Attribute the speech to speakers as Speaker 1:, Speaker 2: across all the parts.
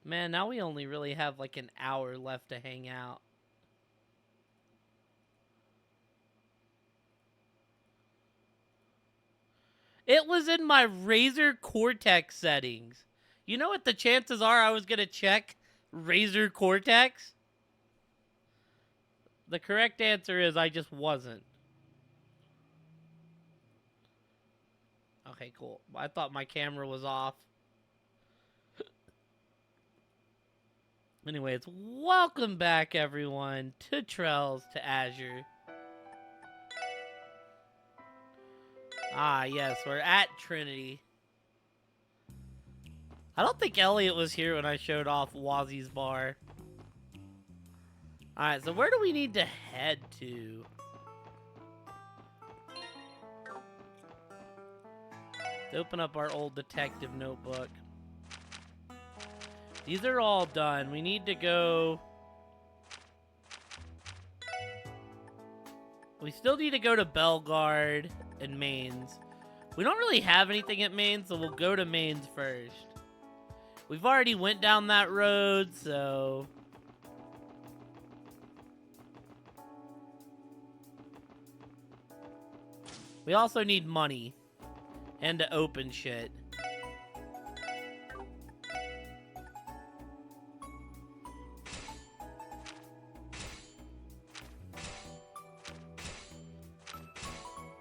Speaker 1: Man, now we only really have like an hour left to hang out. It was in my Razer Cortex settings. You know what the chances are I was going to check Razer Cortex? The correct answer is I just wasn't. Okay, cool. I thought my camera was off. Anyways, welcome back, everyone, to Trails to Azure. Ah, yes, we're at Trinity. I don't think Elliot was here when I showed off Wazzy's bar. Alright, so where do we need to head to? Let's open up our old detective notebook. These are all done. We need to go... We still need to go to Bellegarde and Mainz. We don't really have anything at Mainz, so we'll go to Mainz first. We've already went down that road, so... We also need money. And to open shit.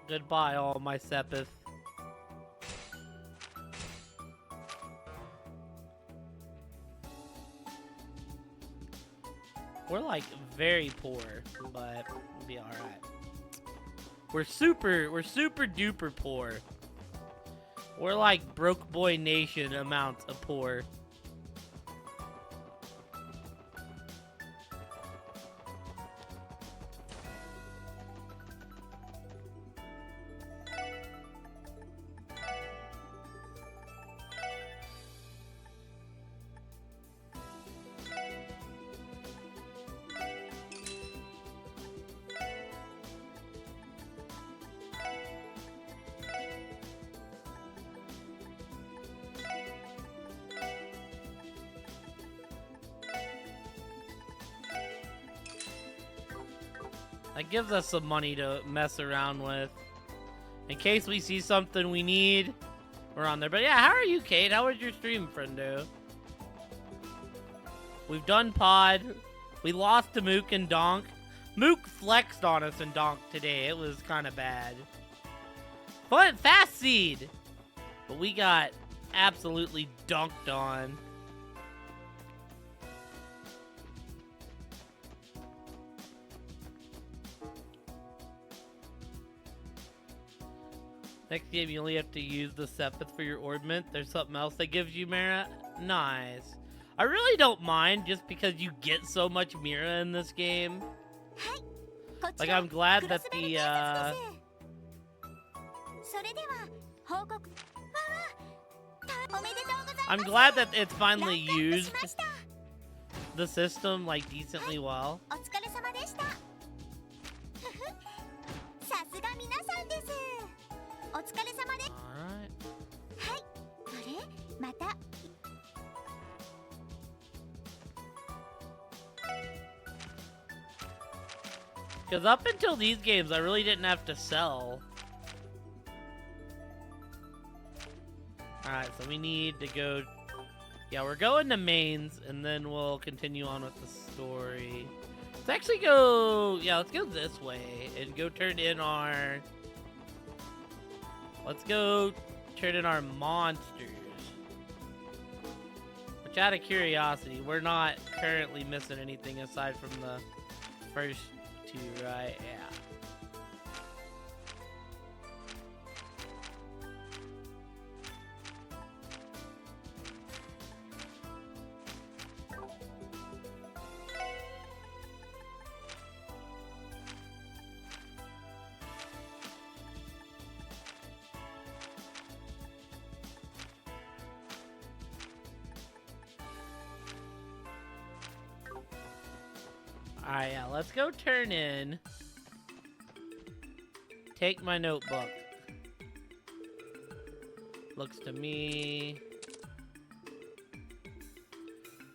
Speaker 1: Goodbye, all my Sepith. We're like very poor, but we'll be alright. We're super duper poor. We're like broke boy nation amounts of poor. That gives us some money to mess around with. In case we see something we need, we're on there. But yeah, how are you, Kate? How was your stream, friendo? We've done pod. We lost to Mook and Donk. Mook flexed on us in Donk today. It was kind of bad. But fast seed. But we got absolutely dunked on. Next game, you only have to use the Sepith for your ornament. There's something else that gives you Mira. Nice. I really don't mind just because you get so much Mira in this game. Like, I'm glad that the, I'm glad that it's finally used the system, like, decently well. Alright. Because up until these games, I really didn't have to sell. Alright, so we need to go... Yeah, we're going to Mainz, and then we'll continue on with the story. Let's actually go... Yeah, let's go this way, and go turn in our... Let's go turn in our monsters. Which, out of curiosity, we're not currently missing anything aside from the first two, right? Yeah. Alright, yeah, let's go turn in. Take my notebook. Looks to me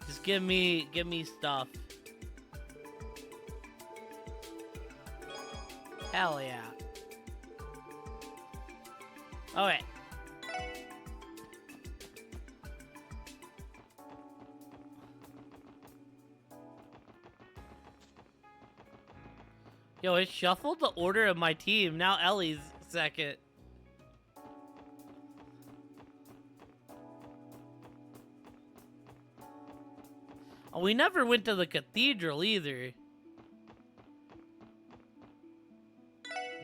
Speaker 1: Just give me stuff. Hell yeah. Okay. Yo, it shuffled the order of my team. Now Ellie's second. Oh, we never went to the cathedral either.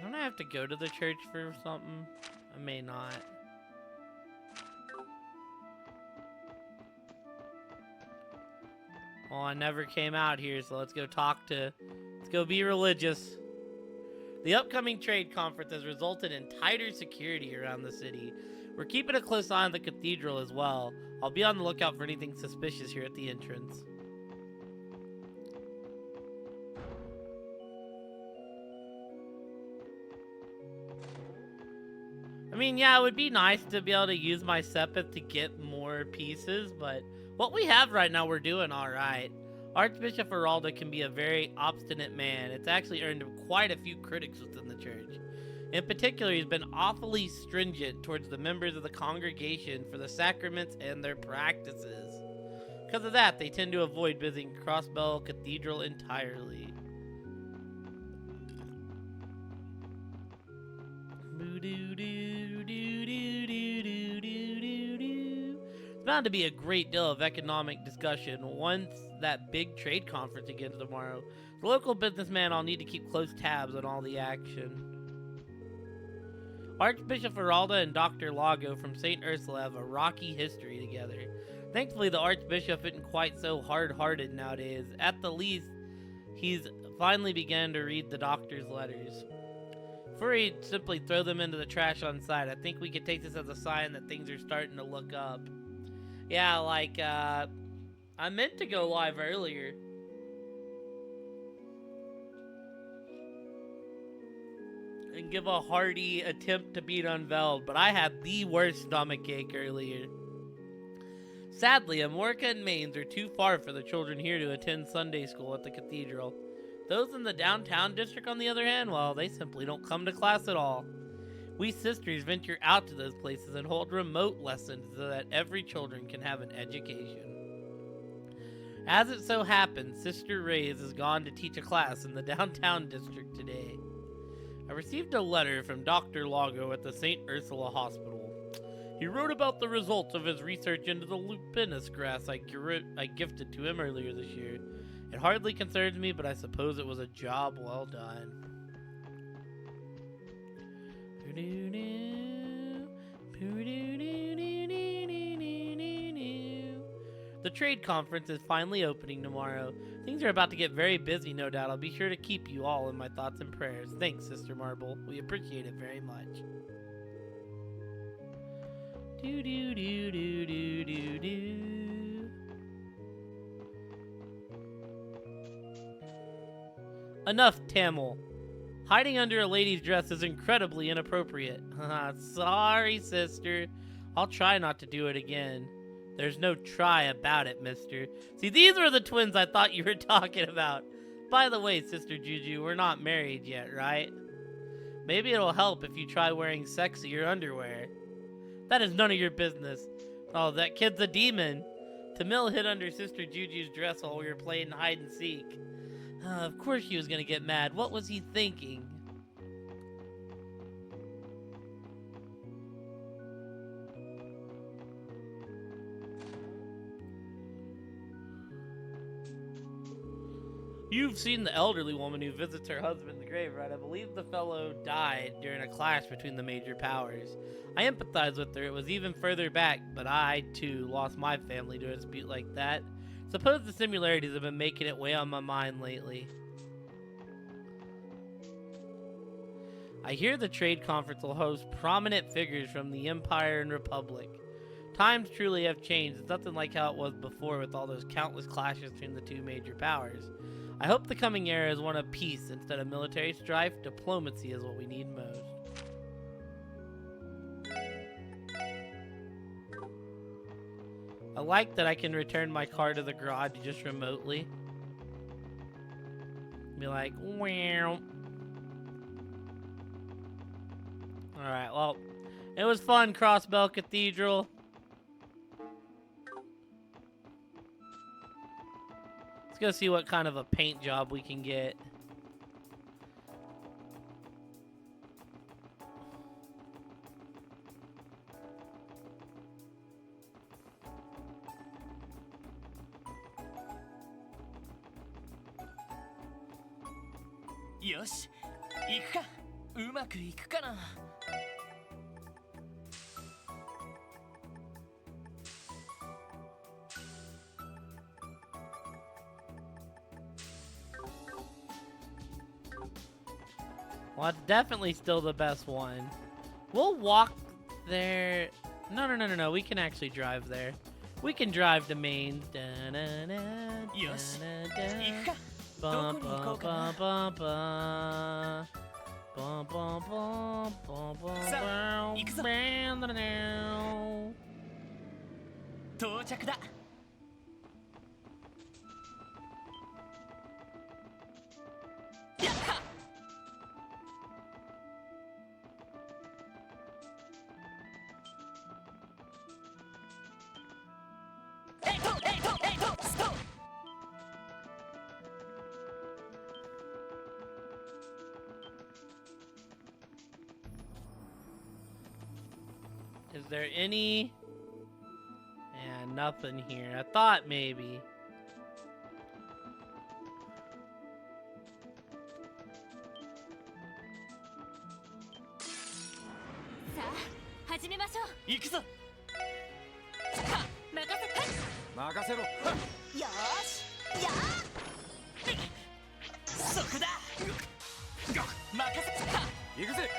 Speaker 1: Don't I have to go to the church for something? I may not. Well, I never came out here, so let's go be religious. The upcoming trade conference has resulted in tighter security around the city. We're keeping a close eye on the cathedral as well. I'll be on the lookout for anything suspicious here at the entrance. I mean, yeah, it would be nice to be able to use my Sepith to get more pieces, but what we have right now, we're doing alright. Archbishop Aralda can be a very obstinate man. It's actually earned him quite a few critics within the church. In particular, he's been awfully stringent towards the members of the congregation for the sacraments and their practices. Because of that, they tend to avoid visiting Crossbell Cathedral entirely. It's bound to be a great deal of economic discussion once that big trade conference begins tomorrow. The local businessman will need to keep close tabs on all the action. Archbishop Aralda and Dr. Lago from St. Ursula have a rocky history together. Thankfully, the Archbishop isn't quite so hard-hearted nowadays. At the least, he's finally began to read the doctor's letters. Before he'd simply throw them into the trash on site, I think we could take this as a sign that things are starting to look up. Yeah, like, I meant to go live earlier. And give a hearty attempt to beat Unveiled, but I had the worst stomachache earlier. Sadly, Amorca and Mainz are too far for the children here to attend Sunday school at the cathedral. Those in the downtown district, on the other hand, well, they simply don't come to class at all. We sisters venture out to those places and hold remote lessons so that every children can have an education. As it so happens, Sister Reyes has gone to teach a class in the downtown district today. I received a letter from Dr. Lago at the St. Ursula Hospital. He wrote about the results of his research into the lupinus grass I gifted to him earlier this year. It hardly concerns me, but I suppose it was a job well done. The trade conference is finally opening tomorrow. Things are about to get very busy, no doubt. I'll be sure to keep you all in my thoughts and prayers. Thanks, Sister Marble. We appreciate it very much. Enough, Tamil. Hiding under a lady's dress is incredibly inappropriate. Sorry, sister. I'll try not to do it again. There's no try about it, mister. See, these were the twins I thought you were talking about. By the way, Sister Juju, we're not married yet, right? Maybe it'll help if you try wearing sexier underwear. That is none of your business. Oh, that kid's a demon. Tamil hid under Sister Juju's dress while we were playing hide and seek. Of course she was gonna get mad. What was he thinking? You've seen the elderly woman who visits her husband's grave, right? I believe the fellow died during a clash between the major powers. I empathize with her. It was even further back, but I, too, lost my family to a dispute like that. Suppose the similarities have been making it weigh on my mind lately. I hear the trade conference will host prominent figures from the Empire and Republic. Times truly have changed. It's nothing like how it was before with all those countless clashes between the two major powers. I hope the coming era is one of peace instead of military strife. Diplomacy is what we need most. I like that I can return my car to the garage just remotely. Be like, wow. Alright, well, it was fun, Crossbell Cathedral. Let's go see what kind of a paint job we can get.
Speaker 2: Yosh, 行くか。うまくいくかな。
Speaker 1: Well, it's definitely still the best one. We'll walk there. No. We can actually drive there. We can drive to Maine.
Speaker 2: Yes.
Speaker 1: Bum, bum, bum, bum, bum. Bum, bum, bum, bum, bum, bum.
Speaker 2: 到着だ。やった。ストップ。
Speaker 1: Is there any? Yeah, nothing here. I thought maybe.
Speaker 3: さあ、始めましょう。
Speaker 2: 行くぞ。
Speaker 3: 任せて。
Speaker 4: 任せろ。
Speaker 3: よーし。やー。
Speaker 2: そこだ。任せ。
Speaker 4: 行くぜ。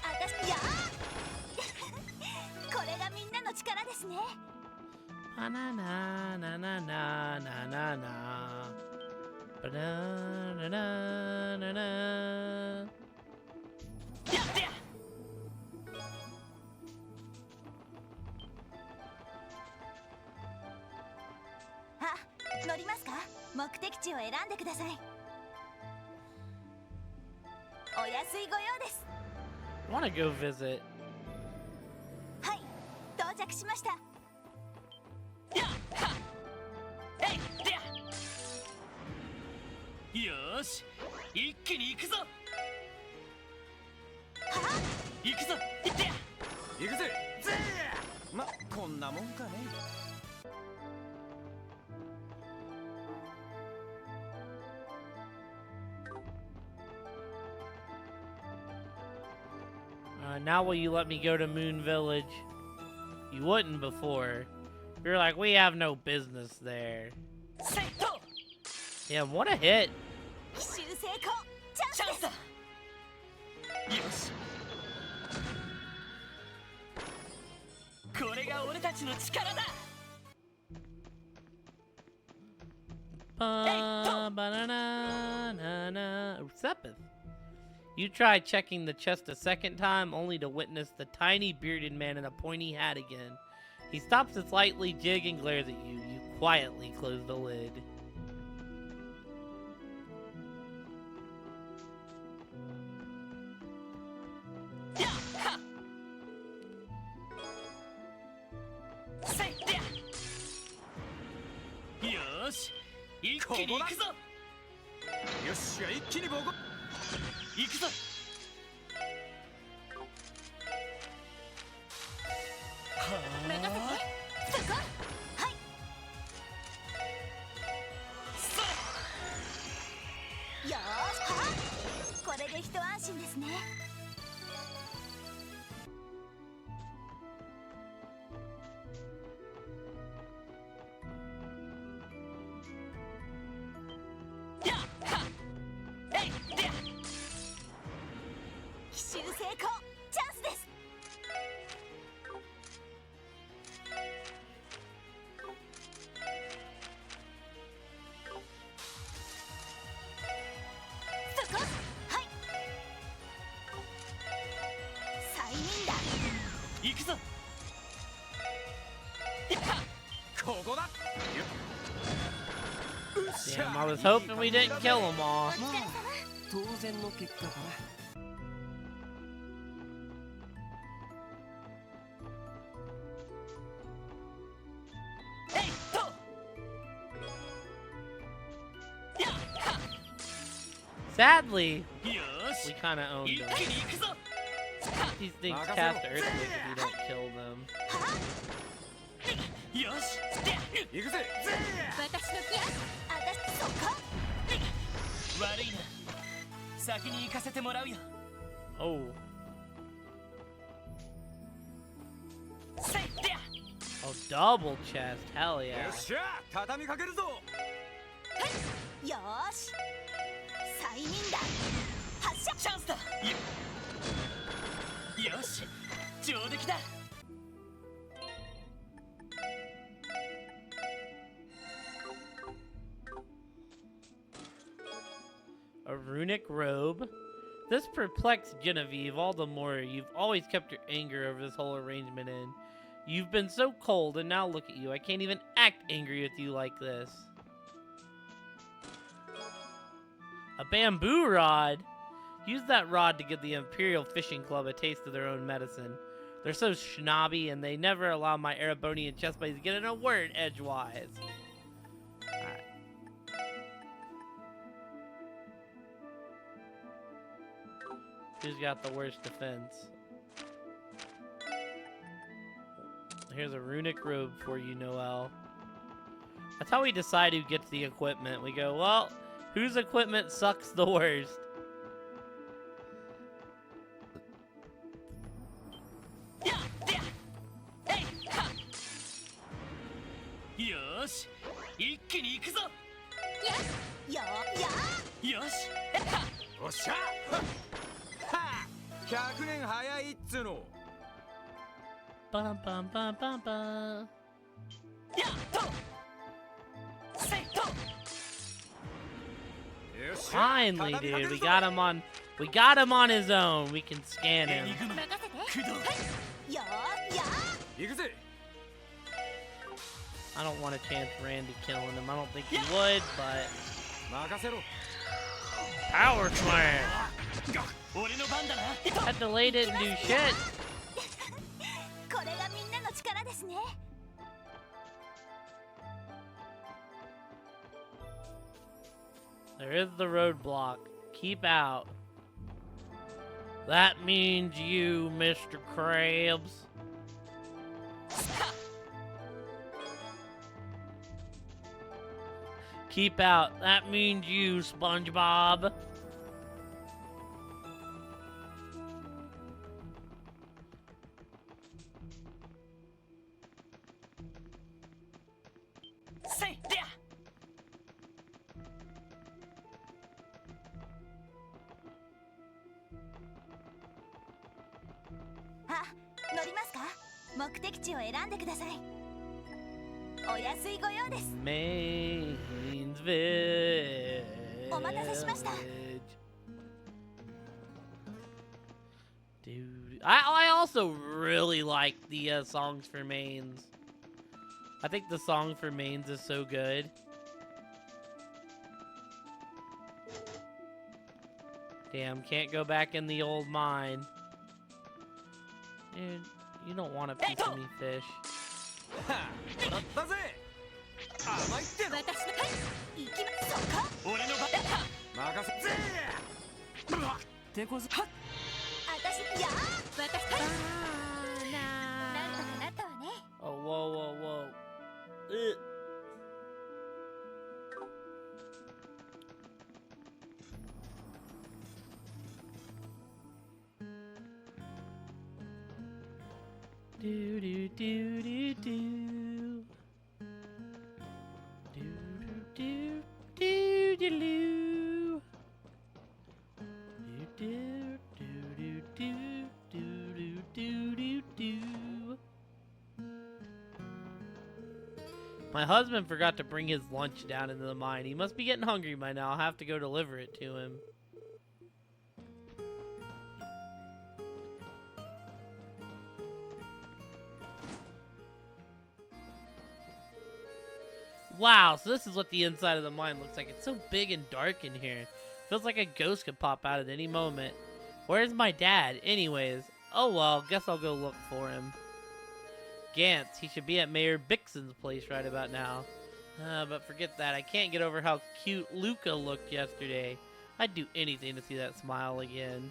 Speaker 3: あたしやー。これがみんなの力ですね。
Speaker 1: Na na na na na na na na. Ba na na na na na.
Speaker 2: やってや。
Speaker 3: あ、乗りますか？目的地を選んでください。お安いご用です。
Speaker 1: I want to go visit.
Speaker 3: はい、到着しました。
Speaker 2: やっは。えいでや。よーし、一気に行くぞ。
Speaker 3: は
Speaker 2: 行くぞ。行ってや。
Speaker 4: 行くぜ。ぜー。ま、こんなもんかね。
Speaker 1: Now will you let me go to Moon Village? You wouldn't before. You're like, we have no business there.
Speaker 2: セット。
Speaker 1: Yeah, what a hit.
Speaker 3: 奇襲成功。チャンスです。
Speaker 2: よし。これが俺たちの力だ。
Speaker 1: Ba-na-na-na-na. Sepith. You try checking the chest a second time, only to witness the tiny bearded man in a pointy hat again. He stops to slightly jig and glares at you. You quietly close the lid.
Speaker 2: Yosh, 一気に行くぞ。
Speaker 4: よっしゃ、一気にボコ。
Speaker 2: 行くぞ。
Speaker 3: 任せて。そこ。はい。よーし。はっ。これで一安心ですね。奇襲成功。チャンスです。そこ。はい。催眠だ。
Speaker 2: 行くぞ。やっ
Speaker 4: ここだ
Speaker 1: Damn, I was hoping we didn't kill them all.
Speaker 2: まあ当然の結果かな。えいっとやっは
Speaker 1: Sadly,
Speaker 2: よ
Speaker 1: we
Speaker 2: し
Speaker 1: kind of owned
Speaker 2: 一
Speaker 1: them.
Speaker 2: 気に行くぞ
Speaker 1: These things cast earthquake if you don't kill them.
Speaker 2: よし
Speaker 4: 行くぜ
Speaker 3: 私の気合私そこ
Speaker 2: 悪いな先に行かせてもらうよ
Speaker 1: Oh,
Speaker 2: せいで
Speaker 1: oh, double chest. Hell
Speaker 4: よ
Speaker 1: yeah.
Speaker 4: っしゃ畳みかけるぞ
Speaker 3: よーし催眠弾発射
Speaker 2: チャンスだよし上出来だ
Speaker 1: A runic robe. This perplexed Genevieve all the more. You've always kept your anger over this whole arrangement in. You've been so cold, and now look at you. I can't even act angry with you like this. A bamboo rod? Use that rod to give the Imperial Fishing Club a taste of their own medicine. They're so snobby, and they never allow my Erebonian chest buddies to get in a word edgewise. Alright. Who's got the worst defense? Here's a runic robe for you, Noel. That's how we decide who gets the equipment. We go, well, whose equipment sucks the worst?
Speaker 2: よし一気に行くぞ
Speaker 3: や
Speaker 2: よし
Speaker 4: おっしゃは100年早いっつの
Speaker 1: Bum bum bum bum bum.
Speaker 2: やっとせいと
Speaker 4: よっしゃ
Speaker 1: Finally,
Speaker 4: 畳みかけ
Speaker 1: dude,
Speaker 4: る
Speaker 1: we
Speaker 4: ぞ
Speaker 1: got him on. We got him on his own. We can scan
Speaker 2: エ
Speaker 1: him.
Speaker 2: ニグマ
Speaker 3: 任せて
Speaker 2: 駆動
Speaker 3: よ
Speaker 4: 行くぜ
Speaker 1: I don't want to chance Randy killing him. I don't think he would, but
Speaker 4: 任せろ
Speaker 1: power slam.
Speaker 2: 俺の番だな
Speaker 1: That delay didn't do shit.
Speaker 3: これがみんなの力ですね
Speaker 1: There is the roadblock. Keep out. That means you, Mr. Krabs. Keep out. That means you, SpongeBob.
Speaker 2: Say, yeah.
Speaker 3: あ、乗りますか目的地を選んでくださいお安いご用です
Speaker 1: Mainsville.
Speaker 3: お待たせしました
Speaker 1: Dude, I also really like the songs for mains. I think the song for mains is so good. Damn, can't go back in the old mine. Dude, you don't want a piece of me, fish.
Speaker 4: はもらったぜ甘いっての
Speaker 3: 私の行きますそこ
Speaker 2: 俺の番
Speaker 4: 任せぜ
Speaker 2: 手こずはっ
Speaker 3: 私や私なんとかなったわね
Speaker 1: Oh, whoa, whoa, whoa. Ugh. Do do do do do. Do do do do do do. Do do do do do do do do. My husband forgot to bring his lunch down into the mine. He must be getting hungry by now. I'll have to go deliver it to him. Wow, so this is what the inside of the mine looks like. It's so big and dark in here. Feels like a ghost could pop out at any moment. Where's my dad? Anyways, oh well, guess I'll go look for him. Gantz, he should be at Mayor Bixen's place right about now. But forget that, I can't get over how cute Luca looked yesterday. I'd do anything to see that smile again.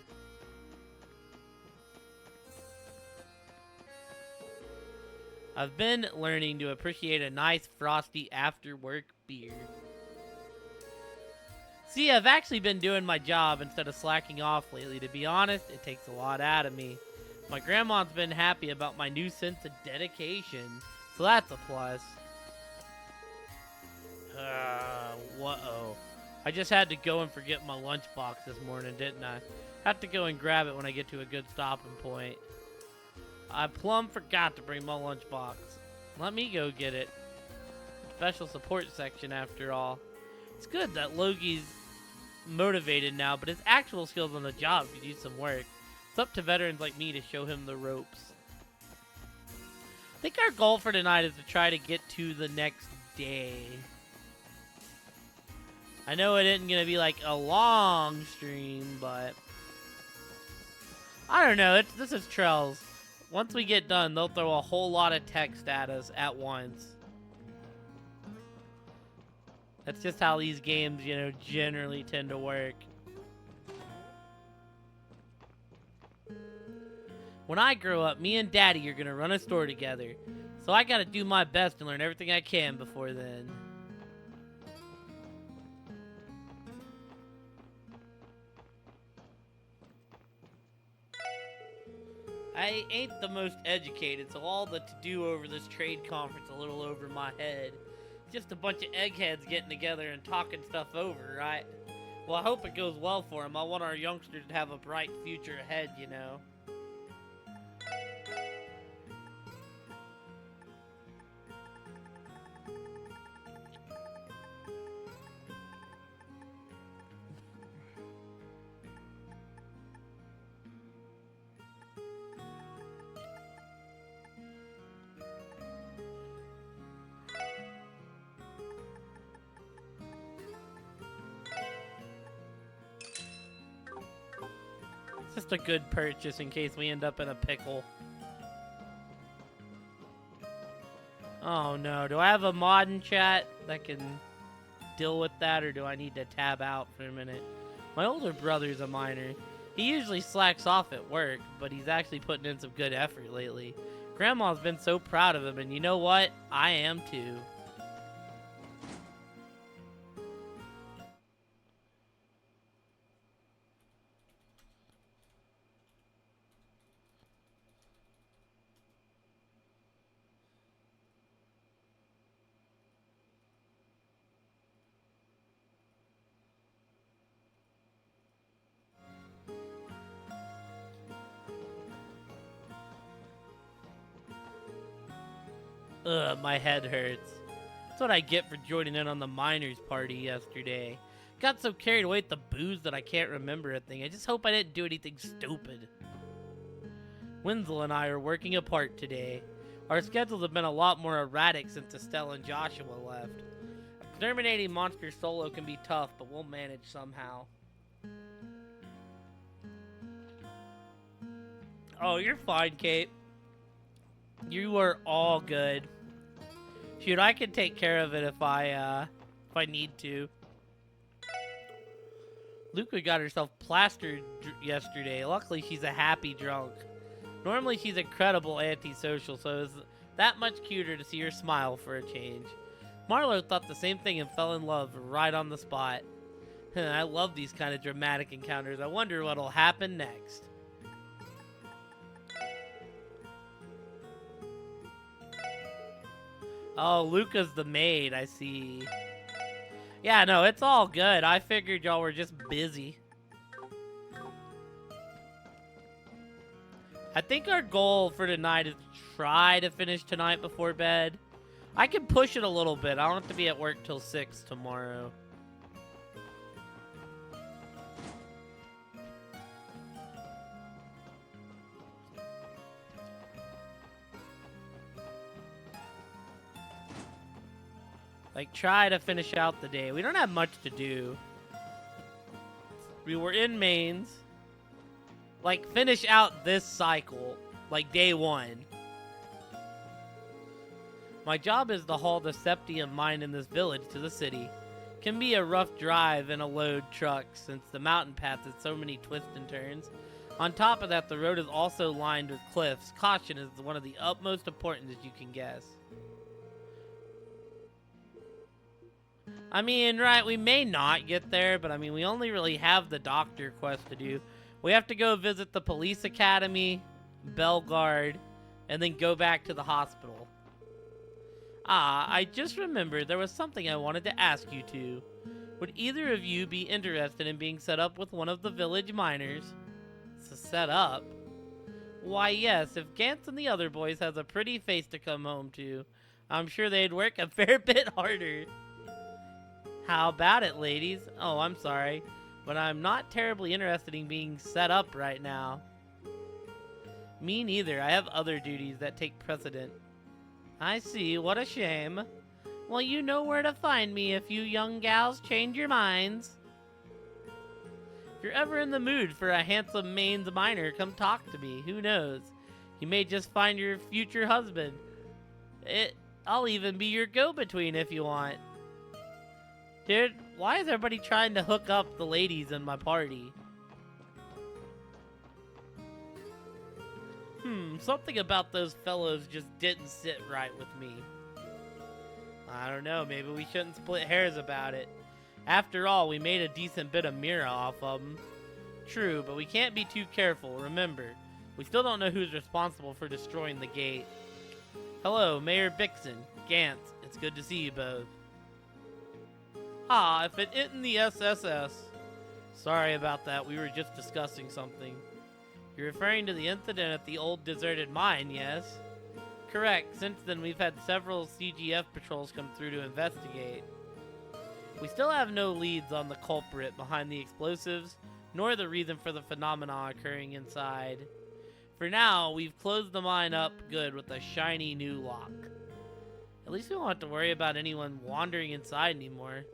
Speaker 1: I've been learning to appreciate a nice frosty after-work beer. See, I've actually been doing my job instead of slacking off lately. To be honest, it takes a lot out of me. My grandma's been happy about my new sense of dedication, so that's a plus. Whoa. I just had to go and forget my lunchbox this morning, didn't I? Have to go and grab it when I get to a good stopping point. I plumb forgot to bring my lunchbox. Let me go get it. Special support section after all. It's good that Logi's motivated now, but his actual skills on the job could use some work. It's up to veterans like me to show him the ropes. I think our goal for tonight is to try to get to the next day. I know it isn't going to be like a long stream, but I don't know. This is Trells. Once we get done, they'll throw a whole lot of text at us at once. That's just how these games, you know, generally tend to work. When I grow up, me and Daddy are going to run a store together. So I got to do my best and learn everything I can before then. I ain't the most educated, so all the to-do over this trade conference a little over my head. Just a bunch of eggheads getting together and talking stuff over, right? Well, I hope it goes well for them. I want our youngsters to have a bright future ahead, you know. Just a good purchase in case we end up in a pickle. Oh no, do I have a mod in chat that can deal with that, or do I need to tab out for a minute? My older brother's a miner. He usually slacks off at work, but he's actually putting in some good effort lately. Grandma's been so proud of him, and you know what? I am too. Ugh, my head hurts. That's what I get for joining in on the miners' party yesterday. Got so carried away with the booze that I can't remember a thing. I just hope I didn't do anything stupid. Winslow and I are working apart today. Our schedules have been a lot more erratic since Estelle and Joshua left. Exterminating monsters solo can be tough, but we'll manage somehow. Oh, you're fine, Kate. You are all good. Shoot, I can take care of it if I need to. Luca got herself plastered yesterday. Luckily, she's a happy drunk. Normally, she's incredible antisocial, so it's that much cuter to see her smile for a change. Marlo thought the same thing and fell in love right on the spot. I love these kind of dramatic encounters. I wonder what'll happen next. Oh, Luca's the maid, I see. Yeah, no, it's all good. I figured y'all were just busy. I think our goal for tonight is to try to finish tonight before bed. I can push it a little bit. I don't have to be at work till 6 tomorrow. Like, try to finish out the day. We don't have much to do. We were in mains. Like, finish out this cycle. Like, day 1. My job is to haul the septium mine in this village to the city. Can be a rough drive in a load truck since the mountain path has so many twists and turns. On top of that, the road is also lined with cliffs. Caution is one of the utmost importance as you can guess. I mean, right, we may not get there, but I mean, we only really have the doctor quest to do. We have to go visit the police academy, Belgard, and then go back to the hospital. Ah, I just remembered there was something I wanted to ask you two. Would either of you be interested in being set up with one of the village miners? So set up? Why yes, if Gantz and the other boys has a pretty face to come home to, I'm sure they'd work a fair bit harder. How about it, ladies? Oh, I'm sorry, but I'm not terribly interested in being set up right now. Me neither, I have other duties that take precedent. I see, what a shame. Well, you know where to find me if you young gals change your minds. If you're ever in the mood for a handsome mains miner, come talk to me. Who knows? You may just find your future husband. I'll even be your go-between if you want. Dude, why is everybody trying to hook up the ladies in my party? Something about those fellows just didn't sit right with me. I don't know, maybe we shouldn't split hairs about it. After all, we made a decent bit of Mira off of them. True, but we can't be too careful, remember. We still don't know who's responsible for destroying the gate. Hello, Mayor Bixen, Gantz, it's good to see you both. Ah, if it isn't the SSS. Sorry about that, we were just discussing something. You're referring to the incident at the old deserted mine, yes? Correct. Since then, we've had several CGF patrols come through to investigate. We still have no leads on the culprit behind the explosives, nor the reason for the phenomena occurring inside. For now, we've closed the mine up good with a shiny new lock. At least we won't have to worry about anyone wandering inside anymore.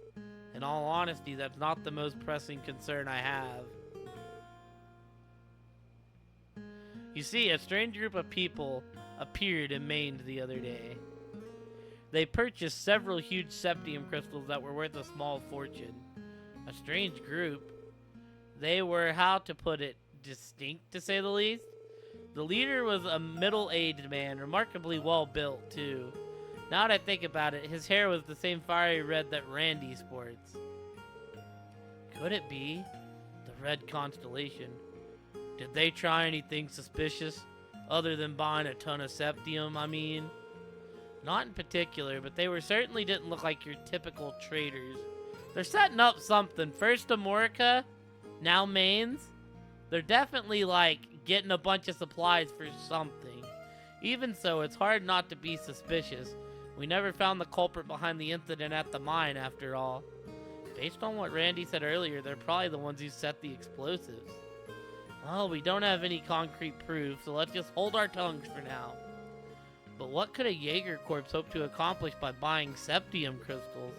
Speaker 1: In all honesty, that's not the most pressing concern I have. You see, a strange group of people appeared in Maine the other day. They purchased several huge septium crystals that were worth a small fortune. A strange group. They were, how to put it, distinct to say the least. The leader was a middle-aged man, remarkably well built too. Now that I think about it, his hair was the same fiery red that Randy sports. Could it be the Red Constellation? Did they try anything suspicious, other than buying a ton of septium, I mean? Not in particular, but they certainly didn't look like your typical traders. They're setting up something. First Amorica, now Mains. They're definitely, like, getting a bunch of supplies for something. Even so, it's hard not to be suspicious. We never found the culprit behind the incident at the mine, after all. Based on what Randy said earlier, they're probably the ones who set the explosives. Well, we don't have any concrete proof, so let's just hold our tongues for now. But what could a Jaeger Corps hope to accomplish by buying septium crystals?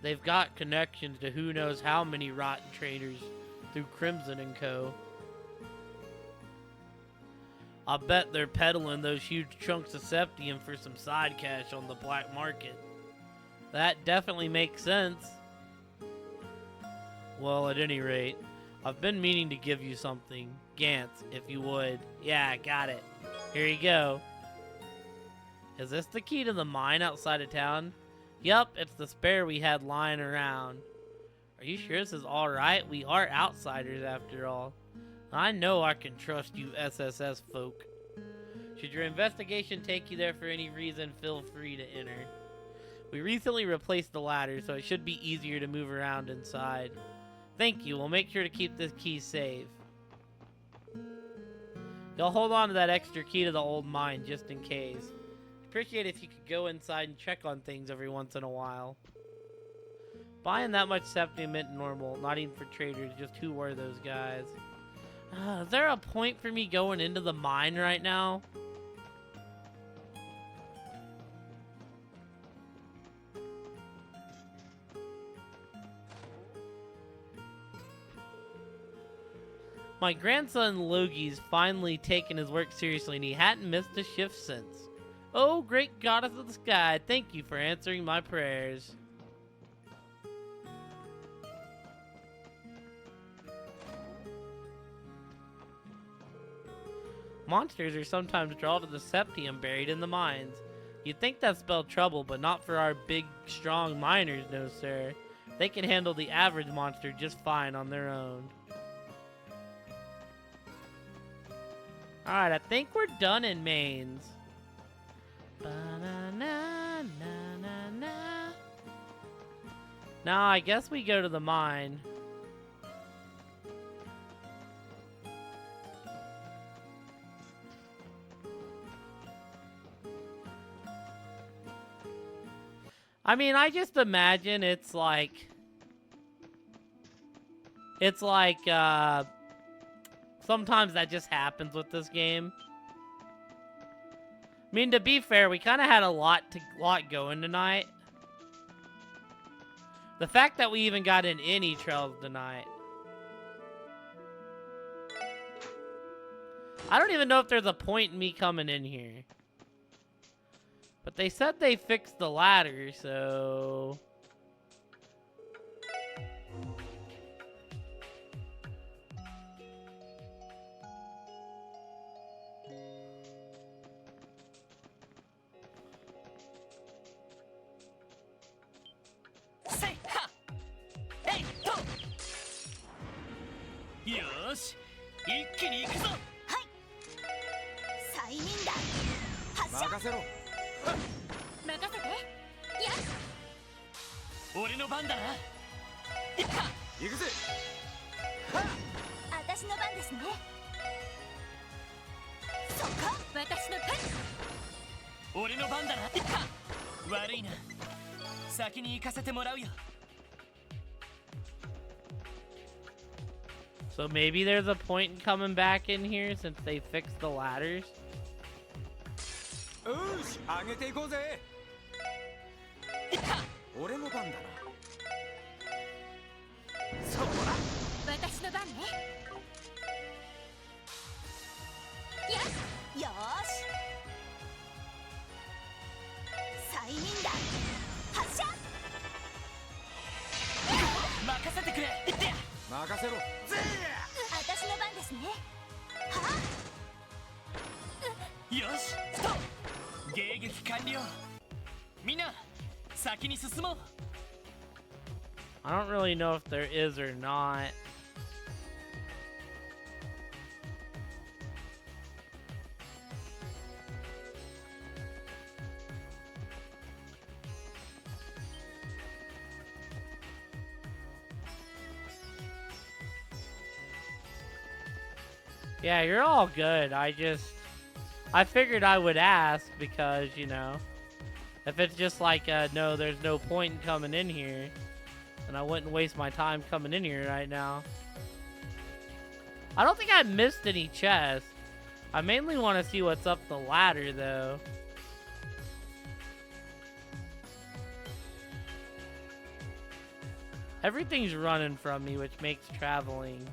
Speaker 1: They've got connections to who knows how many rotten traders through Crimson & Co. I'll bet they're peddling those huge chunks of septium for some side cash on the black market. That definitely makes sense. Well, at any rate, I've been meaning to give you something. Gantz, if you would. Yeah, got it. Here you go. Is this the key to the mine outside of town? Yup, it's the spare we had lying around. Are you sure this is alright? We are outsiders after all. I know I can trust you SSS folk. Should your investigation take you there for any reason, feel free to enter. We recently replaced the ladder, so it should be easier to move around inside. Thank you, we'll make sure to keep this key safe. You'll hold on to that extra key to the old mine just in case. Appreciate it if you could go inside and check on things every once in a while. Buying that much septium isn't normal, not even for traders, just who were those guys? Is there a point for me going into the mine right now? My grandson Logi's finally taken his work seriously and he hadn't missed a shift since. Oh, great goddess of the sky, thank you for answering my prayers. Monsters are sometimes drawn to the septium buried in the mines. You'd think that spelled trouble, but not for our big, strong miners, no sir. They can handle the average monster just fine on their own. Alright, I think we're done in mains. Now, I guess we go to the mine. I mean, I just imagine it's like, sometimes that just happens with this game. I mean, to be fair, we kind of had a lot going tonight. The fact that we even got in any trails tonight. I don't even know if there's a point in me coming in here. But they said they fixed the ladder, so...
Speaker 2: Say ha! Hey, to! Yosh! 一気に行くぞ!
Speaker 3: 催眠弾発射。
Speaker 4: 任せろ。
Speaker 3: 任せて。やっ。
Speaker 2: 俺の番だな。
Speaker 4: 行くぜ。
Speaker 3: 私の番ですね。そっか。私の番。
Speaker 2: 俺の番だな。悪いな。先に行かせてもらうよ。
Speaker 1: So maybe there's a point in coming back in here since they fixed the ladders?
Speaker 4: よし、上げていこうぜ。俺の番だな。そうだ。
Speaker 3: 私の番ね。やっ。よーし。催眠弾発射。
Speaker 2: 任せてくれ。
Speaker 4: 任せろ。
Speaker 3: 私の番ですね。は
Speaker 2: よし、ストップ。迎撃完了。みんな、先に進もう。
Speaker 1: I don't really know if there is or not. Yeah, you're all good. I figured I would ask because, you know, if it's just like, no, there's no point in coming in here, and I wouldn't waste my time coming in here right now. I don't think I missed any chests. I mainly want to see what's up the ladder, though. Everything's running from me, which makes traveling.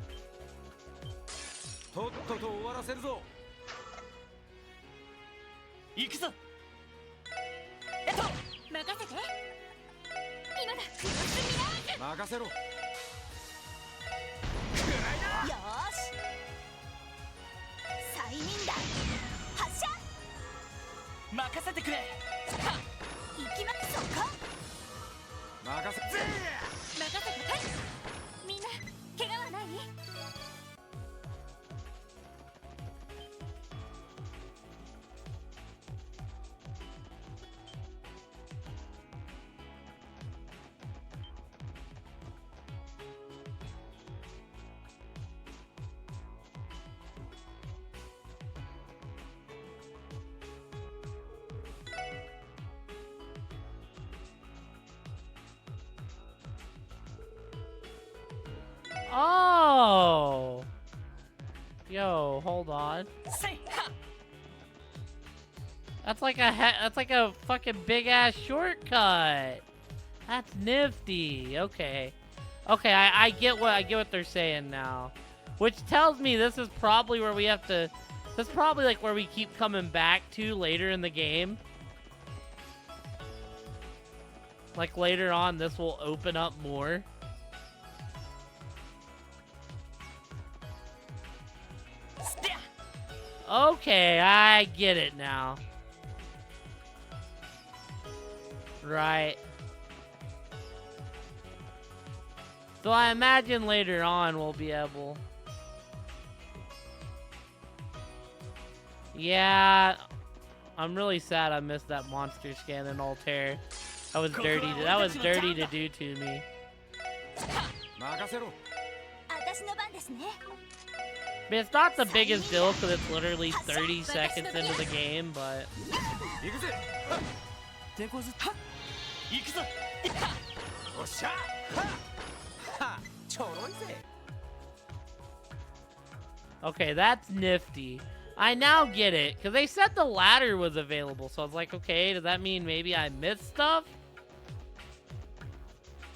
Speaker 4: とっとと終わらせるぞ。
Speaker 2: 行くぞ。
Speaker 3: 任せて。今だ。クロスミラージュ。
Speaker 4: 任せろ。
Speaker 3: よーし。催眠弾発射。
Speaker 2: 任せてくれ。
Speaker 3: 行きます。そっか。
Speaker 4: 任せ。
Speaker 3: 任せて。みんな怪我はない？
Speaker 1: Oh! Yo, hold on.
Speaker 2: Say ha!
Speaker 1: That's like a fucking big ass shortcut. That's nifty. Okay. Okay, I get what they're saying now. Which tells me this is probably where we have to... That's probably like where we keep coming back to later in the game. Like later on, this will open up more. Okay, I get it now. Right. So I imagine later on we'll be able... Yeah, I'm really sad I missed that monster scan in Altair. That was dirty. That was dirty to do to me.
Speaker 4: 任せろ
Speaker 3: 私の番ですね
Speaker 1: I mean, it's not the biggest deal because it's literally 30 seconds into the game, but
Speaker 4: 行くぜ
Speaker 2: 手こずった行くぞ
Speaker 4: おっしゃはちょろいぜ
Speaker 1: okay, that's nifty. I now get it because they said the ladder was available, so I was like, okay, does that mean maybe I missed stuff?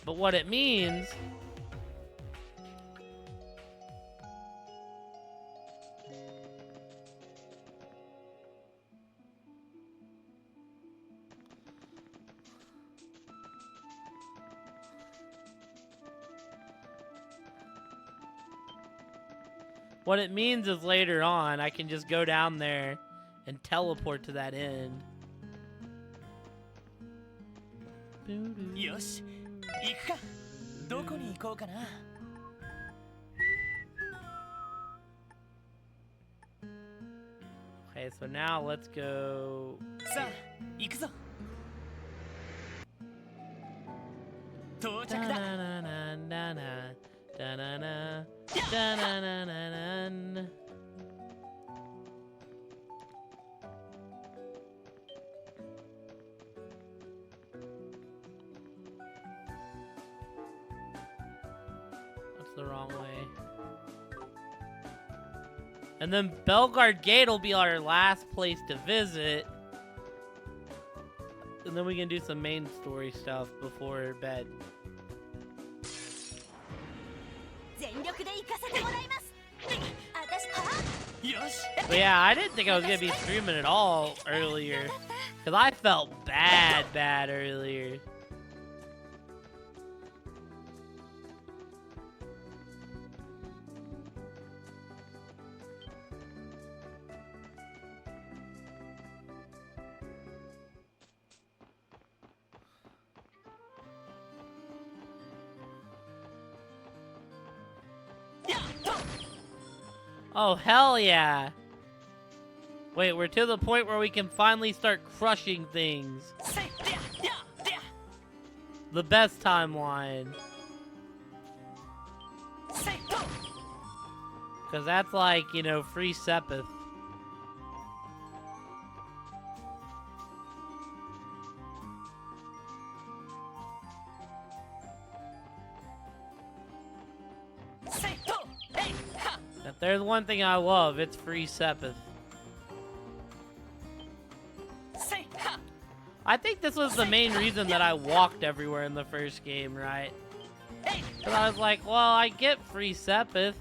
Speaker 1: But what it means... What it means is later on, I can just go down there and teleport to that end.
Speaker 2: よし行くかどこに行こうかな
Speaker 1: Okay, so now let's go...
Speaker 2: さあ行くぞ到着だ
Speaker 1: Da-na-na-na-na-na, da-na-na, da-na-na-na-na. That's the wrong way. And then Belgard Gate will be our last place to visit. And then we can do some main story stuff before bed.
Speaker 3: 全力で行かせてもらいます私は
Speaker 2: よし
Speaker 1: But yeah, I didn't think I was gonna be streaming at all earlier. Cause I felt bad earlier. Oh, hell yeah. Wait, we're to the point where we can finally start crushing things. The best timeline. Because that's like, you know, free Sepith. If there's one thing I love, it's free Sepith. I think this was the main reason that I walked everywhere in the first game, right? Because I was like, well, I get free Sepith.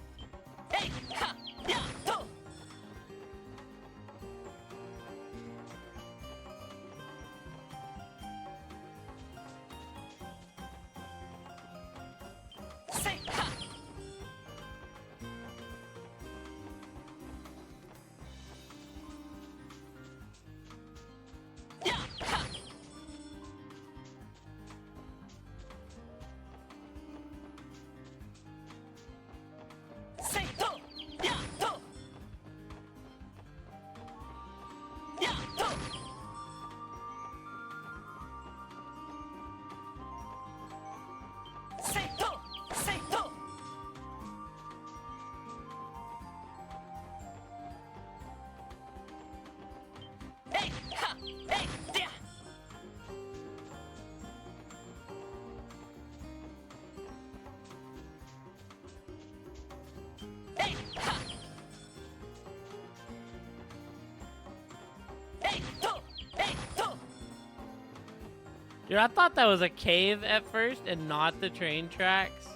Speaker 1: Dude, I thought that was a cave at first and not the train tracks.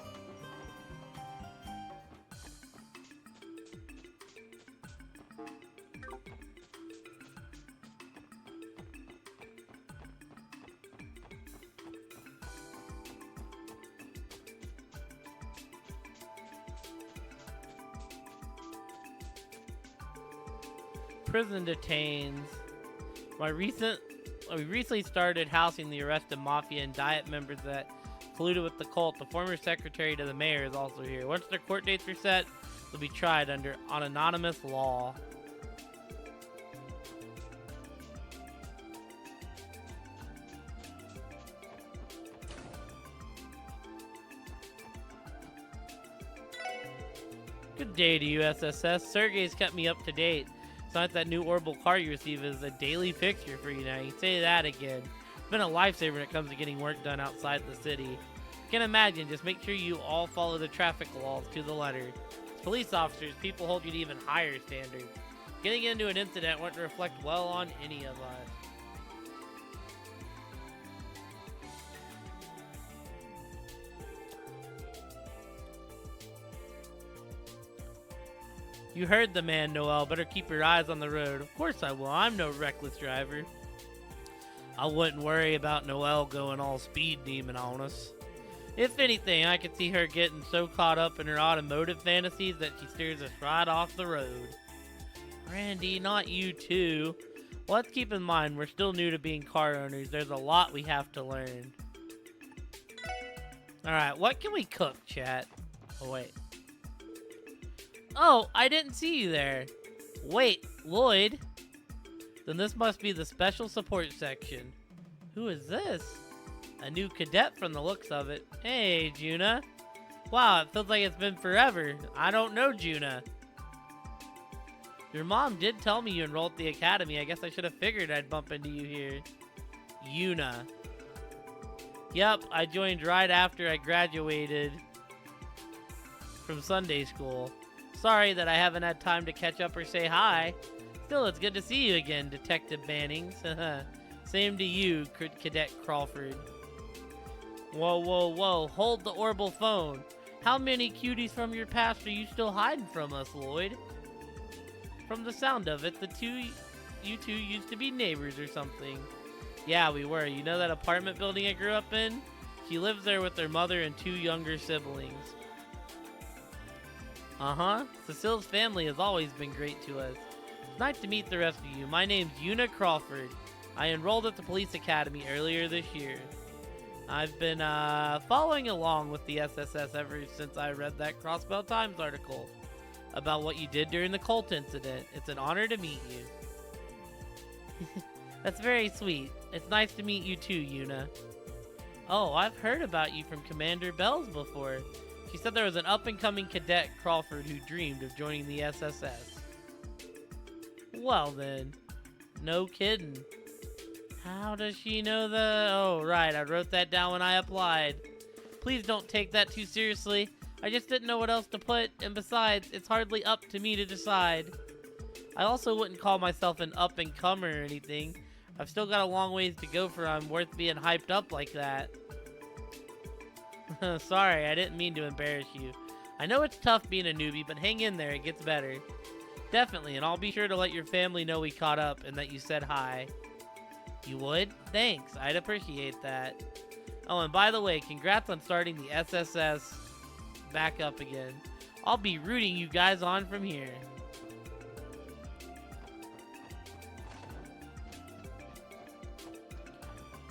Speaker 1: Prison detains. We recently started housing the arrested mafia and diet members that colluded with the cult. The former secretary to the mayor is also here. Once their court dates are set, they'll be tried on anonymous law. Good day to you, SSS. Sergey's kept me up to date. It's not that new orbital car you receive is a daily fixture for you now. You say that again. It's been a lifesaver when it comes to getting work done outside the city. You can imagine, just make sure you all follow the traffic laws to the letter. As police officers, people hold you to even higher standards. Getting into an incident wouldn't reflect well on any of us. You heard the man, Noel. Better keep your eyes on the road. Of course I will. I'm no reckless driver. I wouldn't worry about Noel going all speed demon on us. If anything, I could see her getting so caught up in her automotive fantasies that she steers us right off the road. Randy, not you too. Well, let's keep in mind, we're still new to being car owners. There's a lot we have to learn. Alright, what can we cook, chat? Oh, wait. Oh, I didn't see you there. Wait, Lloyd? Then this must be the special support section. Who is this? A new cadet from the looks of it. Hey, Juna. Wow, it feels like it's been forever. I don't know Juna. Your mom did tell me you enrolled at the academy. I guess I should have figured I'd bump into you here. Yuna. Yep, I joined right after I graduated from Sunday school. Sorry that I haven't had time to catch up or say hi. Still, it's good to see you again, Detective Bannings. Same to you, Cadet Crawford. Whoa, whoa, whoa. Hold the orbital phone. How many cuties from your past are you still hiding from us, Lloyd? From the sound of it, you two used to be neighbors or something. Yeah, we were. You know that apartment building I grew up in? She lives there with her mother and 2 younger siblings. Uh-huh. Cecile's family has always been great to us. It's nice to meet the rest of you. My name's Una Crawford. I enrolled at the police academy earlier this year. I've been following along with the SSS ever since I read that Crossbell Times article about what you did during the cult incident. It's an honor to meet you. That's very sweet. It's nice to meet you too, Una. Oh, I've heard about you from Commander Bells before. She said there was an up-and-coming cadet, Crawford, who dreamed of joining the SSS. Well then, no kidding. How does she know that? Oh, right, I wrote that down when I applied. Please don't take that too seriously. I just didn't know what else to put, and besides, it's hardly up to me to decide. I also wouldn't call myself an up-and-comer or anything. I've still got a long ways to go for I'm worth being hyped up like that. Sorry, I didn't mean to embarrass you. I know it's tough being a newbie, but hang in there, it gets better. Definitely, and I'll be sure to let your family know we caught up and that you said hi. You would? Thanks, I'd appreciate that. Oh, and by the way, congrats on starting the SSS back up again. I'll be rooting you guys on from here.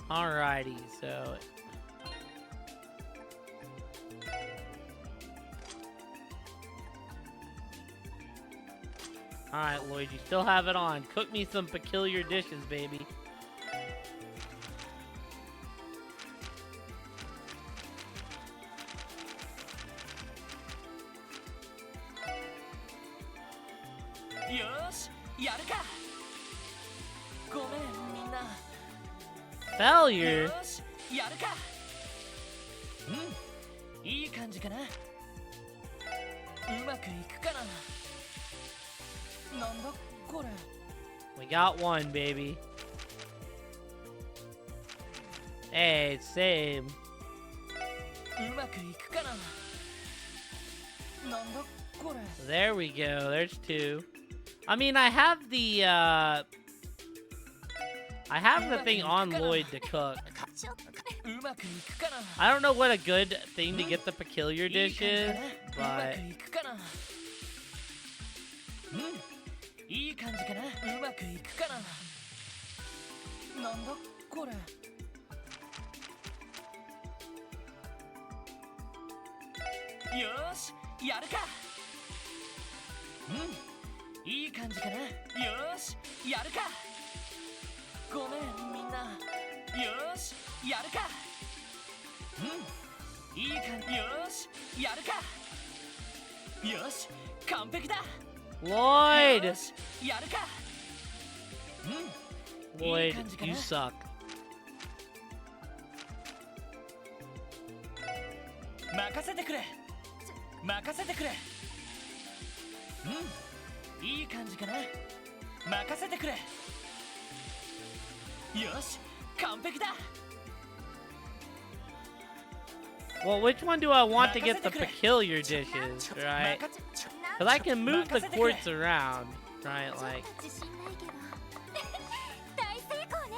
Speaker 1: Alrighty, so... Alright, Lloyd, you still have it on. Cook me some peculiar dishes, baby. Failure? We got one, baby. Hey, same. There we go. There's 2. I mean, I have the thing on Lloyd to cook. I don't know what a good thing to get the peculiar dish is, but...
Speaker 2: いい感じかな。うまくいくかな。なんだこれ。よーしやるか。うんいい感じかな。よーしやるか。ごめんみんな。よーしやるか。うんいい感じ。よーしやるか。よし完璧だ。
Speaker 1: Lloyd!
Speaker 2: よしやるか。いい感じか
Speaker 1: Lloyd,
Speaker 2: な。
Speaker 1: you suck.
Speaker 2: 任せてくれ。任せてくれ。いい感じかな。任せてくれ。よし完璧だ。
Speaker 1: Well, which one do I want to get the peculiar dishes, right? Because I can move the quartz around, right? Like,
Speaker 3: 自信ないけど大成功ね。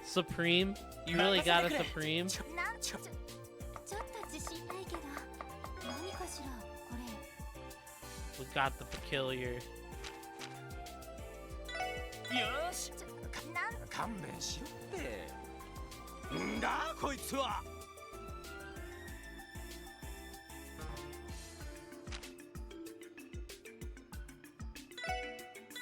Speaker 1: Supreme? You really got a Supreme?
Speaker 3: ちょっと自信ないけど何かしらこれ。
Speaker 1: We got the peculiar.
Speaker 2: よし
Speaker 4: 勘弁しろって。んだこいつは。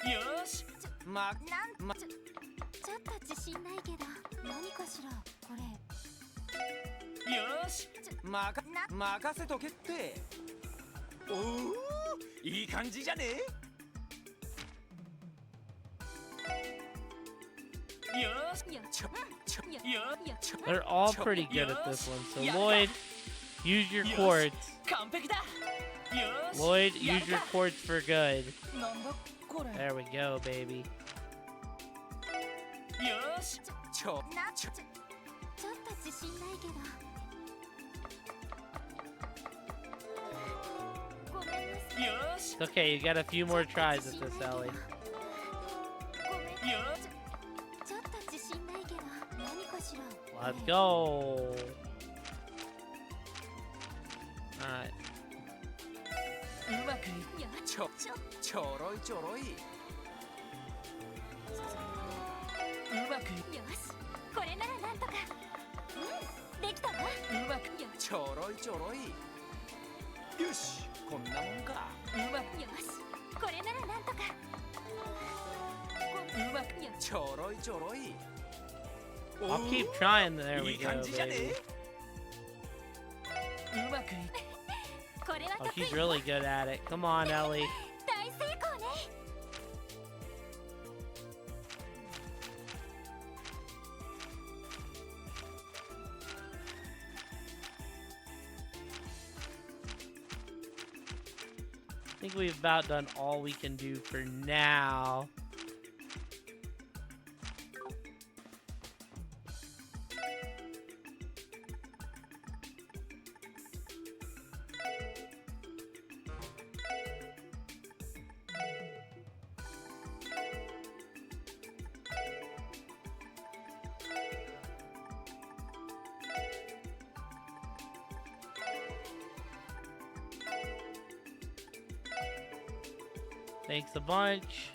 Speaker 2: よし
Speaker 4: ま
Speaker 3: ちょっと自信ないけど何かしらこれ。
Speaker 2: よし
Speaker 4: 任せとけって。おおいい感じじゃね
Speaker 2: よし
Speaker 3: よ
Speaker 4: ちょ
Speaker 2: よ
Speaker 1: They're all pretty good at this one. So, Lloyd, use your quartz.
Speaker 2: 完璧だ。よし
Speaker 1: Lloyd, use your quartz for good.
Speaker 2: なんだこれ。
Speaker 1: There we go, baby.
Speaker 2: よし
Speaker 4: ちょ
Speaker 3: ちょっと自信ないけどごめんなさい。
Speaker 2: よし
Speaker 1: It's okay, you got a few more tries at this, Ellie.
Speaker 3: ごめん
Speaker 2: よ
Speaker 3: ちょっと自信ないけど何かしら。
Speaker 1: Let's go. Alright.
Speaker 2: うまくい
Speaker 3: よ
Speaker 4: ちょろいちょろい。
Speaker 2: うまくい
Speaker 3: よしこれならなんとか。できたわ。
Speaker 2: うまく
Speaker 3: よ
Speaker 4: ちょろいちょろい。よしこんなもんか。
Speaker 2: うまく
Speaker 3: よしこれならなんとか。
Speaker 2: うまく
Speaker 3: よ
Speaker 4: ちょろいちょろい。
Speaker 1: I'll keep trying. There
Speaker 4: い
Speaker 1: we
Speaker 4: い
Speaker 1: go,
Speaker 4: 感じじゃね
Speaker 1: baby.
Speaker 2: うまくい
Speaker 3: これは
Speaker 1: Oh,
Speaker 3: 得意。
Speaker 1: she's really good at it. Come on, Ellie.
Speaker 3: 大成功ね。
Speaker 1: I think we've about done all we can do for now. Thanks a bunch.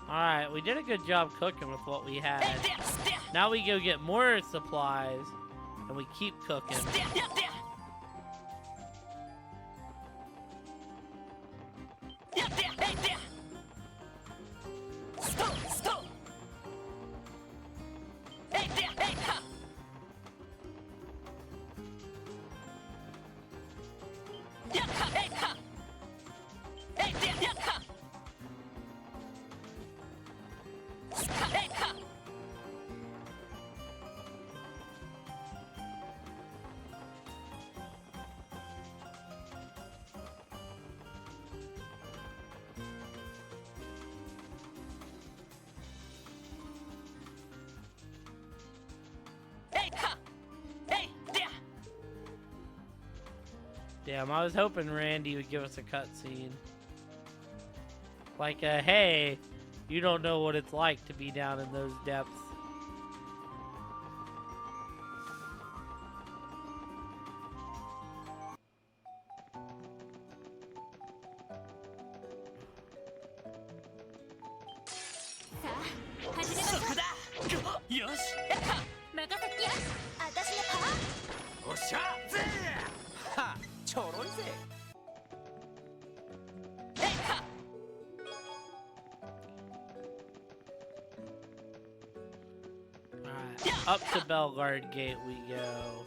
Speaker 1: Alright, we did a good job cooking with what we had. Now we go get more supplies, and we keep cooking. Damn, I was hoping Randy would give us a cutscene. Like, hey, you don't know what it's like to be down in those depths. Alright, up to Belgard Gate we go.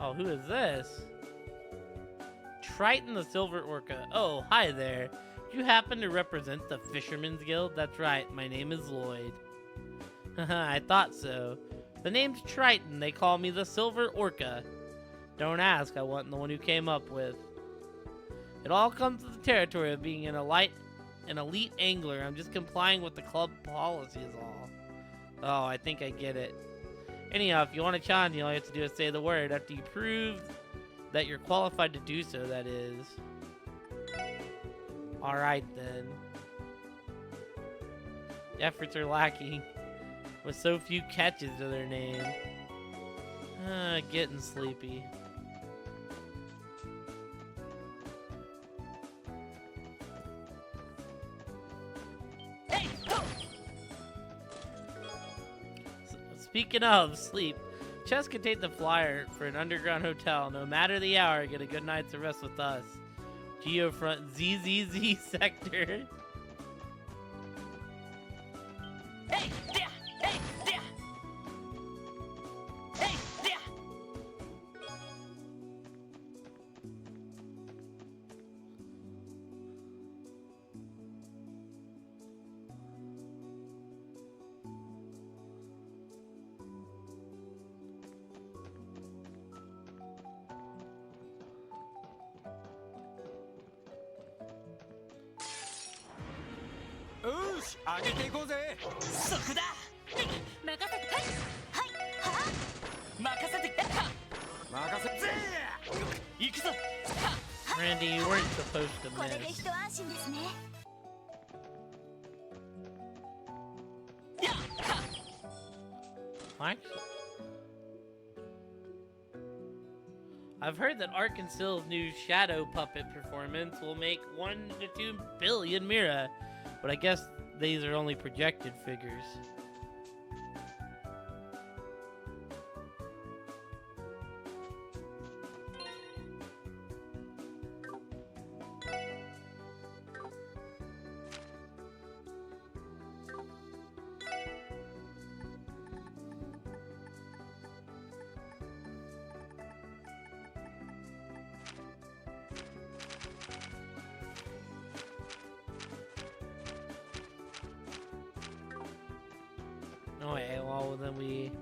Speaker 1: Oh, who is this? Triton the Silver Orca. Oh, hi there. Do you happen to represent the Fisherman's Guild? That's right, my name is Lloyd. Haha, I thought so. The name's Triton, they call me the Silver Orca. Don't ask, I wasn't the one who came up with. It all comes with the territory of being an elite angler. I'm just complying with the club policy is all. Oh, I think I get it. Anyhow, if you want to challenge me, all you have to do is say the word after you prove that you're qualified to do so, that is. Alright then. Efforts are lacking, with so few catches to their name. Getting sleepy. Speaking of sleep, Chess can take the flyer for an underground hotel. No matter the hour, get a good night's rest with us. Geofront ZZZ sector.
Speaker 2: Hey, there! Hey, there! Hey, there!
Speaker 4: Oosh, 上げていこうぜ。
Speaker 2: そこだ。
Speaker 3: 任せて。はいは
Speaker 2: 任せて。
Speaker 4: 任せぜ。
Speaker 2: 行くぞ。
Speaker 1: Randy, you weren't supposed to
Speaker 3: これで
Speaker 1: miss.
Speaker 3: 一安心ですね。
Speaker 1: What? I've heard that Arkansas's new shadow puppet performance will make 1 to 2 billion Mira, but I guess these are only projected figures. No way, well then we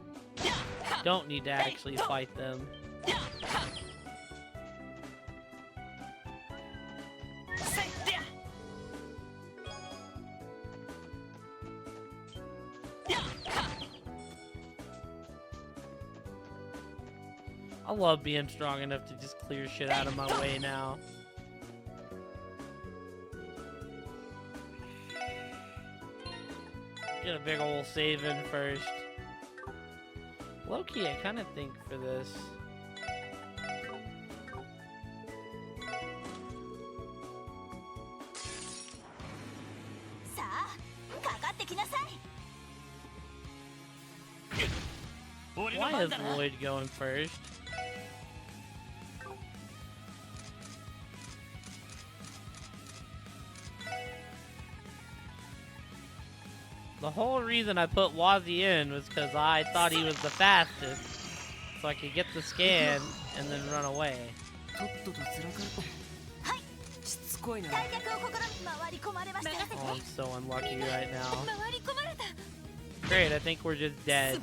Speaker 1: don't need to actually fight them. I love being strong enough to just clear shit out of my way now. Get a big ol' save in first. Low-key, I kind of think for this. Why is Lloyd going first? The whole reason I put Wazzy in was because I thought he was the fastest, so I could get the scan and then run away. Oh, I'm so unlucky right now. Great, I think we're just dead.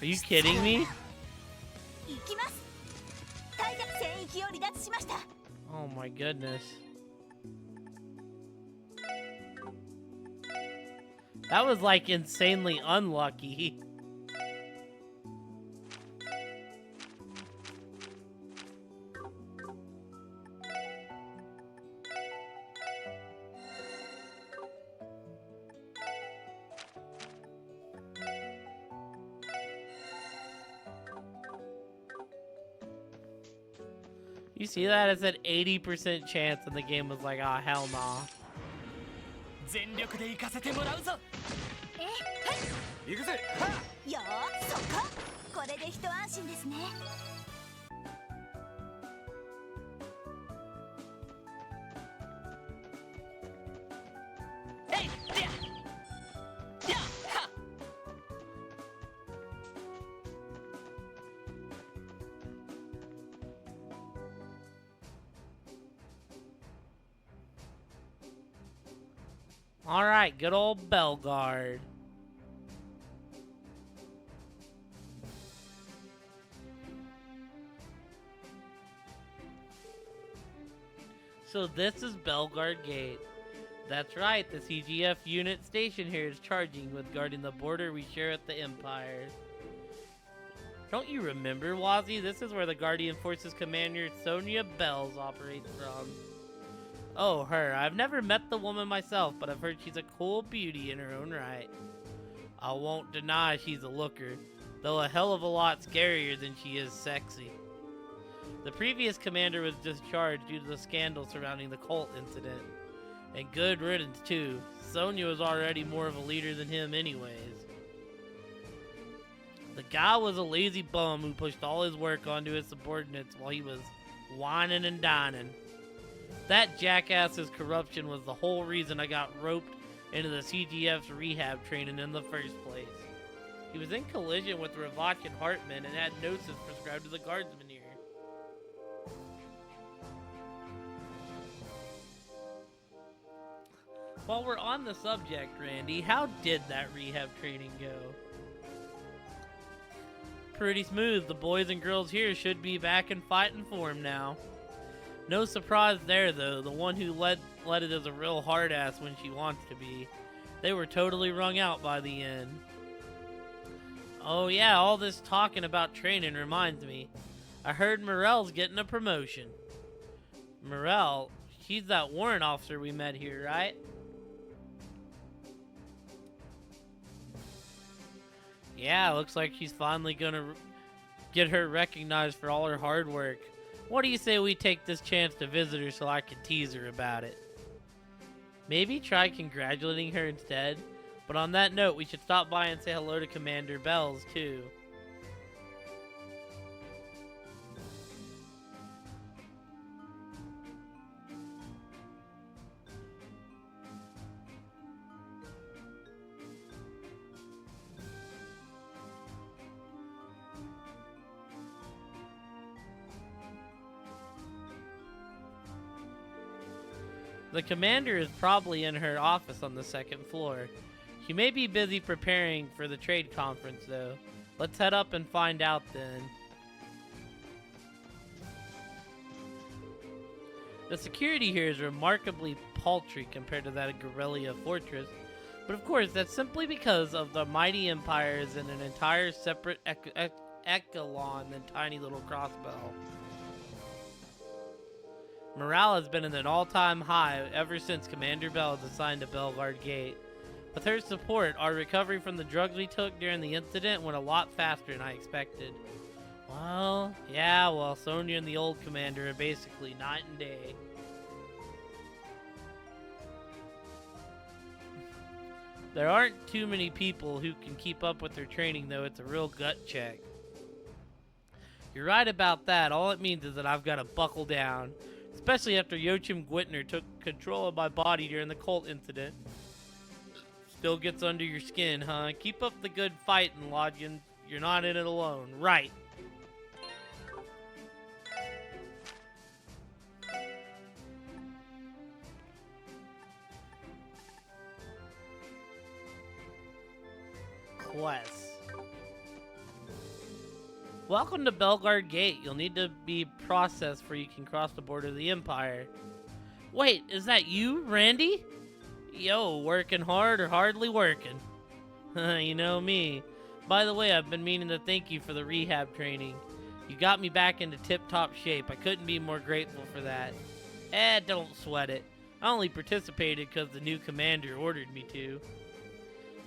Speaker 1: Are you kidding me? Oh my goodness. That was like insanely unlucky. You see that? It said 80% chance, and the game was like, ah, hell nah.
Speaker 2: 全力で行かせてもらうぞ。
Speaker 4: 行くぜ。はっ。
Speaker 3: よーそここれで一安心ですね。
Speaker 2: えいりゃりゃはっ。
Speaker 1: Alright, good old Bellegarde. So this is Bellegarde Gate. That's right, the CGF unit station here is charging with guarding the border we share with the Empire. Don't you remember, Wazzy? This is where the Guardian Forces Commander Sonya Bells operates from. Oh, her. I've never met the woman myself, but I've heard she's a cool beauty in her own right. I won't deny she's a looker, though a hell of a lot scarier than she is sexy. The previous commander was discharged due to the scandal surrounding the cult incident. And good riddance, too. Sonya was already more of a leader than him anyways. The guy was a lazy bum who pushed all his work onto his subordinates while he was whining and dining. That jackass's corruption was the whole reason I got roped into the CGF's rehab training in the first place. He was in collision with Ravach and Hartman and had gnosis prescribed to the guardsmen here. While we're on the subject, Randy, how did that rehab training go? Pretty smooth. The boys and girls here should be back in fighting form now. No surprise there, though. The one who led it is a real hard ass when she wants to be. They were totally wrung out by the end. Oh yeah, all this talking about training reminds me. I heard Morel's getting a promotion. Morel, she's that warrant officer we met here, right? Yeah, looks like she's finally gonna get her recognized for all her hard work. What do you say we take this chance to visit her so I can tease her about it? Maybe try congratulating her instead? But on that note, we should stop by and say hello to Commander Bells, too. The commander is probably in her office on the second floor. She may be busy preparing for the trade conference, though. Let's head up and find out then. The security here is remarkably paltry compared to that of Guerrilla Fortress, but of course that's simply because of the mighty empire is in an entire separate echelon than tiny little crossbow. Morale has been at an all-time high ever since Commander Bell was assigned to Bellegarde Gate. With her support, our recovery from the drugs we took during the incident went a lot faster than I expected. Well, Sonya and the old commander are basically night and day. There aren't too many people who can keep up with their training, though. It's a real gut check. You're right about that. All it means is that I've got to buckle down. Especially after Joachim Gwitner took control of my body during the cult incident. Still gets under your skin, huh? Keep up the good fighting, Lodgin. You're not in it alone. Right. Quest. Welcome to Bellegarde Gate. You'll need to be processed before you can cross the border of the Empire. Wait, is that you, Randy? Yo, working hard or hardly working? You know me. By the way, I've been meaning to thank you for the rehab training. You got me back into tip-top shape. I couldn't be more grateful for that. Don't sweat it. I only participated because the new commander ordered me to.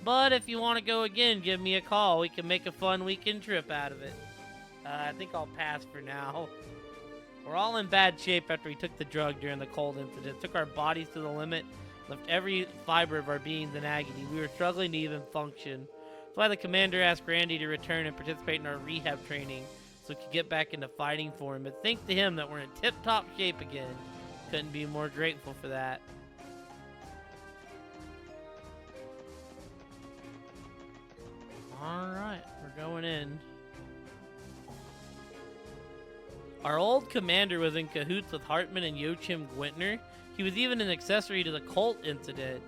Speaker 1: But if you want to go again, give me a call. We can make a fun weekend trip out of it. I think I'll pass for now. We're all in bad shape after we took the drug during the cold incident. Took our bodies to the limit, left every fiber of our beings in agony. We were struggling to even function. That's why the commander asked Randy to return and participate in our rehab training so we could get back into fighting for him. But thanks to him that we're in tip-top shape again. Couldn't be more grateful for that. Alright, we're going in. Our old commander was in cahoots with Hartman and Joachim Gwentner. He was even an accessory to the cult incident.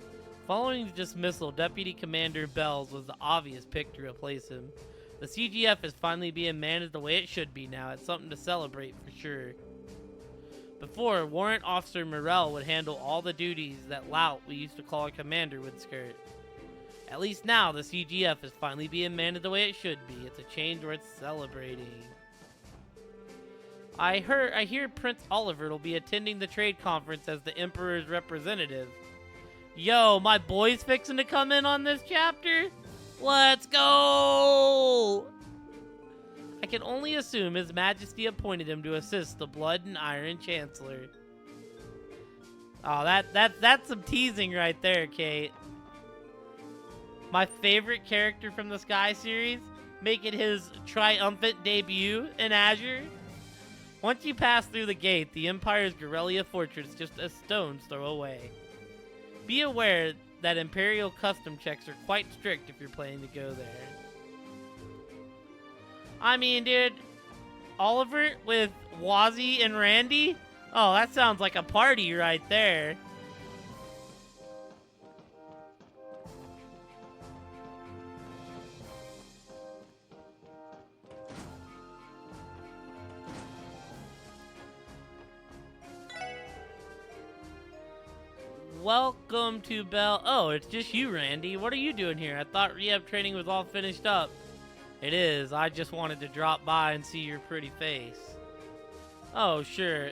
Speaker 1: Following the dismissal, Deputy Commander Bells was the obvious pick to replace him. The CGF is finally being managed the way it should be now. It's something to celebrate for sure. Before, Warrant Officer Morel would handle all the duties that Lout, we used to call a commander, would skirt. At least now, the CGF is finally being managed the way it should be. It's a change worth celebrating. I hear Prince Oliver will be attending the trade conference as the Emperor's representative. Yo, my boy's fixing to come in on this chapter? Let's go! I can only assume His Majesty appointed him to assist the Blood and Iron Chancellor. Oh, that's some teasing right there, Kate. My favorite character from the Sky series, making his triumphant debut in Azure. Once you pass through the gate, the Empire's Guerrilla Fortress is just a stone's throw away. Be aware that Imperial custom checks are quite strict if you're planning to go there. I mean, dude, Oliver with Wazzy and Randy? Oh, that sounds like a party right there. Welcome to Bell. Oh, it's just you, Randy. What are you doing here? I thought rehab training was all finished up. It is. I just wanted to drop by and see your pretty face. Oh, sure.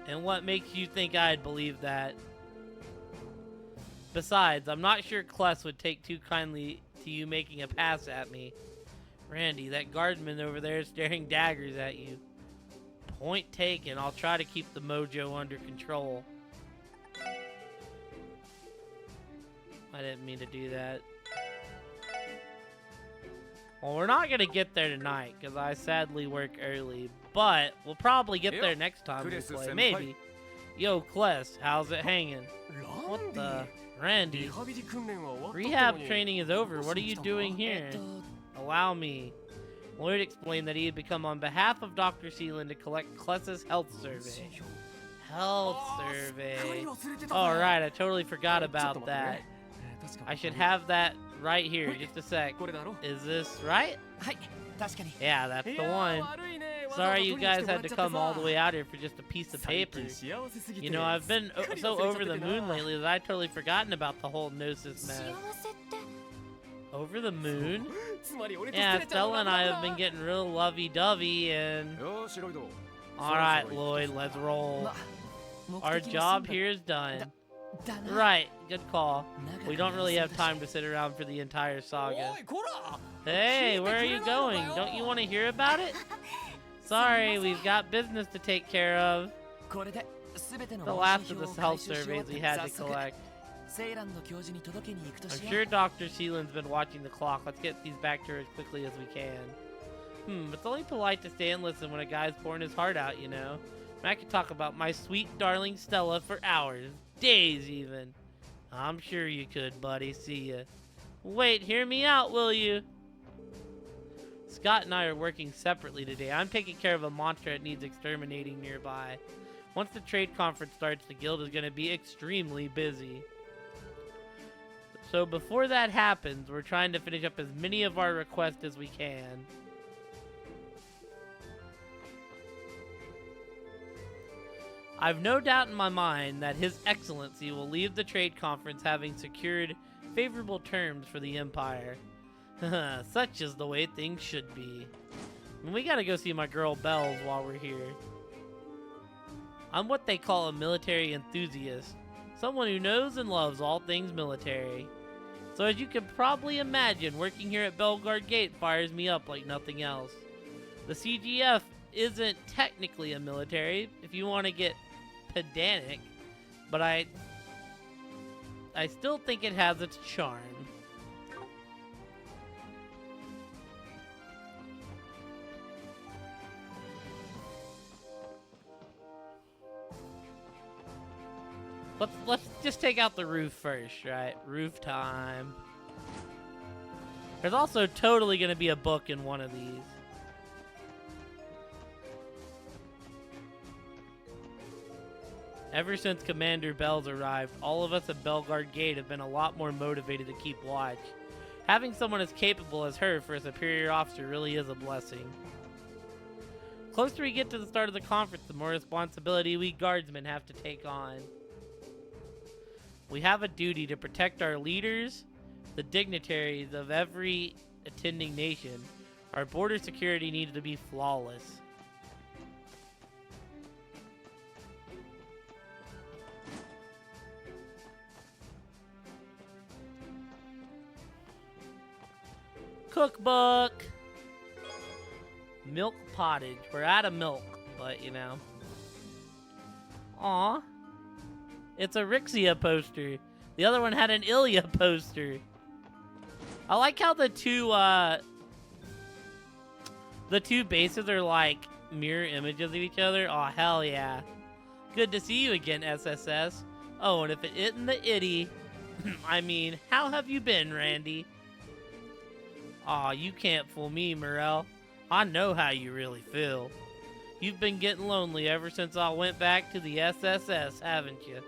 Speaker 1: And what makes you think I'd believe that? Besides, I'm not sure Kless would take too kindly to you making a pass at me. Randy, that guardman over there is staring daggers at you. Point taken. I'll try to keep the mojo under control. I didn't mean to do that. Well, we're not gonna get there tonight, because I sadly work early. But we'll probably get there next time we play. Maybe. Yo, Kless, how's it hanging? What the? Randy. Rehab training is over. What are you doing here? Allow me. Lloyd explained that he had become on behalf of Dr. Seelan to collect Kless's health survey. Health survey. Alright, I totally forgot about that. I should have that right here. Just a sec. Is this right? Yeah, that's the one. Sorry you guys had to come all the way out here for just a piece of paper. You know, I've been so over the moon lately that I'd totally forgotten about the whole Gnosis mess. Over the moon? Yeah, Stella and I have been getting real lovey-dovey and... Alright, Lloyd, let's roll. Our job here is done. Right, good call. We don't really have time to sit around for the entire saga. Hey, where are you going? Don't you want to hear about it? Sorry, we've got business to take care of. The last of the health surveys we had to collect. I'm sure Dr. Seelan's been watching the clock. Let's get these back to her as quickly as we can. It's only polite to stay and listen when a guy's pouring his heart out, you know. I could talk about my sweet darling Stella for hours, days even. I'm sure you could, buddy. See ya. Wait, hear me out, will you? Scott and I are working separately today. I'm taking care of a monster that needs exterminating nearby. Once the trade conference starts, the guild is going to be extremely busy. So before that happens, we're trying to finish up as many of our requests as we can. I've no doubt in my mind that His Excellency will leave the trade conference having secured favorable terms for the Empire. Such is the way things should be. And we gotta go see my girl Bells while we're here. I'm what they call a military enthusiast. Someone who knows and loves all things military. So as you can probably imagine, working here at Belgard Gate fires me up like nothing else. The CGF isn't technically a military, if you want to get pedantic, but I still think it has its charm. Let's just take out the roof first, right? Roof time. There's also totally going to be a book in one of these. Ever since Commander Bells arrived, all of us at Belgard Gate have been a lot more motivated to keep watch. Having someone as capable as her for a superior officer really is a blessing. The closer we get to the start of the conference, the more responsibility we guardsmen have to take on. We have a duty to protect our leaders, the dignitaries of every attending nation. Our border security needs to be flawless. Cookbook! Milk pottage. We're out of milk, but you know. Aw. It's a Rixia poster. The other one had an Ilya poster. I like how the two bases are like mirror images of each other. Oh, hell yeah. Good to see you again, SSS. Oh, and if it isn't the itty, I mean, how have you been, Randy? Aw, you can't fool me, Morel. I know how you really feel. You've been getting lonely ever since I went back to the SSS, haven't you?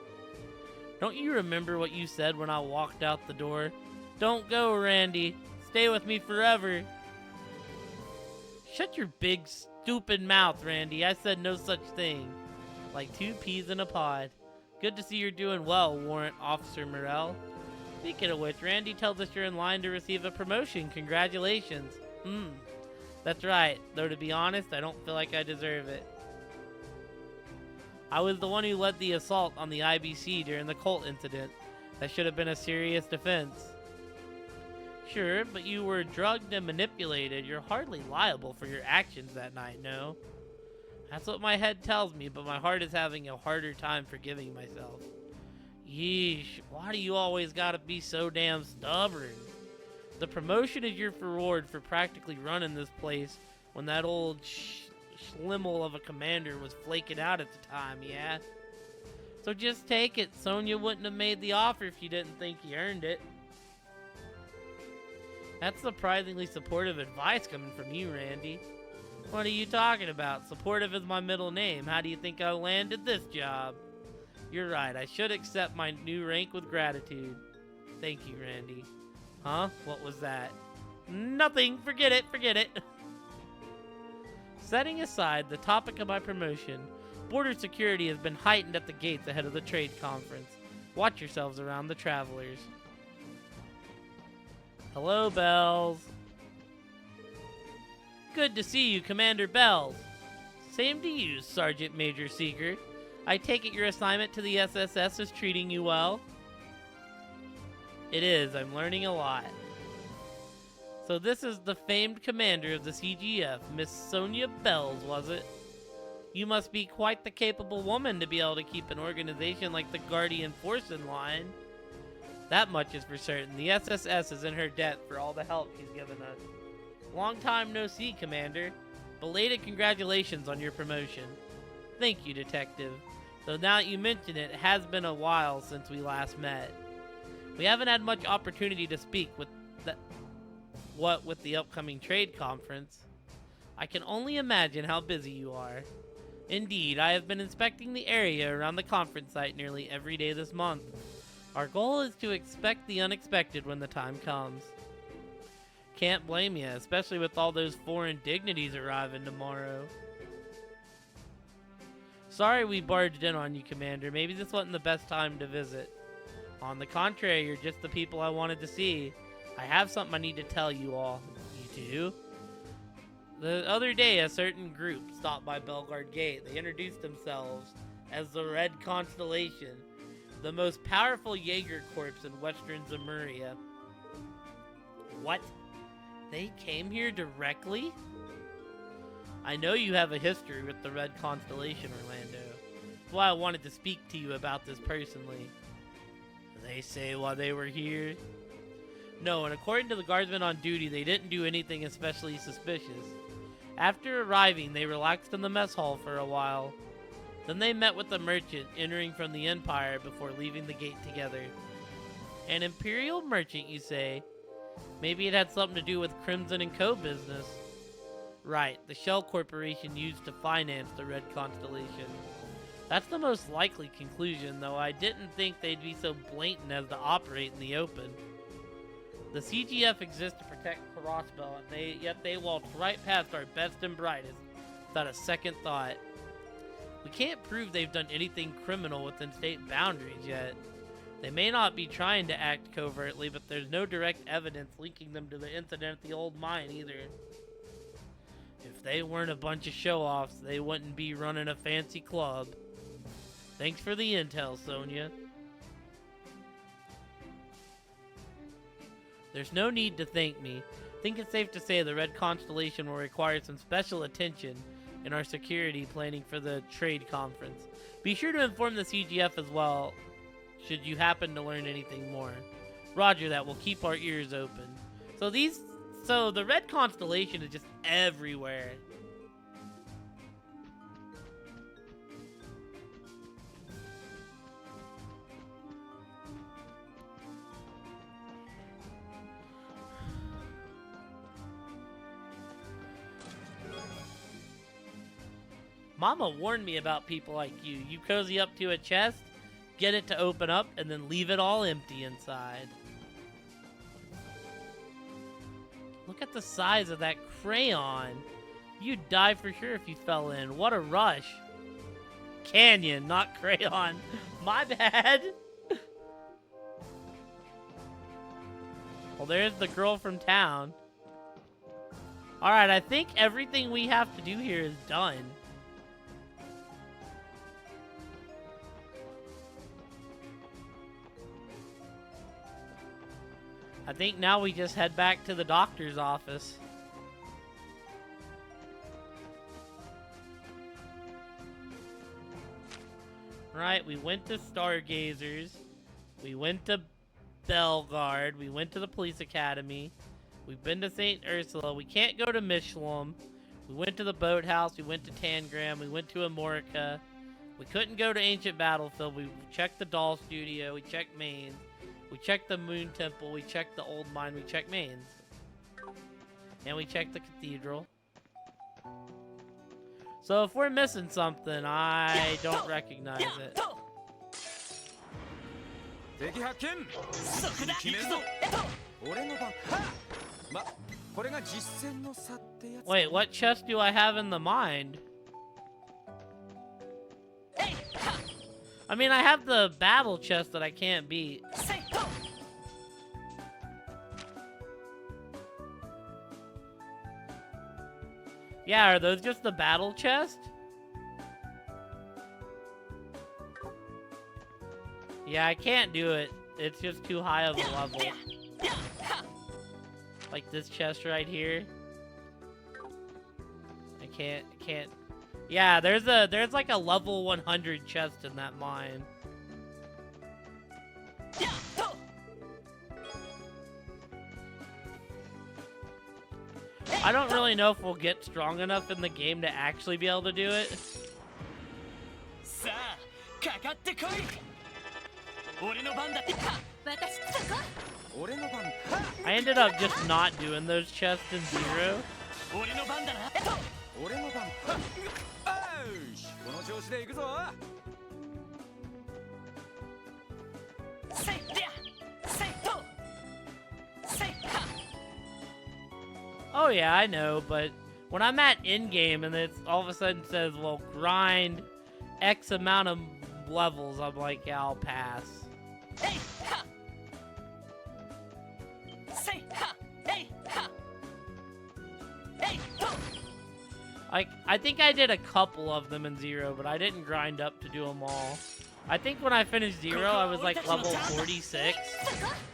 Speaker 1: Don't you remember what you said when I walked out the door? Don't go, Randy. Stay with me forever. Shut your big, stupid mouth, Randy. I said no such thing. Like 2 peas in a pod. Good to see you're doing well, Warrant Officer Morel. Speaking of which, Randy tells us you're in line to receive a promotion. Congratulations. That's right. Though to be honest, I don't feel like I deserve it. I was the one who led the assault on the IBC during the cult incident. That should have been a serious defense. Sure, but you were drugged and manipulated. You're hardly liable for your actions that night, no? That's what my head tells me, but my heart is having a harder time forgiving myself. Yeesh, why do you always gotta be so damn stubborn? The promotion is your reward for practically running this place when that old schlimmel of a commander was flaking out at the time, yeah? So just take it. Sonya wouldn't have made the offer if you didn't think you earned it. That's surprisingly supportive advice coming from you, Randy. What are you talking about? Supportive is my middle name. How do you think I landed this job? You're right. I should accept my new rank with gratitude. Thank you, Randy. Huh? What was that? Nothing. Forget it. Forget it. Setting aside the topic of my promotion, border security has been heightened at the gates ahead of the trade conference. Watch yourselves around the travelers. Hello, Bells. Good to see you, Commander Bells. Same to you, Sergeant Major Seeker. I take it your assignment to the SSS is treating you well? It is. I'm learning a lot. So this is the famed commander of the CGF, Miss Sonya Bells, was it? You must be quite the capable woman to be able to keep an organization like the Guardian Force in line. That much is for certain. The SSS is in her debt for all the help she's given us. Long time no see, Commander. Belated congratulations on your promotion. Thank you, Detective. Though now that you mention it, it has been a while since we last met. We haven't had much opportunity to speak with the upcoming trade conference. I can only imagine how busy you are. Indeed, I have been inspecting the area around the conference site nearly every day this month. Our goal is to expect the unexpected when the time comes. Can't blame you, especially with all those foreign dignities arriving tomorrow. Sorry we barged in on you, Commander. Maybe this wasn't the best time to visit. On the contrary, you're just the people I wanted to see. I have something I need to tell you all. You do? The other day, a certain group stopped by Belgard Gate. They introduced themselves as the Red Constellation, the most powerful Jaeger Corps in Western Zemuria. What? They came here directly? I know you have a history with the Red Constellation, Orlando. That's why I wanted to speak to you about this personally. They say while they were here? No, and according to the guardsmen on duty, they didn't do anything especially suspicious. After arriving, they relaxed in the mess hall for a while. Then they met with the merchant entering from the Empire before leaving the gate together. An Imperial merchant, you say? Maybe it had something to do with Crimson & Co. business. Right, the Shell Corporation used to finance the Red Constellation. That's the most likely conclusion, though I didn't think they'd be so blatant as to operate in the open. The CGF exists to protect Crossbell, yet they walked right past our best and brightest without a second thought. We can't prove they've done anything criminal within state boundaries yet. They may not be trying to act covertly, but there's no direct evidence linking them to the incident at the old mine either. If they weren't a bunch of show-offs, they wouldn't be running a fancy club. Thanks for the intel, Sonia. There's no need to thank me. I think it's safe to say the Red Constellation will require some special attention in our security planning for the trade conference. Be sure to inform the CGF as well, should you happen to learn anything more. Roger that, we'll keep our ears open. So the Red Constellation is just everywhere. Mama warned me about people like you. You cozy up to a chest, get it to open up, and then leave it all empty inside. Look at the size of that crayon. You'd die for sure if you fell in. What a rush. Canyon, not crayon. My bad. Well, there's the girl from town. Alright, I think everything we have to do here is done. I think now we just head back to the doctor's office. Right, we went to Stargazers. We went to Belgard. We went to the police academy. We've been to St. Ursula. We can't go to Mishlam. We went to the boathouse. We went to Tangram. We went to Amorica. We couldn't go to Ancient Battlefield. We checked the doll studio. We checked Maine. We checked the Moon Temple, we checked the Old Mine, we checked Mains. And we checked the Cathedral. So if we're missing something, I don't recognize it. Wait, what chest do I have in the mind? I mean, I have the battle chest that I can't beat. Yeah, are those just the battle chest? Yeah, I can't do it. It's just too high of a level. Like this chest right here. I can't. Yeah, there's like a level 100 chest in that mine. I don't really know if we'll get strong enough in the game to actually be able to do it. I ended up just not doing those chests in Zero. Oh yeah, I know, but when I'm at in-game and it's all of a sudden says, well, grind X amount of levels, I'm like, yeah, I'll pass.
Speaker 2: Hey, ha! Say, ha! Hey, ha! Hey, ho!
Speaker 1: Like, I think I did a couple of them in Zero, but I didn't grind up to do them all. I think when I finished Zero, I was like level 46.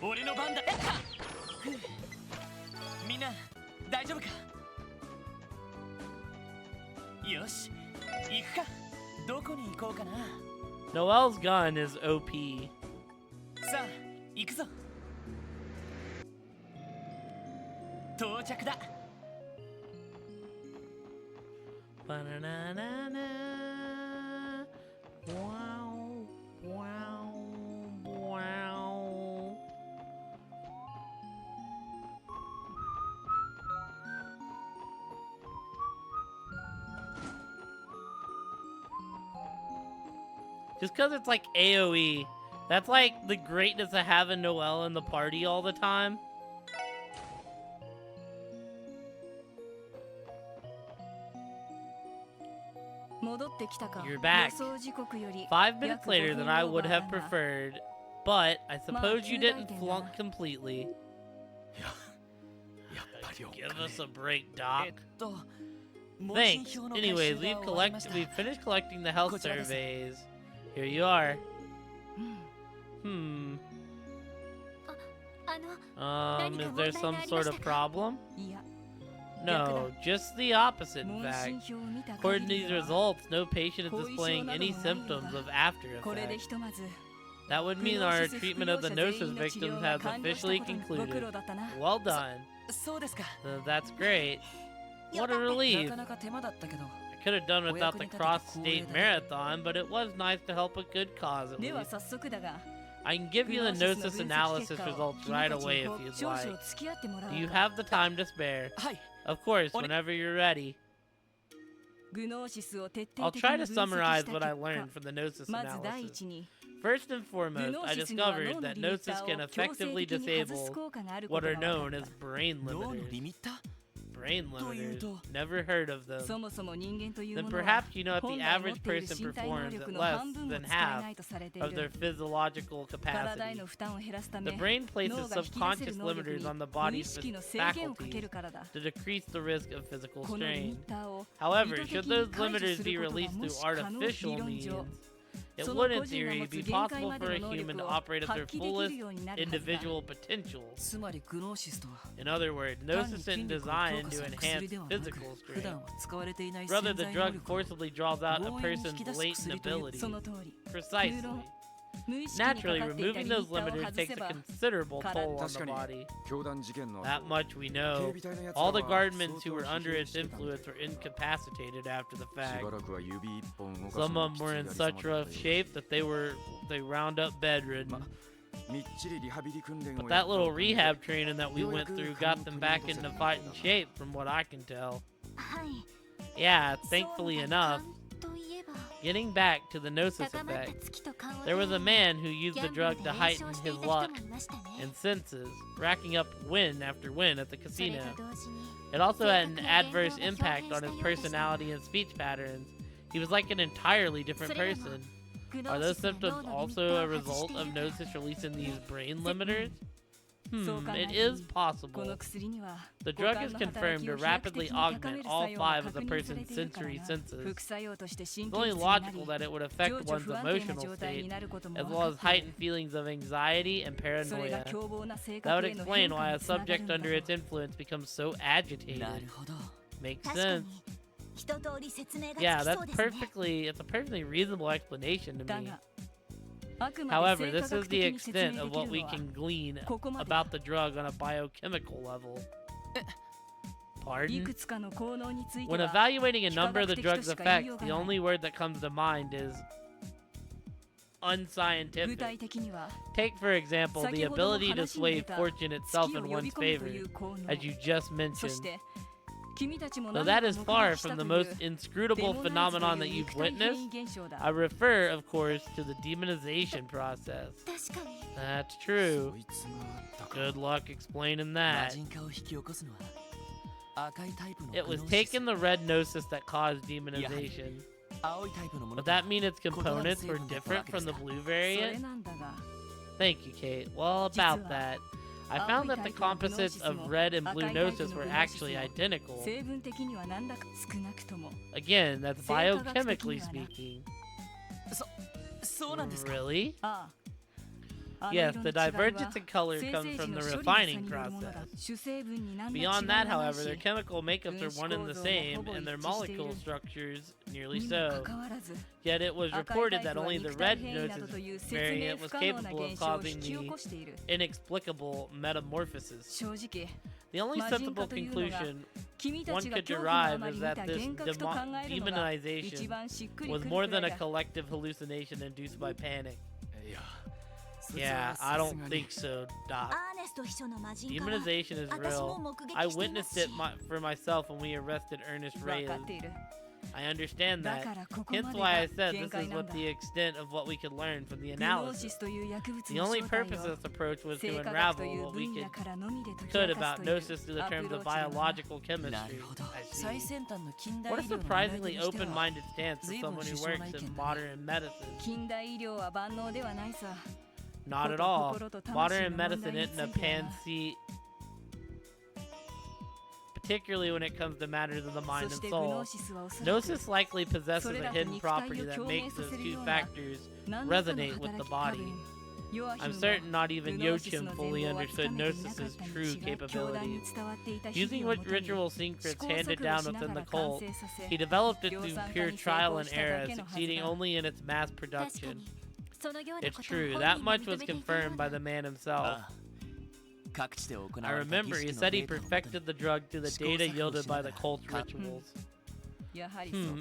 Speaker 2: 俺の番だ。えっは！ふうみんな大丈夫か？よし、行くか。どこに行こうかな。
Speaker 1: Noelle's gun is OP.
Speaker 2: さあ、行くぞ。到着だ。
Speaker 1: Ba-na-na-na-na. Wow, wow, wow. Just because it's like AoE, that's like the greatness of having Noelle in the party all the time. You're back. 5 minutes later than I would have preferred, but I suppose you didn't flunk completely. Give us a break, Doc. Thanks. Anyways, we've finished collecting the health surveys. Here you are. Is there some sort of problem? No, just the opposite, in fact. According to these results, no patient is displaying any symptoms of after effects. That would mean our treatment of the Gnosis victims has officially concluded. Well done. That's great. What a relief. I could have done without the cross-state marathon, but it was nice to help a good cause at least. I can give you the Gnosis analysis results right away if you'd like. Do you have the time to spare? Of course, whenever you're ready. I'll try to summarize what I learned from the Gnosis analysis. First and foremost, I discovered that Gnosis can effectively disable what are known as brain limiters. Brain limiters. Never heard of them. Then perhaps you know that the average person performs at less than half of their physiological capacity. The brain places subconscious limiters on the body's faculties to decrease the risk of physical strain. However, should those limiters be released through artificial means, it would, in theory, be possible for a human to operate at their fullest individual potential. In other words, Gnosis isn't designed to enhance physical strength. Rather, the drug forcibly draws out a person's latent ability. Precisely. Naturally, removing those limiters takes a considerable toll on the body. That much we know. All the guardmen who were under its influence were incapacitated after the fact. Some of them were in such rough shape that they wound up bedridden. But that little rehab training that we went through got them back into fighting shape, from what I can tell. Yeah, thankfully enough. Getting back to the Gnosis effect, there was a man who used the drug to heighten his luck and senses, racking up win after win at the casino. It also had an adverse impact on his personality and speech patterns. He was like an entirely different person. Are those symptoms also a result of Gnosis releasing these brain limiters? It is possible. The drug is confirmed to rapidly augment all 5 of the person's sensory senses. It's only logical that it would affect one's emotional state, as well as heightened feelings of anxiety and paranoia. That would explain why a subject under its influence becomes so agitated. Makes sense. Yeah, it's a perfectly reasonable explanation to me. However, this is the extent of what we can glean about the drug on a biochemical level. Pardon? When evaluating a number of the drug's effects, the only word that comes to mind is unscientific. Take, for example, the ability to sway fortune itself in one's favor, as you just mentioned. Though that is far from the most inscrutable phenomenon that you've witnessed, I refer, of course, to the demonization process. That's true. Good luck explaining that. It was taking the red Gnosis that caused demonization. Would that mean its components were different from the blue variant? Thank you, Kate. Well, about that, I found that the composites of red and blue gnosis were actually identical. Again, that's biochemically speaking. Really? Yes, the divergence in color comes from the refining process. Beyond that, however, their chemical makeups are one and the same, and their molecule structures nearly so. Yet it was reported that only the red gnosis variant was capable of causing the inexplicable metamorphosis. The only sensible conclusion one could derive is that this demonization was more than a collective hallucination induced by panic. Yeah, I don't think so, Doc. Demonization is real. I witnessed it for myself when we arrested Ernest Reyes. I understand that. Hence why I said this is what the extent of what we could learn from the analysis. The only purpose of this approach was to unravel what we could about gnosis through the terms of biological chemistry. I see. What a surprisingly open-minded stance for someone who works in modern medicine. Not at all. Modern medicine isn't a panacea, particularly when it comes to matters of the mind and soul. Gnosis likely possesses a hidden property that makes those two factors resonate with the body. I'm certain not even Yochim fully understood Gnosis's true capabilities. Using ritual secrets handed down within the cult, he developed it through pure trial and error, succeeding only in its mass production. It's true, that much was confirmed by the man himself. I remember he said he perfected the drug through the data yielded by the cult's rituals.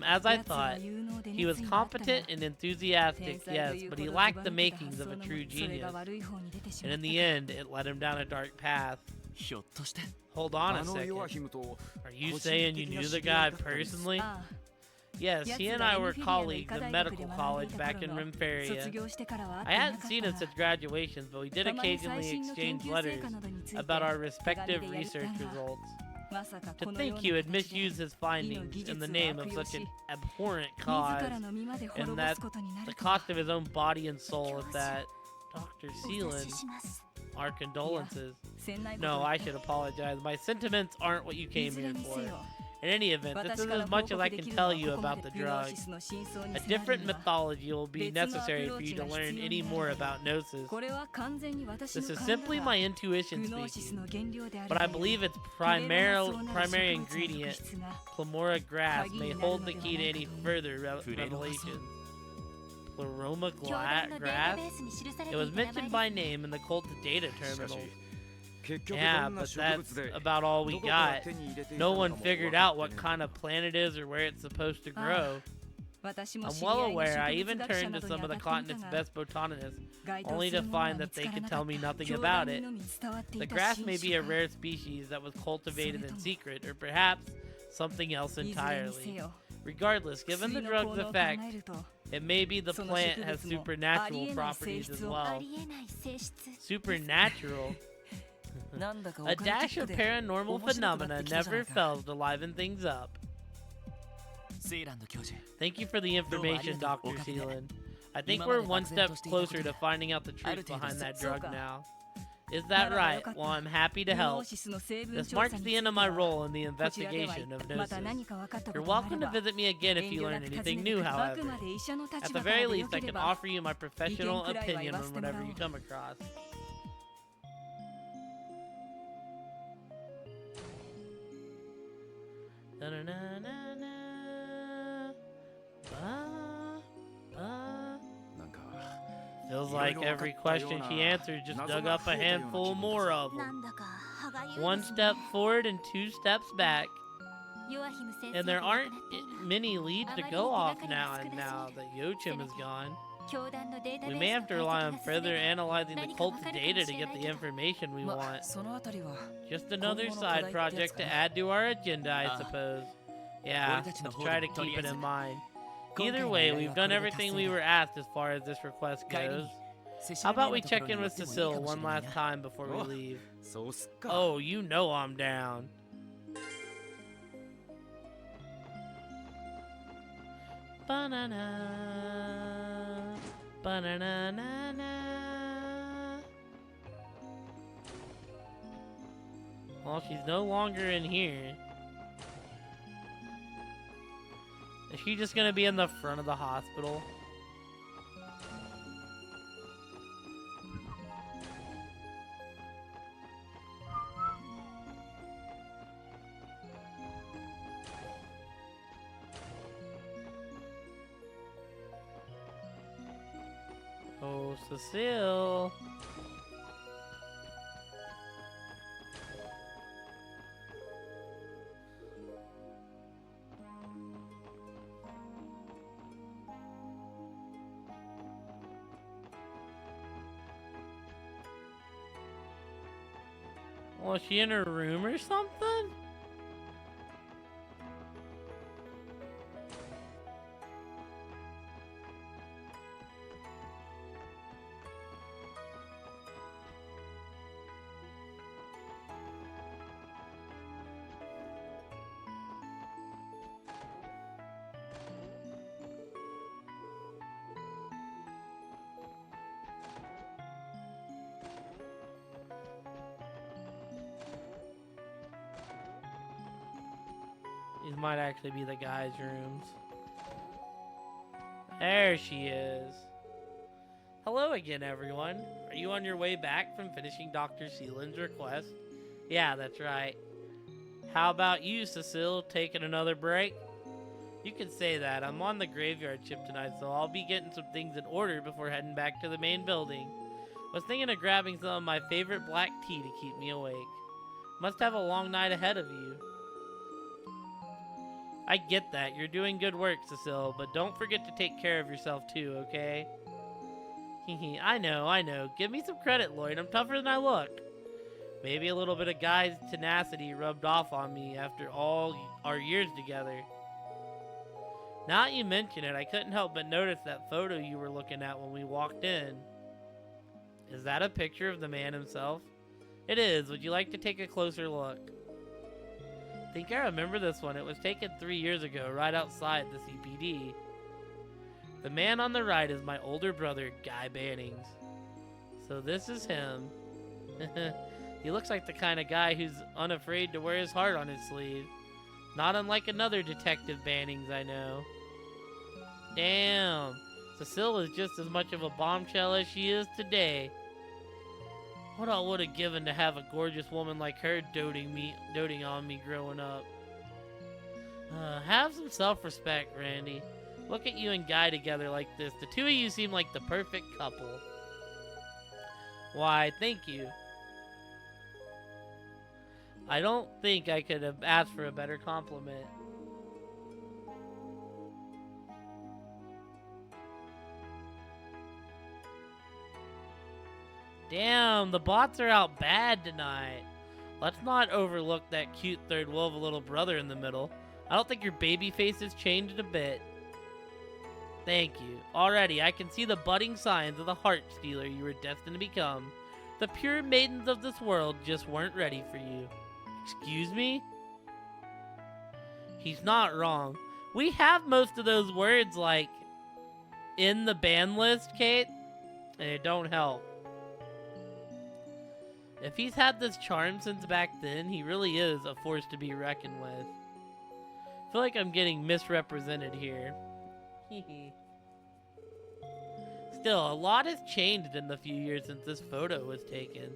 Speaker 1: As I thought, he was competent and enthusiastic, yes, but he lacked the makings of a true genius. And in the end, it led him down a dark path. Hold on a second. Are you saying you knew the guy personally? Yes, he and I were colleagues in medical college back in Rimferia. I hadn't seen him since graduation, but we did occasionally exchange letters about our respective research results. To think he would misuse his findings in the name of such an abhorrent cause, and that the cost of his own body and soul at that. Dr. Seelan, our condolences. No, I should apologize. My sentiments aren't what you came here for. In any event, this is as much as I can tell you about the drug. A different mythology will be necessary for you to learn any more about Gnosis. This is simply my intuition speaking, but I believe its primary ingredient, Pleroma grass, may hold the key to any further revelations. Pleroma grass? It was mentioned by name in the cult data terminal. Yeah, but that's about all we got. No one figured out what kind of plant it is or where it's supposed to grow. I'm well aware I even turned to some of the continent's best botanists, only to find that they could tell me nothing about it. The grass may be a rare species that was cultivated in secret, or perhaps something else entirely. Regardless, given the drug's effect, it may be the plant has supernatural properties as well. Supernatural? A dash of paranormal phenomena never fails to liven things up. Thank you for the information, Dr. Seelan. I think we're one step closer to finding out the truth behind that drug now. Is that right? Well, I'm happy to help. This marks the end of my role in the investigation of Gnosis. You're welcome to visit me again if you learn anything new, however. At the very least, I can offer you my professional opinion on whatever you come across. Feels like every question she answered just dug up a handful more of them. One step forward and two steps back. And there aren't many leads to go off now that Yochim is gone. We may have to rely on further analyzing the cult's data to get the information we want. Just another side project to add to our agenda, I suppose. Yeah, let's try to keep it in mind. Either way, we've done everything we were asked as far as this request goes. How about we check in with Cecile one last time before we leave? Oh, you know I'm down. Banana. Banana. Well, she's no longer in here. Is she just gonna be in the front of the hospital? Oh, Cecile. Was she in her room or something? These might actually be the guys' rooms. There she is. Hello again, everyone. Are you on your way back from finishing Dr. Seelan's request? Yeah, that's right. How about you, Cecile, taking another break? You can say that. I'm on the graveyard shift tonight, so I'll be getting some things in order before heading back to the main building. Was thinking of grabbing some of my favorite black tea to keep me awake. Must have a long night ahead of you. I get that. You're doing good work, Cecile, but don't forget to take care of yourself too, okay? Hehe, I know. Give me some credit, Lloyd. I'm tougher than I look. Maybe a little bit of guy's tenacity rubbed off on me after all our years together. Now that you mention it, I couldn't help but notice that photo you were looking at when we walked in. Is that a picture of the man himself? It is. Would you like to take a closer look? I think I remember this one. It was taken 3 years ago, right outside the CPD. The man on the right is my older brother, Guy Bannings. So this is him. He looks like the kind of guy who's unafraid to wear his heart on his sleeve. Not unlike another Detective Bannings I know. Damn, Cecile is just as much of a bombshell as she is today. What I would have given to have a gorgeous woman like her doting on me growing up. Have some self-respect, Randy. Look at you and Guy together like this. The two of you seem like the perfect couple. Why, thank you. I don't think I could have asked for a better compliment. Damn, the bots are out bad tonight. Let's not overlook that cute third wheel of a little brother in the middle. I don't think your baby face has changed a bit. Thank you. Already, I can see the budding signs of the heart stealer you were destined to become. The pure maidens of this world just weren't ready for you. Excuse me? He's not wrong. We have most of those words, like, in the ban list, Kate, and it don't help. If he's had this charm since back then, he really is a force to be reckoned with. I feel like I'm getting misrepresented here. Still, a lot has changed in the few years since this photo was taken.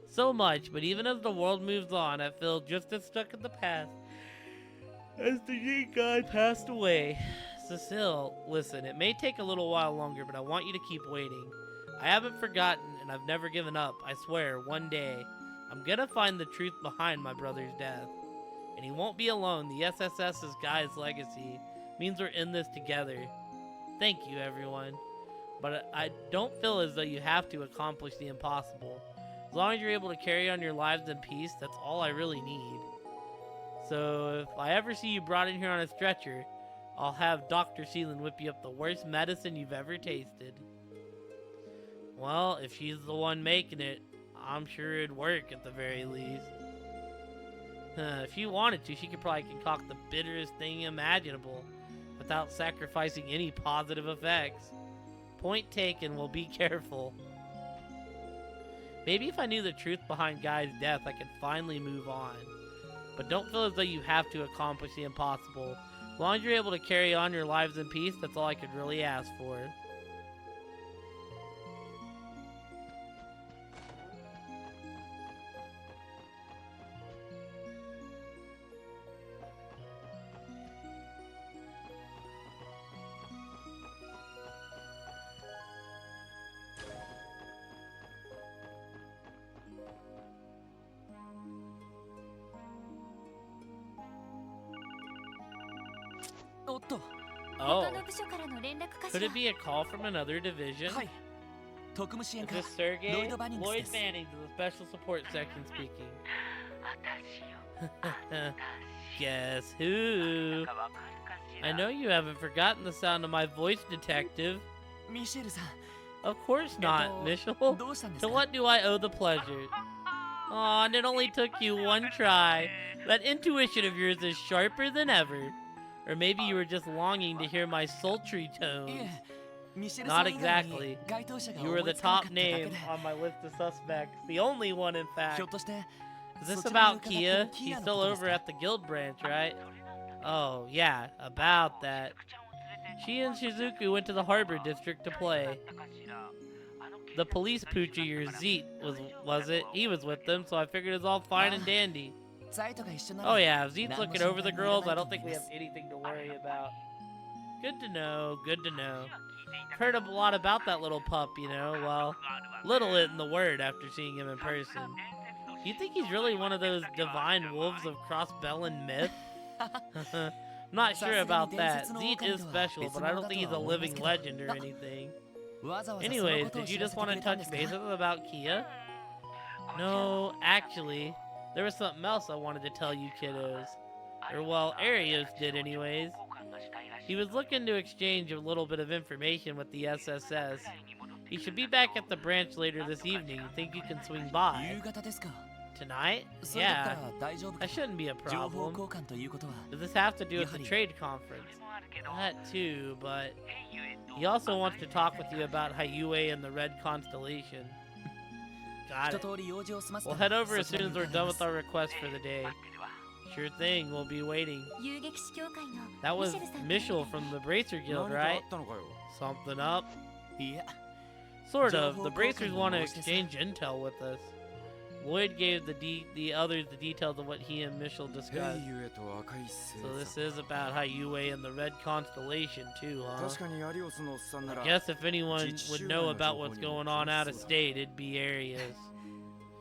Speaker 1: So much, but even as the world moves on, I feel just as stuck in the past as the young guy passed away. Cecile, listen, it may take a little while longer, but I want you to keep waiting. I haven't forgotten, and I've never given up. I swear, one day, I'm gonna find the truth behind my brother's death. And he won't be alone. The SSS's Guy's legacy means we're in this together. Thank you, everyone. But I don't feel as though you have to accomplish the impossible. As long as you're able to carry on your lives in peace, that's all I really need. So if I ever see you brought in here on a stretcher, I'll have Dr. Seelan whip you up the worst medicine you've ever tasted. Well, if she's the one making it, I'm sure it'd work at the very least. If she wanted to, she could probably concoct the bitterest thing imaginable. But without sacrificing any positive effects. Point taken, we'll be careful. Maybe if I knew the truth behind Guy's death, I could finally move on. But don't feel as though you have to accomplish the impossible. As long as you're able to carry on your lives in peace, that's all I could really ask for. Oh,
Speaker 3: 他の部署からの連絡かし
Speaker 1: could
Speaker 3: ら
Speaker 1: it be a call from another division?
Speaker 2: はい特務支援
Speaker 1: Is
Speaker 2: 課
Speaker 1: this Sergey?
Speaker 2: ロイド・バニングスで
Speaker 1: Lloyd
Speaker 2: す
Speaker 1: Mannings of the Special Support Section speaking. Guess who? I know you haven't forgotten the sound of my voice, detective.
Speaker 2: ミシェルさん
Speaker 1: Of course not, Mitchell.
Speaker 2: どうしたんです
Speaker 1: To
Speaker 2: か
Speaker 1: what do I owe the pleasure? Aw, and it only took you one try. That intuition of yours is sharper than ever. Or maybe you were just longing to hear my sultry
Speaker 2: い
Speaker 1: tones.
Speaker 2: えミシェルさ
Speaker 1: Not
Speaker 2: ん以外に
Speaker 1: exactly.
Speaker 2: 該当者が
Speaker 1: You were
Speaker 2: 思
Speaker 1: the
Speaker 2: いつかなか
Speaker 1: top
Speaker 2: っただけ
Speaker 1: name
Speaker 2: で
Speaker 1: on my list of suspects. The only one, in
Speaker 2: ひ
Speaker 1: fact.
Speaker 2: ょっとして
Speaker 1: Is this
Speaker 2: そちらに
Speaker 1: about
Speaker 2: 伺って
Speaker 1: Kia?
Speaker 2: るキ
Speaker 1: She's
Speaker 2: アの
Speaker 1: still
Speaker 2: ことです
Speaker 1: over
Speaker 2: か
Speaker 1: at the guild branch, right? Oh, yeah, about that. She and Shizuku went to the harbor district to play. The police poocher, your Zeet, was it? He was with them, so I figured it was all fine and dandy.
Speaker 2: ザイトが一緒なら
Speaker 1: Oh yeah, if Zeet's
Speaker 2: 何も
Speaker 1: looking
Speaker 2: 心
Speaker 1: over the
Speaker 2: 配もいら
Speaker 1: girls,
Speaker 2: な
Speaker 1: I
Speaker 2: いと
Speaker 1: don't
Speaker 2: 思
Speaker 1: think
Speaker 2: い
Speaker 1: we
Speaker 2: ま
Speaker 1: have
Speaker 2: す
Speaker 1: anything to worry about. Good to know, good to know. I've heard a lot about that little pup, you know, well, little isn't the word after seeing him in person. Do you think he's really one of those divine wolves of Crossbellin myth? I'm not sure about that. Zeet is special, but I don't think he's a living legend or anything.
Speaker 2: わざわざその
Speaker 1: Anyways,
Speaker 2: ことを
Speaker 1: did
Speaker 2: 知
Speaker 1: you
Speaker 2: ら
Speaker 1: just
Speaker 2: せて
Speaker 1: want
Speaker 2: く
Speaker 1: to
Speaker 2: れたん
Speaker 1: touch
Speaker 2: ですか
Speaker 1: base with us about Kia? No, actually, there was something else I wanted to tell you kiddos. Or well, Arios did anyways. He was looking to exchange a little bit of information with the SSS. He should be back at the branch later this evening. Think you can swing
Speaker 2: 夕
Speaker 1: by?
Speaker 2: 方ですか
Speaker 1: Tonight?
Speaker 2: それだった
Speaker 1: Yeah,
Speaker 2: ら大丈夫か
Speaker 1: that shouldn't be a
Speaker 2: 情報
Speaker 1: problem.
Speaker 2: 交換ということは
Speaker 1: Does this have to do with the
Speaker 2: Yahari.
Speaker 1: trade conference? That too, but he also wants to talk with you about Hyue and the Red Constellation. Got
Speaker 2: 一
Speaker 1: it.
Speaker 2: 通り用事を済ませた
Speaker 1: We'll
Speaker 2: ら
Speaker 1: head over as
Speaker 2: そちら
Speaker 1: soon
Speaker 2: に
Speaker 1: as we're
Speaker 2: 伺い
Speaker 1: done
Speaker 2: ま
Speaker 1: with
Speaker 2: す
Speaker 1: our request for the day. Sure thing, we'll be waiting.
Speaker 3: 遊撃士協会の
Speaker 1: That
Speaker 3: ミ
Speaker 1: was
Speaker 3: シェルさん
Speaker 1: Michel from the Bracer
Speaker 4: 何
Speaker 1: Guild,
Speaker 4: かあ
Speaker 1: right?
Speaker 4: ったのかよ
Speaker 1: Something up?
Speaker 2: いや
Speaker 1: Sort of. The
Speaker 2: Joe
Speaker 1: Bracers
Speaker 2: Hogan
Speaker 1: want to
Speaker 2: knows this.
Speaker 1: exchange intel with us. Lloyd gave the others the details of what he and Michel
Speaker 4: ヘ
Speaker 1: discussed.
Speaker 4: イユエと赤い星
Speaker 1: So this
Speaker 4: 座
Speaker 1: is about Hyue and the Red Constellation too, huh?
Speaker 4: 確かにアリオスのおっさんな
Speaker 1: I
Speaker 4: ら
Speaker 1: guess if anyone would know about what's going on out of state, it'd be Arias.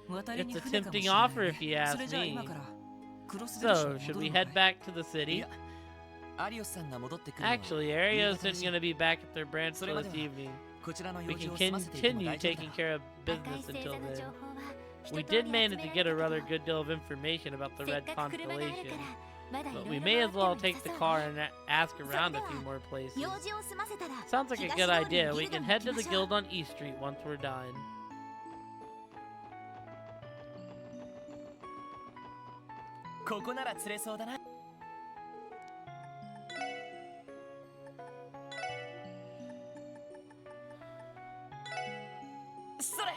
Speaker 2: 渡りに
Speaker 1: It's a
Speaker 2: 船かもし
Speaker 1: tempting
Speaker 2: れない
Speaker 1: offer if you
Speaker 2: そ
Speaker 1: ask
Speaker 2: れじゃあ今
Speaker 1: me.
Speaker 2: からクロスベルシュ
Speaker 1: So,
Speaker 2: に
Speaker 1: should
Speaker 2: 戻
Speaker 1: we
Speaker 2: るのか
Speaker 1: head
Speaker 2: い
Speaker 1: back to the
Speaker 2: い
Speaker 1: city?
Speaker 2: やアリオスさんが戻ってくるのは
Speaker 1: Actually, Arias isn't going to be back at their branch till this evening.
Speaker 2: こちらの
Speaker 1: We
Speaker 2: 用事
Speaker 1: can
Speaker 2: を済ませていても
Speaker 1: continue
Speaker 2: 大丈夫
Speaker 1: taking
Speaker 2: だ
Speaker 1: care of
Speaker 3: 赤い
Speaker 1: business
Speaker 3: 星
Speaker 1: until
Speaker 3: 座の
Speaker 1: then.
Speaker 3: 情報は
Speaker 1: We
Speaker 3: 一通
Speaker 1: did
Speaker 3: り
Speaker 1: manage
Speaker 3: 集
Speaker 1: to
Speaker 3: め
Speaker 1: get
Speaker 3: ら
Speaker 1: a
Speaker 3: れた
Speaker 1: rather
Speaker 3: けど
Speaker 1: good deal of information about the
Speaker 3: せっ
Speaker 1: Red
Speaker 3: かく車があるか
Speaker 1: Constellation.
Speaker 3: らまだいろ
Speaker 1: But
Speaker 3: い
Speaker 1: we
Speaker 3: ろ
Speaker 1: may
Speaker 3: 回
Speaker 1: as
Speaker 3: って
Speaker 1: well
Speaker 3: も
Speaker 1: take
Speaker 3: 良
Speaker 1: the
Speaker 3: さそう
Speaker 1: car and ask around a
Speaker 3: それでは
Speaker 1: few more places.
Speaker 3: 用事を済ませたら
Speaker 1: Sounds like a
Speaker 3: 東
Speaker 1: good
Speaker 3: 通りに
Speaker 1: idea.
Speaker 3: ギ
Speaker 1: We
Speaker 3: ルド
Speaker 1: can
Speaker 3: に
Speaker 1: head
Speaker 3: 行
Speaker 1: to
Speaker 3: き
Speaker 1: the
Speaker 3: ましょう
Speaker 1: guild on East Street once we're done.
Speaker 2: ここなら釣れそうだなそれ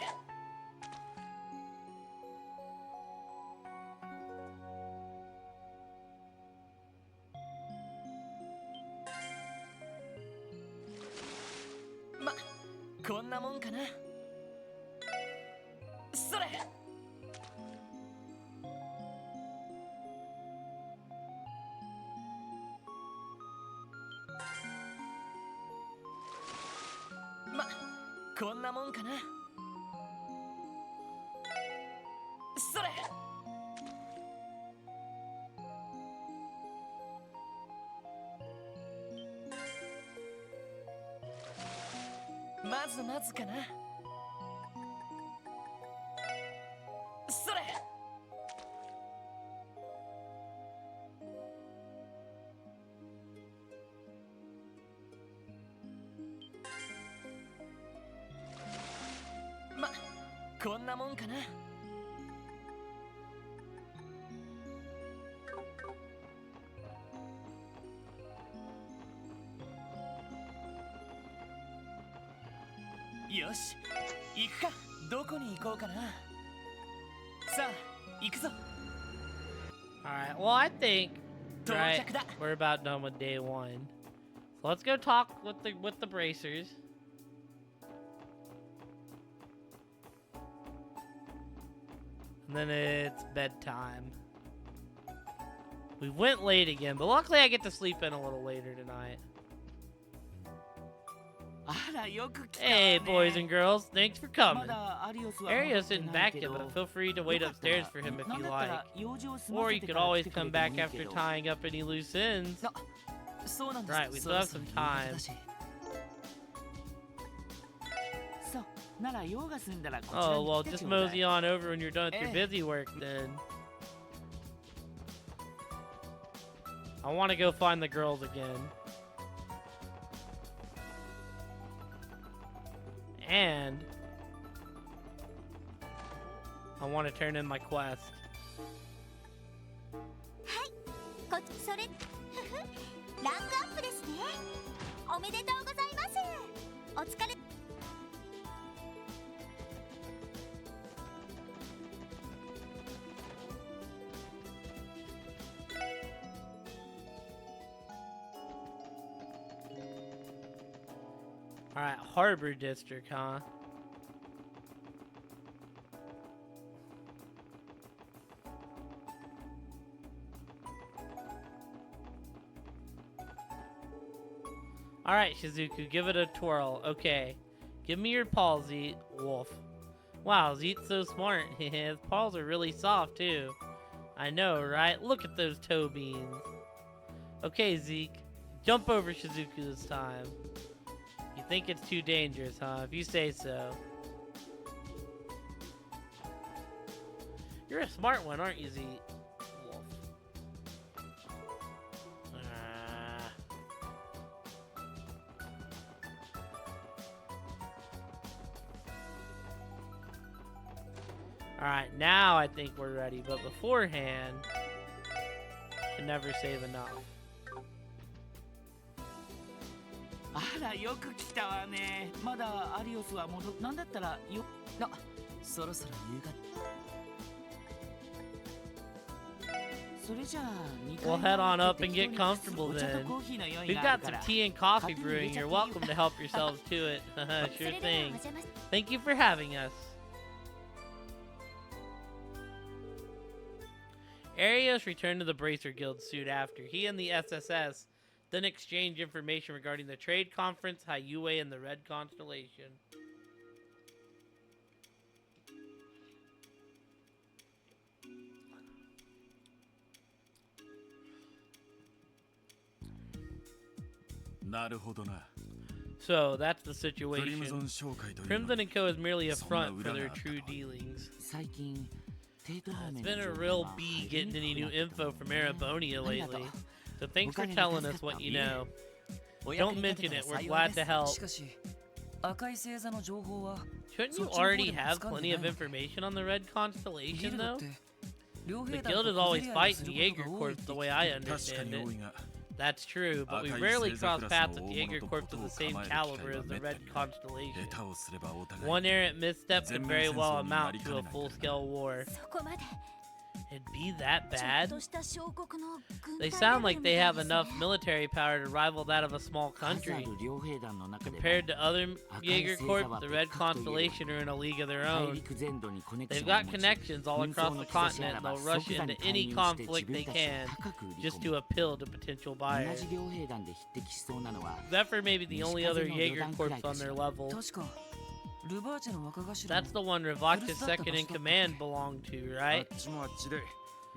Speaker 2: まこんなもんかなそれまこんなもんかなそれまずまずかなそれまこんなもんかなよし行くか。どこに行こうかな。さあ行くぞ。
Speaker 1: Alright, well, I think, right, we're about done with day 1. So let's go talk with the bracers. And then it's bedtime. We went late again, but luckily I get to sleep in a little later tonight.
Speaker 2: あらよく来たわ
Speaker 1: Hey,
Speaker 2: ね。
Speaker 1: boys and girls, thanks for
Speaker 2: ま
Speaker 1: coming.
Speaker 2: だアリオスは
Speaker 1: Arios
Speaker 2: 戻って
Speaker 1: isn't
Speaker 2: ない
Speaker 1: back
Speaker 2: け
Speaker 1: yet,
Speaker 2: ど
Speaker 1: but feel free to wait
Speaker 2: よかったら
Speaker 1: upstairs for him if
Speaker 2: なん
Speaker 1: you
Speaker 2: だったら
Speaker 1: like.
Speaker 2: 用事を済ま
Speaker 1: Or
Speaker 2: せ
Speaker 1: you
Speaker 2: て
Speaker 1: could
Speaker 2: から
Speaker 1: always
Speaker 2: 来てくれ
Speaker 1: come
Speaker 2: ても
Speaker 1: back
Speaker 2: いい
Speaker 1: after
Speaker 2: けど。
Speaker 1: tying up any loose ends.
Speaker 2: そうなんです。
Speaker 1: Right, we still
Speaker 2: そろ
Speaker 1: have
Speaker 2: そろ
Speaker 1: some
Speaker 2: 夕方だ
Speaker 1: time.
Speaker 2: し。そうなら用が済んだらこちら
Speaker 1: Oh,
Speaker 2: に
Speaker 1: well,
Speaker 2: 来て
Speaker 1: just
Speaker 2: ちょうだい。
Speaker 1: mosey on over when you're done with your
Speaker 2: Eh.
Speaker 1: busy work then. I want to go find the girls again. And I want to turn in my quest.
Speaker 3: それランクアップですね。おめでとうございます。お疲れ。
Speaker 1: Alright, Harbor District, huh? Alright, Shizuku, give it a twirl. Okay. Give me your paws, Zeet. Wolf. Wow, Zeet's so smart. His paws are really soft, too. I know, right? Look at those toe beans. Okay, Zeke. Jump over Shizuku this time. You think it's too dangerous, huh? If you say so. You're a smart one, aren't you, Zeke? Wolf. Alright, now I think we're ready, but beforehand, can never save enough.
Speaker 2: あらよく来たわね。まだアリオスは戻っなんだったらよあそろそろ夕方。それじゃあ2階
Speaker 1: We'll
Speaker 2: の
Speaker 1: head on
Speaker 2: 方
Speaker 1: up and get
Speaker 2: 適
Speaker 1: comfortable
Speaker 2: 当にお茶と
Speaker 1: then.
Speaker 2: コーヒーの用意
Speaker 1: We've
Speaker 2: があ
Speaker 1: got
Speaker 2: るか
Speaker 1: some
Speaker 2: ら。
Speaker 1: tea and coffee brewing. You're welcome to help yourselves to it. Sure
Speaker 3: それでは
Speaker 1: thing.
Speaker 3: お邪魔し
Speaker 1: Thank you for having us. Arios returned to the Bracer Guild soon after. He and the SSS then exchanged information regarding the trade conference, Hyue, and the Red Constellation. So that's the situation. Crimson & Co. is merely a front for their true dealings.
Speaker 2: 最近テイト方
Speaker 1: It's
Speaker 2: 面
Speaker 1: been
Speaker 2: の
Speaker 1: a
Speaker 2: 情
Speaker 1: real
Speaker 2: 報が
Speaker 1: bee
Speaker 2: 入り
Speaker 1: getting
Speaker 2: に
Speaker 1: any
Speaker 2: く
Speaker 1: new
Speaker 2: くなった
Speaker 1: info from Arabonia lately. So thanks for
Speaker 2: 他に
Speaker 1: telling
Speaker 2: 助
Speaker 1: us
Speaker 2: かった
Speaker 1: what you
Speaker 2: ビ
Speaker 1: know.
Speaker 2: お役
Speaker 1: Don't
Speaker 2: に立て
Speaker 1: mention
Speaker 2: たら
Speaker 1: it, we're
Speaker 2: 幸い
Speaker 1: glad
Speaker 2: で
Speaker 1: to
Speaker 2: す
Speaker 1: help.
Speaker 2: しかし赤い星座の情報は
Speaker 1: Shouldn't you
Speaker 2: そっちの方で
Speaker 1: already
Speaker 2: も
Speaker 1: have
Speaker 2: 掴ん
Speaker 1: plenty
Speaker 2: で
Speaker 1: of
Speaker 2: ないの
Speaker 1: information on the Red
Speaker 2: ギ
Speaker 1: Constellation,
Speaker 2: ルドっ
Speaker 1: though?
Speaker 2: て両
Speaker 1: The
Speaker 2: 兵団
Speaker 1: guild
Speaker 2: と
Speaker 1: is
Speaker 2: 小
Speaker 1: always
Speaker 2: 競り合いを
Speaker 1: fighting
Speaker 2: す
Speaker 1: the
Speaker 2: ること
Speaker 1: Jaeger
Speaker 2: が多いっ
Speaker 1: Corps
Speaker 2: て
Speaker 1: the
Speaker 2: 聞
Speaker 1: way
Speaker 2: く
Speaker 1: I
Speaker 2: けど
Speaker 1: understand it. That's true, but we rarely cross paths with the Jaeger Corps of the same caliber as the Red Constellation. One errant misstep could very well amount to a full-scale war.
Speaker 3: そこまで
Speaker 1: It'd be that
Speaker 3: ちょっ
Speaker 1: bad?
Speaker 3: とした小国の軍
Speaker 1: They
Speaker 3: 隊
Speaker 1: sound
Speaker 3: レベ
Speaker 1: like
Speaker 3: ル
Speaker 1: they
Speaker 3: みたい
Speaker 1: have
Speaker 3: ですね
Speaker 1: enough military power to rival that of a small
Speaker 2: 数あ
Speaker 1: country.
Speaker 2: る両兵団の中でも
Speaker 1: Compared to other Jaeger Corps, the Red Constellation are in a league of their
Speaker 2: 大
Speaker 1: own.
Speaker 2: 陸全土にコネクシ
Speaker 1: They've
Speaker 2: ョンを
Speaker 1: got
Speaker 2: 持ち
Speaker 1: connections all
Speaker 2: 紛争
Speaker 1: across
Speaker 2: の
Speaker 1: the
Speaker 2: 兆しな
Speaker 1: continent,
Speaker 2: ら
Speaker 1: and
Speaker 2: ば
Speaker 1: they'll rush
Speaker 2: 即座
Speaker 1: into
Speaker 2: に
Speaker 1: any
Speaker 2: 介入して
Speaker 1: conflict
Speaker 2: 自
Speaker 1: they
Speaker 2: 分たちを
Speaker 1: can
Speaker 2: 高く売り
Speaker 1: just
Speaker 2: 込
Speaker 1: to
Speaker 2: む
Speaker 1: appeal to potential
Speaker 2: 同
Speaker 1: buyers.
Speaker 2: じ両兵団で匹敵しそうなのは
Speaker 1: Zephyr may be the only other Jaeger Corps on their level.
Speaker 2: 確かルバーチェの若頭
Speaker 1: That's the one Ravacha's second in command belonged to, right?
Speaker 4: あっちもあっちで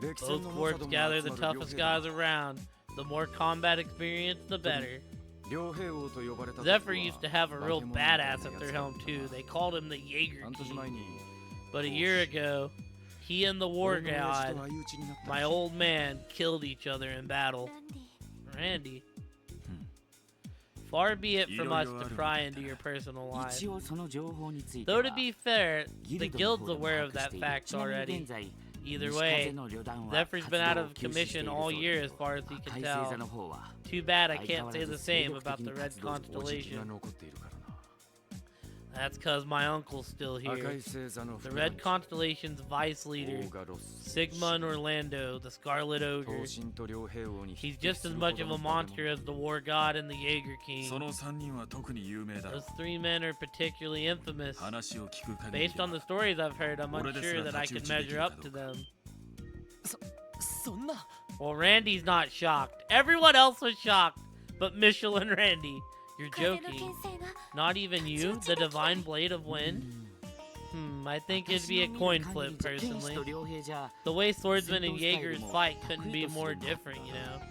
Speaker 1: Both dwarfs gather the toughest guys around. The more combat experience, the better.
Speaker 4: 両兵王と呼ばれた
Speaker 1: Zephyr used to have a real badass at their helm too. They called him the Jaeger
Speaker 4: 半年
Speaker 1: King.
Speaker 4: 前に
Speaker 1: But a year ago, he and the war god, my old man, killed each other in battle.
Speaker 3: ランディ
Speaker 1: Randy. Far be it from us to pry into your personal life.
Speaker 2: 一応その情報について
Speaker 1: Though
Speaker 2: は
Speaker 1: to be fair,
Speaker 2: ギ
Speaker 1: the
Speaker 2: ルドの
Speaker 1: guild's
Speaker 2: 方でも
Speaker 1: aware of
Speaker 2: 把握
Speaker 1: that
Speaker 2: している
Speaker 1: fact
Speaker 2: ちなみに
Speaker 1: already.
Speaker 2: 現在
Speaker 1: Either
Speaker 2: 西
Speaker 1: way,
Speaker 2: 風の旅団は
Speaker 1: Zephyr's
Speaker 2: 活
Speaker 1: been
Speaker 2: 動
Speaker 1: out
Speaker 2: を
Speaker 1: of
Speaker 2: 休止して
Speaker 1: commission
Speaker 2: いる
Speaker 1: all
Speaker 2: そう
Speaker 1: year
Speaker 2: で
Speaker 1: as
Speaker 2: す
Speaker 1: far as he
Speaker 2: 赤
Speaker 1: can
Speaker 2: い星座
Speaker 1: tell.
Speaker 2: の方は
Speaker 1: Too bad I
Speaker 2: 相変
Speaker 1: can't
Speaker 2: わ
Speaker 1: say
Speaker 2: ら
Speaker 1: the
Speaker 2: ず精
Speaker 1: same
Speaker 2: 力的
Speaker 1: about
Speaker 2: に
Speaker 1: the Red
Speaker 2: 活動する
Speaker 1: Constellation.
Speaker 4: 残っているからな
Speaker 1: That's because my uncle's still here.
Speaker 4: 赤い星座の
Speaker 1: The
Speaker 4: 副
Speaker 1: Red
Speaker 4: 団長
Speaker 1: Constellation's vice
Speaker 4: オ
Speaker 1: leader,
Speaker 4: ーガロス
Speaker 1: Sigma and Orlando, the Scarlet Ogre.
Speaker 4: 刀身と両兵王に
Speaker 1: He's
Speaker 4: 匹敵
Speaker 1: just
Speaker 4: す
Speaker 1: as
Speaker 4: る
Speaker 1: much
Speaker 4: ほ
Speaker 1: of
Speaker 4: ど
Speaker 1: a
Speaker 4: の化け
Speaker 1: monster
Speaker 4: 物
Speaker 1: as the War God and the Jaeger King.
Speaker 5: その3人は特に有名だろ
Speaker 1: Those three men are particularly infamous.
Speaker 5: 話を聞く限り
Speaker 1: Based on the stories I've heard, I'm unsure that I can measure up to them.
Speaker 2: そんな
Speaker 1: Well, Randy's not shocked. Everyone else was shocked, but Mitchell and Randy. You're
Speaker 3: 風の
Speaker 1: joking.
Speaker 3: 牽制が
Speaker 1: Not even you, the divine blade of wind? I think it'd be a coin flip, personally. The way swordsmen and Jaegers fight couldn't be more different, you know?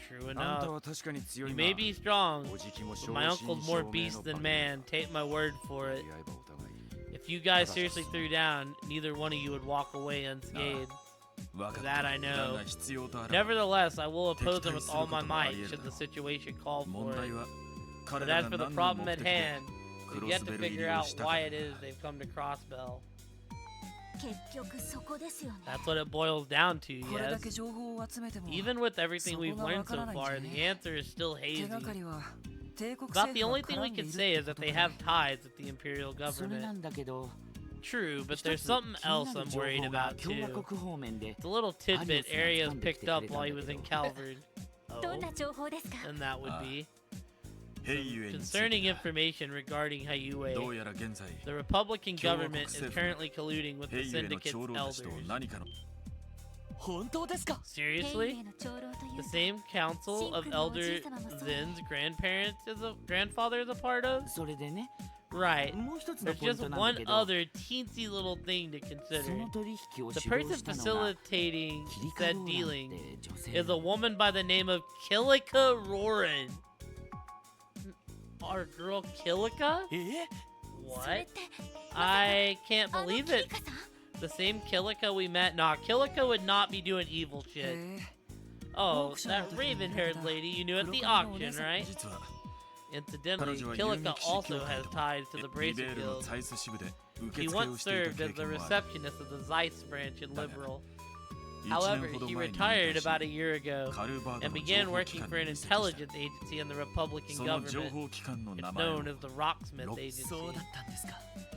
Speaker 1: True
Speaker 4: あんた
Speaker 1: enough.
Speaker 4: は確かに強
Speaker 1: You
Speaker 4: いが
Speaker 1: may be strong,
Speaker 4: おじきも
Speaker 1: but
Speaker 4: 正
Speaker 1: my
Speaker 4: 真
Speaker 1: uncle's more
Speaker 4: 正銘
Speaker 1: beast
Speaker 4: の
Speaker 1: than
Speaker 4: 化け
Speaker 1: man. Take my word for
Speaker 4: 物
Speaker 1: it.
Speaker 4: やればお互い
Speaker 1: If you guys seriously threw down, neither one of you would walk away unscathed.
Speaker 5: 分かった
Speaker 1: That I know.
Speaker 5: だが必要とあら
Speaker 1: Nevertheless, I will oppose them with all my might should the situation call
Speaker 5: 問
Speaker 1: for
Speaker 5: 題
Speaker 1: it.
Speaker 5: は
Speaker 1: But
Speaker 5: 彼ら
Speaker 1: as
Speaker 5: が
Speaker 1: for the
Speaker 5: 何の
Speaker 1: problem
Speaker 5: 目
Speaker 1: at
Speaker 5: 的で
Speaker 1: hand,
Speaker 5: ク
Speaker 1: we've
Speaker 5: ロ
Speaker 1: yet
Speaker 5: ス
Speaker 1: to
Speaker 5: ベル入
Speaker 1: figure
Speaker 5: りを
Speaker 1: out
Speaker 5: したか
Speaker 1: why
Speaker 5: ら
Speaker 1: it is they've come to Crossbell.
Speaker 3: 結局そこですよね
Speaker 1: That's what it boils down to,
Speaker 2: これだ
Speaker 1: yes.
Speaker 2: け情報を集めても
Speaker 1: Even with everything we've learned so
Speaker 2: そこがわからないんじゃ
Speaker 1: far,
Speaker 2: ね
Speaker 1: the answer is still
Speaker 2: 手
Speaker 1: hazy.
Speaker 2: がかりは帝国
Speaker 1: About
Speaker 2: 政
Speaker 1: the
Speaker 2: 府が
Speaker 1: only thing
Speaker 2: 絡
Speaker 1: we
Speaker 2: んでい
Speaker 1: can
Speaker 2: る
Speaker 1: say
Speaker 2: って
Speaker 1: is
Speaker 2: こ
Speaker 1: that
Speaker 2: と
Speaker 1: they
Speaker 2: くらい
Speaker 1: have ties with the Imperial
Speaker 6: それな
Speaker 1: government.
Speaker 6: んだけど
Speaker 1: True, but
Speaker 6: 一
Speaker 1: there's
Speaker 6: つ
Speaker 1: something
Speaker 6: 気に
Speaker 1: else
Speaker 6: なる
Speaker 1: I'm
Speaker 6: 情
Speaker 1: worried
Speaker 6: 報が
Speaker 1: about
Speaker 6: 共和
Speaker 1: too.
Speaker 6: 国方面で
Speaker 1: It's a little tidbit
Speaker 6: Arius
Speaker 1: Arias
Speaker 6: が掴んできて
Speaker 1: picked up
Speaker 6: くれたん
Speaker 1: while
Speaker 6: だ
Speaker 1: he was
Speaker 6: け
Speaker 1: in
Speaker 6: ど
Speaker 1: Calvard.
Speaker 3: どん
Speaker 1: Oh,
Speaker 3: な情報ですか
Speaker 1: and that would be
Speaker 5: 兵ゆえについて
Speaker 1: concerning
Speaker 5: だ
Speaker 1: information regarding
Speaker 5: ど
Speaker 1: Hayue.
Speaker 5: うやら現在
Speaker 1: The Republican
Speaker 5: 共和国
Speaker 1: government is
Speaker 5: 政府が
Speaker 1: currently colluding with
Speaker 5: 兵
Speaker 1: the
Speaker 5: ゆえの
Speaker 1: syndicate's
Speaker 5: 長老たちと
Speaker 1: elders.
Speaker 5: 何かの
Speaker 2: 本当ですか
Speaker 1: Seriously?
Speaker 3: 兵の長老という
Speaker 1: The same council of
Speaker 3: シンクのおじ
Speaker 1: Elder
Speaker 3: い様もそう
Speaker 1: Zin's grandfather is a part of?
Speaker 6: それでね
Speaker 1: Right.
Speaker 6: もう一つの
Speaker 1: There's
Speaker 6: ポイン
Speaker 1: just
Speaker 6: トなん
Speaker 1: one
Speaker 6: だけど
Speaker 1: other teensy little thing to
Speaker 6: そ
Speaker 1: consider.
Speaker 6: の取引を
Speaker 1: The
Speaker 6: 主
Speaker 1: person
Speaker 6: 導したのが
Speaker 1: facilitating
Speaker 6: キリカ
Speaker 1: said
Speaker 6: ローラン
Speaker 1: dealing
Speaker 6: って女性
Speaker 1: is a
Speaker 6: なの
Speaker 1: woman by the name of Kilika Roran. Our girl Kilika?
Speaker 2: え
Speaker 3: それっ
Speaker 1: What?
Speaker 3: て
Speaker 1: I can't
Speaker 3: あの
Speaker 1: believe
Speaker 3: キリ
Speaker 1: it.
Speaker 3: カさん
Speaker 1: The same Kilika we met? Nah, Kilika would not be doing evil
Speaker 2: え
Speaker 1: shit. Oh, that raven-haired lady you knew at the auction, right?
Speaker 5: 実は
Speaker 1: Incidentally,
Speaker 5: 彼女は遊
Speaker 1: Kilika
Speaker 5: 撃士
Speaker 1: also
Speaker 5: 協
Speaker 1: has
Speaker 5: 会と
Speaker 1: ties to the
Speaker 5: リ
Speaker 1: Bracer
Speaker 5: ベールの
Speaker 1: Guild.
Speaker 5: サイス支部で受
Speaker 1: He
Speaker 5: 付を
Speaker 1: once
Speaker 5: してい
Speaker 1: served
Speaker 5: た
Speaker 1: as
Speaker 5: 経
Speaker 1: the
Speaker 5: 験もある
Speaker 1: receptionist of the Zeiss branch in Liberal.
Speaker 5: 1
Speaker 1: However,
Speaker 5: 年ほど
Speaker 1: he
Speaker 5: 前に
Speaker 1: retired
Speaker 5: 引退し
Speaker 1: about a year ago
Speaker 5: カルバード
Speaker 1: and
Speaker 5: の情
Speaker 1: began
Speaker 5: 報機
Speaker 1: working
Speaker 5: 関
Speaker 1: for
Speaker 5: に
Speaker 1: an
Speaker 5: 移籍した
Speaker 1: intelligence agency in the Republican
Speaker 5: その情
Speaker 1: government.
Speaker 5: 報機関の名
Speaker 1: It's
Speaker 5: 前
Speaker 1: known
Speaker 5: は
Speaker 1: as the Rocksmith
Speaker 5: ロ
Speaker 1: Agency.
Speaker 2: そうだったんですか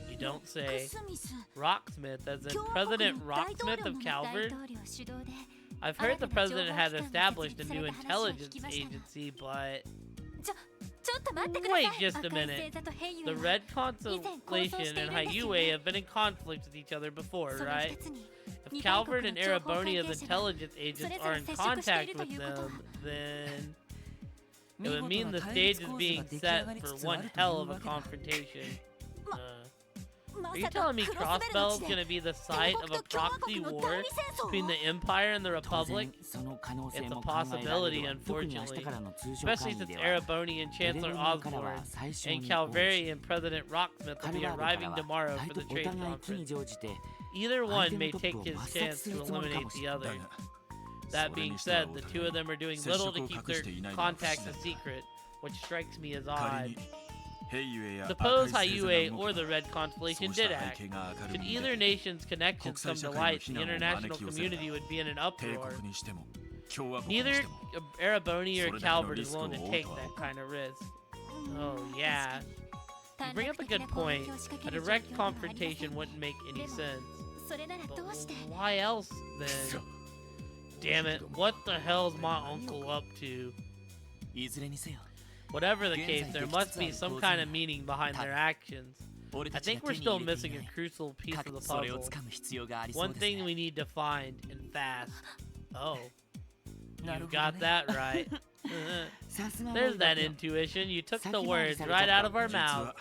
Speaker 1: You don't
Speaker 3: ク
Speaker 1: say.
Speaker 3: スミス
Speaker 1: Rocksmith, as in
Speaker 3: 共和国
Speaker 1: President
Speaker 3: の大統
Speaker 1: Rocksmith
Speaker 3: 領
Speaker 1: of
Speaker 3: の大
Speaker 1: Calvard?
Speaker 3: 統領主導で
Speaker 1: I've heard the president has established a new intelligence agency, but
Speaker 3: ちょっと待ってください
Speaker 1: wait just a
Speaker 3: 赤い
Speaker 1: minute.
Speaker 3: 星座とヘイユ
Speaker 1: The
Speaker 3: は
Speaker 1: Red Constellation and Hayue have been in conflict with each other before,
Speaker 3: その
Speaker 1: right?
Speaker 3: 二つに
Speaker 1: If
Speaker 3: 二大
Speaker 1: Calvard
Speaker 3: 国
Speaker 1: and
Speaker 3: の情報関
Speaker 1: Erebonia's
Speaker 3: 係者が
Speaker 1: intelligence agents are in
Speaker 3: それぞれ接触してい
Speaker 1: contact
Speaker 3: ると
Speaker 1: with
Speaker 3: いうことは
Speaker 1: them, then it
Speaker 2: 見
Speaker 1: would
Speaker 2: 事
Speaker 1: mean
Speaker 2: な
Speaker 1: the
Speaker 2: 対
Speaker 1: stage
Speaker 2: 立
Speaker 1: is
Speaker 2: 構図
Speaker 1: being
Speaker 2: が出来上
Speaker 1: set
Speaker 2: がり
Speaker 1: for
Speaker 2: つつあ
Speaker 1: one
Speaker 2: ると
Speaker 1: hell
Speaker 2: いう
Speaker 1: of a
Speaker 2: わけだ
Speaker 1: confrontation.
Speaker 3: ま
Speaker 1: Are you
Speaker 3: さか
Speaker 1: telling me
Speaker 3: クロスベルの
Speaker 1: Crossbell's
Speaker 3: 地で
Speaker 1: gonna be the site
Speaker 3: 帝
Speaker 1: of
Speaker 3: 国
Speaker 1: a
Speaker 3: と共和
Speaker 1: proxy
Speaker 3: 国の
Speaker 1: war
Speaker 3: 代理戦争
Speaker 1: between the Empire and the
Speaker 6: 当
Speaker 1: Republic?
Speaker 6: 然その可能性
Speaker 1: It's a
Speaker 6: も考えられ
Speaker 1: possibility,
Speaker 6: るわ特に明日
Speaker 1: unfortunately.
Speaker 6: からの通常
Speaker 1: Especially
Speaker 6: 会議
Speaker 1: since
Speaker 6: では
Speaker 1: Ereboni and
Speaker 6: エレ
Speaker 1: Chancellor
Speaker 6: ボニアからは
Speaker 1: Osborne
Speaker 6: 最初
Speaker 1: and
Speaker 6: に
Speaker 1: Calvary and President Rocksmith will
Speaker 6: カル
Speaker 1: be
Speaker 6: バードから
Speaker 1: arriving
Speaker 6: は
Speaker 1: tomorrow
Speaker 6: 大
Speaker 1: for
Speaker 6: と
Speaker 1: the
Speaker 6: お
Speaker 1: trade
Speaker 6: 互い気に
Speaker 1: conference.
Speaker 6: 乗じて
Speaker 1: Either
Speaker 6: 相
Speaker 1: one
Speaker 6: 手
Speaker 1: may
Speaker 6: のトッ
Speaker 1: take
Speaker 6: プを
Speaker 1: his
Speaker 6: 抹殺
Speaker 1: chance
Speaker 6: す
Speaker 1: to
Speaker 6: るつもりか
Speaker 1: eliminate
Speaker 6: もし
Speaker 1: the
Speaker 6: れない
Speaker 1: other.
Speaker 5: だが
Speaker 1: That
Speaker 5: それ
Speaker 1: being
Speaker 5: にしては
Speaker 1: said,
Speaker 5: お
Speaker 1: the
Speaker 5: 互
Speaker 1: two
Speaker 5: い
Speaker 1: of them are doing
Speaker 5: 接
Speaker 1: little
Speaker 5: 触
Speaker 1: to
Speaker 5: を
Speaker 1: keep
Speaker 5: 隠
Speaker 1: their
Speaker 5: していないのは不
Speaker 1: contacts
Speaker 5: 自
Speaker 1: a
Speaker 5: 然
Speaker 1: secret, which strikes me as
Speaker 5: 仮
Speaker 1: odd.
Speaker 5: にヘイユエや赤い
Speaker 1: Suppose
Speaker 5: 星座
Speaker 1: Hayue
Speaker 5: が
Speaker 1: or
Speaker 5: 動
Speaker 1: the
Speaker 5: けば
Speaker 1: Red
Speaker 5: そ
Speaker 1: Constellation
Speaker 5: うし
Speaker 1: did
Speaker 5: た背
Speaker 1: act.
Speaker 5: 景が明る
Speaker 1: Should
Speaker 5: みに
Speaker 1: either
Speaker 5: 出て
Speaker 1: nation's connections come to light, the international community would be in an
Speaker 5: 帝
Speaker 1: uproar.
Speaker 5: 国にしても共和国に
Speaker 1: Neither
Speaker 5: しても
Speaker 1: Ereboni or
Speaker 5: それだけの
Speaker 1: Calvert
Speaker 5: リ
Speaker 1: is
Speaker 5: スクを
Speaker 1: willing to
Speaker 5: 負う
Speaker 1: take
Speaker 5: とは
Speaker 1: that kind of risk.
Speaker 3: うん
Speaker 1: Oh, yeah.
Speaker 3: 短
Speaker 1: You bring
Speaker 3: 絡
Speaker 1: up a
Speaker 3: 的
Speaker 1: good
Speaker 3: な攻
Speaker 1: point.
Speaker 3: 撃を仕掛け
Speaker 1: A
Speaker 3: る状
Speaker 1: direct
Speaker 3: 況ではありません
Speaker 1: confrontation wouldn't make any
Speaker 3: Demo.
Speaker 1: sense.
Speaker 3: それなら
Speaker 1: But
Speaker 3: どうして
Speaker 1: why else then? Damn it, what the hell's my uncle up to?
Speaker 2: いずれにせよ
Speaker 1: Whatever the case, there must be some kind of meaning behind their actions.
Speaker 2: 俺
Speaker 1: I
Speaker 2: たち
Speaker 1: think
Speaker 2: が
Speaker 1: we're
Speaker 2: 手に
Speaker 1: still
Speaker 2: 入れてい
Speaker 1: missing
Speaker 2: な
Speaker 1: a
Speaker 2: い
Speaker 1: crucial piece
Speaker 2: か
Speaker 1: of the
Speaker 2: それを
Speaker 1: puzzle.
Speaker 2: つかむ必要がありそう
Speaker 1: One
Speaker 2: です
Speaker 1: thing
Speaker 2: ね
Speaker 1: we need to find and fast. Oh,
Speaker 2: な
Speaker 1: you
Speaker 2: るほど
Speaker 1: got
Speaker 2: ね
Speaker 1: that right.
Speaker 6: さすが
Speaker 1: There's
Speaker 6: だ
Speaker 1: that
Speaker 6: よ
Speaker 1: intuition. You took the
Speaker 6: 先回り
Speaker 1: words
Speaker 6: されちゃった
Speaker 1: right out of our
Speaker 5: 実
Speaker 1: mouth.
Speaker 5: は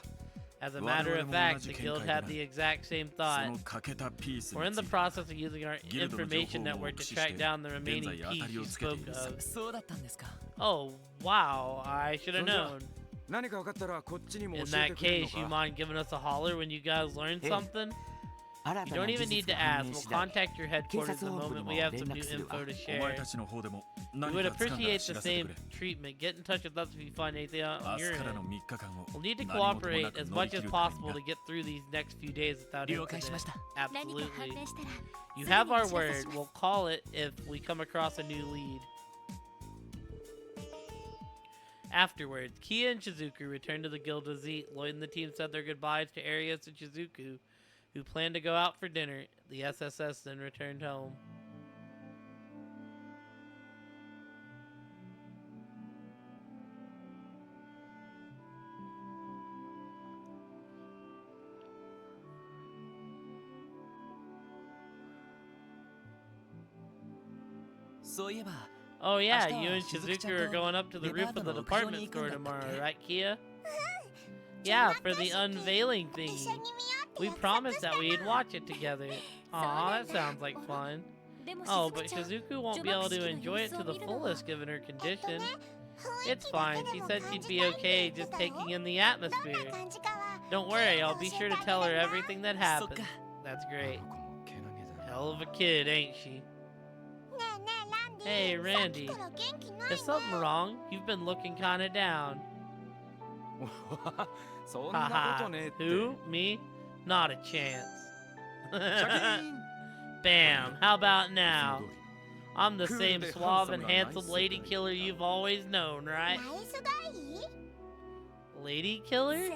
Speaker 1: As a matter of fact, the guild had the exact same
Speaker 5: そ
Speaker 1: thought.
Speaker 5: の欠けたピース
Speaker 1: We're
Speaker 5: に
Speaker 1: in
Speaker 5: つ
Speaker 1: the
Speaker 5: いて
Speaker 1: process of using our
Speaker 5: ギルドの情報を
Speaker 1: information network
Speaker 5: 駆
Speaker 1: to
Speaker 5: 使
Speaker 1: track
Speaker 5: して
Speaker 1: down the remaining
Speaker 5: 現在当
Speaker 1: piece
Speaker 5: たり
Speaker 1: you
Speaker 5: をつけてい
Speaker 1: spoke
Speaker 5: る
Speaker 1: of.
Speaker 2: そうだったんですか
Speaker 1: Oh, wow. I should have
Speaker 4: それじゃあ
Speaker 1: known.
Speaker 4: 何か分かったらこっちにも
Speaker 1: In
Speaker 4: 教えて
Speaker 1: that
Speaker 4: くれるの
Speaker 1: case, you
Speaker 4: か
Speaker 1: mind giving us a holler when you guys learn
Speaker 6: Hey.
Speaker 1: something?
Speaker 6: 新
Speaker 1: You
Speaker 6: たな
Speaker 1: don't
Speaker 6: 事
Speaker 1: even
Speaker 6: 実
Speaker 1: need to
Speaker 6: が判
Speaker 1: ask.
Speaker 6: 明
Speaker 1: We'll
Speaker 6: 次第
Speaker 1: contact your headquarters the moment we have some new info to
Speaker 5: お前
Speaker 1: share.
Speaker 5: たちの方でも
Speaker 1: We
Speaker 5: 何
Speaker 1: would
Speaker 5: か掴んだら
Speaker 1: appreciate
Speaker 5: 知
Speaker 1: the
Speaker 5: らせて
Speaker 1: same
Speaker 5: くれ
Speaker 1: treatment. Get in touch with us if you find anything on
Speaker 5: 明
Speaker 1: your
Speaker 5: 日からの
Speaker 1: end.
Speaker 5: 3日間を
Speaker 1: We'll need to
Speaker 5: 何事もな
Speaker 1: cooperate
Speaker 5: く
Speaker 1: as
Speaker 5: 乗り
Speaker 1: much
Speaker 5: 切
Speaker 1: as
Speaker 5: るために
Speaker 1: possible
Speaker 5: な
Speaker 1: to get through these next few days without
Speaker 2: 了解しま
Speaker 1: incident.
Speaker 2: した
Speaker 3: 何か判
Speaker 1: Absolutely.
Speaker 3: 明したら
Speaker 1: You
Speaker 3: すぐ
Speaker 1: have
Speaker 3: に
Speaker 1: our
Speaker 3: お知らせ
Speaker 1: word.
Speaker 3: します
Speaker 1: We'll call it if we come across a new lead. Afterwards, Kia and Shizuku returned to the guild to eat. Lloyd and the team said their goodbyes to Arias and Shizuku, who planned to go out for dinner. The SSS then returned home. Oh yeah, you and Shizuku are going up to the roof of the department store tomorrow, right, Kia? Yeah, for the unveiling thingy. We promised that we'd watch it together. Aw, that sounds like fun. Oh, but Shizuku won't be able to enjoy it to the fullest given her condition. It's fine, she said she'd be okay just taking in the atmosphere. Don't worry, I'll be sure to tell her everything that happened. That's great. Hell of a kid, ain't she? Hey, Randy. Is something wrong? You've been looking kinda down. Haha. Who? Me? Not a chance. Bam. How about now? I'm the same suave and handsome lady killer you've always known, right? Lady killer?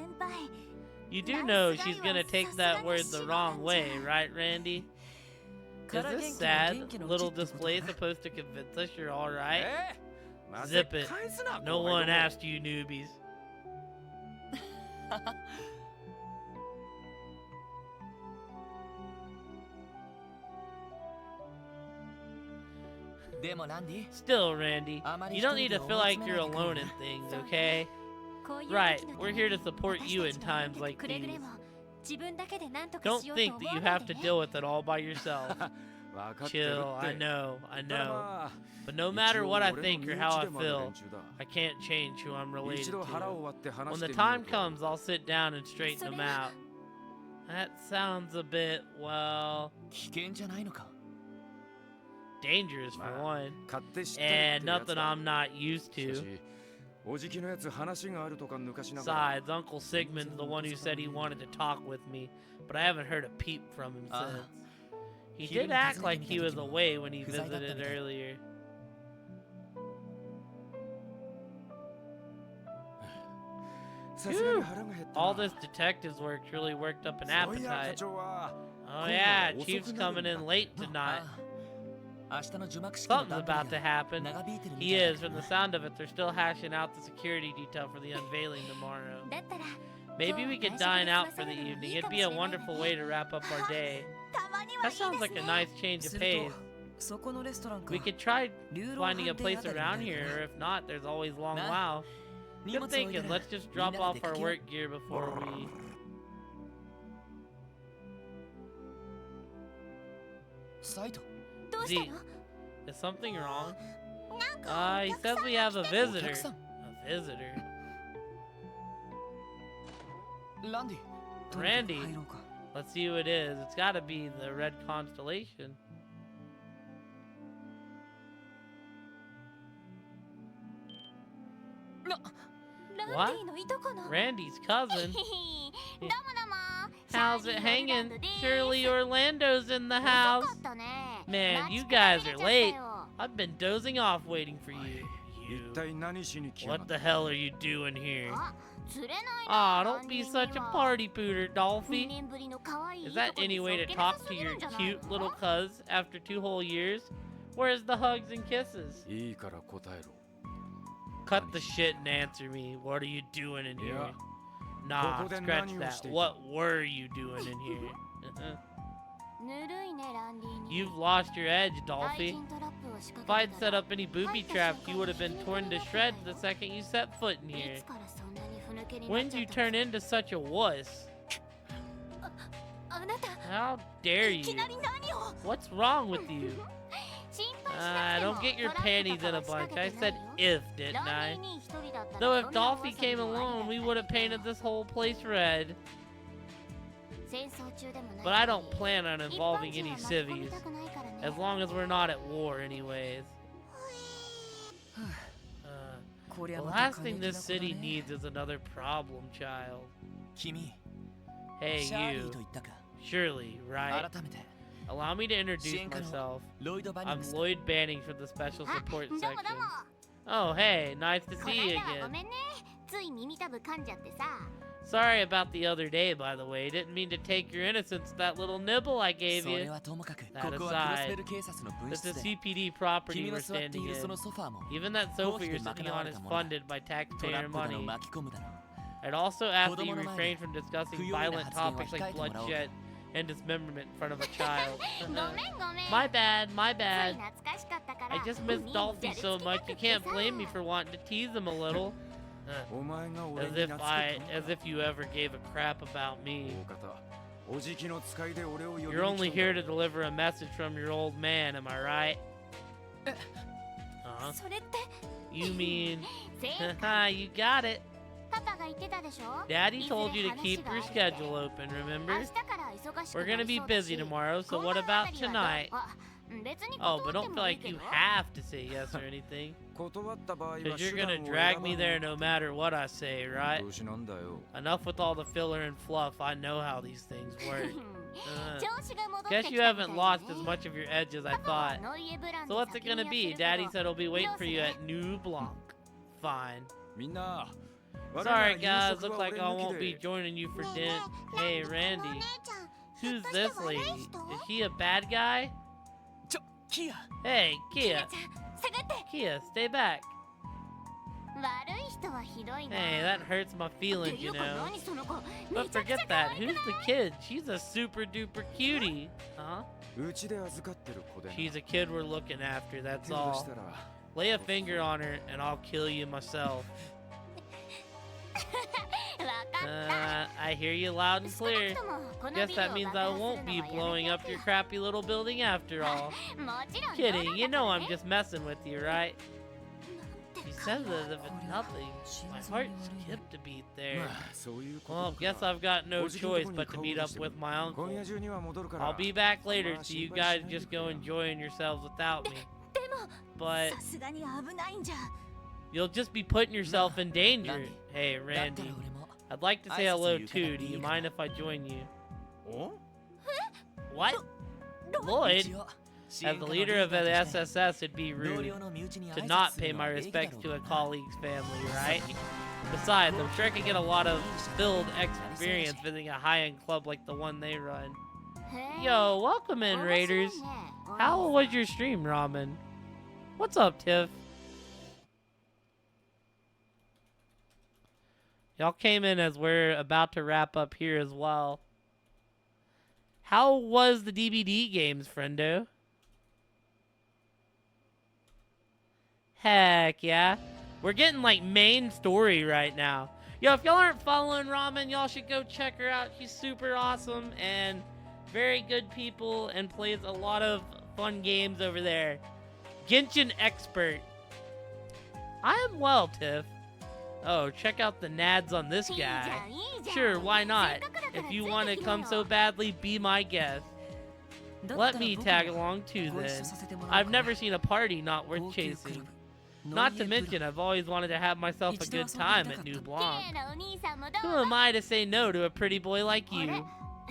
Speaker 1: You do know she's gonna take that word the wrong way, right, Randy? Is this sad little display supposed to convince us you're alright? Zip it. No one asked you newbies. Still, Randy, you don't need to feel like you're alone in things, okay? Right, we're here to support you in times like these. Don't think that you have to deal with it all by yourself. Chill, I know. But no matter what I think or how I feel, I can't change who I'm related to. When the time comes, I'll sit down and straighten them out. That sounds a bit, well... dangerous for one. And nothing I'm not used to. Besides, Uncle Sigmund's the one who said he wanted to talk with me, but I haven't heard a peep from him since. He did act like he was away when he visited earlier. Whew. All this detective's work really worked up an appetite. Oh yeah, Chief's coming in late tonight. Something's about to happen. He is. From the sound of it, they're still hashing out the security detail for the unveiling tomorrow. Maybe we could dine out for the evening. It'd be a wonderful way to wrap up our day. That sounds like a nice change of pace. We could try finding a place around here, or if not, there's always Long Wow. Good thinking. Let's just drop off our work gear before we... Z, is something wrong? He says we have a visitor. A visitor? Randy. Let's see who it is. It's gotta be the Red Constellation. What? Randy's cousin? How's it hanging? Surely Orlando's in the house. Man, you guys are late. I've been dozing off waiting for you. What the hell are you doing here? Aw, don't be such a party pooter, Dolphy. Is that any way to talk to your cute little cuz after 2 whole years? Where's the hugs and kisses? Cut the shit and answer me. What are you doing in here? Nah, scratch that. What were you doing in here? You've lost your edge, Dolphy. If I'd set up any booby traps, you would have been torn to shreds the second you set foot in here. When'd you turn into such a wuss? How dare you? What's wrong with you? Don't get your panties in a bunch. I said if, didn't I? Though if Dolphy came alone, we would have painted this whole place red. But I don't plan on involving any civvies, as long as we're not at war anyways. The last thing this city needs is another problem child. Hey you, Shirley, right? Allow me to introduce myself. I'm Lloyd Banning from the Special Support Section. Oh, hey, nice to
Speaker 3: こ
Speaker 1: see
Speaker 3: の
Speaker 1: you
Speaker 3: 間はご
Speaker 1: again.
Speaker 3: めんね。つい耳たぶ噛んじゃってさ。
Speaker 1: Sorry about the other day, by the way. Didn't mean to take your innocence with that little nibble I gave
Speaker 6: それ
Speaker 1: you.
Speaker 6: はともかく
Speaker 1: That
Speaker 6: ここはクロスベ
Speaker 1: aside,
Speaker 6: ル警察の分
Speaker 1: This
Speaker 6: 室
Speaker 1: is
Speaker 6: で
Speaker 1: CPD property
Speaker 6: 君
Speaker 1: we're
Speaker 6: の座ってい
Speaker 1: standing
Speaker 6: るそ
Speaker 1: in.
Speaker 6: のソファーも
Speaker 1: Even that
Speaker 6: 公
Speaker 1: sofa
Speaker 6: 費
Speaker 1: you're
Speaker 6: で
Speaker 1: sitting
Speaker 6: 賄わ
Speaker 1: on
Speaker 6: れ
Speaker 1: is
Speaker 6: たものだ
Speaker 1: funded by
Speaker 6: ト
Speaker 1: taxpayer
Speaker 6: ラップだの
Speaker 1: money.
Speaker 6: 巻き込むだろ
Speaker 1: I'd also ask that you
Speaker 6: 子供の前で
Speaker 1: refrain from discussing
Speaker 6: 不用意な
Speaker 1: violent
Speaker 6: 発言は
Speaker 1: topics like
Speaker 6: 控えてもらおう
Speaker 1: bloodshed and dismemberment in front of a child.
Speaker 3: ごめんごめん。
Speaker 1: My bad, my
Speaker 3: つい
Speaker 1: bad.
Speaker 3: 懐かしかったから。
Speaker 1: I just miss
Speaker 3: 海に
Speaker 1: Dolphy
Speaker 3: やる
Speaker 1: so
Speaker 3: つけな
Speaker 1: much
Speaker 3: く
Speaker 1: you
Speaker 3: って
Speaker 1: can't
Speaker 3: さ
Speaker 1: blame me for wanting to tease him a little.
Speaker 4: お前が俺
Speaker 1: As
Speaker 4: に
Speaker 1: if
Speaker 4: 懐
Speaker 1: I,
Speaker 4: けた
Speaker 1: as if you ever gave a crap about me.
Speaker 4: 大方おじきの使いで俺を呼びに
Speaker 1: You're only
Speaker 4: 来た
Speaker 1: here
Speaker 4: んだ
Speaker 1: to deliver a message from your old man, am I right? Uh-huh.
Speaker 3: それって
Speaker 1: You mean,
Speaker 3: 正解。
Speaker 1: haha, you got it.
Speaker 3: パパが言ってたでしょ。
Speaker 1: Daddy told you to keep your schedule open,
Speaker 3: 明
Speaker 1: remember?
Speaker 3: 日から忙しく
Speaker 1: We're
Speaker 3: な
Speaker 1: gonna
Speaker 3: り
Speaker 1: be
Speaker 3: そうだ
Speaker 1: busy
Speaker 3: し
Speaker 1: tomorrow, so
Speaker 3: こ
Speaker 1: what
Speaker 3: の
Speaker 1: about
Speaker 3: 辺りはどう
Speaker 1: tonight?
Speaker 3: あ別に
Speaker 1: Oh,
Speaker 3: 断
Speaker 1: but
Speaker 3: って
Speaker 1: don't
Speaker 3: も
Speaker 1: feel
Speaker 3: いい
Speaker 1: like
Speaker 3: け
Speaker 1: you
Speaker 3: ど。
Speaker 1: have to say yes or anything.
Speaker 4: 断った場合は
Speaker 1: Because you're
Speaker 4: 手段
Speaker 1: gonna
Speaker 4: を
Speaker 1: drag
Speaker 4: 選ば
Speaker 1: me
Speaker 4: ぬ
Speaker 1: there no matter what I say, right?
Speaker 4: 調子なんだよ
Speaker 1: Enough with all the filler and fluff. I know how these things work.
Speaker 3: 調子が戻って
Speaker 1: Guess
Speaker 3: き
Speaker 1: you
Speaker 3: たみたい
Speaker 1: haven't
Speaker 3: だ
Speaker 1: lost
Speaker 3: ね
Speaker 1: as much of your edge as I
Speaker 3: パパは
Speaker 1: thought.
Speaker 3: ノイエブラン
Speaker 1: So
Speaker 3: ド
Speaker 1: what's it
Speaker 3: 先に
Speaker 1: gonna
Speaker 3: や
Speaker 1: be?
Speaker 3: ってるけ
Speaker 1: Daddy
Speaker 3: ど
Speaker 1: said he'll be waiting for you
Speaker 3: どうす
Speaker 1: at New Blanc. Fine.
Speaker 4: みんな
Speaker 1: Sorry, guys. Looks like I won't be joining you for dinner. Hey, Randy.
Speaker 3: お姉ちゃん
Speaker 1: Who's this lady? Is she a bad guy?
Speaker 6: ちょキア
Speaker 1: Hey,
Speaker 3: キ
Speaker 1: Kia.
Speaker 3: ナちゃん下がって
Speaker 1: Kia, stay back.
Speaker 3: 悪い人はひどいな
Speaker 1: Hey, that hurts my
Speaker 3: って
Speaker 1: feelings,
Speaker 3: い
Speaker 1: you
Speaker 3: うか
Speaker 1: know.
Speaker 3: 何その子
Speaker 1: But
Speaker 3: めちゃくちゃ
Speaker 1: forget
Speaker 3: 可
Speaker 1: that.
Speaker 3: 愛く
Speaker 1: Who's the kid? She's a super duper cutie. Huh?
Speaker 4: うちで預かってる子でな
Speaker 1: She's a kid we're looking after, that's
Speaker 4: 手を出
Speaker 1: all.
Speaker 4: したら
Speaker 1: Lay a finger on her and I'll kill you myself.
Speaker 3: わかった
Speaker 1: I hear you loud and
Speaker 3: 少な
Speaker 1: clear.
Speaker 3: くともこの
Speaker 1: Guess
Speaker 3: ビルを
Speaker 1: that means
Speaker 3: 爆
Speaker 1: I
Speaker 3: 破する
Speaker 1: won't
Speaker 3: の
Speaker 1: be
Speaker 3: は
Speaker 1: blowing
Speaker 3: や
Speaker 1: up
Speaker 3: め
Speaker 1: your
Speaker 3: て
Speaker 1: crappy little building after all.
Speaker 3: もちろん
Speaker 1: Kidding, you know I'm
Speaker 3: 冗談だからね
Speaker 1: just messing with you, right?
Speaker 3: なんて
Speaker 1: She
Speaker 3: 会
Speaker 1: says
Speaker 3: 話
Speaker 1: as if it's nothing. My heart skipped a beat there.
Speaker 4: まあそういうこと
Speaker 1: Well,
Speaker 4: か
Speaker 1: guess I've got no
Speaker 4: おじきの
Speaker 1: choice
Speaker 4: とこに
Speaker 1: but to
Speaker 4: 顔を
Speaker 1: meet
Speaker 4: 出
Speaker 1: up
Speaker 4: して
Speaker 1: with
Speaker 4: くる
Speaker 1: my
Speaker 4: 今
Speaker 1: uncle.
Speaker 4: 夜中には戻るから
Speaker 1: I'll be back later,
Speaker 4: まあ
Speaker 1: so you
Speaker 4: 心配
Speaker 1: guys
Speaker 4: しないで
Speaker 1: just
Speaker 4: くれ
Speaker 1: go enjoying yourselves without me.
Speaker 3: でも
Speaker 1: But
Speaker 3: さすがに危ないんじゃ
Speaker 1: you'll just be putting yourself in danger.
Speaker 6: Randy.
Speaker 1: Hey,
Speaker 6: だったら
Speaker 1: Randy.
Speaker 6: 俺も
Speaker 1: I'd like to say
Speaker 6: I
Speaker 1: hello
Speaker 6: see you
Speaker 1: too. Do
Speaker 6: gotta
Speaker 1: you
Speaker 6: be
Speaker 1: mind if I join you?
Speaker 4: お
Speaker 1: What? Lloyd?
Speaker 6: 一応
Speaker 1: As the leader of the SSS, it'd be
Speaker 6: 同
Speaker 1: rude
Speaker 6: 僚の身内に
Speaker 1: to
Speaker 6: 挨
Speaker 1: not
Speaker 6: 拶す
Speaker 1: pay
Speaker 6: るの
Speaker 1: my
Speaker 6: は礼儀だ
Speaker 1: respects
Speaker 6: ろ
Speaker 1: to
Speaker 6: う
Speaker 1: a
Speaker 6: な
Speaker 1: colleague's family, right? Besides, I'm sure I could get a lot of filled experience visiting a high-end club like the one they run.
Speaker 3: へえ
Speaker 1: Yo, welcome in,
Speaker 3: 面白い
Speaker 1: Raiders.
Speaker 3: ね
Speaker 1: How was your stream, Ramen? What's up, Tiff? Y'all came in as we're about to wrap up here as well. How was the DBD games, friendo? Heck yeah. We're getting like main story right now. Yo, if y'all aren't following Ramen, y'all should go check her out. She's super awesome and very good people and plays a lot of fun games over there. Genshin expert. I am well, Tiff. Oh, check out the nads on this
Speaker 3: いいじゃ
Speaker 1: guy.
Speaker 3: んいいじゃん
Speaker 1: Sure, why
Speaker 3: せ
Speaker 1: not?
Speaker 3: っかくだから
Speaker 1: If you
Speaker 3: つい
Speaker 1: want
Speaker 3: て
Speaker 1: to
Speaker 3: きな
Speaker 1: come
Speaker 3: よ
Speaker 1: so badly, be my guest.
Speaker 6: だった
Speaker 1: Let
Speaker 6: ら
Speaker 1: me
Speaker 6: 僕
Speaker 1: tag
Speaker 6: も
Speaker 1: along too
Speaker 6: ご一緒
Speaker 1: then.
Speaker 6: させてもらおう
Speaker 1: I've
Speaker 6: か
Speaker 1: never seen a party not worth
Speaker 6: 高級クラ
Speaker 1: chasing.
Speaker 6: ブ
Speaker 1: Not to
Speaker 6: ノイエブ
Speaker 1: mention,
Speaker 6: ラ
Speaker 1: I've always wanted to have myself a
Speaker 6: It's
Speaker 1: good
Speaker 6: not
Speaker 1: time
Speaker 6: something
Speaker 1: at New
Speaker 3: 綺
Speaker 1: Blanc.
Speaker 3: 麗なお兄さんもどう
Speaker 1: Who am I to say no to a pretty boy like
Speaker 3: あれ
Speaker 1: you?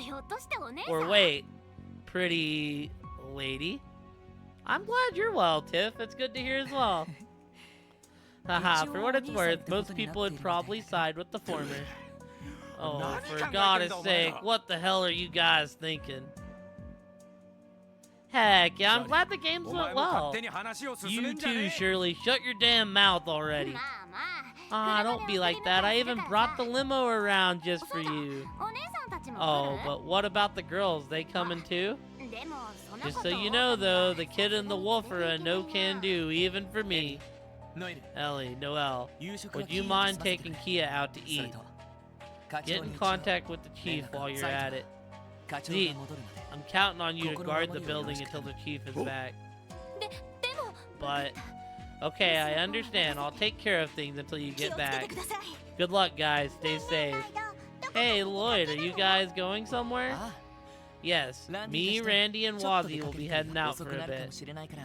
Speaker 3: ひょっとしてお姉さん
Speaker 1: Or wait, pretty lady? I'm glad you're well, Tiff. It's good to hear as well. Haha, for what it's worth, most people would probably side with the former. Oh, for God's sake, what the hell are you guys thinking? Heck yeah, I'm glad the games
Speaker 4: お前
Speaker 1: went
Speaker 4: も勝
Speaker 1: well.
Speaker 4: 手に話を進め
Speaker 1: You
Speaker 4: んじゃ
Speaker 1: too,
Speaker 4: ねえ
Speaker 1: Shirley. Shut your damn mouth
Speaker 3: ま
Speaker 1: already.
Speaker 3: あまあ
Speaker 1: Ah, don't be like that. I even brought the limo around just for you.
Speaker 3: お姉さんたちも
Speaker 1: Oh,
Speaker 3: 来る
Speaker 1: but what about the girls? They coming too?
Speaker 3: でもそんな
Speaker 1: Just
Speaker 3: こと
Speaker 1: so you know, though, the kid and the wolf are a no can do, even for me.
Speaker 6: ノエル
Speaker 1: Ellie, Noel,
Speaker 6: 夕食は
Speaker 1: would you
Speaker 6: キー
Speaker 1: mind
Speaker 6: と済ませて
Speaker 1: taking
Speaker 6: くれ
Speaker 1: Kia out to
Speaker 6: それ
Speaker 1: eat?
Speaker 6: と課
Speaker 1: Get
Speaker 6: 長
Speaker 1: in
Speaker 6: に
Speaker 1: contact with the chief while you're at it.
Speaker 6: 課長が戻るまで
Speaker 1: I'm counting on you to
Speaker 6: 心の
Speaker 1: guard the
Speaker 6: 守りをよろ
Speaker 1: building
Speaker 6: しく
Speaker 1: until the chief is
Speaker 4: Oh.
Speaker 1: back.
Speaker 3: でも
Speaker 1: But, okay, I understand. I'll take care of things until you
Speaker 3: 気を
Speaker 1: get
Speaker 3: つけて
Speaker 1: back.
Speaker 3: ください
Speaker 1: Good luck, guys. Stay safe. Hey, Lloyd, are you guys going somewhere?
Speaker 6: ああ
Speaker 1: Yes,
Speaker 6: ランディ
Speaker 1: me,
Speaker 6: として
Speaker 1: Randy, and
Speaker 6: ちょっと
Speaker 1: Wazzy
Speaker 6: 出か
Speaker 1: will
Speaker 6: け
Speaker 1: be
Speaker 6: る
Speaker 1: heading
Speaker 6: から
Speaker 1: out
Speaker 6: 遅
Speaker 1: for
Speaker 6: く
Speaker 1: a
Speaker 6: なるか
Speaker 1: bit.
Speaker 6: もしれないから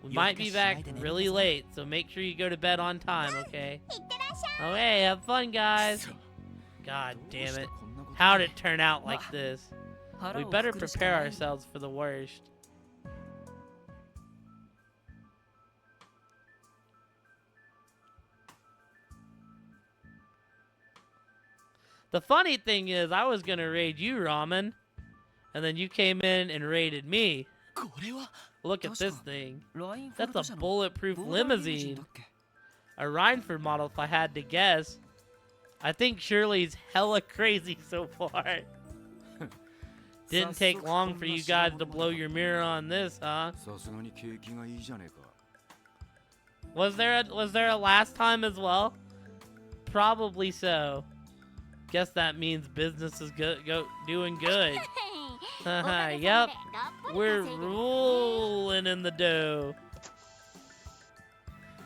Speaker 1: We
Speaker 6: 夜
Speaker 1: might
Speaker 6: 更
Speaker 1: be
Speaker 6: かししな
Speaker 1: back
Speaker 6: いでね
Speaker 1: really late, so make sure you go to bed on time, okay?
Speaker 3: いってらっしゃい
Speaker 1: Oh, hey, have fun, guys. God
Speaker 4: どう
Speaker 1: damn
Speaker 4: して
Speaker 1: it.
Speaker 4: こんなこと
Speaker 1: How'd it turn out like this?
Speaker 6: 腹
Speaker 1: We
Speaker 6: を
Speaker 1: better
Speaker 6: くくるしか
Speaker 1: prepare
Speaker 6: ない
Speaker 1: ourselves for the worst. The funny thing is, I was gonna raid you, Ramen, and then you came in and raided me.
Speaker 6: これは
Speaker 1: Look at this thing.
Speaker 6: ラインフォルト
Speaker 1: That's
Speaker 6: 社
Speaker 1: a
Speaker 6: の
Speaker 1: bulletproof
Speaker 6: ボーダーリムジン
Speaker 1: limousine.
Speaker 6: だっけ
Speaker 1: A Rhineford model, if I had to guess. I think Shirley's hella crazy so far. Didn't take long for you guys to blow your mirror on this, huh?
Speaker 4: さすがに景気がいいじゃねえか。
Speaker 1: Was there a last time as well? Probably so. Guess that means business is doing good. Yep. We're rolling in the dough.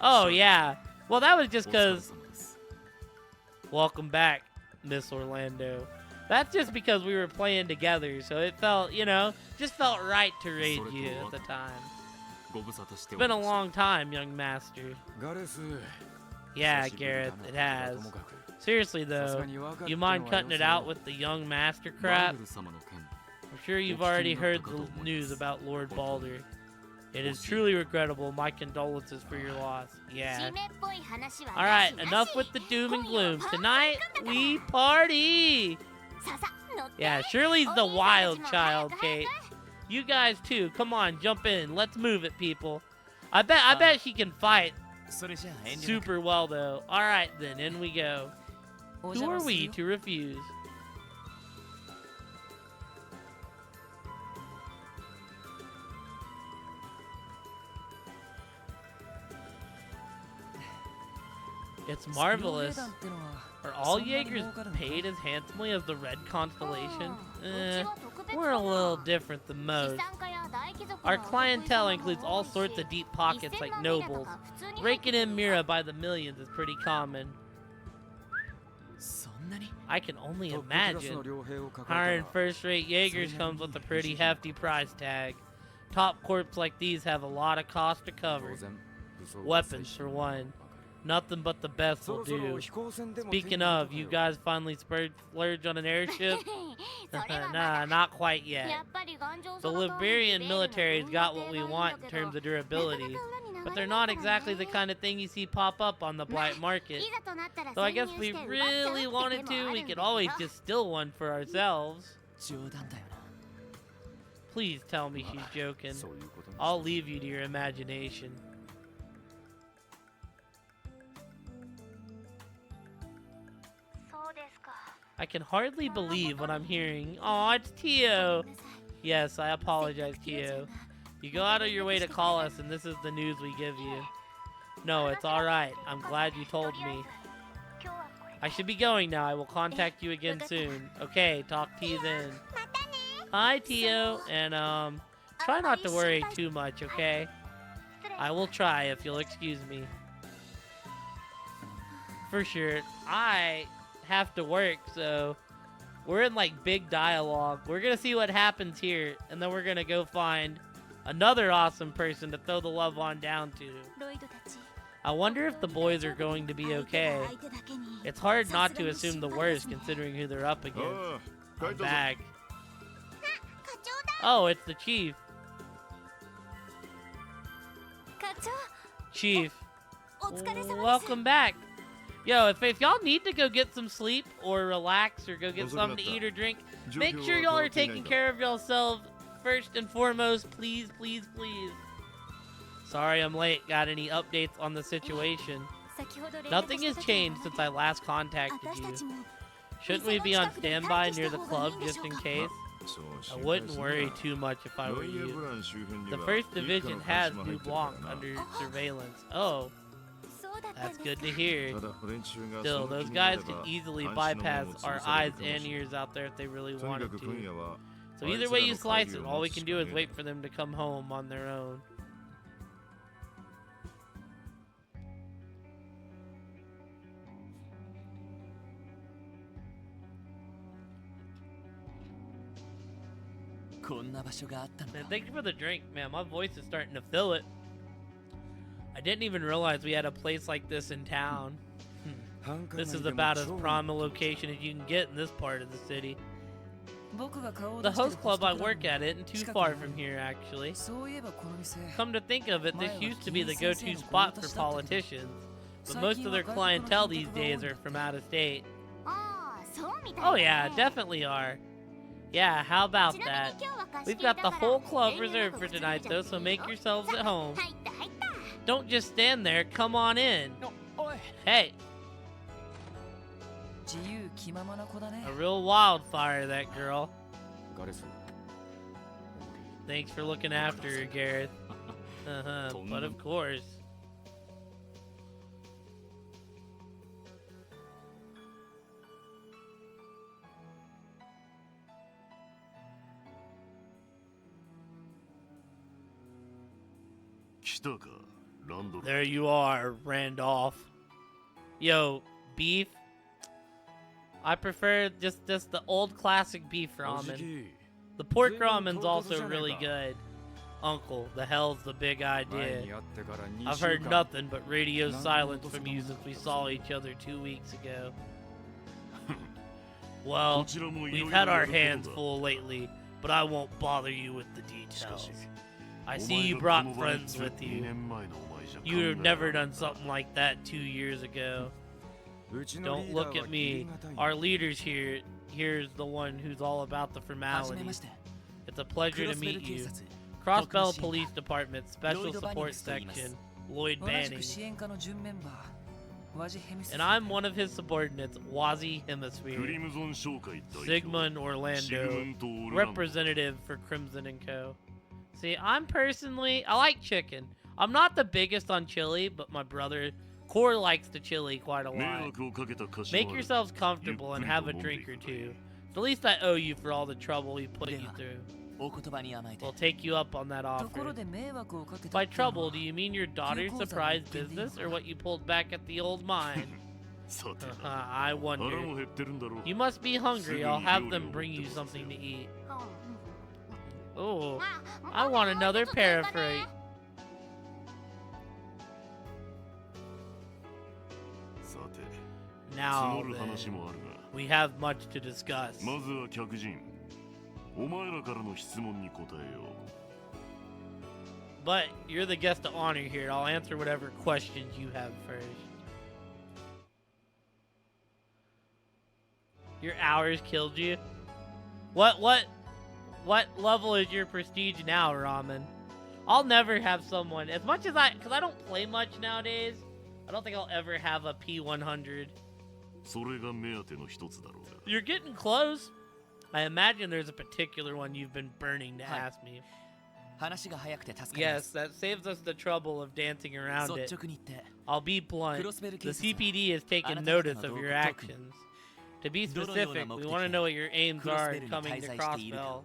Speaker 1: Oh, yeah. Well, that was just because... Welcome back, Miss Orlando. That's just because we were playing together, so it felt, you know, just felt right to raid you at the time. It's been a long time, young master.
Speaker 4: ガレス、
Speaker 1: Yeah, Gareth, it has. Seriously, though, you mind cutting it out with the young master crap? I'm sure you've already heard the news about Lord Balder. It is truly regrettable. My condolences for your loss. Yeah. Alright, enough with the doom and gloom. Tonight, we party! Yeah, Shirley's the wild child, Kate. You guys too. Come on, jump in. Let's move it, people. I bet she can fight
Speaker 6: それじゃあ遠慮なく
Speaker 1: super well, though. Alright, then, in we go.
Speaker 6: お
Speaker 1: Who
Speaker 6: 邪
Speaker 1: are
Speaker 6: 魔する
Speaker 1: we
Speaker 6: よ
Speaker 1: to refuse? It's marvelous.
Speaker 6: スピード兵団ってのは
Speaker 1: Are all
Speaker 6: そんなに
Speaker 1: Jaegers
Speaker 6: 儲かるのか
Speaker 1: paid as handsomely as the Red Constellation? We're a little different than most. Our clientele includes all sorts of deep pockets like nobles. Raking in Mira by the millions is pretty common.
Speaker 6: そんなに
Speaker 1: I can only
Speaker 4: トップクラス
Speaker 1: imagine.
Speaker 4: の傭兵を抱えたら
Speaker 1: Hiring first-rate Jaegers comes with a pretty hefty price tag. Top corps like these have a lot of cost to
Speaker 4: 当
Speaker 1: cover.
Speaker 4: 然武装は
Speaker 1: Weapons
Speaker 4: 最
Speaker 1: for
Speaker 4: 新
Speaker 1: one. Nothing but the best
Speaker 4: そ
Speaker 1: will
Speaker 4: ろそろ
Speaker 1: do.
Speaker 4: 飛行船でも手に
Speaker 1: Speaking
Speaker 4: 入れ
Speaker 1: of,
Speaker 4: た
Speaker 1: you
Speaker 4: かよ
Speaker 1: guys finally splurged on an airship? Nah, not quite yet. The Liberian military's got what we want in terms of durability, but they're not exactly the kind of thing you see pop up on the black market. So I guess if we really wanted to, we could always just steal one for ourselves.
Speaker 6: 冗談だよな
Speaker 1: Please tell me she's joking.
Speaker 4: そういうことに
Speaker 1: I'll leave you to your imagination. I can hardly believe what I'm hearing. Aw, it's Tio. Yes, I apologize, Tio. You go out of your way to call us, and this is the news we give you. No, it's alright. I'm glad you told me. I should be going now. I will contact you again soon. Okay, talk to you then. Hi, Tio. And, try not to worry too much, okay? I will try if you'll excuse me. For sure. I have to work, so we're in like big dialogue. We're gonna see what happens here, and then we're gonna go find another awesome person to throw the love on down to. I wonder if the boys are going to be okay. It's hard not to assume the worst considering who they're up against. I'm back. Oh, it's the chief. Chief, welcome back. Yo, if y'all need to go get some sleep or relax or go get something to eat or drink, make sure y'all are taking care of yourselves first and foremost. Please, please, please. Sorry I'm late. Got any updates on the situation? Nothing has changed since I last contacted you. Shouldn't we be on standby near the club just in case? I wouldn't worry too much if I were you. The 1st Division has New Blanc under surveillance. Oh, that's good to hear. Still, those guys can easily bypass our eyes and ears out there if they really wanted to. So either way you slice it, all we can do is wait for them to come home on their own. Man, thank you for the drink, man. My voice is starting to fill it. I didn't even realize we had a place like this in town. This is about as prime a location as you can get in this part of the city. The host club I work at isn't too far from here, actually. Come to think of it, this used to be the go-to spot for politicians, but most of their clientele these days are from out of state.
Speaker 3: そうみたいだね。
Speaker 1: Oh yeah, definitely are. Yeah, how about
Speaker 3: ちな
Speaker 1: that?
Speaker 3: みに今日は貸し
Speaker 1: We've
Speaker 3: 切りだ
Speaker 1: got
Speaker 3: か
Speaker 1: the
Speaker 3: ら
Speaker 1: whole club
Speaker 3: 遠慮な
Speaker 1: reserved
Speaker 3: く
Speaker 1: for
Speaker 3: くつろ
Speaker 1: tonight
Speaker 3: いじゃ
Speaker 1: though,
Speaker 3: って
Speaker 1: so
Speaker 3: いい
Speaker 1: make
Speaker 3: よ。
Speaker 1: yourselves
Speaker 3: さ
Speaker 1: at home.
Speaker 3: 入った入った。
Speaker 1: Don't just stand there, come on in.
Speaker 2: おい
Speaker 1: Hey,
Speaker 6: 自由気ままな子だね
Speaker 1: a real wildfire, that girl.
Speaker 4: ガレス
Speaker 1: Thanks for looking after her, Gareth. But of course.
Speaker 5: 来たかランドル
Speaker 1: There you are, Randolph. Yo, beef? I prefer just the old classic beef
Speaker 4: お
Speaker 1: ramen.
Speaker 4: じ
Speaker 1: The pork
Speaker 4: Zero
Speaker 1: ramen's
Speaker 4: total
Speaker 1: also
Speaker 4: Janeka.
Speaker 1: really good. Uncle, the hell's the big
Speaker 4: 前
Speaker 1: idea?
Speaker 4: に会ってから2
Speaker 1: I've
Speaker 4: 週
Speaker 1: heard
Speaker 4: 間
Speaker 1: nothing but radio
Speaker 4: None
Speaker 1: silence
Speaker 4: of
Speaker 1: from
Speaker 4: those
Speaker 1: you since we saw each other 2 weeks ago.
Speaker 5: こ
Speaker 1: Well,
Speaker 5: ちらもいろい
Speaker 1: we've
Speaker 5: ろ
Speaker 1: had
Speaker 5: や
Speaker 1: our
Speaker 5: ること
Speaker 1: hands
Speaker 5: だ
Speaker 1: full lately, but I won't bother you with the
Speaker 5: しか
Speaker 1: details.
Speaker 5: し
Speaker 1: I
Speaker 5: お
Speaker 1: see
Speaker 5: 前
Speaker 1: you
Speaker 5: が
Speaker 1: brought
Speaker 5: この場に
Speaker 1: friends
Speaker 5: 連れ
Speaker 1: with
Speaker 5: 2
Speaker 1: you.
Speaker 5: 年前のお前じゃ
Speaker 1: You have
Speaker 5: 考えら
Speaker 1: never
Speaker 5: れな
Speaker 1: done
Speaker 5: かった
Speaker 1: something like that 2 years ago.
Speaker 4: うちのリ
Speaker 1: Don't
Speaker 4: ーダー
Speaker 1: look
Speaker 4: は
Speaker 1: at
Speaker 4: 切
Speaker 1: me.
Speaker 4: りがたい
Speaker 1: Our leader's here's the one who's all about the
Speaker 6: はじめま
Speaker 1: formalities.
Speaker 6: して
Speaker 1: It's a pleasure
Speaker 6: ク
Speaker 1: to
Speaker 6: ロスベル
Speaker 1: meet
Speaker 6: 警
Speaker 1: you.
Speaker 6: 察
Speaker 1: Crossbell
Speaker 6: Tokyo
Speaker 1: Police Department, Special
Speaker 6: Lloyd
Speaker 1: Support
Speaker 6: Bannings と言います。
Speaker 1: Section, Lloyd
Speaker 6: 同じく
Speaker 1: Banning.
Speaker 6: 支援課の準メンバーワジヘミス
Speaker 1: And I'm one of his subordinates, Wazi
Speaker 5: クリ
Speaker 1: Hemisphere,
Speaker 5: ムゾン商会代表
Speaker 1: Sigmund
Speaker 5: シグ
Speaker 1: Orlando,
Speaker 5: ムント・オルランド
Speaker 1: representative for Crimson and Co. See, I'm personally, I like chicken. I'm not the biggest on chili, but my brother, Core, likes the chili quite a
Speaker 5: 迷
Speaker 1: lot.
Speaker 5: 惑をかけた貸しも
Speaker 1: Make
Speaker 5: ある
Speaker 1: yourselves comfortable and have a drink or two. The least I owe you for all the trouble we put you through.
Speaker 6: お言葉に甘えて
Speaker 1: We'll take you up on that
Speaker 6: ところ
Speaker 1: offer.
Speaker 6: で迷惑をかけた
Speaker 1: By
Speaker 6: ってのは
Speaker 1: trouble, do you mean your daughter's surprise business or what you pulled back at the old mine?
Speaker 5: さて
Speaker 1: I
Speaker 5: 腹
Speaker 1: wonder.
Speaker 5: も減ってるんだろう
Speaker 1: You must be hungry. I'll have them bring you something to eat. Oh, I want another paraphrase.
Speaker 5: さて
Speaker 1: Now
Speaker 5: 募る話
Speaker 1: then,
Speaker 5: もあるが
Speaker 1: we have much to discuss.
Speaker 5: まずは客人お前らからの質問に答えよ
Speaker 1: But you're the guest of honor here. I'll answer whatever questions you have first. Your hours killed you? What level is your prestige now, Ramen? I'll never have someone, as much as because I don't play much nowadays, I don't think I'll ever have a P100.
Speaker 5: うそれが目当ての一つだろうが
Speaker 1: You're getting close. I imagine there's a particular one you've been burning to
Speaker 6: Hi.
Speaker 1: ask me.
Speaker 6: 話が早くて助かりま
Speaker 1: Yes,
Speaker 6: す
Speaker 1: that saves us the trouble of dancing around it.
Speaker 6: 率直に言って
Speaker 1: I'll be blunt.
Speaker 6: Crossbell
Speaker 1: The
Speaker 6: 警察
Speaker 1: CPD has taken
Speaker 6: あなた方の
Speaker 1: notice of
Speaker 6: 動
Speaker 1: your
Speaker 6: 向
Speaker 1: actions. To be
Speaker 6: どのような
Speaker 1: specific,
Speaker 6: 目
Speaker 1: we
Speaker 6: 的
Speaker 1: want to で
Speaker 6: で
Speaker 1: know what your aims are
Speaker 6: クロスベルに
Speaker 1: coming
Speaker 6: 滞
Speaker 1: to
Speaker 6: 在しているか
Speaker 1: Crossbell.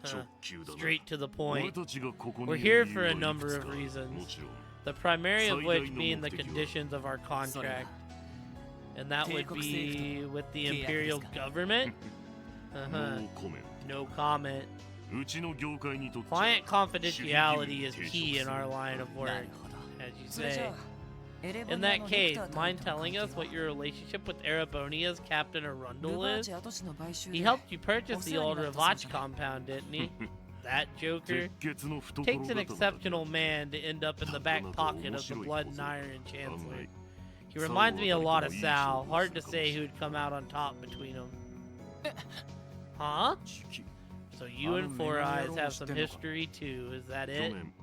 Speaker 5: 直球だな
Speaker 1: Straight to the
Speaker 5: 俺
Speaker 1: point.
Speaker 5: たちがここ
Speaker 1: We're
Speaker 5: にい
Speaker 1: here
Speaker 5: る理
Speaker 1: for a
Speaker 5: 由はいく
Speaker 1: number
Speaker 5: つ
Speaker 1: of
Speaker 5: か
Speaker 1: reasons.
Speaker 5: もちろん
Speaker 1: The primary of which
Speaker 5: 最大の
Speaker 1: being the
Speaker 5: 目的は
Speaker 1: conditions of our
Speaker 6: それ
Speaker 1: contract.
Speaker 6: が
Speaker 1: And that would be with the imperial government?
Speaker 5: ノーコメン
Speaker 1: No comment.
Speaker 5: トうちの業界にとって
Speaker 1: Client
Speaker 5: は
Speaker 1: confidentiality is key in our line of
Speaker 6: な
Speaker 1: work,
Speaker 6: るほど
Speaker 1: as you
Speaker 6: それじゃ
Speaker 1: say.
Speaker 6: あエレボ
Speaker 1: In
Speaker 6: ニア
Speaker 1: that
Speaker 6: のヘ
Speaker 1: case,
Speaker 6: クターと
Speaker 1: mind
Speaker 6: の関
Speaker 1: telling
Speaker 6: 係
Speaker 1: us
Speaker 6: は
Speaker 1: what your relationship with Erebonia's Captain
Speaker 6: ル
Speaker 1: Arundel
Speaker 6: バー
Speaker 1: is?
Speaker 6: チ跡地の買収で
Speaker 1: He helped you purchase the
Speaker 6: お
Speaker 1: old
Speaker 6: 世話になったそう
Speaker 1: Ravach
Speaker 6: じゃない
Speaker 1: compound, didn't he? That joker
Speaker 5: 鉄血の懐
Speaker 1: takes an
Speaker 5: 刀
Speaker 1: exceptional man to end up in the back pocket of the Blood and Iron
Speaker 5: 案
Speaker 1: Chancellor.
Speaker 5: 外
Speaker 1: He reminds me a lot of Sal. Hard to say who'd come out on top between them. Huh? So you and Four Eyes have some history too, is that
Speaker 5: 去
Speaker 1: it?
Speaker 5: 年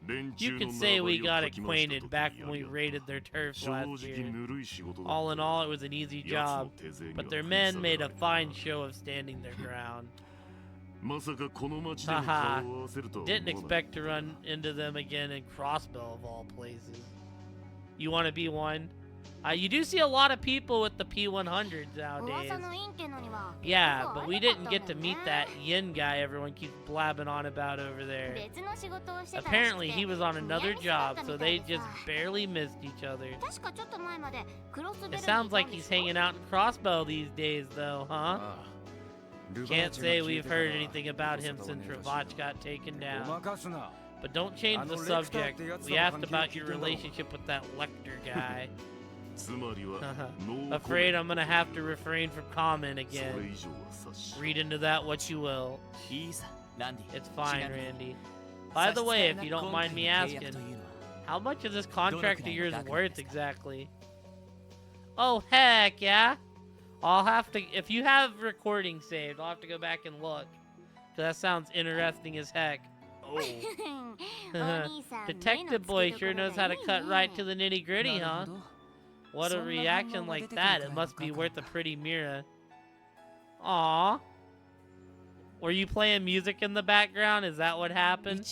Speaker 5: 連
Speaker 1: You
Speaker 5: 中の
Speaker 1: can say
Speaker 5: 縄張
Speaker 1: we
Speaker 5: りを
Speaker 1: got
Speaker 5: かき回した
Speaker 1: acquainted
Speaker 5: 時
Speaker 1: back
Speaker 5: に
Speaker 1: when we
Speaker 5: やり
Speaker 1: raided their turf
Speaker 5: 正
Speaker 1: last
Speaker 5: 直
Speaker 1: year.
Speaker 5: ぬるい仕事だ
Speaker 1: All in all, it was an easy
Speaker 5: 奴の
Speaker 1: job,
Speaker 5: 手勢には
Speaker 1: but their
Speaker 5: 食い
Speaker 1: men
Speaker 5: 下が
Speaker 1: made
Speaker 5: ら
Speaker 1: a
Speaker 5: れた
Speaker 1: fine show of standing their ground.
Speaker 5: まさかこの町でも
Speaker 1: Haha.
Speaker 5: 顔を合わせるとは
Speaker 1: Didn't
Speaker 5: 思わない
Speaker 1: expect to run into them again in Crossbell of all places. You want to be one? You do see a lot of people with the P100s nowadays.
Speaker 3: 噂のインってのには
Speaker 1: Yeah,
Speaker 3: 結構
Speaker 1: but we
Speaker 3: 会いたか
Speaker 1: didn't
Speaker 3: った
Speaker 1: get to
Speaker 3: んだよ
Speaker 1: meet
Speaker 3: ね
Speaker 1: that Yin guy everyone keeps blabbing on about over there.
Speaker 3: 別の仕事をしてたらしく
Speaker 1: Apparently
Speaker 3: て
Speaker 1: he was on another
Speaker 3: 見合いになっ
Speaker 1: job,
Speaker 3: たみ
Speaker 1: so
Speaker 3: たい
Speaker 1: they
Speaker 3: で
Speaker 1: just
Speaker 3: さ
Speaker 1: barely missed each other.
Speaker 3: 確かちょっと前までクロスベルに
Speaker 1: It
Speaker 3: いた
Speaker 1: sounds
Speaker 3: ん
Speaker 1: like
Speaker 3: で
Speaker 1: he's
Speaker 3: しょ
Speaker 1: hanging out in Crossbell these days, though, huh?
Speaker 4: ああルバー
Speaker 1: Can't
Speaker 4: チが
Speaker 1: say
Speaker 4: 消え
Speaker 1: we've
Speaker 4: てから
Speaker 1: heard anything about him
Speaker 4: 音沙汰は
Speaker 1: since
Speaker 4: ねえらしい
Speaker 1: Ravach
Speaker 4: な
Speaker 1: got taken
Speaker 4: ご
Speaker 1: down.
Speaker 4: まかすな
Speaker 1: But don't change the subject. We asked about your relationship with that Lecter guy.
Speaker 5: つまりはノーコメン
Speaker 1: Afraid
Speaker 5: ト
Speaker 1: I'm gonna have to refrain from comment
Speaker 5: それ
Speaker 1: again.
Speaker 5: 以上は察し
Speaker 1: Read into that what you will.
Speaker 6: いいさランディ
Speaker 1: It's fine,
Speaker 6: ちなみに
Speaker 1: Randy. By the way, if you don't mind me
Speaker 6: 差し支えなく
Speaker 1: asking,
Speaker 6: 今回の契約というのは
Speaker 1: how much is this contract of yours
Speaker 6: Dono-kurai no
Speaker 1: worth
Speaker 6: gaku desu ka?
Speaker 1: exactly? Oh, heck yeah. I'll have to, if you have recording saved, I'll have to go back and look. Cause that sounds interesting as heck. Detective Boy sure knows how to cut right to the nitty gritty, huh? What a reaction like that. It must be worth a pretty mirror. Aww. Were you playing music in the background? Is that what happened?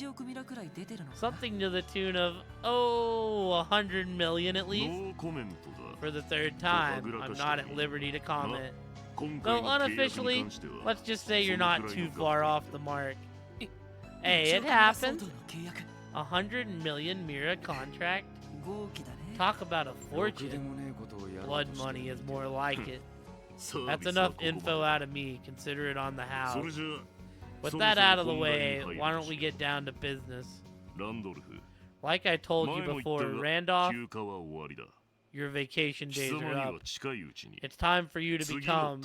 Speaker 1: Something to the tune of, 100 million at least? For the third time, I'm not at liberty to comment. Though unofficially, let's just say you're not too far off the mark. Hey, it happened. 100 million Mira contract? Talk about a fortune. Blood money is more like it. That's enough info out of me. Consider it on the house. With that out of the way, why don't we get down to business? Like I told you before, Randolph, your vacation days are up. It's time for you to become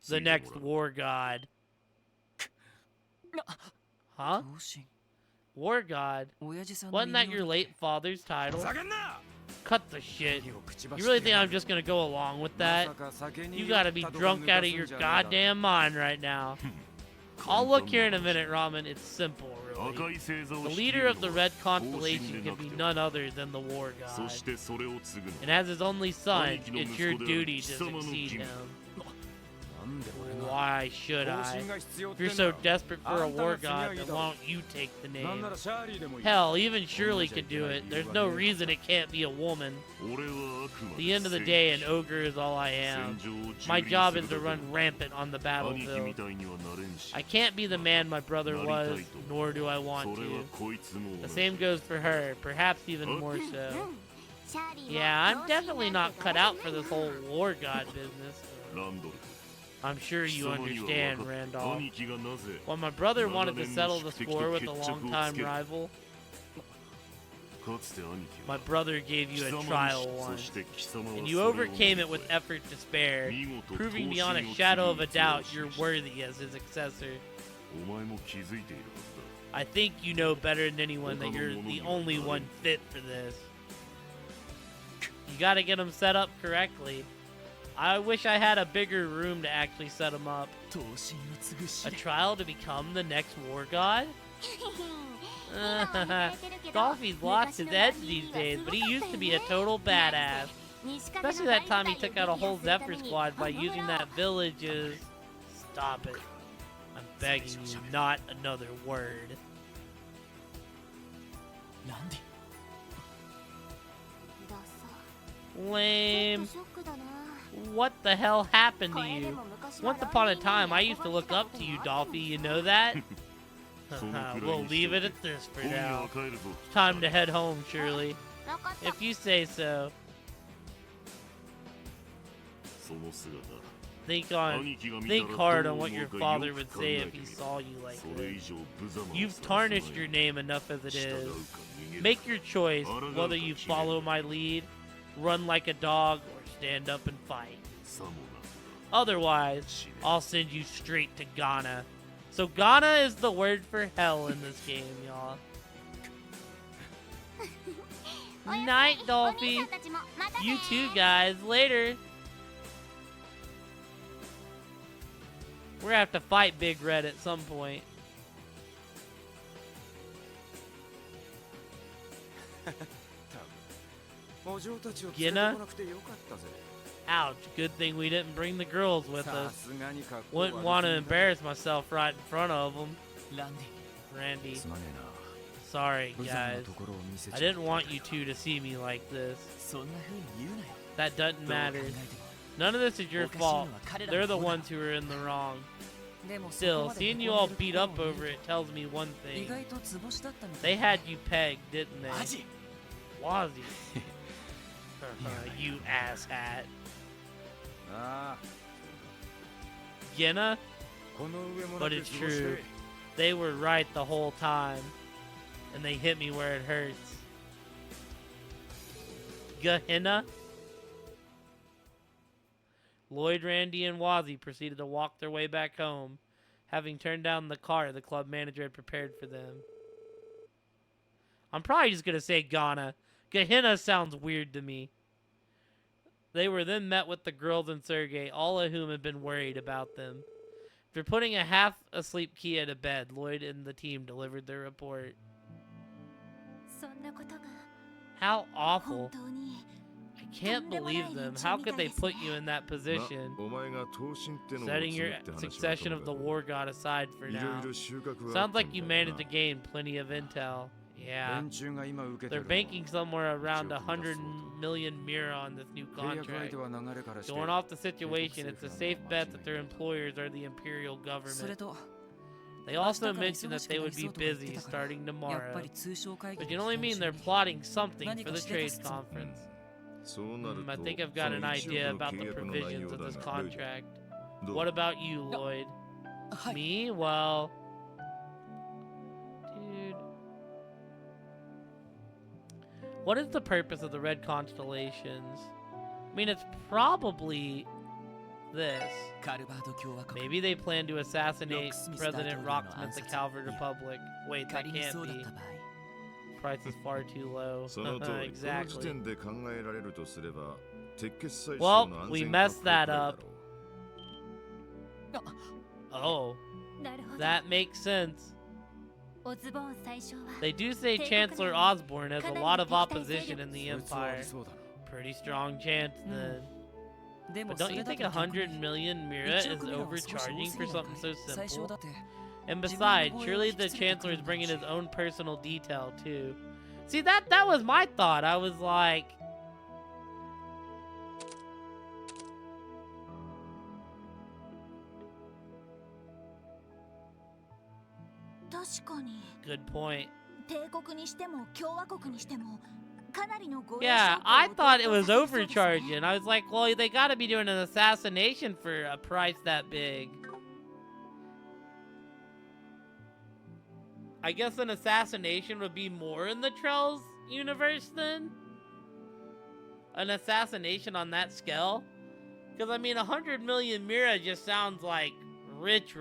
Speaker 1: the next war god. Huh? War god? Wasn't that your late father's title? Cut the shit. You really think I'm just gonna go along with that? You gotta be drunk out of your goddamn mind right now. I'll look here in a minute, Ramen. It's simple, really. The leader of the Red Constellation can be none other than the War God. And as his only son, it's your duty to succeed him. Why should I? If you're so desperate for a war god, then why don't you take the name? Hell, even Shirley could do it. There's no reason it can't be a woman. At the end of the day, an ogre is all I am. My job is to run rampant on the battlefield. I can't be the man my brother was, nor do I want to. The same goes for her, perhaps even more so. Yeah, I'm definitely not cut out for this whole war god business. I'm sure you understand, Randolph. When my brother wanted to settle the score with a longtime rival, my brother gave you a trial once, and you overcame it with effort to spare, proving beyond a shadow of a doubt you're worthy as his successor. I think you know better than anyone that you're the only one fit for this. You gotta get him set up correctly. I wish I had a bigger room to actually set him up. A trial to become the next war god? Dolphy's lost his edge these days, but he used to be a total badass. Especially that time he took out a whole Zephyr squad by using that village's... Stop it. I'm begging you, not another word. Lame. What the hell happened to you? Once upon a time, I used to look up to you, Dolphy. You know that? We'll leave it at this for now. Time to head home, Shirley. If you say so. Think hard on what your father would say if he saw you like this. You've tarnished your name enough as it is. Make your choice, whether you follow my lead, run like a dog, or stand up and fight. Otherwise, I'll send you straight to Ghana. So Ghana is the word for hell in this game, y'all. Night, Dolphy. You too, guys. Later. We're gonna have to fight Big Red at some point. Gina? Ouch, good thing we didn't bring the girls with us. Wouldn't want to embarrass myself right in front of them. Randy. Sorry, guys. I didn't want you two to see me like this. That doesn't matter. None of this is your fault. They're the ones who are in the wrong. Still, seeing you all beat up over it tells me one thing. They had you pegged, didn't they? Wazzy. You asshat. Gina? But it's true. They were right the whole time. And they hit me where it hurts. Gehenna? Lloyd, Randy, and Wazzy proceeded to walk their way back home, having turned down the car the club manager had prepared for them. I'm probably just going to say Ghana. Gehenna sounds weird to me. They were then met with the girls and Sergei, all of whom had been worried about them. After putting a half-asleep Kia to bed, Lloyd and the team delivered their report.
Speaker 3: そんなことが
Speaker 1: How
Speaker 3: 本
Speaker 1: awful.
Speaker 3: 当に
Speaker 1: I can't believe them. How could they put you in that position?
Speaker 5: お前が闘神ってのを
Speaker 1: Setting
Speaker 5: 継ぐ
Speaker 1: your
Speaker 5: って話は
Speaker 1: succession of the
Speaker 5: とも
Speaker 1: war god aside for
Speaker 5: かくいろ
Speaker 1: now.
Speaker 5: いろ収穫はあった
Speaker 1: Sounds
Speaker 5: んだ
Speaker 1: like you
Speaker 5: よ
Speaker 1: managed
Speaker 5: な
Speaker 1: to gain plenty of intel. Yeah.
Speaker 4: 連中が今受けて
Speaker 1: They're
Speaker 4: るのは
Speaker 1: banking somewhere around
Speaker 4: 1億だそう
Speaker 1: 100 million mira on this new
Speaker 4: 契約相
Speaker 1: contract.
Speaker 4: 手は流れからして
Speaker 1: Going off the situation, it's a safe bet that their employers are the imperial
Speaker 6: それ
Speaker 1: government.
Speaker 6: と
Speaker 1: They also mentioned that they would be busy starting
Speaker 6: やっ
Speaker 1: tomorrow.
Speaker 6: ぱり通商会議
Speaker 1: But
Speaker 6: で
Speaker 1: you can only mean they're
Speaker 6: 最初に
Speaker 1: plotting something for the
Speaker 6: 何かしてた
Speaker 1: trade
Speaker 6: っす。
Speaker 1: conference.
Speaker 5: そうなる
Speaker 1: I
Speaker 5: と
Speaker 1: think I've
Speaker 5: そ
Speaker 1: got
Speaker 5: の
Speaker 1: an
Speaker 5: 1
Speaker 1: idea
Speaker 5: 億の
Speaker 1: about
Speaker 5: 契
Speaker 1: the
Speaker 5: 約の内
Speaker 1: provisions
Speaker 5: 容
Speaker 1: of
Speaker 5: だ
Speaker 1: this
Speaker 5: がルイ
Speaker 1: contract.
Speaker 5: どう
Speaker 1: What about you, Lloyd?
Speaker 6: はい
Speaker 1: Me? Well... Dude... What is the purpose of the red constellations? I mean, it's probably this.
Speaker 6: カルバード共和国
Speaker 1: Maybe they plan to assassinate
Speaker 6: Rocksmith
Speaker 1: President
Speaker 6: 大統領の
Speaker 1: Rocksmith of the
Speaker 6: 暗殺。
Speaker 1: Calvary
Speaker 6: いや、
Speaker 1: Republic. Wait, that
Speaker 6: 仮に
Speaker 1: can't
Speaker 6: そうだっ
Speaker 1: be.
Speaker 6: た場合
Speaker 1: Price is far too low.
Speaker 5: その通り、この時
Speaker 1: Exactly.
Speaker 5: 点で考えられるとすれば、鉄血採
Speaker 1: Well,
Speaker 5: 取の安
Speaker 1: we
Speaker 5: 全
Speaker 1: messed
Speaker 5: 確保
Speaker 1: that
Speaker 5: くらいだ
Speaker 1: up.
Speaker 5: ろう
Speaker 1: Oh,
Speaker 3: なるほど
Speaker 1: that makes sense.
Speaker 3: オズボーン最初は
Speaker 1: They do say Chancellor Osborne has a lot of opposition in the
Speaker 4: そいつはあ
Speaker 1: Empire.
Speaker 4: りそうだろ
Speaker 1: Pretty strong chance then.
Speaker 6: でも
Speaker 1: But
Speaker 6: そ
Speaker 1: don't
Speaker 6: れ
Speaker 1: you
Speaker 6: だ
Speaker 1: think
Speaker 6: と逆に
Speaker 1: 100 million mira
Speaker 6: 1
Speaker 1: is
Speaker 6: 億ミラは少し多
Speaker 1: overcharging
Speaker 6: す
Speaker 1: for
Speaker 6: ぎるのか
Speaker 1: something so
Speaker 6: い最初
Speaker 1: simple?
Speaker 6: だって
Speaker 1: And
Speaker 6: 自分の
Speaker 1: besides,
Speaker 6: 防衛を
Speaker 1: surely
Speaker 6: 引き
Speaker 1: the
Speaker 6: 継いでく
Speaker 1: Chancellor
Speaker 6: る
Speaker 1: is
Speaker 6: のかも
Speaker 1: bringing
Speaker 6: しれ
Speaker 1: his
Speaker 6: ない
Speaker 1: own personal detail too. See, that was my thought. I was like,
Speaker 3: 確かに
Speaker 1: good point.
Speaker 3: 帝国にしても共和国にしてもかなりの護衛
Speaker 1: Yeah,
Speaker 3: 証拠を
Speaker 1: I thought it
Speaker 3: 同
Speaker 1: was
Speaker 3: 行させそうですね
Speaker 1: overcharging. I was like, well, they gotta be doing an assassination for a price that big. I guess an assassination would be more in the Trells universe then? An assassination on that scale? Because, I mean, 100 million mira just sounds like rich.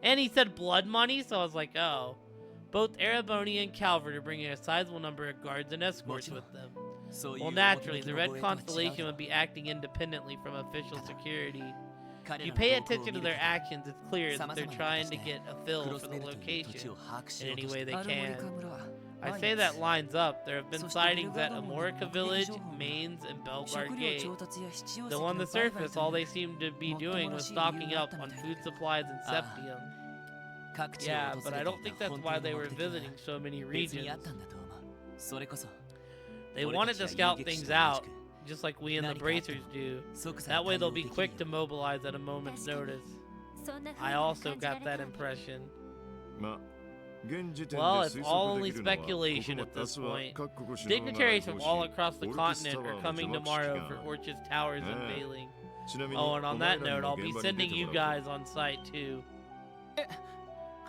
Speaker 1: And he said blood money, so I was like, oh. Both Araboni and Calvert are bringing a sizable number of guards and escorts with them.
Speaker 6: そういう
Speaker 1: Well,
Speaker 6: 表
Speaker 1: naturally,
Speaker 6: 向き
Speaker 1: the
Speaker 6: の
Speaker 1: Red
Speaker 6: 防衛とは違う
Speaker 1: Constellation
Speaker 6: が
Speaker 1: would be acting independently from official security.
Speaker 6: 彼
Speaker 1: If
Speaker 6: ら
Speaker 1: you
Speaker 6: の
Speaker 1: pay
Speaker 6: 動向を
Speaker 1: attention to
Speaker 6: 見る
Speaker 1: their
Speaker 6: と
Speaker 1: actions, it's clear that
Speaker 6: 様
Speaker 1: they're
Speaker 6: 々な
Speaker 1: trying
Speaker 6: 形
Speaker 1: to
Speaker 6: で
Speaker 1: get a
Speaker 6: ク
Speaker 1: fill
Speaker 6: ロ
Speaker 1: for
Speaker 6: ス
Speaker 1: the
Speaker 6: ベルという土
Speaker 1: location.
Speaker 6: 地を把握し
Speaker 1: in
Speaker 6: よう
Speaker 1: any
Speaker 6: とし
Speaker 1: way
Speaker 6: て
Speaker 1: they
Speaker 6: アルモリ
Speaker 1: can.
Speaker 6: カ村は
Speaker 1: I
Speaker 6: 毎
Speaker 1: say
Speaker 6: 日
Speaker 1: that lines up. There have been
Speaker 6: そして
Speaker 1: sightings at
Speaker 6: ビルガードも
Speaker 1: Amorica
Speaker 6: 目撃
Speaker 1: Village,
Speaker 6: 情報が
Speaker 1: Mains, and
Speaker 6: 食
Speaker 1: Belgar
Speaker 6: 料
Speaker 1: Gate.
Speaker 6: 調達や必要
Speaker 1: Though
Speaker 6: 石
Speaker 1: on
Speaker 6: の
Speaker 1: the
Speaker 6: 売買
Speaker 1: surface,
Speaker 6: と
Speaker 1: all
Speaker 6: いう
Speaker 1: they seem to be
Speaker 6: もっとも
Speaker 1: doing
Speaker 6: ら
Speaker 1: was
Speaker 6: しい理由
Speaker 1: stocking
Speaker 6: があっ
Speaker 1: up
Speaker 6: たみ
Speaker 1: on
Speaker 6: たい
Speaker 1: food
Speaker 6: だ
Speaker 1: supplies and
Speaker 6: ああ
Speaker 1: septium.
Speaker 6: 各地を
Speaker 1: Yeah,
Speaker 6: 訪
Speaker 1: but
Speaker 6: れ
Speaker 1: I
Speaker 6: て
Speaker 1: don't
Speaker 6: い
Speaker 1: think
Speaker 6: た
Speaker 1: that's
Speaker 6: 本
Speaker 1: why
Speaker 6: 当
Speaker 1: they
Speaker 6: の
Speaker 1: were
Speaker 6: 目的は
Speaker 1: visiting so many
Speaker 6: 別にあ
Speaker 1: regions.
Speaker 6: ったんだと思うそれこそ
Speaker 1: They
Speaker 6: 俺
Speaker 1: wanted
Speaker 6: たち
Speaker 1: to
Speaker 6: は
Speaker 1: scout
Speaker 6: 遊撃士
Speaker 1: things
Speaker 6: と同じ
Speaker 1: out,
Speaker 6: く
Speaker 1: just like we and the
Speaker 6: 何かあっても
Speaker 1: Bracers do.
Speaker 6: 即座に
Speaker 1: That way
Speaker 6: 対
Speaker 1: they'll
Speaker 6: 応
Speaker 1: be
Speaker 6: できる
Speaker 1: quick
Speaker 6: よ
Speaker 1: to mobilize at a moment's
Speaker 3: 確かに
Speaker 1: notice.
Speaker 3: そんな風
Speaker 1: I
Speaker 3: に
Speaker 1: also
Speaker 3: 感じら
Speaker 1: got
Speaker 3: れ
Speaker 1: that
Speaker 3: たので
Speaker 1: impression.
Speaker 5: まあ、現時点で
Speaker 1: Well, it's
Speaker 5: 推
Speaker 1: all
Speaker 5: 測で
Speaker 1: only
Speaker 5: きるのは、ここ
Speaker 1: speculation
Speaker 5: も
Speaker 1: at
Speaker 5: 明
Speaker 1: this
Speaker 5: 日は
Speaker 1: point.
Speaker 5: 各国首脳が
Speaker 1: Dignitaries
Speaker 5: 来
Speaker 1: from
Speaker 5: 訪
Speaker 1: all
Speaker 5: し、
Speaker 1: across the
Speaker 5: オルティスタ
Speaker 1: continent
Speaker 5: ワ
Speaker 1: are
Speaker 5: ーの
Speaker 1: coming
Speaker 5: 除幕式
Speaker 1: tomorrow
Speaker 5: が
Speaker 1: for Orchard's Tower's
Speaker 5: Yeah.
Speaker 1: unveiling.
Speaker 5: ちなみに、
Speaker 1: Oh, and
Speaker 5: お
Speaker 1: on
Speaker 5: 前
Speaker 1: that
Speaker 5: らに
Speaker 1: note,
Speaker 5: も
Speaker 1: I'll be
Speaker 5: 現場に
Speaker 1: sending
Speaker 5: 出て
Speaker 1: you
Speaker 5: もらう
Speaker 1: guys on site too.
Speaker 6: え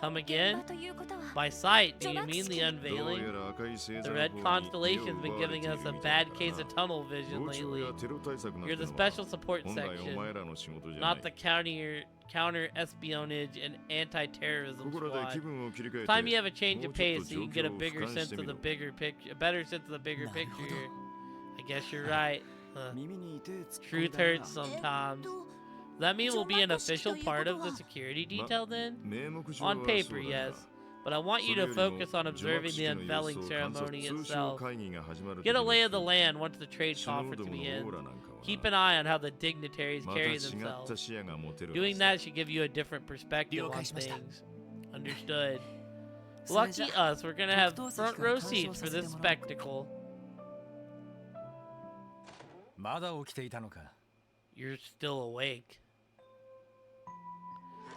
Speaker 1: Come
Speaker 3: 現
Speaker 1: again?
Speaker 3: 場ということは
Speaker 1: By site, do you
Speaker 3: 除幕
Speaker 1: mean
Speaker 3: 式
Speaker 1: the
Speaker 5: どう
Speaker 1: unveiling?
Speaker 5: やら赤い星座
Speaker 1: The
Speaker 5: の
Speaker 1: Red
Speaker 5: 方に
Speaker 1: Constellation's
Speaker 5: 手
Speaker 1: been
Speaker 5: を奪われ
Speaker 1: giving
Speaker 5: ている
Speaker 1: us a
Speaker 5: みたい
Speaker 1: bad
Speaker 5: だ
Speaker 1: case
Speaker 5: な
Speaker 1: of tunnel vision
Speaker 5: 傍聴
Speaker 1: lately.
Speaker 5: やテロ対策なん
Speaker 1: You're
Speaker 5: て
Speaker 1: the
Speaker 5: のは
Speaker 1: special support
Speaker 5: 本来お
Speaker 1: section,
Speaker 5: 前らの仕事じゃない
Speaker 1: not the counter espionage and
Speaker 5: こ
Speaker 1: anti-terrorism
Speaker 5: こらで気
Speaker 1: squad.
Speaker 5: 分を切り替え
Speaker 1: Time
Speaker 5: て
Speaker 1: you have a change
Speaker 5: も
Speaker 1: of
Speaker 5: うちょっ
Speaker 1: pace
Speaker 5: と
Speaker 1: so you
Speaker 5: 状
Speaker 1: can get a
Speaker 5: 況を
Speaker 1: bigger
Speaker 5: 俯瞰し
Speaker 1: sense
Speaker 5: て
Speaker 1: of
Speaker 5: み
Speaker 1: the
Speaker 5: ろ
Speaker 1: bigger picture, a better sense of the bigger
Speaker 6: なるほど
Speaker 1: picture. I guess you're right. Huh.
Speaker 4: 耳にいて突っ込ん
Speaker 1: Truth
Speaker 4: だな
Speaker 1: hurts sometimes. Does that mean we'll be an official part of the security detail then?
Speaker 5: 名目上は
Speaker 1: On
Speaker 5: そう
Speaker 1: paper,
Speaker 5: だが
Speaker 1: yes. But I want
Speaker 5: そ
Speaker 1: you
Speaker 5: れ
Speaker 1: to
Speaker 5: よりも
Speaker 1: focus on
Speaker 5: 除幕
Speaker 1: observing
Speaker 5: 式
Speaker 1: the
Speaker 5: の様子
Speaker 1: unveiling
Speaker 5: を観察
Speaker 1: ceremony
Speaker 5: 通商
Speaker 1: itself.
Speaker 5: 会議が始まる
Speaker 1: Get a
Speaker 5: 時
Speaker 1: lay
Speaker 5: に
Speaker 1: of the land once the trade
Speaker 5: 首脳
Speaker 1: conference
Speaker 5: どものオ
Speaker 1: begins.
Speaker 5: ーラなんかは
Speaker 1: Keep an
Speaker 5: な
Speaker 1: eye on how the dignitaries
Speaker 5: また
Speaker 1: carry
Speaker 5: 違った
Speaker 1: themselves.
Speaker 5: 視野が持てるは
Speaker 1: Doing
Speaker 5: ずだ
Speaker 1: that should give you a different perspective on
Speaker 6: 了解しました
Speaker 1: things. Understood.
Speaker 6: それじゃ
Speaker 1: Lucky us, we're gonna have
Speaker 6: 特等席
Speaker 1: front
Speaker 6: から
Speaker 1: row
Speaker 6: 鑑賞
Speaker 1: seats
Speaker 6: さ
Speaker 1: for
Speaker 6: せて
Speaker 1: this
Speaker 6: もらおうか
Speaker 1: spectacle.
Speaker 4: まだ起きていたのか
Speaker 1: You're still awake.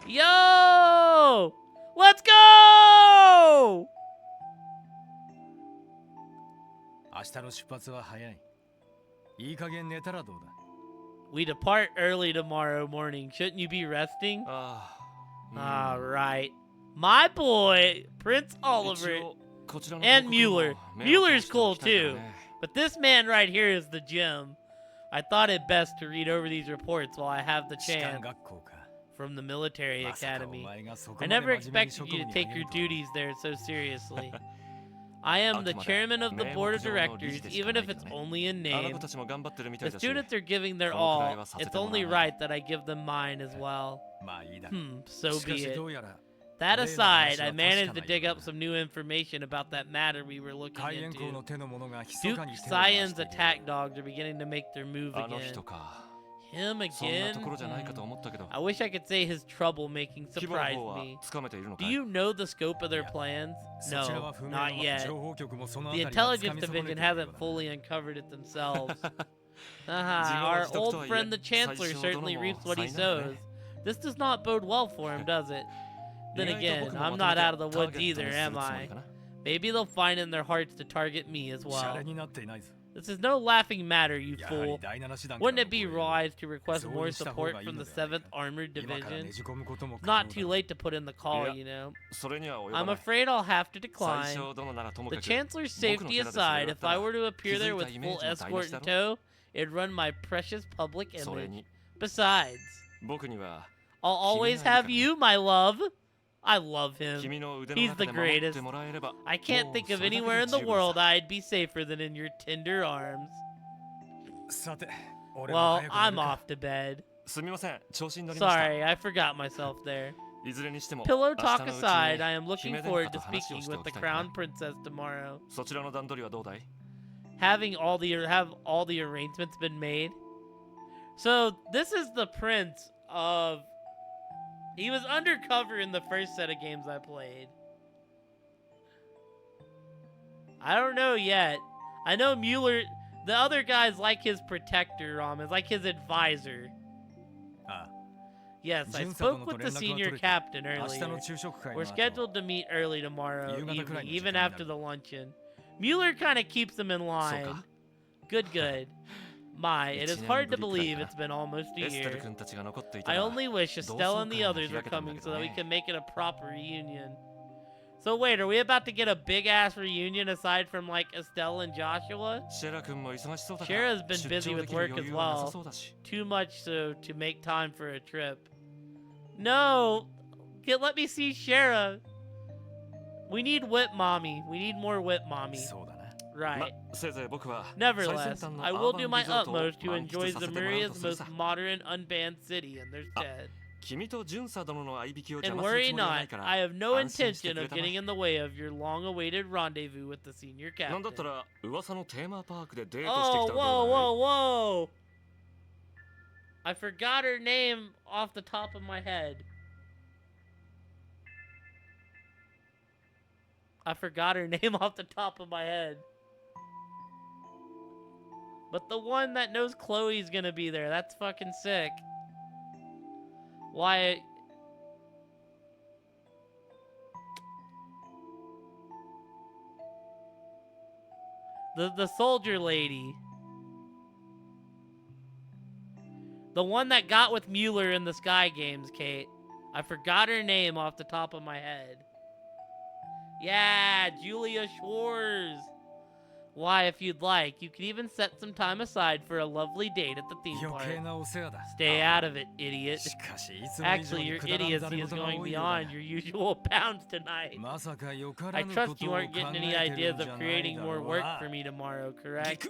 Speaker 1: Yo! Let's go!
Speaker 4: 明日の出発は早いいい加減寝たらどうだ
Speaker 1: We depart early tomorrow morning. Shouldn't you be resting?
Speaker 4: あ
Speaker 1: All right. My boy, Prince Oliver.
Speaker 4: こちらの
Speaker 1: And
Speaker 4: 報告にも
Speaker 1: Mueller.
Speaker 4: 目を通
Speaker 1: Mueller's
Speaker 4: して
Speaker 1: cool
Speaker 4: おきたいから
Speaker 1: too.
Speaker 4: ね
Speaker 1: But this man right here is the gem. I thought it best to read over these reports while I have the
Speaker 4: 士官
Speaker 1: chance
Speaker 4: 学校か
Speaker 1: from the military
Speaker 4: まさかお
Speaker 1: academy.
Speaker 4: 前がそこ
Speaker 1: I
Speaker 4: まで
Speaker 1: never
Speaker 4: 真面目に
Speaker 1: expected
Speaker 4: 職
Speaker 1: you
Speaker 4: 務
Speaker 1: to
Speaker 4: に
Speaker 1: take
Speaker 4: 励
Speaker 1: your
Speaker 4: むとは
Speaker 1: duties there so seriously. I am the chairman of the board of directors, even if it's only in
Speaker 7: あの
Speaker 1: name.
Speaker 7: 子たちも頑張ってるみたい
Speaker 1: The
Speaker 7: だし
Speaker 1: students are giving their
Speaker 7: このくらい
Speaker 1: all.
Speaker 7: はさせ
Speaker 1: It's
Speaker 7: てもらわ
Speaker 1: only
Speaker 7: ない
Speaker 1: right that I give them mine as well.
Speaker 4: まあいいだろう
Speaker 1: So
Speaker 4: しか
Speaker 1: be
Speaker 4: し
Speaker 1: it.
Speaker 4: どうやら
Speaker 1: That
Speaker 4: 例の
Speaker 1: aside,
Speaker 4: 話
Speaker 1: I
Speaker 4: は
Speaker 1: managed
Speaker 4: 確
Speaker 1: to
Speaker 4: かな
Speaker 1: dig
Speaker 4: よ
Speaker 1: up some new information about that matter we were looking
Speaker 4: 海援校の
Speaker 1: into.
Speaker 4: 手の者が密
Speaker 1: Duke
Speaker 4: かに手を回し
Speaker 1: Cyan's
Speaker 4: ている
Speaker 1: attack dogs are beginning to make their move
Speaker 7: あの
Speaker 1: again.
Speaker 7: 人か
Speaker 1: Him
Speaker 7: そんな
Speaker 1: again?
Speaker 7: ところじゃないかと思ったけど
Speaker 1: I wish I could say his troublemaking
Speaker 7: 規模の
Speaker 1: surprised
Speaker 7: 方は
Speaker 1: me.
Speaker 7: つかめているのか
Speaker 1: Do
Speaker 7: い
Speaker 1: you know the scope of their plans?
Speaker 4: そちらは
Speaker 1: No,
Speaker 4: 不明
Speaker 1: not
Speaker 4: の
Speaker 1: yet.
Speaker 4: 情報局もそのあ
Speaker 1: The
Speaker 4: たりはつか
Speaker 1: intelligence
Speaker 4: み損ねてい
Speaker 1: division
Speaker 4: るよう
Speaker 1: hasn't
Speaker 4: だ
Speaker 1: fully uncovered it themselves.
Speaker 7: 自分
Speaker 1: Our
Speaker 7: は一言
Speaker 1: old
Speaker 7: は言え
Speaker 1: friend the Chancellor
Speaker 7: 最小
Speaker 1: certainly
Speaker 7: 殿も
Speaker 1: reaps what he
Speaker 7: 災難だね
Speaker 1: sows. This does not bode well for him, does it? Then
Speaker 7: 意外と
Speaker 1: again,
Speaker 7: 僕も
Speaker 1: I'm
Speaker 7: まとめ
Speaker 1: not
Speaker 7: て
Speaker 1: out of the
Speaker 7: ター
Speaker 1: woods
Speaker 7: ゲット
Speaker 1: either,
Speaker 7: にする
Speaker 1: am
Speaker 7: つも
Speaker 1: I?
Speaker 7: りかな
Speaker 1: Maybe they'll find in their hearts to target me as
Speaker 4: シャ
Speaker 1: well.
Speaker 4: レになっていないぞ
Speaker 1: This is no laughing matter, you
Speaker 4: やはり
Speaker 1: fool.
Speaker 4: 第七師団から
Speaker 1: Wouldn't
Speaker 4: の
Speaker 1: it be
Speaker 4: 護衛
Speaker 1: wise to request
Speaker 4: そう
Speaker 1: more
Speaker 4: にした方
Speaker 1: support
Speaker 4: がいい
Speaker 1: from
Speaker 4: の
Speaker 1: the
Speaker 4: ではない
Speaker 1: 7th Armored
Speaker 4: 今からね
Speaker 1: Division?
Speaker 4: じ込むことも
Speaker 1: It's
Speaker 4: 可
Speaker 1: not
Speaker 4: 能
Speaker 1: too
Speaker 4: だ
Speaker 1: late to put in the call,
Speaker 7: Yeah.
Speaker 1: you know.
Speaker 7: それには及
Speaker 1: I'm
Speaker 7: ばない
Speaker 1: afraid I'll have to
Speaker 7: 最
Speaker 1: decline.
Speaker 7: 小殿ならとも
Speaker 1: The
Speaker 7: かく
Speaker 1: Chancellor's
Speaker 7: 僕の
Speaker 1: safety
Speaker 7: キャラでそれ
Speaker 1: aside,
Speaker 7: をや
Speaker 1: if
Speaker 7: った
Speaker 1: I
Speaker 7: ら
Speaker 1: were to appear
Speaker 7: 気づ
Speaker 1: there
Speaker 7: い
Speaker 1: with
Speaker 7: たイメ
Speaker 1: full
Speaker 7: ージも台無
Speaker 1: escort
Speaker 7: しだ
Speaker 1: in
Speaker 7: ろ
Speaker 1: tow, it'd run my precious public
Speaker 7: それ
Speaker 1: image.
Speaker 7: に
Speaker 1: Besides,
Speaker 7: 僕には
Speaker 1: I'll always
Speaker 7: 君がいるから
Speaker 1: have you, my love. I love him.
Speaker 7: 君の腕の
Speaker 1: He's
Speaker 7: 中
Speaker 1: the
Speaker 7: で守って
Speaker 1: greatest.
Speaker 7: もらえれば
Speaker 1: I can't
Speaker 7: もう
Speaker 1: think of
Speaker 7: それだけで
Speaker 1: anywhere in the
Speaker 7: 十分
Speaker 1: world
Speaker 7: さ
Speaker 1: I'd be safer than in your tender arms.
Speaker 4: さて俺は
Speaker 1: Well,
Speaker 4: 早く寝
Speaker 1: I'm
Speaker 4: るか
Speaker 1: off to bed.
Speaker 7: すみません調子に乗りました
Speaker 1: Sorry, I forgot myself there.
Speaker 7: いずれにしても
Speaker 1: Pillow
Speaker 7: 明
Speaker 1: talk
Speaker 7: 日のうちに
Speaker 1: aside, I am looking
Speaker 7: 姫殿
Speaker 1: forward
Speaker 7: 下
Speaker 1: to
Speaker 7: と話を
Speaker 1: speaking
Speaker 7: してお
Speaker 1: with
Speaker 7: き
Speaker 1: the
Speaker 7: たいな
Speaker 1: Crown Princess tomorrow.
Speaker 7: そちらの段取りはどうだい
Speaker 1: Have all the arrangements been made? So this is the prince of. He was undercover in the first set of games I played. I don't know yet. I know Mueller. The other guy's like his protector, is like his advisor.
Speaker 4: あ
Speaker 1: Yes, I
Speaker 4: 巡査殿
Speaker 1: spoke
Speaker 4: と
Speaker 1: with
Speaker 4: 連
Speaker 1: the
Speaker 4: 絡は
Speaker 1: senior
Speaker 4: 取れて
Speaker 1: captain
Speaker 4: 明日
Speaker 1: earlier.
Speaker 4: の昼食会
Speaker 1: We're
Speaker 4: の後
Speaker 1: scheduled to meet early tomorrow
Speaker 4: 夕方くらい
Speaker 1: evening,
Speaker 4: に時間
Speaker 1: even
Speaker 4: になる。
Speaker 1: after the luncheon. Mueller kind of keeps them in
Speaker 7: そう
Speaker 1: line.
Speaker 7: か
Speaker 1: Good, good. My, it is
Speaker 7: 1
Speaker 1: hard to
Speaker 7: 年ぶりくらい
Speaker 1: believe
Speaker 7: かな
Speaker 1: it's been almost a
Speaker 7: エステル
Speaker 1: year.
Speaker 7: 君たちが残っていた
Speaker 1: I
Speaker 7: ら
Speaker 1: only wish
Speaker 7: 同窓
Speaker 1: Estelle and
Speaker 7: 会
Speaker 1: the
Speaker 7: も
Speaker 1: others
Speaker 7: 開
Speaker 1: were
Speaker 7: けたんだ
Speaker 1: coming
Speaker 7: け
Speaker 1: so
Speaker 7: ど
Speaker 1: that we
Speaker 7: ね
Speaker 1: can make it a proper reunion. So wait, are we about to get a big ass reunion aside from like Estelle and Joshua?
Speaker 7: シェラ君も忙しそうだ
Speaker 1: シェ
Speaker 7: か
Speaker 1: ラ has
Speaker 7: ら
Speaker 1: been
Speaker 7: 出
Speaker 1: busy
Speaker 7: 張
Speaker 1: with
Speaker 7: できる
Speaker 1: work
Speaker 7: 余
Speaker 1: as
Speaker 7: 裕はなさ
Speaker 1: well.
Speaker 7: そうだし
Speaker 1: Too much so to make time for a trip. No! Let me see Shara. We need whip mommy. We need more whip mommy.
Speaker 4: そうだな
Speaker 1: Right.
Speaker 7: ませいぜい僕は
Speaker 1: Nevertheless,
Speaker 7: 最先端の
Speaker 1: I
Speaker 7: ア
Speaker 1: will
Speaker 7: ーバ
Speaker 1: do
Speaker 7: ン
Speaker 1: my
Speaker 7: リゾートを
Speaker 1: utmost to
Speaker 7: 満
Speaker 1: enjoy
Speaker 7: 喫させてもらう
Speaker 1: Zamuria's
Speaker 7: とする
Speaker 1: most
Speaker 7: さ
Speaker 1: modern unbanned city in their stead.
Speaker 7: 君と巡査殿の相引きを邪
Speaker 1: And
Speaker 7: 魔する
Speaker 1: worry
Speaker 7: つもりはな
Speaker 1: not,
Speaker 7: いから
Speaker 1: I have no
Speaker 7: 安心して
Speaker 1: intention
Speaker 7: くれ
Speaker 1: of
Speaker 7: たま
Speaker 1: getting in the way of your long-awaited rendezvous with the senior
Speaker 7: なんだった
Speaker 1: captain.
Speaker 7: ら噂のテーマパークでデートして
Speaker 1: Oh,
Speaker 7: きたら
Speaker 1: whoa,
Speaker 7: どうだい
Speaker 1: whoa, whoa! I forgot her name off the top of my head. I forgot her name off the top of my head. But the one that knows Chloe's gonna be there, that's fucking sick. Why? The soldier lady. The one that got with Mueller in the Sky Games, Kate. I forgot her name off the top of my head. Yeah, Julia Shores. Why, if you'd like, you could even set some time aside for a lovely date at the theme
Speaker 4: 余
Speaker 1: park.
Speaker 4: 計なお世話だ
Speaker 1: Stay out of it, idiot.
Speaker 4: しかしいつも以上
Speaker 1: Actually,
Speaker 4: に
Speaker 1: your
Speaker 4: くだらんざ
Speaker 1: idiocy
Speaker 4: れ
Speaker 1: is
Speaker 4: 事が
Speaker 1: going
Speaker 4: 多いようだ
Speaker 1: beyond your usual bounds tonight.
Speaker 4: まさかよか
Speaker 1: I
Speaker 4: らぬこ
Speaker 1: trust
Speaker 4: と
Speaker 1: you
Speaker 4: を考
Speaker 1: aren't getting
Speaker 4: え
Speaker 1: any
Speaker 4: てる
Speaker 1: ideas
Speaker 4: んじ
Speaker 1: of
Speaker 4: ゃない
Speaker 1: creating
Speaker 4: だ
Speaker 1: more
Speaker 4: ろう
Speaker 1: work
Speaker 4: な
Speaker 1: for me tomorrow, correct?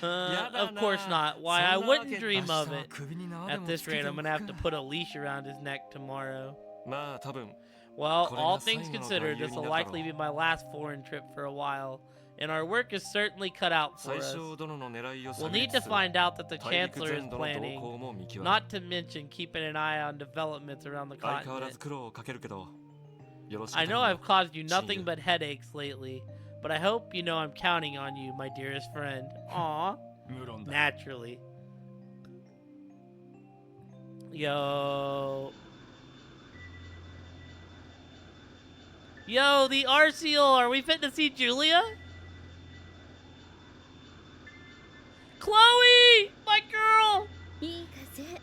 Speaker 7: やだ
Speaker 1: Of course
Speaker 7: な
Speaker 1: not. Why, I
Speaker 7: そんなわけ
Speaker 1: wouldn't dream
Speaker 4: 明
Speaker 1: of
Speaker 4: 日は
Speaker 1: it.
Speaker 4: 首に縄で
Speaker 1: At
Speaker 4: も
Speaker 1: this
Speaker 4: つけ
Speaker 1: rate,
Speaker 4: て
Speaker 1: I'm
Speaker 4: おく
Speaker 1: gonna have to
Speaker 4: か
Speaker 1: put a leash around his neck tomorrow.
Speaker 7: まあ多分
Speaker 1: Well,
Speaker 7: これが
Speaker 1: all
Speaker 7: 最後
Speaker 1: things
Speaker 7: の
Speaker 1: considered,
Speaker 7: 外遊
Speaker 1: this
Speaker 7: に
Speaker 1: will
Speaker 7: なったろう。
Speaker 1: likely be my last foreign trip for a while, and our work is certainly cut out for
Speaker 7: 最
Speaker 1: us.
Speaker 7: 小殿の狙いを
Speaker 1: We'll
Speaker 7: 探り
Speaker 1: need
Speaker 7: つ
Speaker 1: to
Speaker 7: つ
Speaker 1: find out that the
Speaker 7: 大陸
Speaker 1: Chancellor
Speaker 7: 全
Speaker 1: is
Speaker 7: 土の動
Speaker 1: planning,
Speaker 7: 向も見極め
Speaker 1: not to mention keeping an eye on developments around the
Speaker 7: 相変わら
Speaker 1: continent.
Speaker 7: ず苦労をかけるけどよろしく
Speaker 1: I
Speaker 7: 頼
Speaker 1: know
Speaker 7: む
Speaker 1: I've caused you
Speaker 7: 親友
Speaker 1: nothing but headaches lately, but I hope you know I'm counting on you, my dearest friend. Aw,
Speaker 4: 無論だ
Speaker 1: naturally. Yo. Yo, the Arceal! Are we fit to see Julia? Chloe! My girl!
Speaker 3: いい風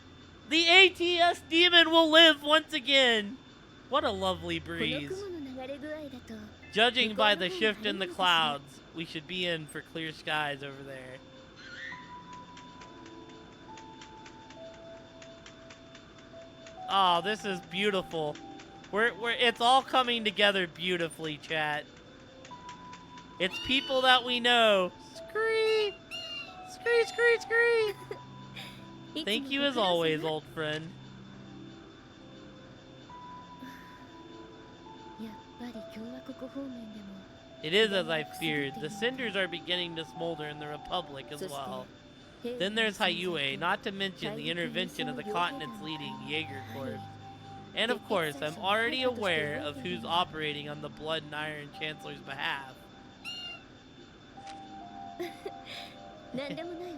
Speaker 1: The ATS demon will live once again! What a lovely
Speaker 3: この
Speaker 1: breeze.
Speaker 3: 雲の流れ具合だと
Speaker 1: Judging by the shift in the clouds, we should be in for clear skies over there. Oh, this is beautiful. It's all coming together beautifully, chat. It's people that we know. Scree! Scree, scree, scree! Thank you as always, old friend.
Speaker 3: やっぱり共和国方面でも
Speaker 1: It is as I feared. The cinders are beginning to smolder in the Republic as well. Then there's Hyue, not to mention the intervention of the continent's leading Jaeger Corps. And of course, I'm already aware of who's operating on the Blood and Iron Chancellor's behalf.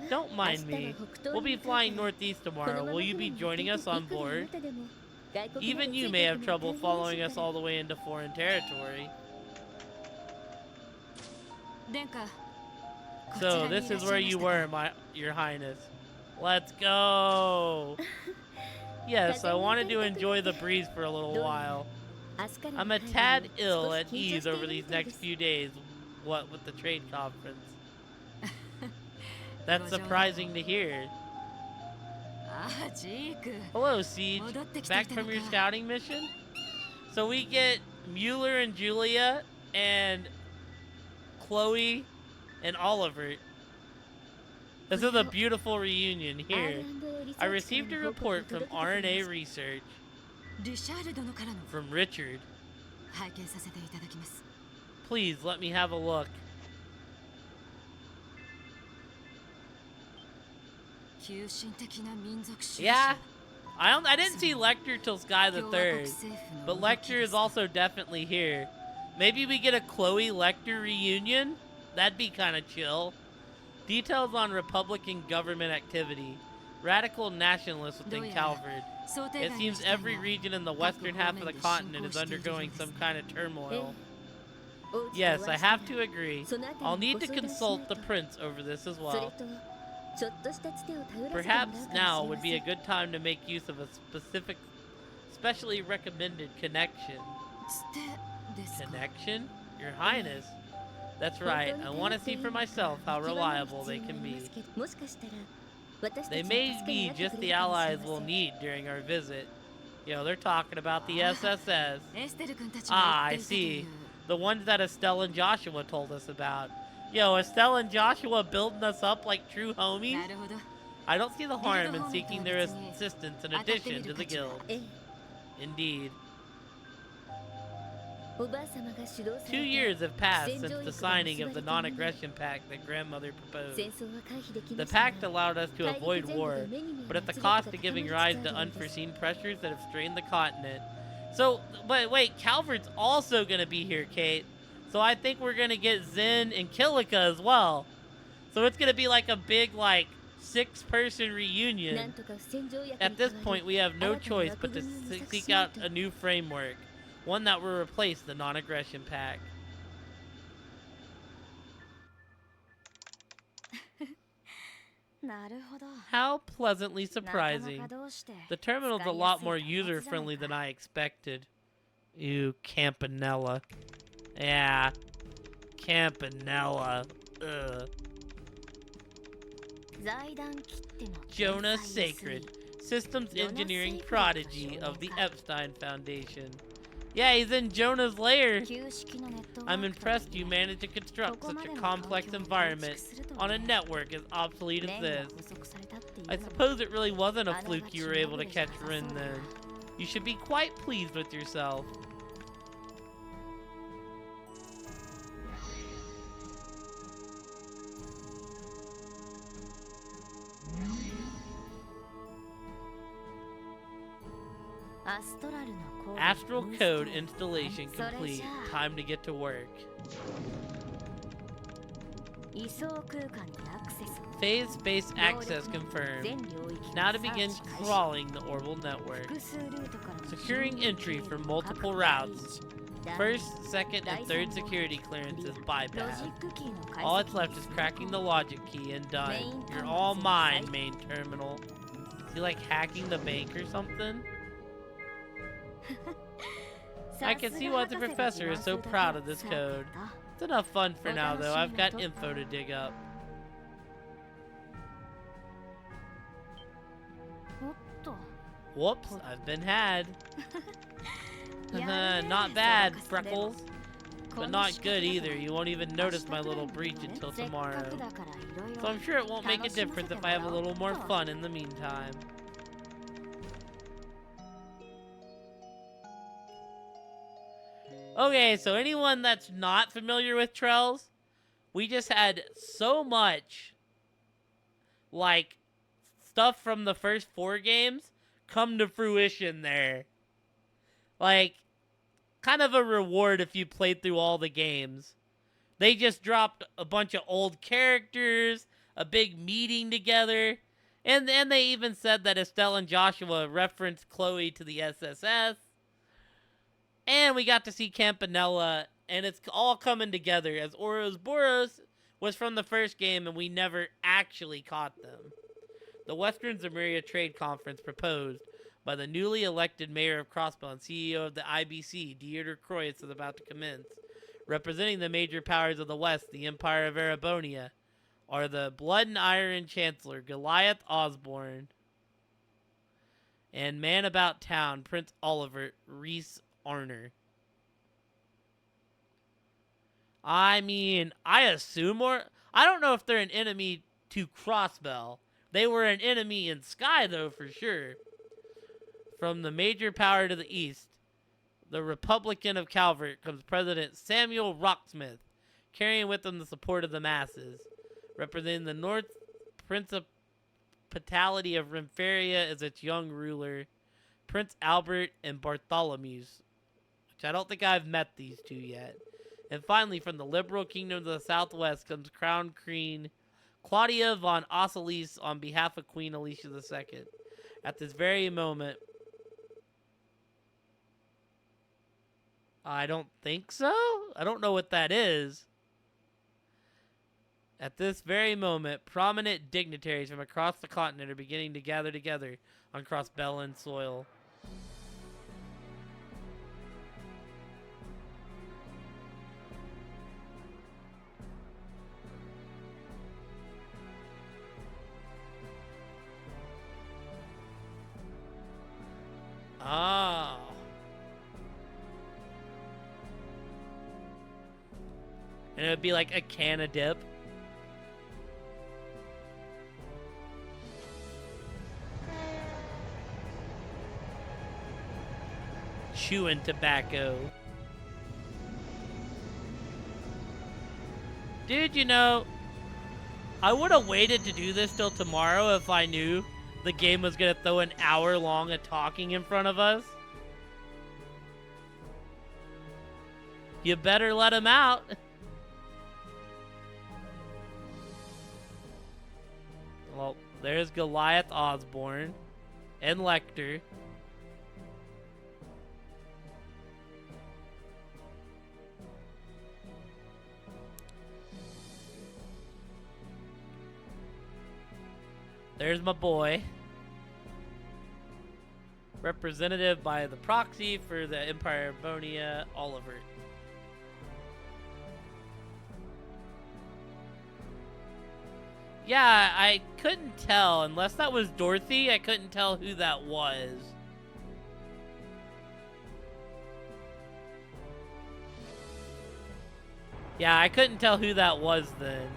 Speaker 1: Don't mind me. We'll be flying northeast tomorrow. Will you be joining us on board? Even you may have trouble following us all the way into foreign territory.
Speaker 2: 殿下
Speaker 1: So, this is where you were, your highness. Let's go! Yes, I wanted to enjoy the breeze for a little while. I'm a tad ill at ease over these next few days, what with the trade conference. That's surprising to hear.
Speaker 2: ああジーク
Speaker 1: Hello, Siege. Back from your scouting mission? So we get Mueller and Julia and Chloe and Oliver. This is a beautiful reunion here. I received a report from RNA Research
Speaker 2: リシャール殿からの
Speaker 1: from Richard.
Speaker 2: 拝見させていただきます
Speaker 1: Please let me have a look.
Speaker 2: 急進的な民族主義
Speaker 1: Yeah, I didn't see Lecter till Sky the
Speaker 2: 共和国
Speaker 1: Third,
Speaker 2: 政府の
Speaker 1: but
Speaker 2: 動き
Speaker 1: Lecter
Speaker 2: で
Speaker 1: is
Speaker 2: す
Speaker 1: also definitely here. Maybe we get a Chloe Lecter reunion? That'd be kind of chill. Details on Republican government activity. Radical nationalists within Calvard.
Speaker 2: 想定
Speaker 1: It
Speaker 2: 外の
Speaker 1: seems
Speaker 2: 事態
Speaker 1: every
Speaker 2: が
Speaker 1: region in the western half of the continent is undergoing some kind of turmoil. Yes, I have to agree. I'll need to consult the prince over this as well. Perhaps now would be a good time to make use of a specially recommended connection.
Speaker 2: つてですか
Speaker 1: Connection? Your Highness. That's right. I want to see for myself how reliable they can be. They may be just the allies we'll need during our visit. Yo, they're talking about the SSS.
Speaker 2: エステル君たちが
Speaker 1: Ah,
Speaker 2: 言
Speaker 1: I
Speaker 2: っていたという
Speaker 1: see. The ones that Estelle and Joshua told us about. Yo, Estelle and Joshua building us up like true homies?
Speaker 2: なるほど
Speaker 1: I don't see the harm in seeking their assistance in addition to the guild. Indeed. 2 years have passed since the signing of the non-aggression pact that grandmother proposed. The pact allowed us to avoid war, but at the cost of giving rise to unforeseen pressures that have strained the continent. So, but wait, Calvard's also gonna be here, Kate. So I think we're gonna get Zen and Kilika as well. So it's gonna be like a big, like, 6-person reunion. At this point, we have no choice but to seek out a new framework. One that will replace the non-aggression pact.
Speaker 3: なるほど
Speaker 1: How pleasantly
Speaker 3: 仲間
Speaker 1: surprising.
Speaker 3: がどうして
Speaker 1: The terminal's a lot more user-friendly than I expected. Ew, Campanella. Yeah. Campanella. Ugh.
Speaker 3: 財団切っての
Speaker 1: Jonah
Speaker 3: 天才
Speaker 1: Sacred.
Speaker 3: 薄い
Speaker 1: Systems
Speaker 3: Jonah
Speaker 1: engineering
Speaker 3: Sacred
Speaker 1: prodigy
Speaker 3: の
Speaker 1: of the
Speaker 3: 少年か
Speaker 1: Epstein Foundation. Yeah, he's in Jonah's lair.
Speaker 3: 旧式のネットワーク
Speaker 1: I'm
Speaker 3: と
Speaker 1: impressed you managed to construct
Speaker 3: ここ
Speaker 1: such
Speaker 3: ま
Speaker 1: a
Speaker 3: での
Speaker 1: complex
Speaker 3: 環境を構築
Speaker 1: environment
Speaker 3: するとは
Speaker 1: on a
Speaker 3: ね
Speaker 1: network as obsolete as
Speaker 3: レンガ
Speaker 1: this.
Speaker 3: が捕捉されたっていう
Speaker 1: I
Speaker 3: のも
Speaker 1: suppose it really wasn't a
Speaker 3: あなが
Speaker 1: fluke
Speaker 3: ち
Speaker 1: you
Speaker 3: ま
Speaker 1: were
Speaker 3: ぐ
Speaker 1: able to
Speaker 3: れじゃ
Speaker 1: catch
Speaker 3: なさ
Speaker 1: Rin
Speaker 3: そうだ
Speaker 1: then. You should be quite pleased with yourself. Astral code installation complete. Time to get to work.
Speaker 3: 位相空間にアクセス
Speaker 1: Phase space access confirmed.
Speaker 3: 全領域
Speaker 1: Now
Speaker 3: に
Speaker 1: to begin
Speaker 3: サーチ開始
Speaker 1: crawling the orbital network.
Speaker 3: 複数ルートからの
Speaker 1: Securing entry from multiple routes. First, second, and third security clearances
Speaker 3: ロ
Speaker 1: bypassed.
Speaker 3: ジックキーの解
Speaker 1: All
Speaker 3: 析
Speaker 1: that's left is cracking the logic key and done. You're all mine, main terminal. Is he like hacking the bank or something? I can see why the professor is so proud of this code. It's enough fun for now, though. I've got info to dig up.
Speaker 3: おっと
Speaker 1: Whoops, I've been had. Not bad, Freckles. But not good either. You won't even notice my little breach until tomorrow. So I'm sure it won't make a difference if I have a little more fun in the meantime. Okay, so anyone that's not familiar with Trells, we just had so much, like, stuff from the first 4 games come to fruition there. Like, kind of a reward if you played through all the games. They just dropped a bunch of old characters, a big meeting together, and they even said that Estelle and Joshua referenced Chloe to the SSS. And we got to see Campanella, and it's all coming together, as Ouroboros was from the first game, and we never actually caught them. The Western Zemuria Trade Conference proposed by the newly elected mayor of Crossbell and CEO of the IBC, Dieter Kreutz, is about to commence. Representing the major powers of the West, the Empire of Erebonia, are the Blood and Iron Chancellor, Goliath Osborne, and Man About Town, Prince Oliver Reese Arner. I mean, I assume, or I don't know if they're an enemy to Crossbell. They were an enemy in Sky, though, for sure. From the major power to the east, the Republican of Calvert, comes President Samuel Rocksmith, carrying with him the support of the masses. Representing the North Principality of Rempharia as its young ruler, Prince Albert and Bartholomews, which I don't think I've met these two yet. And finally, from the liberal kingdom of the southwest comes Crown Queen Claudia von Osselies on behalf of Queen Alicia II. At this very moment, I don't think so? I don't know what that is. At this very moment, prominent dignitaries from across the continent are beginning to gather together on Crossbellan soil. Ah. And it would be like a can of dip. Chewing tobacco. Dude, you know, I would have waited to do this till tomorrow if I knew the game was going to throw an hour long of talking in front of us. You better let him out. Well, there's Goliath Osborne and Lecter. There's my boy. Representative by the proxy for the Empire of Bonia, Oliver. Yeah, I couldn't tell. Unless that was Dorothy, I couldn't tell who that was. Yeah, I couldn't tell who that was then.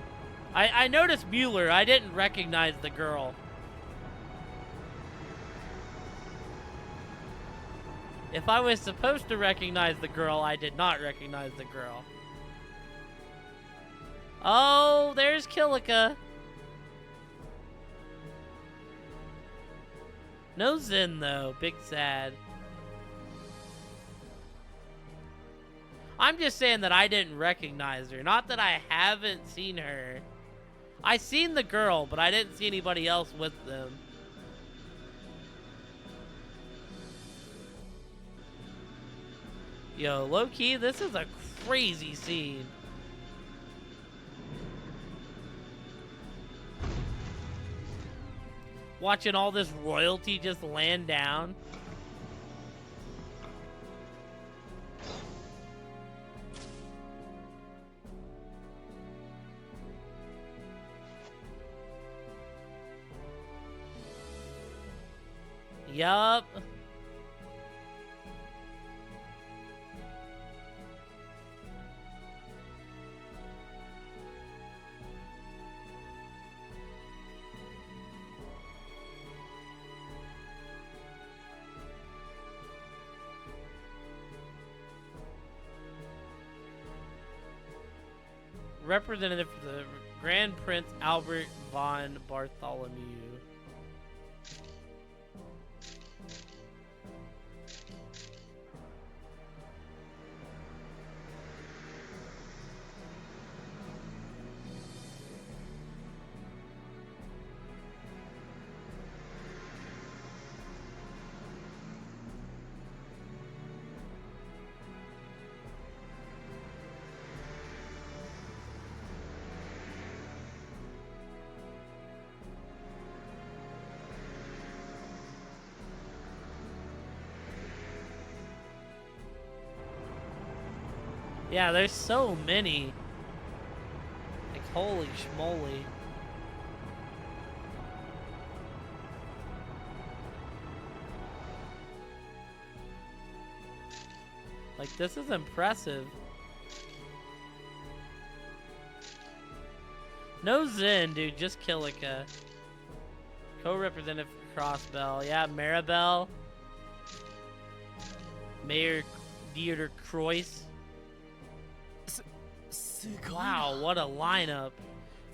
Speaker 1: I noticed Mueller. I didn't recognize the girl. If I was supposed to recognize the girl, I did not recognize the girl. Oh, there's Kilika. No Zen, though. Big sad. I'm just saying that I didn't recognize her. Not that I haven't seen her. I seen the girl, but I didn't see anybody else with them. Yo, low-key, this is a crazy scene. Watching all this royalty just land down. Yup. representative for the Grand Prince Albert von Bartholomew. Yeah, there's so many. Like, holy schmoly. Like, this is impressive. No Zen, dude. Just Killica. Co-representative for Crossbell. Yeah, Maribel. Mayor Dieter Croix. Wow, what a lineup.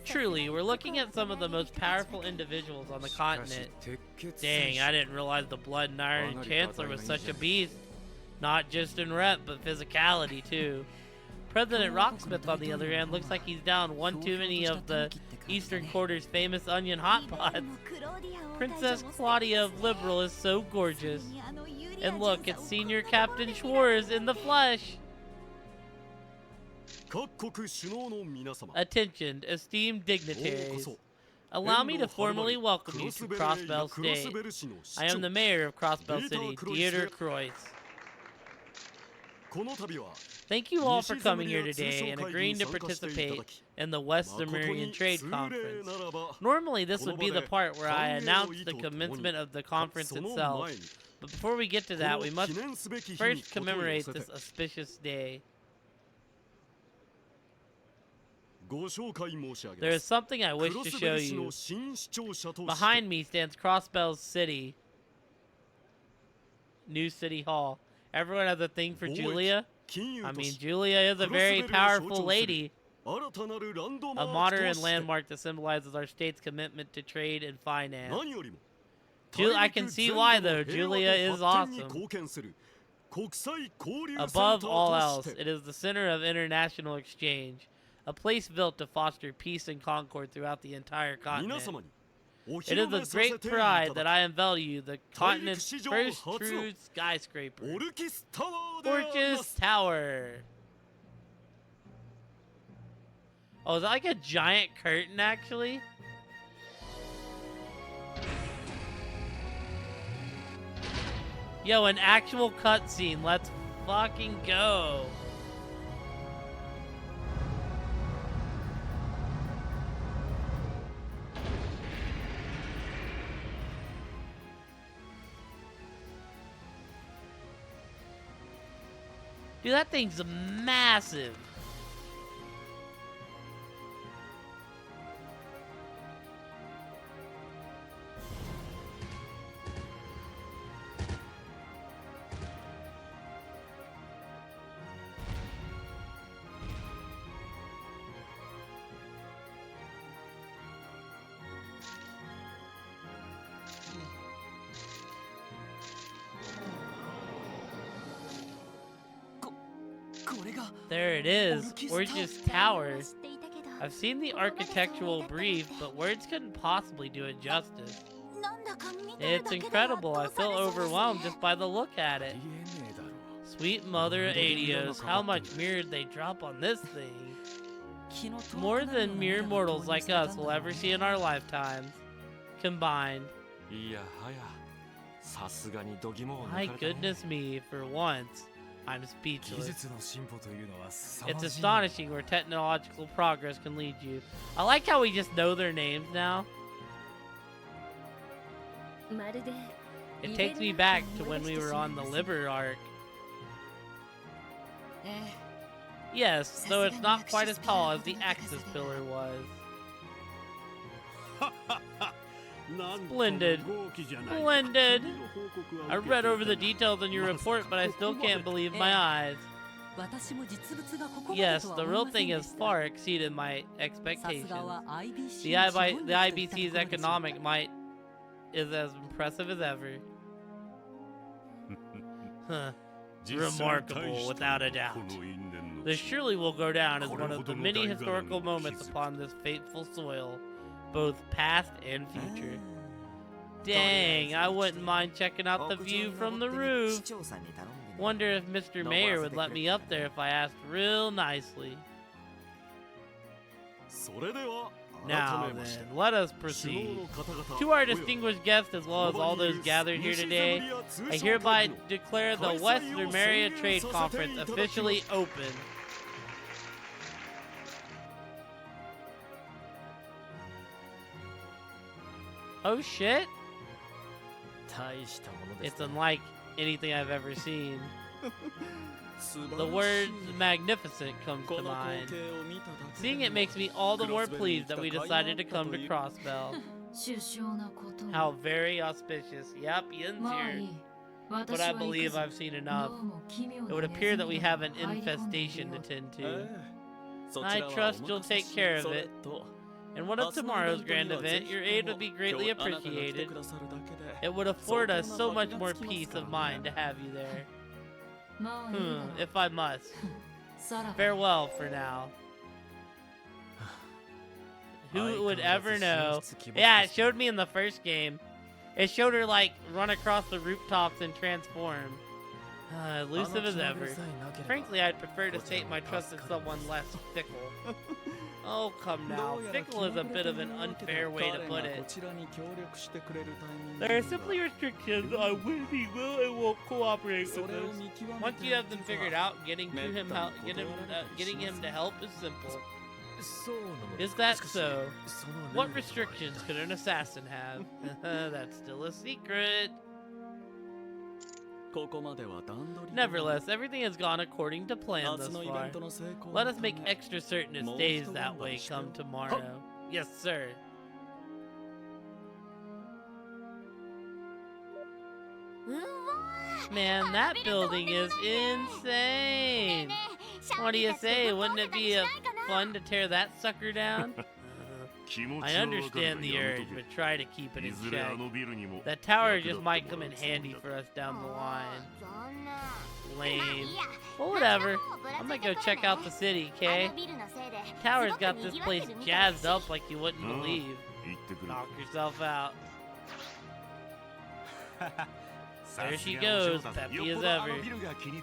Speaker 1: Truly, we're looking at some of the most powerful individuals on the continent. Dang, I didn't realize the Blood and Iron Chancellor was such a beast. Not just in rep, but physicality too. President Rocksmith, on the other hand, looks like he's down one too many of the Eastern Quarter's famous onion hot pots. Princess Claudia of Liberal is so gorgeous. And look, it's Senior Captain Schwarz in the flesh. Attention, esteemed dignitaries. Allow me to formally welcome you to Crossbell State. I am the mayor of Crossbell City, Dieter Croix. Thank you all for coming here today and agreeing to participate in the West Sumerian Trade Conference. Normally, this would be the part where I announce the commencement of the conference itself, but before we get to that, we must first commemorate this auspicious day. There is something I wish to show you. Behind me stands Crossbell's City, New City Hall. Everyone has a thing for Julia. I mean, Julia is a very powerful lady. A modern landmark that symbolizes our state's commitment to trade and finance. I can see why, though. Julia is awesome. Above all else, it is the center of international exchange. A place built to foster peace and concord throughout the entire continent. It is with great pride that I unveil you the continent's first true skyscraper, Orchis Tower. Oh, is that like a giant curtain, actually? Yo, an actual cutscene. Let's fucking go. Dude, that thing's massive. There it is, Orchis Tower. I've seen the architectural brief, but words couldn't possibly do it justice. It's incredible. I feel overwhelmed just by the look at it. Sweet mother of Adios, how much mirrored they drop on this thing. More than mere mortals like us will ever see in our lifetimes. Combined. My goodness me, for once, I'm speechless. It's astonishing where technological progress can lead you. I like how we just know their names now. It takes me back to when we were on the Liber arc. Yes, though it's not quite as tall as the Axis pillar was. Splendid. Splendid. I read over the details in your report, but I still can't believe my eyes. Yes, the real thing has far exceeded my expectations. The IBC's economic might is as impressive as ever. Huh. Remarkable, without a doubt. This surely will go down as one of the many historical moments upon this fateful soil, both past and future. Dang, I wouldn't mind checking out the view from the roof. Wonder if Mr. Mayor would let me up there if I asked real nicely. Now then, let us proceed. To our distinguished guests as well as all those gathered here today, I hereby declare the West Lumeria Trade Conference officially open. Oh shit! It's unlike anything I've ever seen. The word magnificent comes to mind. Seeing it makes me all the more pleased that we decided to come to Crossbell. How very auspicious. Yep, Yin's here. But I believe I've seen enough. It would appear that we have an infestation to tend to. I trust you'll take care of it. In one of tomorrow's grand event, your aid would be greatly appreciated. It would afford us so much more peace of mind to have you there. If I must. Farewell for now. Who would ever know? Yeah, it showed me in the first game. It showed her, like, run across the rooftops and transform. Elusive as ever. Frankly, I'd prefer to state my trust in someone less fickle. Oh, come now. Fickle is a bit of an unfair way to put it. There are simply restrictions on when he will and won't cooperate with us. Once you have them figured out, getting him to help is simple. Is that so? What restrictions could an assassin have? That's still a secret. Nevertheless, everything has gone according to plan thus far. Let us make extra certain it stays that way come tomorrow. Yes, sir. Man, that building is insane. What do you say? Wouldn't it be fun to tear that sucker down? I understand the urge, but try to keep it in check. That tower just might come in handy for us down the line. Lame. Well, whatever. I'm gonna go check out the city, okay? Tower's got this place jazzed up like you wouldn't believe. Knock yourself out. There she goes, peppy as ever.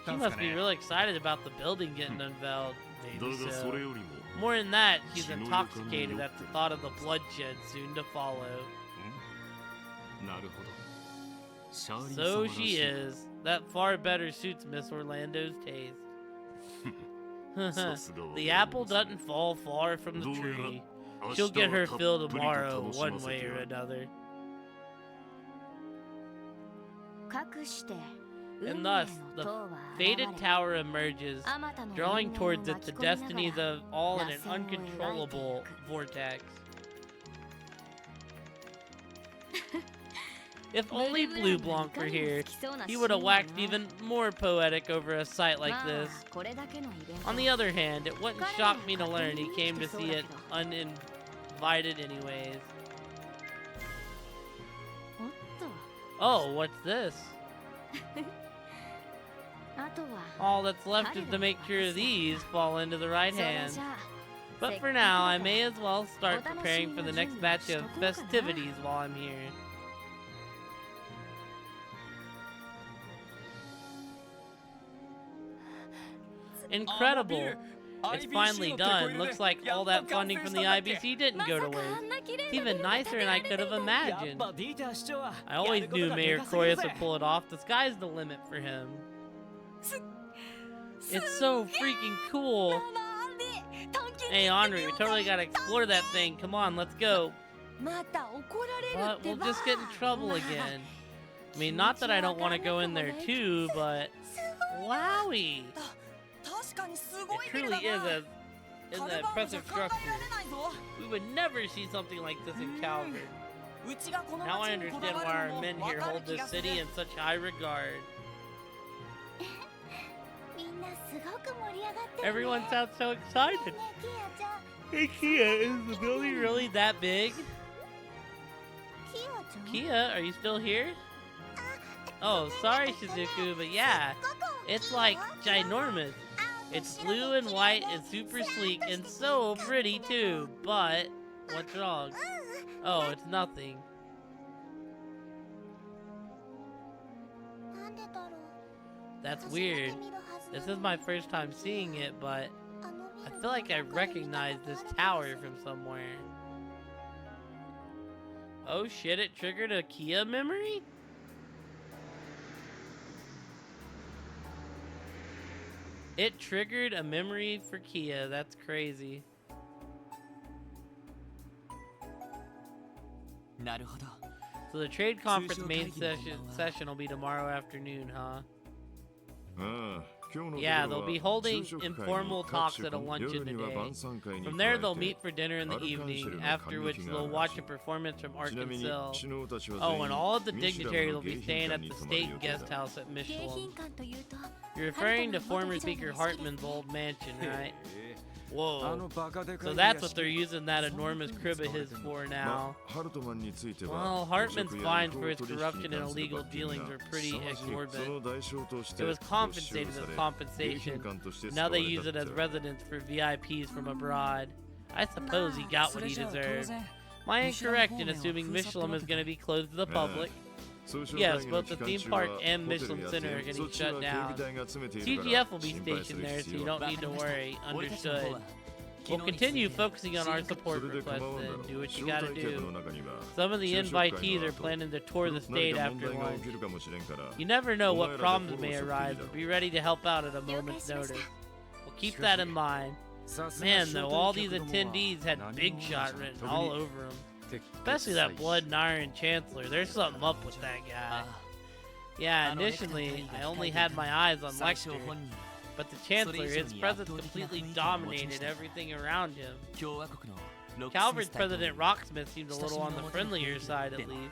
Speaker 1: She must be real excited about the building getting unveiled. Maybe so. More than that, she's intoxicated at the thought of the bloodshed soon to follow. So she is. That far better suits Miss Orlando's taste. The apple doesn't fall far from the tree. She'll get her fill tomorrow, one way or another. And thus, the fated tower emerges, drawing towards it the destinies of all in an uncontrollable vortex. If only Blue Blanc were here, he would have waxed even more poetic over a sight like this. On the other hand, it wouldn't shock me to learn he came to see it uninvited anyways. Oh, what's this? All that's left is to make sure these fall into the right hands. But for now, I may as well start preparing for the next batch of festivities while I'm here. Incredible! It's finally done. Looks like all that funding from the IBC didn't go to waste. It's even nicer than I could have imagined. I always knew Mayor Croyus would pull it off. The sky's the limit for him. It's so freaking cool. Hey, Henri, we totally gotta explore that thing. Come on, let's go. But we'll just get in trouble again. I mean, not that I don't want to go in there too, but... Wowie! It truly is an impressive structure. We would never see something like this in Calvert. Now I understand why our men here hold this city in such high regard.
Speaker 3: く盛り上がってるね。
Speaker 1: Everyone sounds so excited.
Speaker 3: ねえキアちゃん。
Speaker 1: Hey Kia, is the building really that big?
Speaker 3: キアちゃん。
Speaker 1: Kia, are you still here? Oh, sorry Shizuku, but yeah, it's like ginormous. It's blue and white and super sleek and so pretty too, but what's wrong? Oh, it's nothing.
Speaker 3: なんでだろう。
Speaker 1: That's weird. This is my first time seeing it, but I feel like I recognize this tower from somewhere. Oh shit, it triggered a Kia memory? It triggered a memory for Kia. That's crazy.
Speaker 6: なるほど。
Speaker 1: So the trade conference main session will be tomorrow afternoon, huh?
Speaker 5: ああ、今日の
Speaker 1: Yeah,
Speaker 5: ところ
Speaker 1: they'll be
Speaker 5: は
Speaker 1: holding
Speaker 5: 昼食会に
Speaker 1: informal
Speaker 5: 各
Speaker 1: talks
Speaker 5: 種
Speaker 1: at a luncheon
Speaker 5: 夜には
Speaker 1: today.
Speaker 5: 晩餐会に
Speaker 1: From
Speaker 5: 加
Speaker 1: there,
Speaker 5: え
Speaker 1: they'll
Speaker 5: て
Speaker 1: meet for dinner in the
Speaker 5: アルカンシェ
Speaker 1: evening,
Speaker 5: ルの
Speaker 1: after
Speaker 5: 感
Speaker 1: which
Speaker 5: 激が
Speaker 1: they'll
Speaker 5: あるら
Speaker 1: watch
Speaker 5: し
Speaker 1: a
Speaker 5: い。
Speaker 1: performance from
Speaker 5: ちなみに
Speaker 1: Arkansas.
Speaker 5: 首脳たちは
Speaker 1: Oh,
Speaker 5: 全
Speaker 1: and
Speaker 5: 員
Speaker 1: all of the
Speaker 5: ミシュラン
Speaker 1: dignitaries
Speaker 5: の
Speaker 1: will be
Speaker 5: 迎賓
Speaker 1: staying
Speaker 5: 館
Speaker 1: at
Speaker 5: に
Speaker 1: the
Speaker 5: 泊まる
Speaker 1: state
Speaker 5: 予定
Speaker 1: guest
Speaker 5: だ。
Speaker 1: house at
Speaker 3: 迎
Speaker 1: Michelin.
Speaker 3: 賓館というと
Speaker 1: You're referring to former Speaker Hartman's old mansion, right?
Speaker 4: あ
Speaker 1: Whoa.
Speaker 4: のバカでか
Speaker 1: So
Speaker 4: い
Speaker 1: that's
Speaker 4: 屋
Speaker 1: what
Speaker 4: 敷
Speaker 1: they're using that enormous crib of his for
Speaker 5: ま
Speaker 1: now.
Speaker 5: あ、ハルトマンについて
Speaker 1: Well,
Speaker 5: は、
Speaker 1: Hartman's
Speaker 5: 汚職や
Speaker 1: fines
Speaker 5: 違
Speaker 1: for
Speaker 5: 法
Speaker 1: his
Speaker 5: 取引
Speaker 1: corruption
Speaker 5: に
Speaker 1: and 関する
Speaker 5: illegal
Speaker 1: 罰金
Speaker 5: dealings
Speaker 1: が
Speaker 5: are
Speaker 1: 凄
Speaker 5: pretty
Speaker 1: まじい。
Speaker 5: exorbitant. その代償として
Speaker 1: It was
Speaker 5: 没収
Speaker 1: compensated
Speaker 5: さ
Speaker 1: as
Speaker 5: れ、
Speaker 1: compensation.
Speaker 5: 迎賓館として使
Speaker 1: Now
Speaker 5: わ
Speaker 1: they
Speaker 5: れ
Speaker 1: use
Speaker 5: た
Speaker 1: it
Speaker 5: っ
Speaker 1: as
Speaker 5: て。
Speaker 1: residence for VIPs from abroad. I suppose he got
Speaker 6: そ
Speaker 1: what
Speaker 6: れ
Speaker 1: he
Speaker 6: じゃあ当
Speaker 1: deserved.
Speaker 6: 然
Speaker 1: Am I
Speaker 6: ミシュラン
Speaker 1: incorrect
Speaker 6: 方
Speaker 1: in
Speaker 6: 面は
Speaker 1: assuming
Speaker 6: 封鎖って
Speaker 1: Michelin
Speaker 6: わ
Speaker 1: is
Speaker 6: け
Speaker 1: going to
Speaker 6: だ
Speaker 1: be closed to the public?
Speaker 5: 通商
Speaker 1: Yes,
Speaker 5: 会議の
Speaker 1: both the
Speaker 5: 期間
Speaker 1: theme
Speaker 5: 中
Speaker 1: park
Speaker 5: は
Speaker 1: and
Speaker 5: ホテル
Speaker 1: Michelin
Speaker 5: や
Speaker 1: Center are
Speaker 5: そ
Speaker 1: getting
Speaker 5: っちは
Speaker 1: shut
Speaker 5: 警
Speaker 1: down.
Speaker 5: 備隊が詰めているから
Speaker 1: CGF will be
Speaker 5: 心配す
Speaker 1: stationed
Speaker 5: る
Speaker 1: there,
Speaker 5: 必
Speaker 1: so you
Speaker 5: 要は
Speaker 1: don't need to worry.
Speaker 6: 俺たちの方
Speaker 1: Understood.
Speaker 6: は
Speaker 1: We'll continue focusing on our
Speaker 5: そ
Speaker 1: support
Speaker 5: れで
Speaker 1: requests
Speaker 5: 構わんだろ
Speaker 1: and do what you
Speaker 5: 招
Speaker 1: gotta
Speaker 5: 待客
Speaker 1: do.
Speaker 5: の中には
Speaker 1: Some of the
Speaker 5: 昼食会
Speaker 1: invitees
Speaker 5: の
Speaker 1: are
Speaker 5: 後
Speaker 1: planning to tour the
Speaker 5: 何
Speaker 1: state
Speaker 5: か問
Speaker 1: after
Speaker 5: 題が
Speaker 1: lunch.
Speaker 5: 起きるかもしれんから
Speaker 1: You never know
Speaker 5: お
Speaker 1: what
Speaker 5: 前ら
Speaker 1: problems
Speaker 5: でフォロー
Speaker 1: may
Speaker 5: しとくべき
Speaker 1: arise,
Speaker 5: だ
Speaker 1: but be ready to help out at a
Speaker 3: 了解
Speaker 1: moment's
Speaker 3: しました
Speaker 1: notice. We'll keep that in mind.
Speaker 4: さすが
Speaker 1: Man,
Speaker 4: 招
Speaker 1: though,
Speaker 4: 待
Speaker 1: all these
Speaker 4: 客どもは
Speaker 1: attendees had
Speaker 4: 何
Speaker 1: big
Speaker 4: 者
Speaker 1: shot
Speaker 4: じゃ
Speaker 1: written
Speaker 4: 特
Speaker 1: all
Speaker 4: に
Speaker 1: over them.
Speaker 4: 鉄血
Speaker 1: Especially that
Speaker 4: 祭司
Speaker 1: Blood and Iron Chancellor. There's something up with that guy.
Speaker 6: あ
Speaker 1: Yeah,
Speaker 6: あのネクタイ
Speaker 1: initially,
Speaker 6: が
Speaker 1: I only
Speaker 6: 控えて
Speaker 1: had
Speaker 6: い
Speaker 1: my
Speaker 6: た
Speaker 1: eyes on
Speaker 6: 最初
Speaker 1: Lecter,
Speaker 6: 本人
Speaker 1: but the Chancellor,
Speaker 6: それ以
Speaker 1: his
Speaker 6: 上に
Speaker 1: presence
Speaker 6: 圧倒的な
Speaker 1: completely
Speaker 6: 雰囲気を持ちま
Speaker 1: dominated
Speaker 6: した
Speaker 1: everything around him.
Speaker 6: 共和国のロックスミ
Speaker 1: Calvard's
Speaker 6: ス大統領
Speaker 1: President Rocksmith seemed a little on the friendlier side, at least.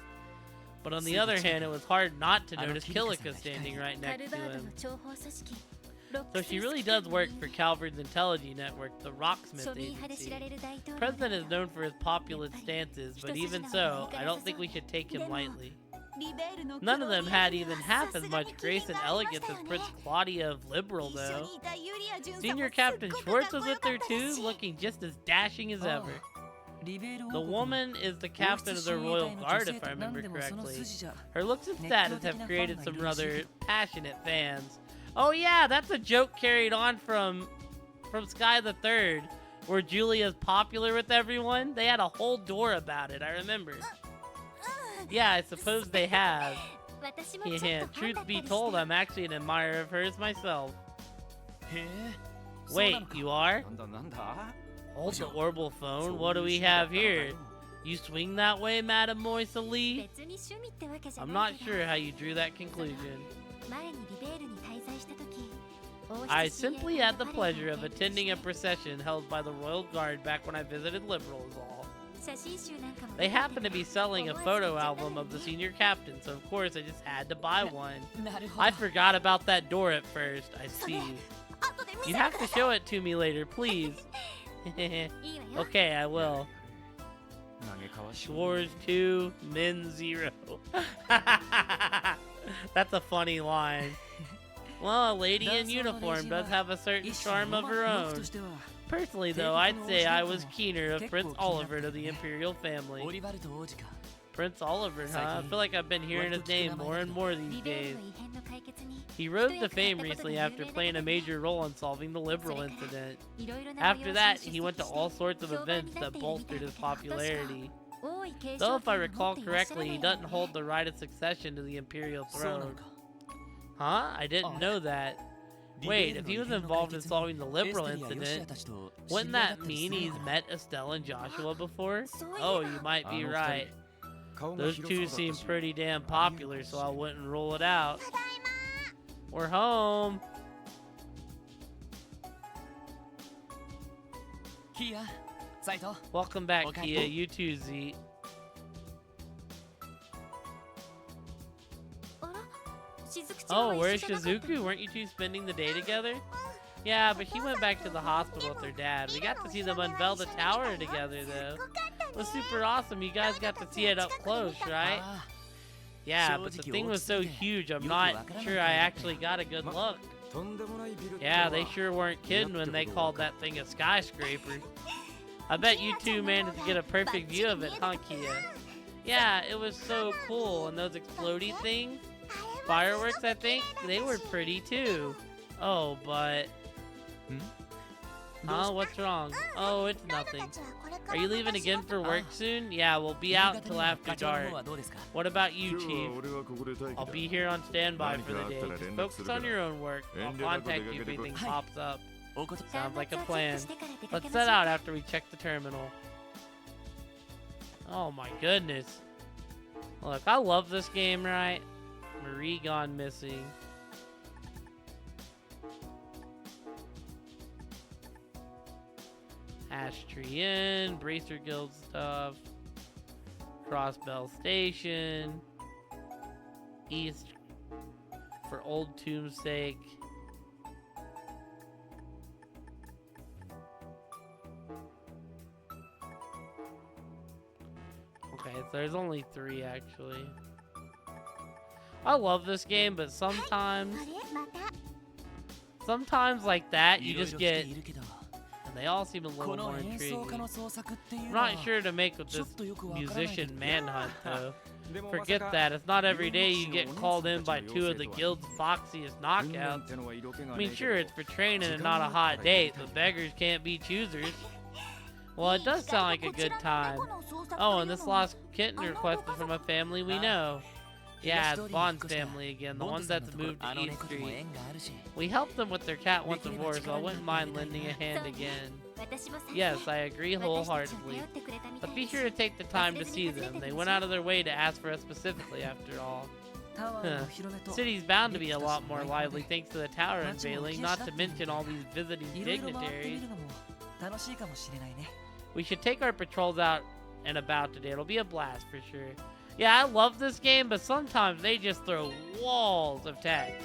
Speaker 1: But on the other hand, it was hard not to notice Kilika standing right
Speaker 3: カ
Speaker 1: next
Speaker 3: ル
Speaker 1: to
Speaker 3: バード
Speaker 1: him.
Speaker 3: の諜報組織ロック
Speaker 1: So
Speaker 3: ス
Speaker 1: she
Speaker 3: ミス
Speaker 1: really
Speaker 3: 家
Speaker 1: does work
Speaker 3: に
Speaker 1: for Calvard's intelligence network, the
Speaker 3: 庶
Speaker 1: Rocksmith
Speaker 3: 民派で知
Speaker 1: Agency.
Speaker 3: られる大統領
Speaker 1: The president is
Speaker 3: だ
Speaker 1: known for his populist stances, but even so, I don't think we should take him lightly.
Speaker 3: リベールの
Speaker 1: None of them had
Speaker 3: クローリア
Speaker 1: even
Speaker 3: には
Speaker 1: half
Speaker 3: さ
Speaker 1: as
Speaker 3: すが
Speaker 1: much
Speaker 3: に
Speaker 1: grace
Speaker 3: 機
Speaker 1: and
Speaker 3: 嫌がありま
Speaker 1: elegance
Speaker 3: した
Speaker 1: as
Speaker 3: よね
Speaker 1: Prince Claudia of Liberal,
Speaker 3: 一緒
Speaker 1: though.
Speaker 3: にいたユリア巡査も
Speaker 1: Senior
Speaker 3: すっ
Speaker 1: Captain
Speaker 3: ごく
Speaker 1: Schwartz
Speaker 3: かっ
Speaker 1: was
Speaker 3: こよ
Speaker 1: with
Speaker 3: か
Speaker 1: there
Speaker 3: ったです
Speaker 1: too,
Speaker 3: し
Speaker 1: looking just as dashing as
Speaker 6: あ
Speaker 1: ever.
Speaker 6: リベール
Speaker 1: The
Speaker 6: 王国
Speaker 1: woman is the
Speaker 6: 王
Speaker 1: captain
Speaker 6: 室
Speaker 1: of the
Speaker 6: 親衛
Speaker 1: Royal
Speaker 6: 隊の
Speaker 1: Guard,
Speaker 6: 女性
Speaker 1: if
Speaker 6: と
Speaker 1: I
Speaker 6: 何
Speaker 1: remember
Speaker 6: でもその
Speaker 1: correctly.
Speaker 6: 筋じゃ
Speaker 1: Her looks and
Speaker 6: 熱狂
Speaker 1: status
Speaker 6: 的
Speaker 1: have
Speaker 6: なファン
Speaker 1: created
Speaker 6: がい
Speaker 1: some
Speaker 6: るらしい
Speaker 1: rather passionate fans. Oh yeah, that's a joke carried on from Sky the Third, where Julia's popular with everyone. They had a whole door about it, I remember. Yeah, I suppose they have.
Speaker 3: 私もちょっと
Speaker 1: Yeah,
Speaker 3: ファン
Speaker 1: truth
Speaker 3: だった
Speaker 1: be
Speaker 3: りして
Speaker 1: told, I'm actually an admirer of hers myself.
Speaker 6: へえそうな
Speaker 1: Wait,
Speaker 6: のか
Speaker 1: you are?
Speaker 4: なんだなんだ
Speaker 1: Hold the orbital phone. What do we have here? You swing that way, Madame Moise Lee?
Speaker 3: 別に趣味ってわけじゃ
Speaker 1: I'm
Speaker 3: な
Speaker 1: not
Speaker 3: いけど
Speaker 1: sure how you drew that conclusion.
Speaker 3: 前にリベールに滞在した時
Speaker 1: I simply had the pleasure of attending a procession held by the Royal Guard back when I visited Liberal is all.
Speaker 3: 写真集なんかも
Speaker 1: They happened to be selling a photo album of the senior captain, so of course I just had to buy one.
Speaker 6: なるほ
Speaker 1: I
Speaker 6: ど
Speaker 1: forgot about that door at first, I see.
Speaker 3: 後で見せ
Speaker 1: You
Speaker 3: て
Speaker 1: have
Speaker 3: く
Speaker 1: to
Speaker 3: ださい
Speaker 1: show it to me later, please.
Speaker 3: いいわよ
Speaker 1: Okay, I will.
Speaker 4: 嘆かわしい
Speaker 1: Schwarz 2, Min 0. That's a funny line. Well, a lady in uniform does have a certain
Speaker 6: 一種
Speaker 1: charm
Speaker 6: の
Speaker 1: of
Speaker 6: ロ
Speaker 1: her
Speaker 6: マンロック
Speaker 1: own.
Speaker 6: としては
Speaker 1: Personally, though, I'd say I was keener of Prince Oliver to the Imperial
Speaker 6: オ
Speaker 1: family.
Speaker 6: リバルト王子か
Speaker 1: Prince Oliver, huh? I feel like I've been hearing his name more and more
Speaker 3: リ
Speaker 1: these
Speaker 3: ベー
Speaker 1: days.
Speaker 3: ルの異変の解決に
Speaker 1: He rose to fame recently after playing a major role in solving the Liberal incident.
Speaker 3: いろいろな
Speaker 1: After
Speaker 3: 催し
Speaker 1: that,
Speaker 3: に
Speaker 1: he went to
Speaker 3: 出席
Speaker 1: all
Speaker 3: して
Speaker 1: sorts of
Speaker 3: 評判に
Speaker 1: events
Speaker 3: なっ
Speaker 1: that
Speaker 3: ているみた
Speaker 1: bolstered
Speaker 3: いだ
Speaker 1: his
Speaker 3: けどどうですか
Speaker 1: popularity.
Speaker 3: 王位継
Speaker 1: Though,
Speaker 3: 承
Speaker 1: if I
Speaker 3: 権を持
Speaker 1: recall
Speaker 3: っていらっしゃら
Speaker 1: correctly,
Speaker 3: な
Speaker 1: he
Speaker 3: いわよ
Speaker 1: doesn't
Speaker 3: ね
Speaker 1: hold the right of succession to the imperial
Speaker 6: そうなの
Speaker 1: throne.
Speaker 6: か
Speaker 1: Huh? I didn't know that.
Speaker 6: リベー
Speaker 1: Wait,
Speaker 6: ル
Speaker 1: if
Speaker 6: の
Speaker 1: he
Speaker 6: 異
Speaker 1: was
Speaker 6: 変の
Speaker 1: involved
Speaker 6: 解
Speaker 1: in
Speaker 6: 決
Speaker 1: solving the
Speaker 6: に
Speaker 1: Liberal
Speaker 6: エステリやヨシア
Speaker 1: incident,
Speaker 6: たちと知
Speaker 1: wouldn't
Speaker 6: り合いだ
Speaker 1: that
Speaker 6: ったり
Speaker 1: mean
Speaker 6: する
Speaker 1: he's
Speaker 6: のか
Speaker 1: met Estelle and Joshua before?
Speaker 3: そういえば
Speaker 1: Oh, you might be
Speaker 4: あの二人
Speaker 1: right.
Speaker 4: 顔が
Speaker 1: Those
Speaker 4: 広
Speaker 1: two
Speaker 4: そうだ
Speaker 1: seem
Speaker 4: ったし
Speaker 1: pretty damn popular, so I wouldn't rule it out.
Speaker 3: ただいま
Speaker 1: We're home.
Speaker 6: キア斉藤
Speaker 1: Welcome back,
Speaker 6: Okay.
Speaker 1: Kia. You too, Z.
Speaker 3: あら雫ちゃん
Speaker 1: Oh,
Speaker 3: は
Speaker 1: where's
Speaker 3: 一緒じゃなかった
Speaker 1: Shizuku? Weren't you two spending the day together? Yeah, but she went back to the hospital with her dad. We got to see them unveil the tower together, though. It was super awesome. You guys got to see it up close, right?
Speaker 6: あ
Speaker 1: Yeah, but the thing was so huge, I'm not sure I actually got a good look.
Speaker 4: とんでもないビルっての
Speaker 1: Yeah,
Speaker 4: は
Speaker 1: they sure weren't kidding when they called that thing a skyscraper. I bet you two managed to get a perfect view of it, huh, Kia? Yeah, it was so cool, and those explodey things, fireworks, I think, they were pretty too. Oh, but... Huh? What's wrong? Oh, it's nothing. Are you leaving again for work soon? Yeah, we'll be out until after dark. What about you,
Speaker 5: 今日
Speaker 1: Chief?
Speaker 5: は俺はここで待機だ
Speaker 1: I'll be here on standby for the day. Just focus on your own work. I'll contact you if anything pops up.
Speaker 6: おこと
Speaker 1: Sounds like a plan. Let's set out after we check the terminal. Oh my goodness. Look, I love this game, right? Marie gone missing. Ash Tree Inn, Bracer Guild stuff. Crossbell Station. East for Old Tomb's sake. Okay, so there's only 3 actually. I love this game, but sometimes like that, you just get, and they all seem a
Speaker 6: こ
Speaker 1: little
Speaker 6: の
Speaker 1: more
Speaker 6: 演奏家
Speaker 1: intriguing.
Speaker 6: の創作っていう
Speaker 1: I'm
Speaker 6: のは
Speaker 1: not sure to make with
Speaker 6: ちょ
Speaker 1: this
Speaker 6: っとよくわからないけど
Speaker 1: musician manhunt though.
Speaker 4: でもまさ
Speaker 1: Forget
Speaker 4: か
Speaker 1: that, it's not every day you
Speaker 4: いろん
Speaker 1: get
Speaker 4: な
Speaker 1: called in
Speaker 4: 人た
Speaker 1: by
Speaker 4: ちの
Speaker 1: 2 of
Speaker 4: 妖
Speaker 1: the
Speaker 4: 精とは
Speaker 1: guild's foxiest
Speaker 4: 運なん
Speaker 1: knockouts.
Speaker 4: てのは色気が
Speaker 1: I
Speaker 4: ね
Speaker 1: mean,
Speaker 4: えけ
Speaker 1: sure,
Speaker 4: ど
Speaker 1: it's for training and not a hot date, but beggars can't be choosers. Well, it does sound like a good time. Oh, and this lost kitten requested from a family we know. Yeah, it's Bond's family again, the
Speaker 6: ボン
Speaker 1: ones
Speaker 6: ドさんの
Speaker 1: that's
Speaker 6: ところ
Speaker 1: moved
Speaker 6: あ
Speaker 1: to
Speaker 6: の
Speaker 1: East
Speaker 6: 猫とも
Speaker 1: Street.
Speaker 6: 縁があるし
Speaker 1: We helped them with their cat once before, so I wouldn't mind lending a hand again. Yes, I agree wholeheartedly. But be sure to take the time to see them. They went out of their way to ask for us specifically, after all.
Speaker 6: タワーの広めと
Speaker 1: The city's bound to be a lot more lively thanks to the tower unveiling, not to mention all these visiting
Speaker 6: いろいろ回ってみ
Speaker 1: dignitaries.
Speaker 6: るのも楽しいかもしれないね
Speaker 1: We should take our patrols out and about today. It'll be a blast for sure. Yeah, I love this game, but sometimes they just throw walls of text.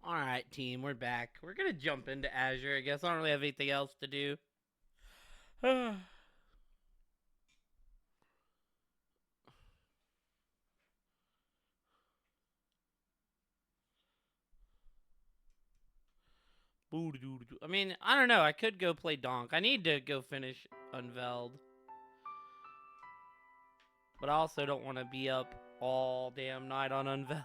Speaker 1: Alright, team, we're back. We're gonna jump into Azure, I guess. I don't really have anything else to do. I mean, I don't know. I could go play Donk. I need to go finish Unveiled. But I also don't want to be up all damn night on Unveiled.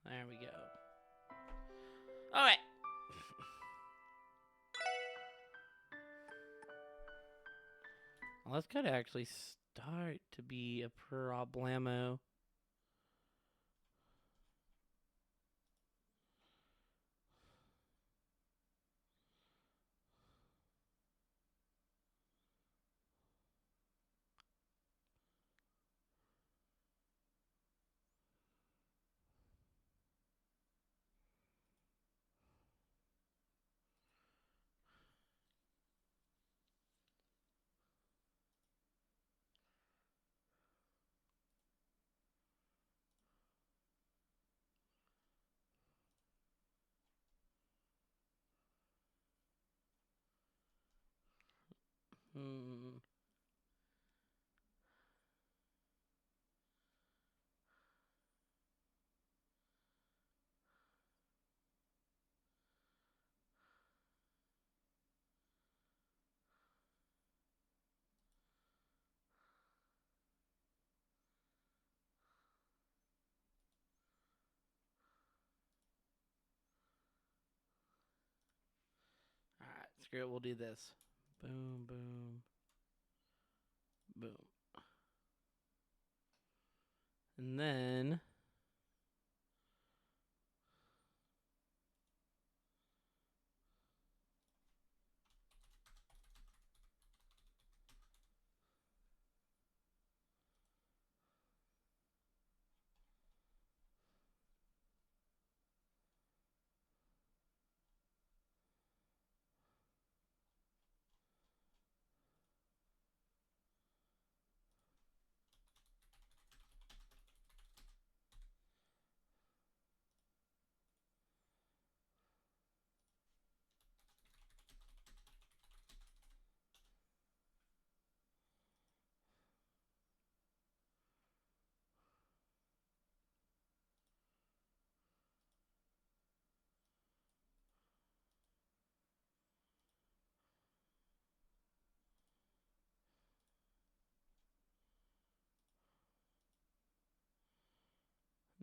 Speaker 1: There we go. Alright. Well, this could actually start to be a problemo. Hmm. Alright, screw it, we'll do this. Boom, boom. Boom. And then...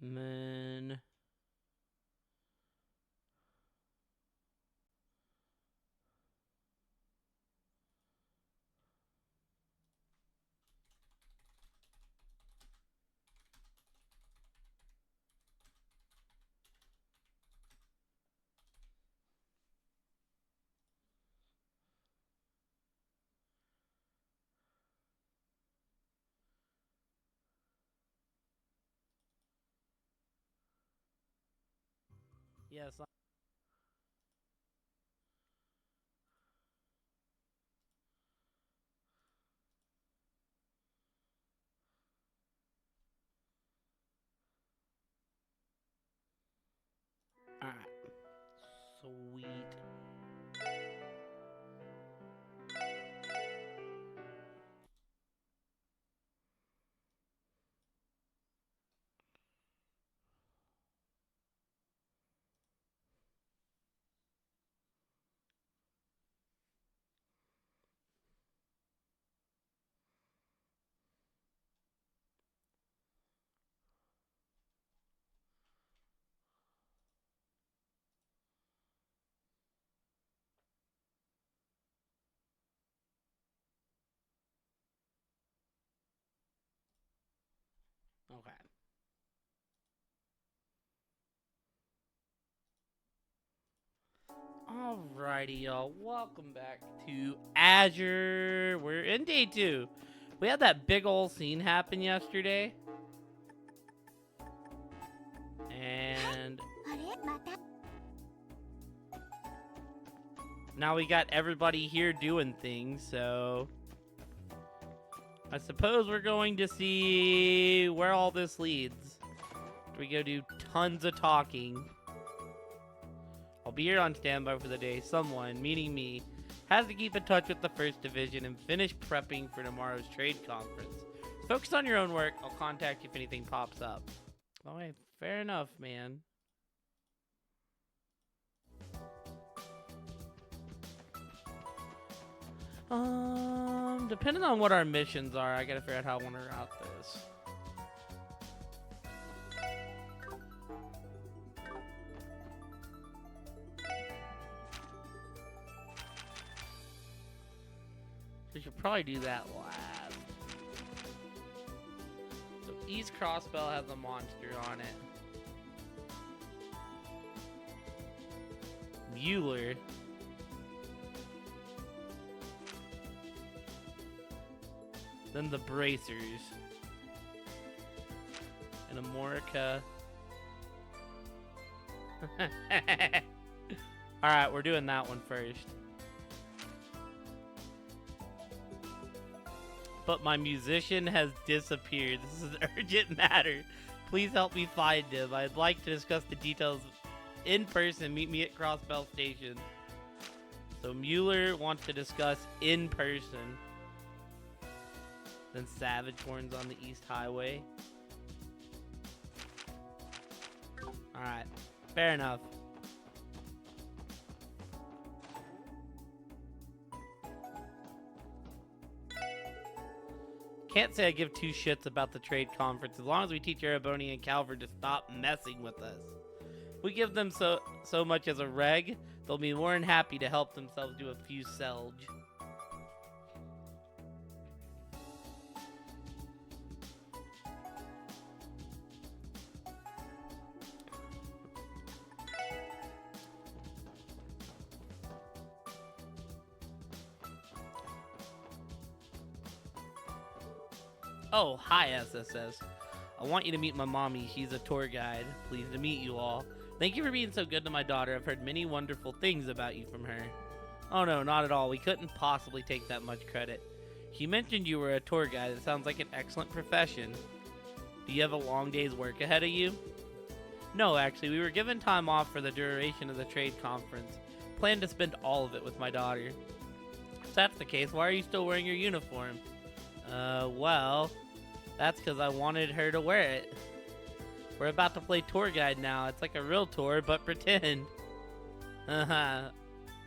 Speaker 1: Man. Yes. Alright. Sweet. Okay. Alrighty, y'all. Welcome back to Azure. We're in day 2. We had that big old scene happen yesterday. And
Speaker 3: あれまた
Speaker 1: now we got everybody here doing things, so I suppose we're going to see where all this leads. We go do tons of talking. I'll be here on standby for the day. Someone, meaning me, has to keep in touch with the First Division and finish prepping for tomorrow's trade conference. Focus on your own work. I'll contact you if anything pops up. Alright, fair enough, man. Depending on what our missions are, I gotta figure out how I want to route this. We should probably do that last. So East Crossbell has a monster on it. Mueller. Then the Bracers. And Amorica. Alright, we're doing that one first. But my musician has disappeared. This is an urgent matter. Please help me find him. I'd like to discuss the details in person. Meet me at Crossbell Station. So Mueller wants to discuss in person. Then Savage Horns on the East Highway. Alright. Fair enough. Can't say I give two shits about the trade conference as long as we teach Ereboni and Calvert to stop messing with us. We give them so much as a reg, they'll be more than happy to help themselves do a few selge. Oh, hi SSS. I want you to meet my mommy. She's a tour guide. Pleased to meet you all. Thank you for being so good to my daughter. I've heard many wonderful things about you from her. Oh no, not at all. We couldn't possibly take that much credit. She mentioned you were a tour guide. It sounds like an excellent profession. Do you have a long day's work ahead of you? No, actually, we were given time off for the duration of the trade conference. Plan to spend all of it with my daughter. If that's the case, why are you still wearing your uniform? Well, that's because I wanted her to wear it. We're about to play tour guide now. It's like a real tour, but pretend. How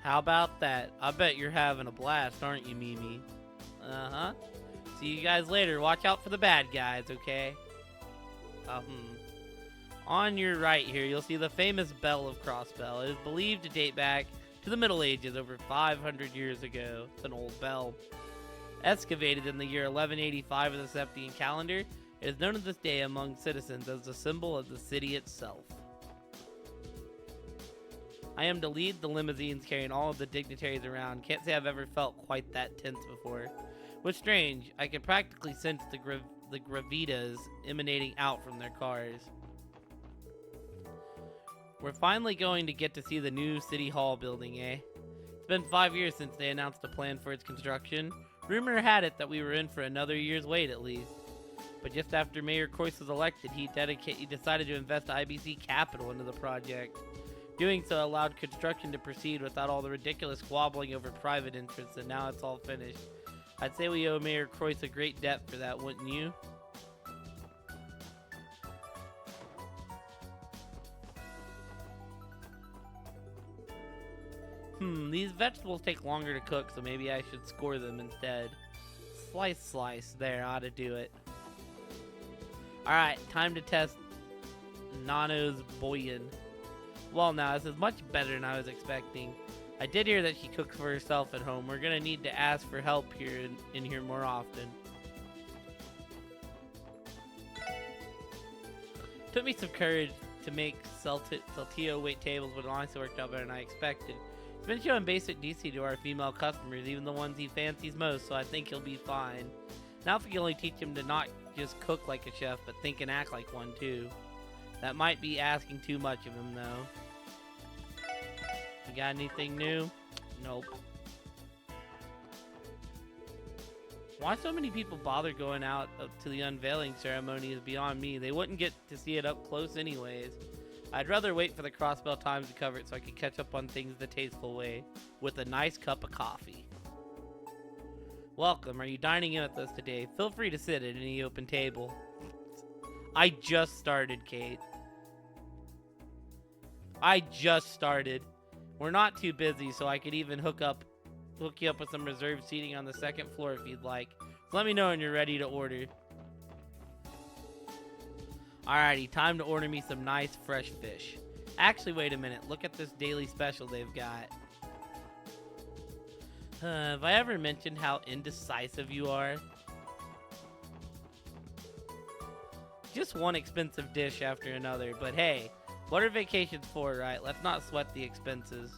Speaker 1: about that? I bet you're having a blast, aren't you, Mimi? See you guys later. Watch out for the bad guys, okay? On your right here, you'll see the famous Bell of Crossbell. It is believed to date back to the Middle Ages over 500 years ago. It's an old bell. Excavated in the year 1185 of the Septian calendar, it is known to this day among citizens as the symbol of the city itself. I am to lead the limousines carrying all of the dignitaries around. Can't say I've ever felt quite that tense before. What's strange, I can practically sense the gravitas emanating out from their cars. We're finally going to get to see the new City Hall building, eh? It's been 5 years since they announced a plan for its construction. Rumor had it that we were in for another year's wait at least. But just after Mayor Croyce was elected, he decided to invest IBC capital into the project. Doing so allowed construction to proceed without all the ridiculous squabbling over private interests, and now it's all finished. I'd say we owe Mayor Croyce a great debt for that, wouldn't you? These vegetables take longer to cook, so maybe I should score them instead. Slice, slice. There, ought to do it. Alright, time to test Nano's bouillon. Well, now, this is much better than I was expecting. I did hear that she cooks for herself at home. We're gonna need to ask for help here in here more often. Took me some courage to make Saltillo wait tables, but it honestly worked out better than I expected. He's been showing basic DC to our female customers, even the ones he fancies most, so I think he'll be fine. Now if we can only teach him to not just cook like a chef, but think and act like one too. That might be asking too much of him, though. You got anything new? Nope. Why so many people bother going out to the unveiling ceremony is beyond me. They wouldn't get to see it up close anyways. I'd rather wait for the Crossbell Times to cover it so I can catch up on things the tasteful way, with a nice cup of coffee. Welcome, are you dining in with us today? Feel free to sit at any open table. I just started, Kate. I just started. We're not too busy, so I could even hook you up with some reserved seating on the second floor if you'd like. So let me know when you're ready to order. Alrighty, time to order me some nice fresh fish. Actually, wait a minute. Look at this daily special they've got. Have I ever mentioned how indecisive you are? Just one expensive dish after another, but hey, what are vacations for, right? Let's not sweat the expenses.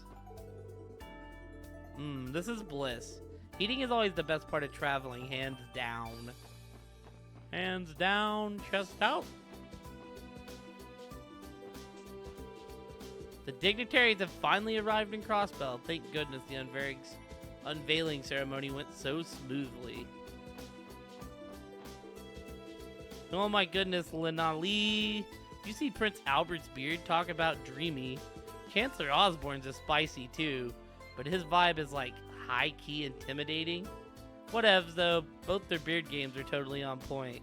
Speaker 1: This is bliss. Eating is always the best part of traveling, hands down. Hands down, chest out. The dignitaries have finally arrived in Crossbell. Thank goodness the unveiling ceremony went so smoothly. Oh my goodness, Lenali. You see Prince Albert's beard? Talk about dreamy. Chancellor Osborne's is spicy too, but his vibe is like high-key intimidating. Whatevs though, both their beard games are totally on point.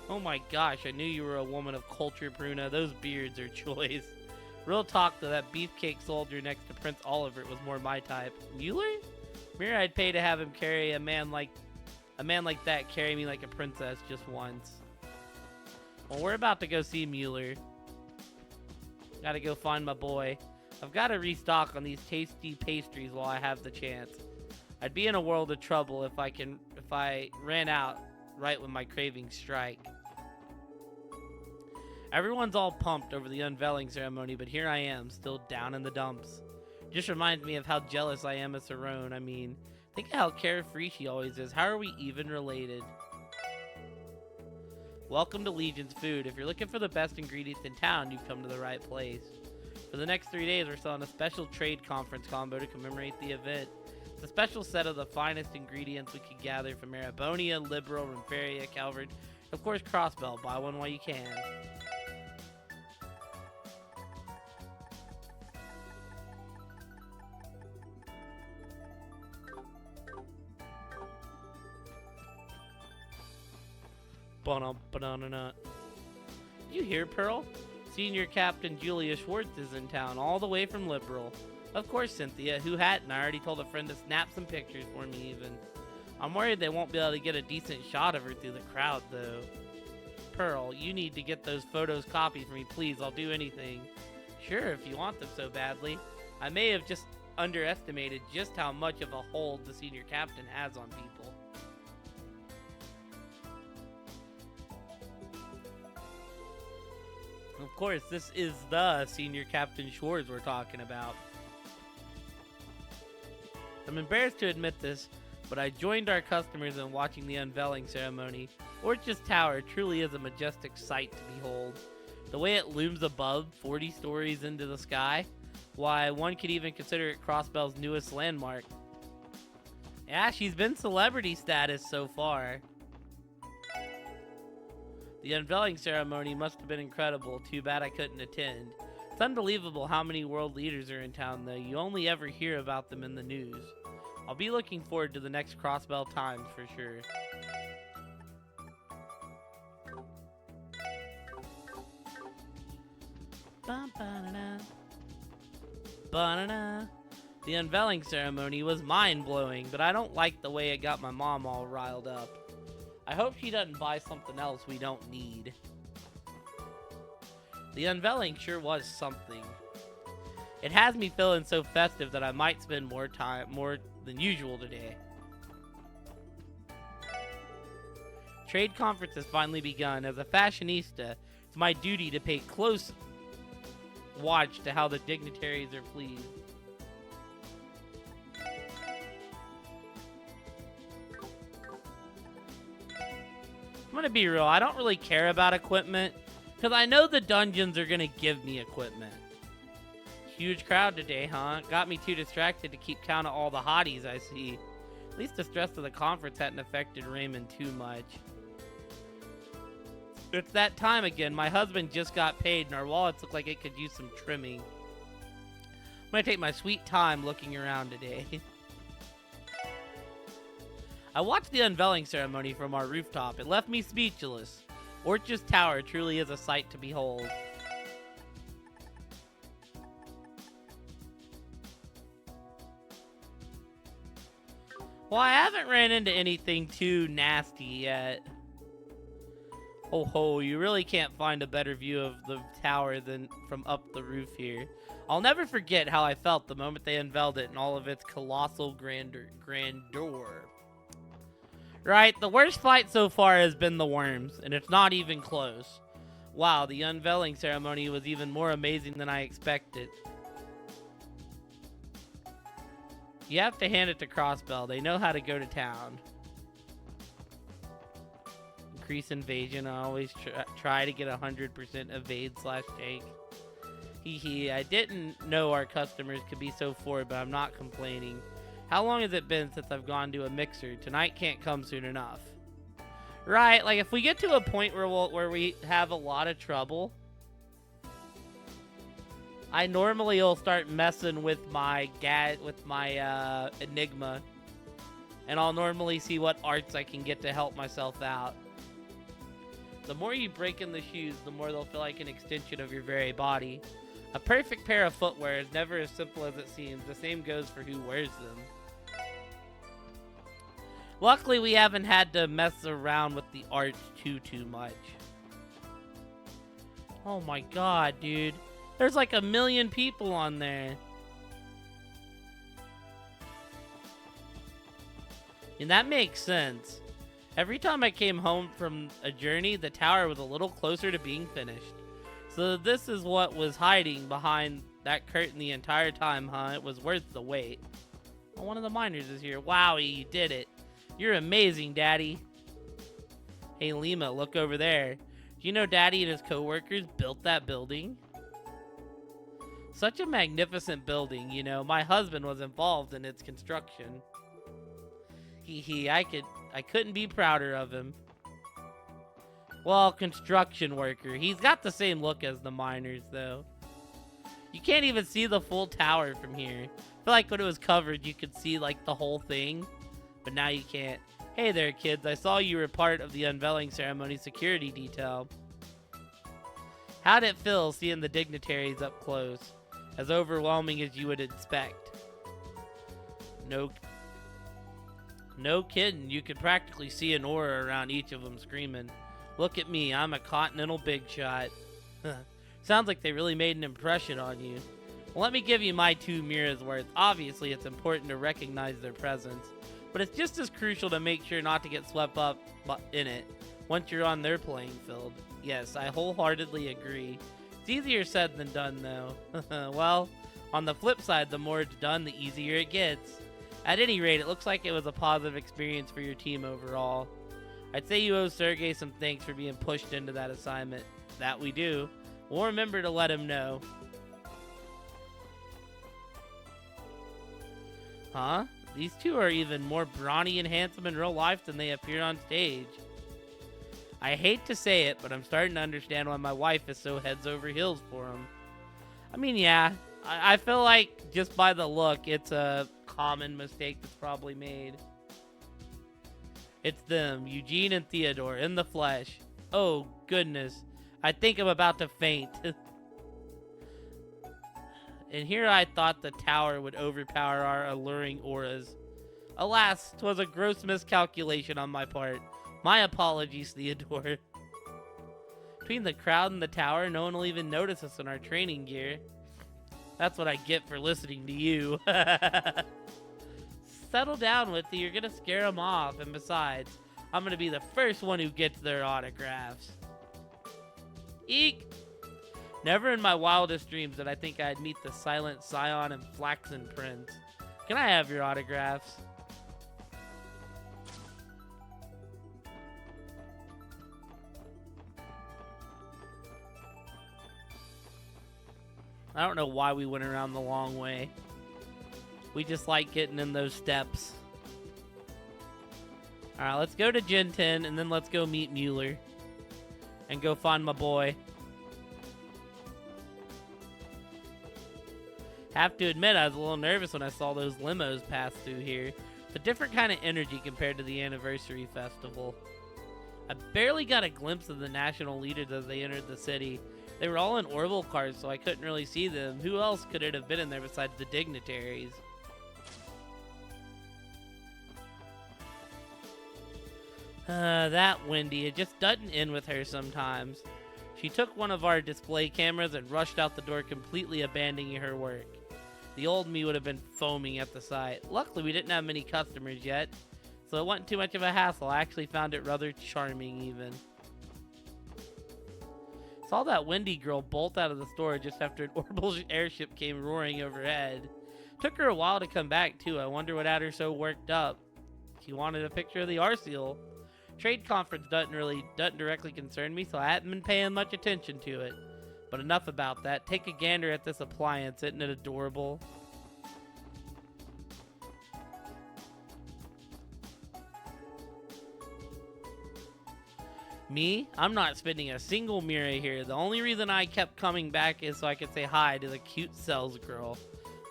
Speaker 1: Oh my gosh, I knew you were a woman of culture, Bruna. Those beards are choice. Real talk though, that beefcake soldier next to Prince Oliver was more my type. Mueller? Mirror, I'd pay to have him carry a man like that carry me like a princess just once. Well, we're about to go see Mueller. Gotta go find my boy. I've gotta restock on these tasty pastries while I have the chance. I'd be in a world of trouble if I ran out right when my cravings strike. Everyone's all pumped over the unveiling ceremony, but here I am, still down in the dumps. Just reminds me of how jealous I am of Cerrone. I mean, think of how carefree she always is. How are we even related? Welcome to Legion's Food. If you're looking for the best ingredients in town, you've come to the right place. For the next 3 days, we're selling a special trade conference combo to commemorate the event. It's a special set of the finest ingredients we could gather from Arabonia, Liberal, Renferia, Calvert, and of course Crossbell. Buy one while you can. Did you hear, Pearl? Senior Captain Julia Schwartz is in town, all the way from Liberal. Of course, Cynthia. Who hadn't? I already told a friend to snap some pictures for me, even. I'm worried they won't be able to get a decent shot of her through the crowd, though. Pearl, you need to get those photos copied for me, please. I'll do anything. Sure, if you want them so badly. I may have just underestimated just how much of a hold the senior captain has on people. Of course, this is the senior Captain Schwartz we're talking about. I'm embarrassed to admit this, but I joined our customers in watching the unveiling ceremony. Orchard's Tower truly is a majestic sight to behold. The way it looms above 40 stories into the sky, why, one could even consider it Crossbell's newest landmark. Yeah, she's been celebrity status so far. The unveiling ceremony must have been incredible. Too bad I couldn't attend. It's unbelievable how many world leaders are in town, though. You only ever hear about them in the news. I'll be looking forward to the next Crossbell Times for sure. Ba-ba-da-da. Ba-da-da. The unveiling ceremony was mind-blowing, but I don't like the way it got my mom all riled up. I hope she doesn't buy something else we don't need. The unveiling sure was something. It has me feeling so festive that I might spend more than usual today. Trade conference has finally begun. As a fashionista, it's my duty to pay close watch to how the dignitaries are pleased. I'm gonna be real, I don't really care about equipment, because I know the dungeons are gonna give me equipment. Huge crowd today, huh? Got me too distracted to keep count of all the hotties I see. At least the stress of the conference hadn't affected Raymond too much. It's that time again. My husband just got paid and our wallets look like it could use some trimming. I'm gonna take my sweet time looking around today. I watched the unveiling ceremony from our rooftop. It left me speechless. Orchard's Tower truly is a sight to behold. Well, I haven't ran into anything too nasty yet. Oh ho, you really can't find a better view of the tower than from up the roof here. I'll never forget how I felt the moment they unveiled it in all of its colossal grandeur. Right, the worst fight so far has been the worms, and it's not even close. Wow, the unveiling ceremony was even more amazing than I expected. You have to hand it to Crossbell. They know how to go to town. Increase invasion. I always try to get 100% evade/take. Hee, I didn't know our customers could be so forward, but I'm not complaining. How long has it been since I've gone to a mixer? Tonight can't come soon enough. Right, like if we get to a point where we have a lot of trouble, I normally will start messing with my Enigma, and I'll normally see what arts I can get to help myself out. The more you break in the shoes, the more they'll feel like an extension of your very body. A perfect pair of footwear is never as simple as it seems. The same goes for who wears them. Luckily, we haven't had to mess around with the arts too much. Oh my god, dude. There's like 1 million people on there. And that makes sense. Every time I came home from a journey, the tower was a little closer to being finished. So this is what was hiding behind that curtain the entire time, huh? It was worth the wait. Oh, one of the miners is here. Wowie, you did it. You're amazing, Daddy. Hey, Lima, look over there. Do you know Daddy and his co-workers built that building? Such a magnificent building, you know. My husband was involved in its construction. I couldn't be prouder of him. Well, construction worker. He's got the same look as the miners, though. You can't even see the full tower from here. I feel like when it was covered, you could see, like, the whole thing. But now you can't. Hey there, kids. I saw you were part of the unveiling ceremony security detail. How'd it feel seeing the dignitaries up close? As overwhelming as you would expect. No kidding. You could practically see an aura around each of them screaming. Look at me, I'm a continental big shot. Sounds like they really made an impression on you. Well, let me give you my 2 Mira's worth. Obviously, it's important to recognize their presence, but it's just as crucial to make sure not to get swept up in it once you're on their playing field. Yes, I wholeheartedly agree. It's easier said than done, though. Well, on the flip side, the more it's done, the easier it gets. At any rate, it looks like it was a positive experience for your team overall. I'd say you owe Sergey some thanks for being pushed into that assignment. That we do. We'll remember to let him know. Huh? These two are even more brawny and handsome in real life than they appear on stage. I hate to say it, but I'm starting to understand why my wife is so heads over heels for them. I mean, yeah, I feel like just by the look, it's a common mistake that's probably made. It's them, Eugene and Theodore, in the flesh. Oh, goodness. I think I'm about to faint. And here I thought the tower would overpower our alluring auras. Alas, 'twas a gross miscalculation on my part. My apologies, Theodore. Between the crowd and the tower, no one will even notice us in our training gear. That's what I get for listening to you. Settle down with you, you're gonna scare them off, and besides, I'm gonna be the first one who gets their autographs. Eek! Never in my wildest dreams did I think I'd meet the silent Scion and Flaxen Prince. Can I have your autographs? I don't know why we went around the long way. We just like getting in those steps. Alright, let's go to Gen 10 and then let's go meet Mueller. And go find my boy. Have to admit, I was a little nervous when I saw those limos pass through here. It's a different kind of energy compared to the anniversary festival. I barely got a glimpse of the national leaders as they entered the city. They were all in Orville cars, so I couldn't really see them. Who else could it have been in there besides the dignitaries? That Wendy, it just doesn't end with her sometimes. She took one of our display cameras and rushed out the door, completely abandoning her work. The old me would have been foaming at the sight. Luckily, we didn't have many customers yet, so it wasn't too much of a hassle. I actually found it rather charming, even. Saw that Wendy girl bolt out of the store just after an orbital airship came roaring overhead. Took her a while to come back, too. I wonder what had her so worked up. She wanted a picture of the Arceal. Trade conference doesn't directly concern me, so I haven't been paying much attention to it. But enough about that. Take a gander at this appliance. Isn't it adorable? Me? I'm not spending a single Mira here. The only reason I kept coming back is so I could say hi to the cute sales girl.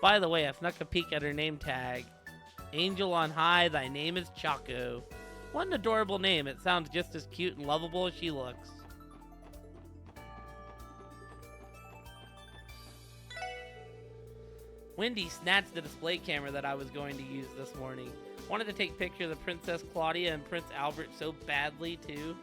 Speaker 1: By the way, I snuck a peek at her name tag. Angel on high, thy name is Choco. What an adorable name. It sounds just as cute and lovable as she looks. Wendy snatched the display camera that I was going to use this morning. Wanted to take pictures of Princess Claudia and Prince Albert so badly, too.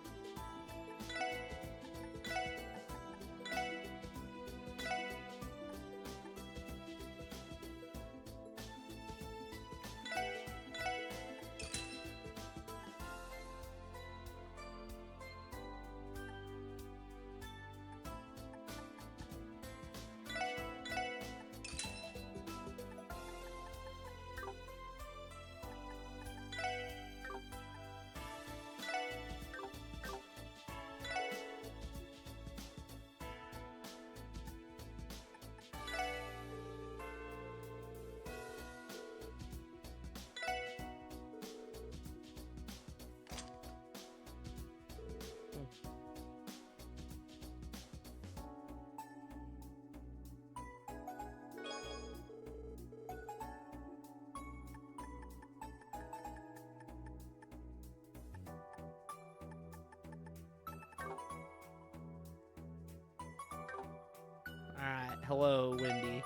Speaker 1: Alright, hello, Wendy.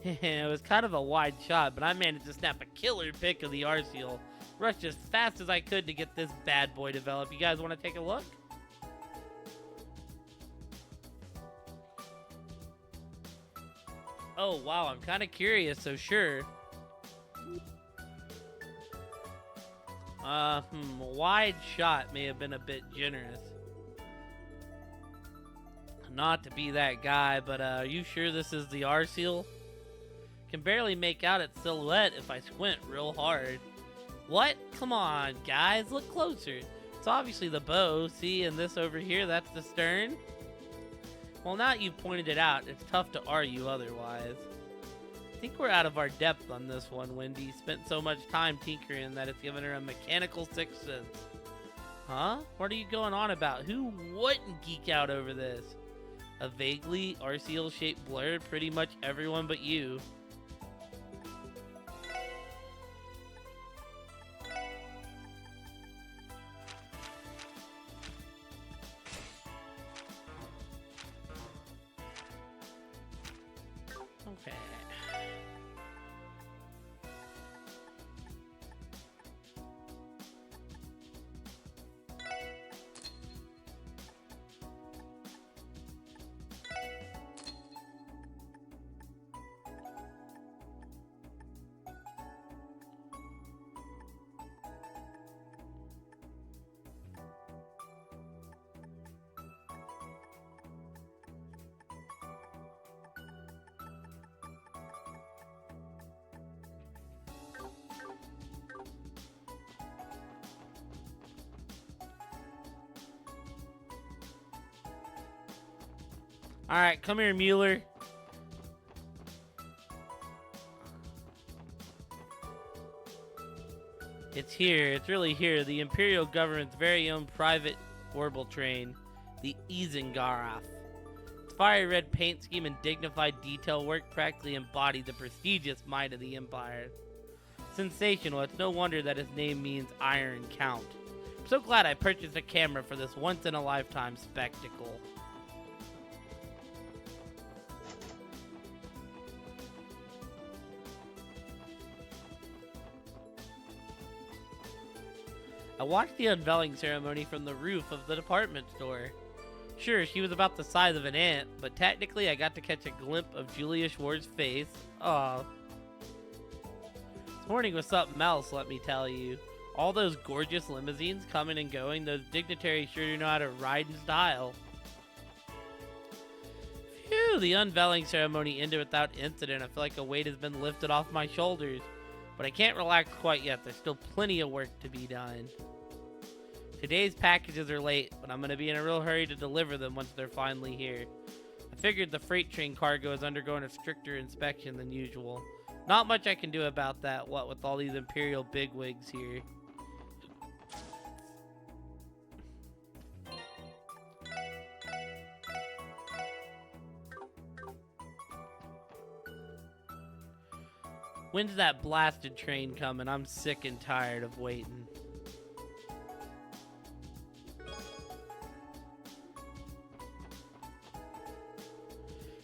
Speaker 1: It was kind of a wide shot, but I managed to snap a killer pic of the Arceal. Rushed as fast as I could to get this bad boy developed. You guys want to take a look? Oh, wow, I'm kind of curious, so sure. Wide shot may have been a bit generous. Not to be that guy, but are you sure this is the R-Seal? Can barely make out its silhouette if I squint real hard. What? Come on, guys, look closer. It's obviously the bow. See, and this over here, that's the stern? Well, now that you've pointed it out, it's tough to argue otherwise. I think we're out of our depth on this one. Wendy spent so much time tinkering that it's given her a mechanical sixth sense. Huh? What are you going on about? Who wouldn't geek out over this? A vaguely RCL-shaped blur? Pretty much everyone but you. Okay. Alright, come here, Mueller. It's here. It's really here. The Imperial government's very own private orbital train, the Isengarath. Its fiery red paint scheme and dignified detail work practically embody the prestigious might of the Empire. Sensational. It's no wonder that its name means Iron Count. I'm so glad I purchased a camera for this once-in-a-lifetime spectacle. I watched the unveiling ceremony from the roof of the department store. Sure, she was about the size of an ant, but technically I got to catch a glimpse of Julia Schwartz's face. Aw. This morning was something else, let me tell you. All those gorgeous limousines coming and going, those dignitaries sure do know how to ride in style. Phew, the unveiling ceremony ended without incident. I feel like a weight has been lifted off my shoulders. But I can't relax quite yet. There's still plenty of work to be done. Today's packages are late, but I'm going to be in a real hurry to deliver them once they're finally here. I figured the freight train cargo is undergoing a stricter inspection than usual. Not much I can do about that, what with all these Imperial bigwigs here. When's that blasted train coming? I'm sick and tired of waiting.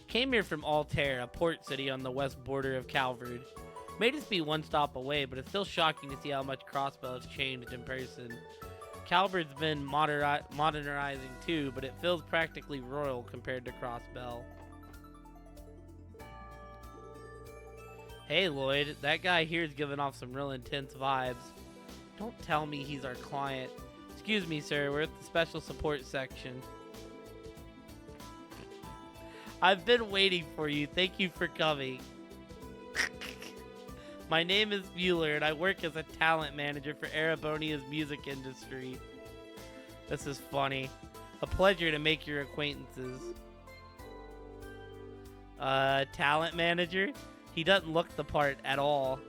Speaker 1: Came here from Altair, a port city on the west border of Calvard. Made us be one stop away, but it's still shocking to see how much Crossbell has changed in person. Calvard's been modernizing too, but it feels practically royal compared to Crossbell. Hey Lloyd, that guy here is giving off some real intense vibes. Don't tell me he's our client. Excuse me, sir, we're at the special support section. I've been waiting for you. Thank you for coming. My name is Mueller, and I work as a talent manager for Erebonia's music industry. This is funny. A pleasure to make your acquaintances. Talent manager? He doesn't look the part at all.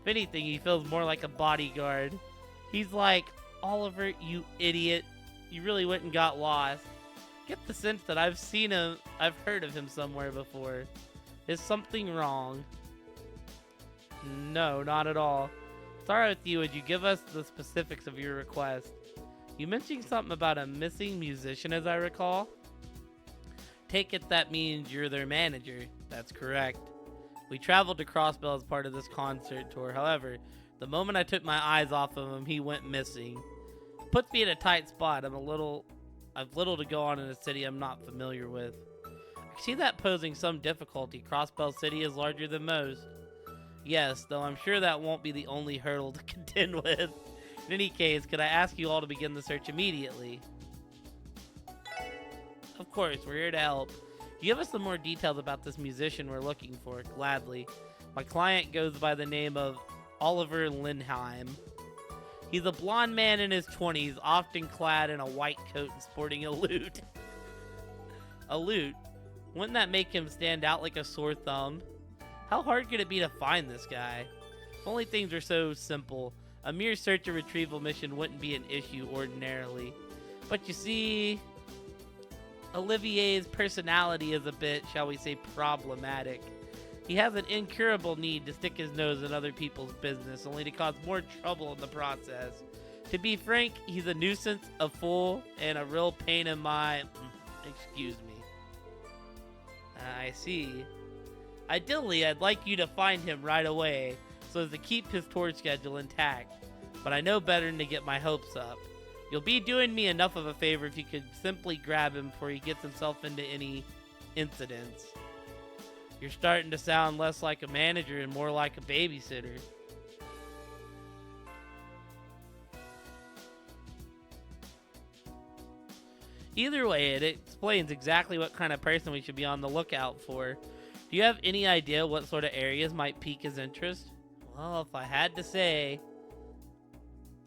Speaker 1: If anything, he feels more like a bodyguard. He's like, Oliver, you idiot. You really went and got lost. Get the sense that I've seen him, I've heard of him somewhere before. Is something wrong? No, not at all. Sorry with you, would you give us the specifics of your request? You mentioned something about a missing musician, as I recall. Take it that means you're their manager. That's correct. We traveled to Crossbell as part of this concert tour. However, the moment I took my eyes off of him, he went missing. It puts me in a tight spot. I've little to go on in a city I'm not familiar with. I I see that posing some difficulty. Crossbell City is larger than most. Yes, though I'm sure that won't be the only hurdle to contend with. In any case, could I ask you all to begin the search immediately? Of course, we're here to help. Give us some more details about this musician we're looking for. Gladly. My client goes by the name of Oliver Lindheim. He's a blonde man in his 20s, often clad in a white coat and sporting a lute. A lute? Wouldn't that make him stand out like a sore thumb? How hard could it be to find this guy? If only things were so simple. A mere search and retrieval mission wouldn't be an issue ordinarily. But you see, Olivier's personality is a bit, shall we say, problematic. He has an incurable need to stick his nose in other people's business, only to cause more trouble in the process. To be frank, he's a nuisance, a fool, and a real pain in my... Excuse me. I see. Ideally, I'd like you to find him right away, so as to keep his tour schedule intact. But I know better than to get my hopes up. You'll be doing me enough of a favor if you could simply grab him before he gets himself into any incidents. You're starting to sound less like a manager and more like a babysitter. Either way, it explains exactly what kind of person we should be on the lookout for. Do you have any idea what sort of areas might pique his interest? Well, if I had to say,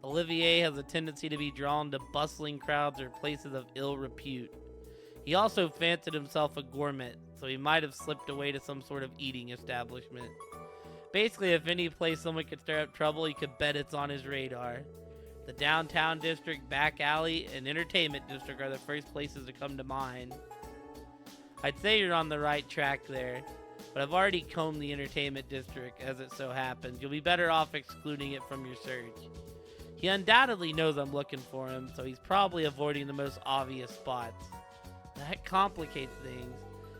Speaker 1: Olivier has a tendency to be drawn to bustling crowds or places of ill repute. He also fancied himself a gourmet, so he might have slipped away to some sort of eating establishment. Basically, if any place someone could stir up trouble, you could bet it's on his radar. The downtown district, back alley, and entertainment district are the first places to come to mind. I'd say you're on the right track there, but I've already combed the entertainment district as it so happens. You'll be better off excluding it from your search. He undoubtedly knows I'm looking for him, so he's probably avoiding the most obvious spots. That complicates things,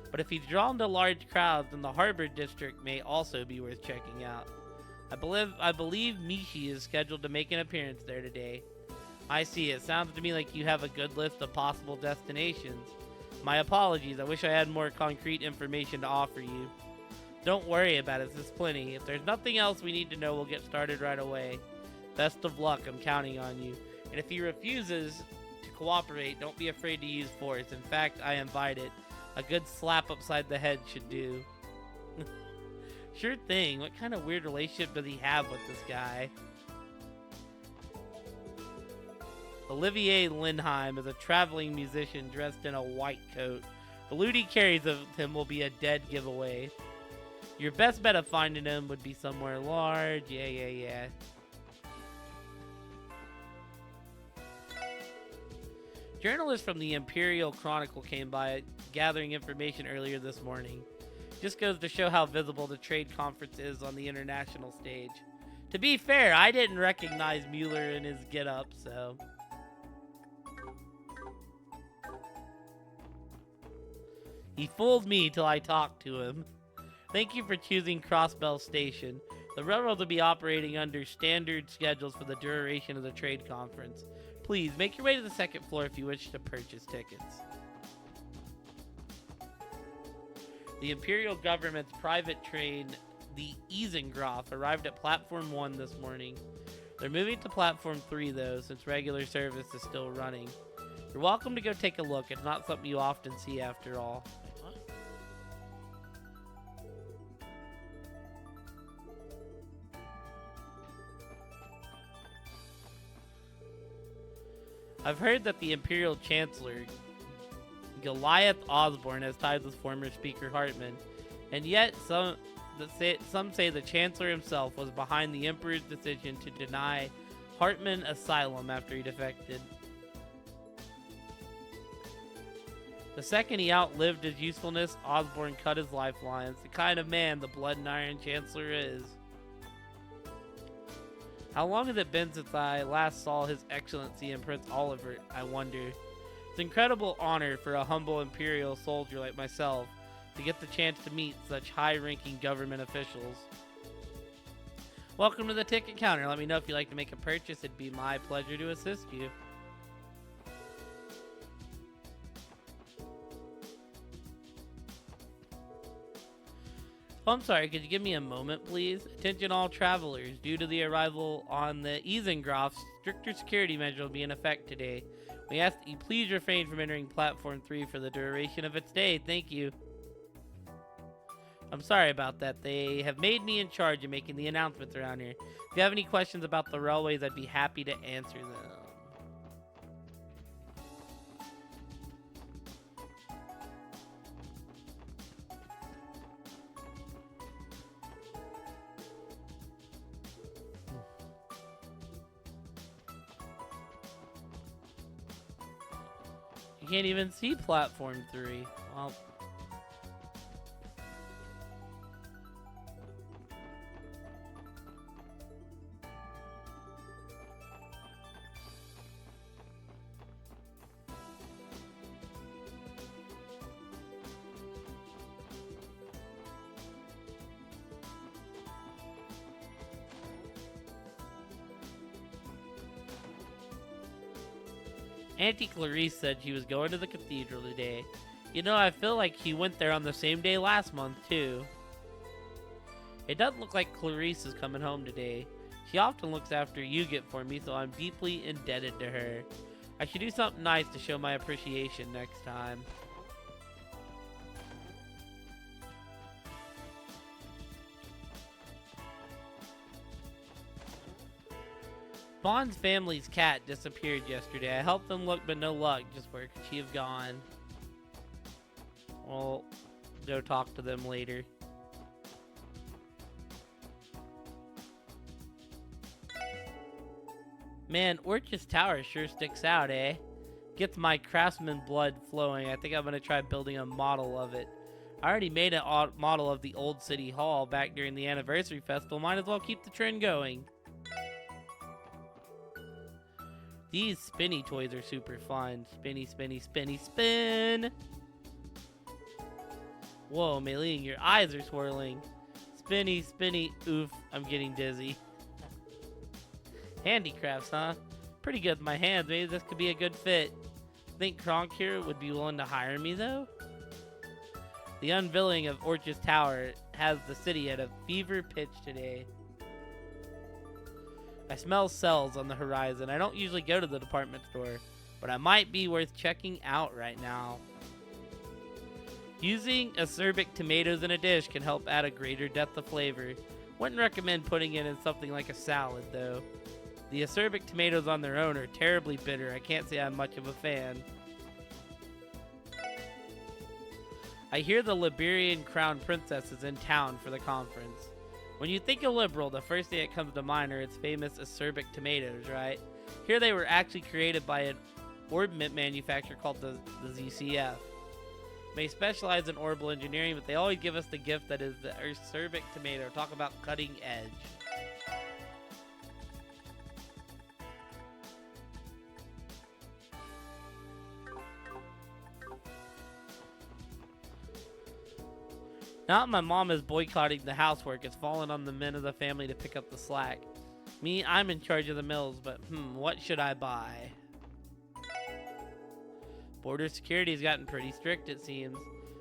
Speaker 1: but if he's drawn to large crowds, then the harbor district may also be worth checking out. I believe Mishi is scheduled to make an appearance there today. I see. It sounds to me like you have a good list of possible destinations. My apologies. I wish I had more concrete information to offer you. Don't worry about it. There's plenty. If there's nothing else we need to know, we'll get started right away. Best of luck. I'm counting on you. And if he refuses to cooperate, don't be afraid to use force. In fact, I invite it. A good slap upside the head should do. Sure thing. What kind of weird relationship does he have with this guy? Olivier Lindheim is a traveling musician dressed in a white coat. The loot he carries of him will be a dead giveaway. Your best bet of finding him would be somewhere large. Yeah. Journalists from the Imperial Chronicle came by gathering information earlier this morning. Just goes to show how visible the trade conference is on the international stage. To be fair, I didn't recognize Mueller in his getup, so... He fooled me till I talked to him. Thank you for choosing Crossbell Station. The railroad will be operating under standard schedules for the duration of the trade conference. Please, make your way to the second floor if you wish to purchase tickets. The Imperial Government's private train, the Isengroth, arrived at Platform 1 this morning. They're moving to Platform 3, though, since regular service is still running. You're welcome to go take a look. It's not something you often see after all. I've heard that the Imperial Chancellor, Goliath Osborne, has ties with former Speaker Hartman, and yet some say the Chancellor himself was behind the Emperor's decision to deny Hartman asylum after he defected. The second he outlived his usefulness, Osborne cut his lifelines. The kind of man the Blood and Iron Chancellor is. How long has it been since I last saw His Excellency and Prince Oliver, I wonder? It's an incredible honor for a humble Imperial soldier like myself to get the chance to meet such high-ranking government officials. Welcome to the ticket counter. Let me know if you'd like to make a purchase. It'd be my pleasure to assist you. Oh, I'm sorry, could you give me a moment, please? Attention all travelers. Due to the arrival on the Isengroff, stricter security measures will be in effect today. We ask that you please refrain from entering Platform 3 for the duration of its stay. Thank you. I'm sorry about that. They have made me in charge of making the announcements around here. If you have any questions about the railways, I'd be happy to answer them. You can't even see Platform 3. Well... Auntie Clarice said she was going to the cathedral today. You know, I feel like he went there on the same day last month, too. It doesn't look like Clarice is coming home today. She often looks after Yuget for me, so I'm deeply indebted to her. I should do something nice to show my appreciation next time. Bond's family's cat disappeared yesterday. I helped them look, but no luck. Just where could she have gone? We'll go talk to them later. Man, Orchis Tower sure sticks out, eh? Gets my craftsman blood flowing. I think I'm gonna try building a model of it. I already made a model of the old city hall back during the anniversary festival. Might as well keep the trend going. These spinny toys are super fun. Spinny, spinny, spinny, spin! Whoa, Maylene, your eyes are swirling. Spinny, spinny, oof, I'm getting dizzy. Handicrafts, huh? Pretty good with my hands. Maybe this could be a good fit. Think Kronk here would be willing to hire me, though? The unveiling of Orchis Tower has the city at a fever pitch today. I smell cells on the horizon. I don't usually go to the department store, but I might be worth checking out right now. Using acerbic tomatoes in a dish can help add a greater depth of flavor. Wouldn't recommend putting it in something like a salad, though. The acerbic tomatoes on their own are terribly bitter. I can't say I'm much of a fan. I hear the Liberian crown princess is in town for the conference. When you think of liberal, the first thing that comes to mind are its famous acerbic tomatoes, right? Here they were actually created by an ornament manufacturer called the ZCF. They specialize in orbital engineering, but they always give us the gift that is the acerbic tomato. Talk about cutting edge. Now that my mom is boycotting the housework, it's fallen on the men of the family to pick up the slack. Me, I'm in charge of the mills, but what should I buy? Border security has gotten pretty strict, it seems.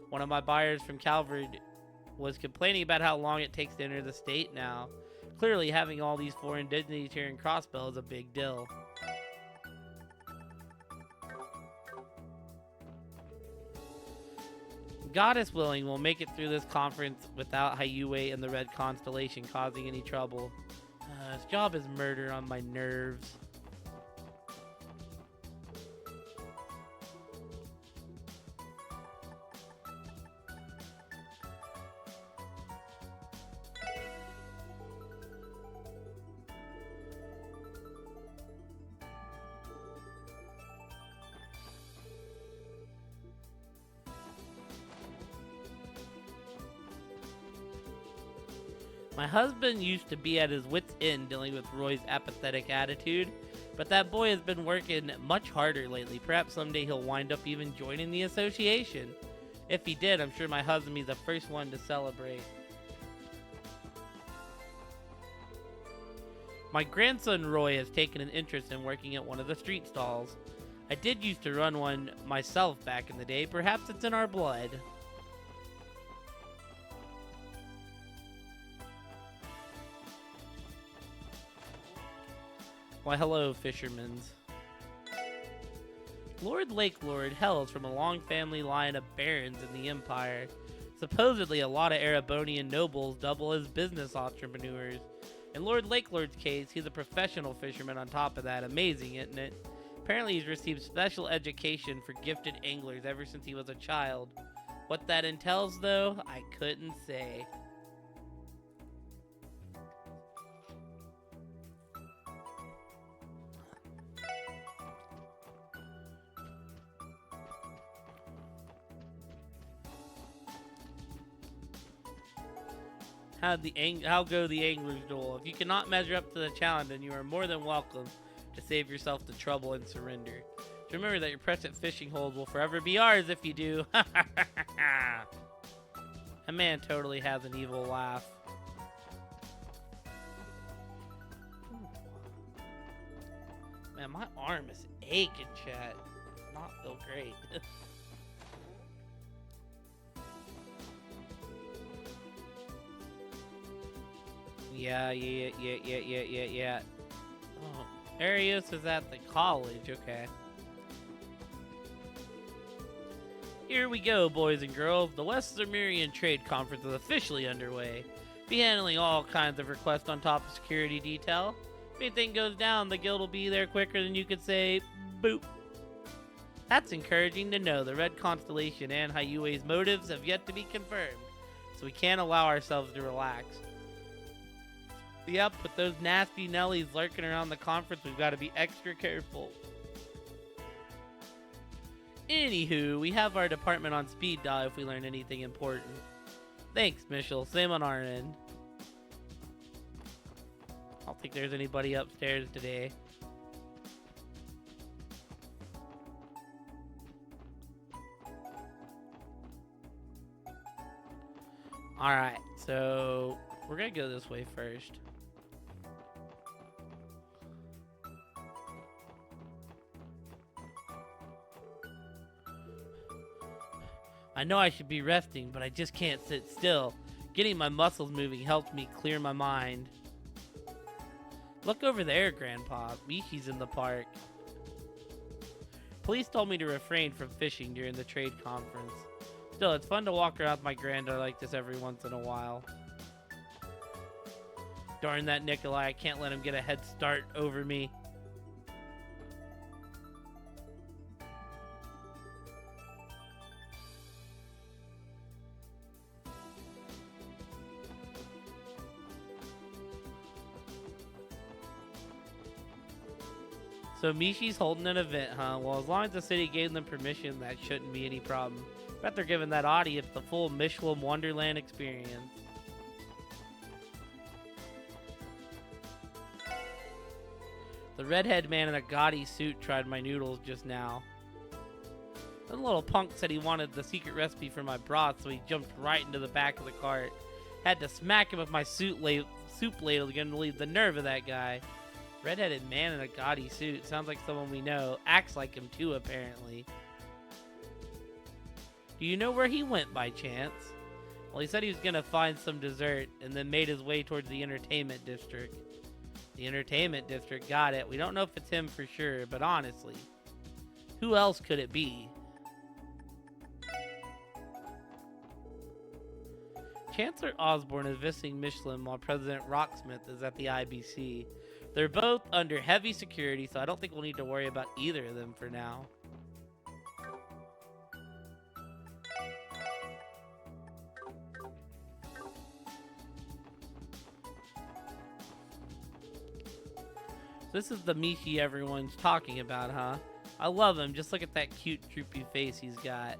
Speaker 1: One of my buyers from Calvary was complaining about how long it takes to enter the state now. Clearly, having all these foreign dignities here in Crossbell is a big deal. Goddess willing, we'll make it through this conference without Hayue and the Red Constellation causing any trouble. This job is murder on my nerves. My husband used to be at his wit's end dealing with Roy's apathetic attitude, but that boy has been working much harder lately. Perhaps someday he'll wind up even joining the association. If he did, I'm sure my husband will be the first one to celebrate. My grandson Roy has taken an interest in working at one of the street stalls. I did used to run one myself back in the day. Perhaps it's in our blood. Why, hello, fishermen's. Lord Lake Lord hails from a long family line of barons in the Empire. Supposedly, a lot of Erebonian nobles double as business entrepreneurs. In Lord Lake Lord's case, he's a professional fisherman on top of that. Amazing, isn't it? Apparently, he's received special education for gifted anglers ever since he was a child. What that entails, though, I couldn't say. How go the angler's duel? If you cannot measure up to the challenge, then you are more than welcome to save yourself the trouble and surrender. Just remember that your precious fishing holes will forever be ours if you do. That man totally has an evil laugh. Man, my arm is aching, chat. Not feel great. Yeah. Oh, Arius is at the college, okay. Here we go, boys and girls. The West Sumerian Trade Conference is officially underway. Be handling all kinds of requests on top of security detail. If anything goes down, the guild will be there quicker than you could say, boop. That's encouraging to know. The Red Constellation and Hyue's motives have yet to be confirmed, so we can't allow ourselves to relax. Yep, with those nasty Nellies lurking around the conference, we've got to be extra careful. Anywho, we have our department on speed dial if we learn anything important. Thanks, Mitchell. Same on our end. I don't think there's anybody upstairs today. Alright, so we're gonna go this way first. I know I should be resting, but I just can't sit still. Getting my muscles moving helps me clear my mind. Look over there, Grandpa. Mishi's in the park. Police told me to refrain from fishing during the trade conference. Still, it's fun to walk around with my granddaughter like this every once in a while. Darn that Nikolai, I can't let him get a head start over me. So Mishi's holding an event, huh? Well, as long as the city gave them permission, that shouldn't be any problem. Bet they're giving that audience the full Michelin Wonderland experience. The redhead man in a gaudy suit tried my noodles just now. The little punk said he wanted the secret recipe for my broth, so he jumped right into the back of the cart. Had to smack him with my soup ladle to get him to leave. The nerve of that guy. Redheaded man in a gaudy suit. Sounds like someone we know. Acts like him too, apparently. Do you know where he went by chance? Well, he said he was gonna find some dessert and then made his way towards the entertainment district. The entertainment district, got it. We don't know if it's him for sure, but honestly, who else could it be? Chancellor Osborne is visiting Michelin while President Rocksmith is at the IBC. They're both under heavy security, so I don't think we'll need to worry about either of them for now. This is the Mishi everyone's talking about, huh? I love him. Just look at that cute, droopy face he's got.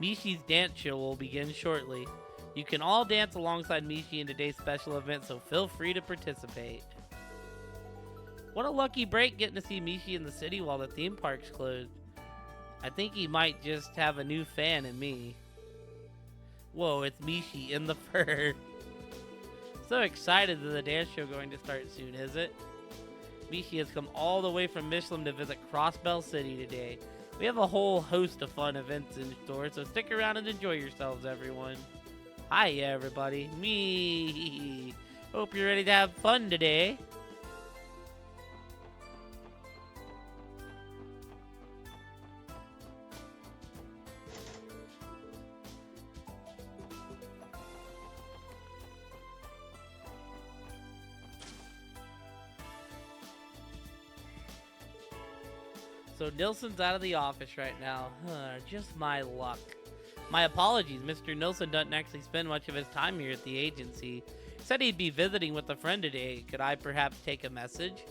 Speaker 1: Mishi's dance show will begin shortly. You can all dance alongside Mishi in today's special event, so feel free to participate. What a lucky break getting to see Mishi in the city while the theme park's closed. I think he might just have a new fan in me. Whoa, it's Mishi in the fur. So excited that the dance show going to start soon, is it? Mishi has come all the way from Michelin to visit Crossbell City today. We have a whole host of fun events in store, so stick around and enjoy yourselves, everyone. Hi, everybody. Me. Hope you're ready to have fun today. So Nilsson's out of the office right now. Just my luck. My apologies, Mr. Nilsson doesn't actually spend much of his time here at the agency. He said he'd be visiting with a friend today. Could I perhaps take a message?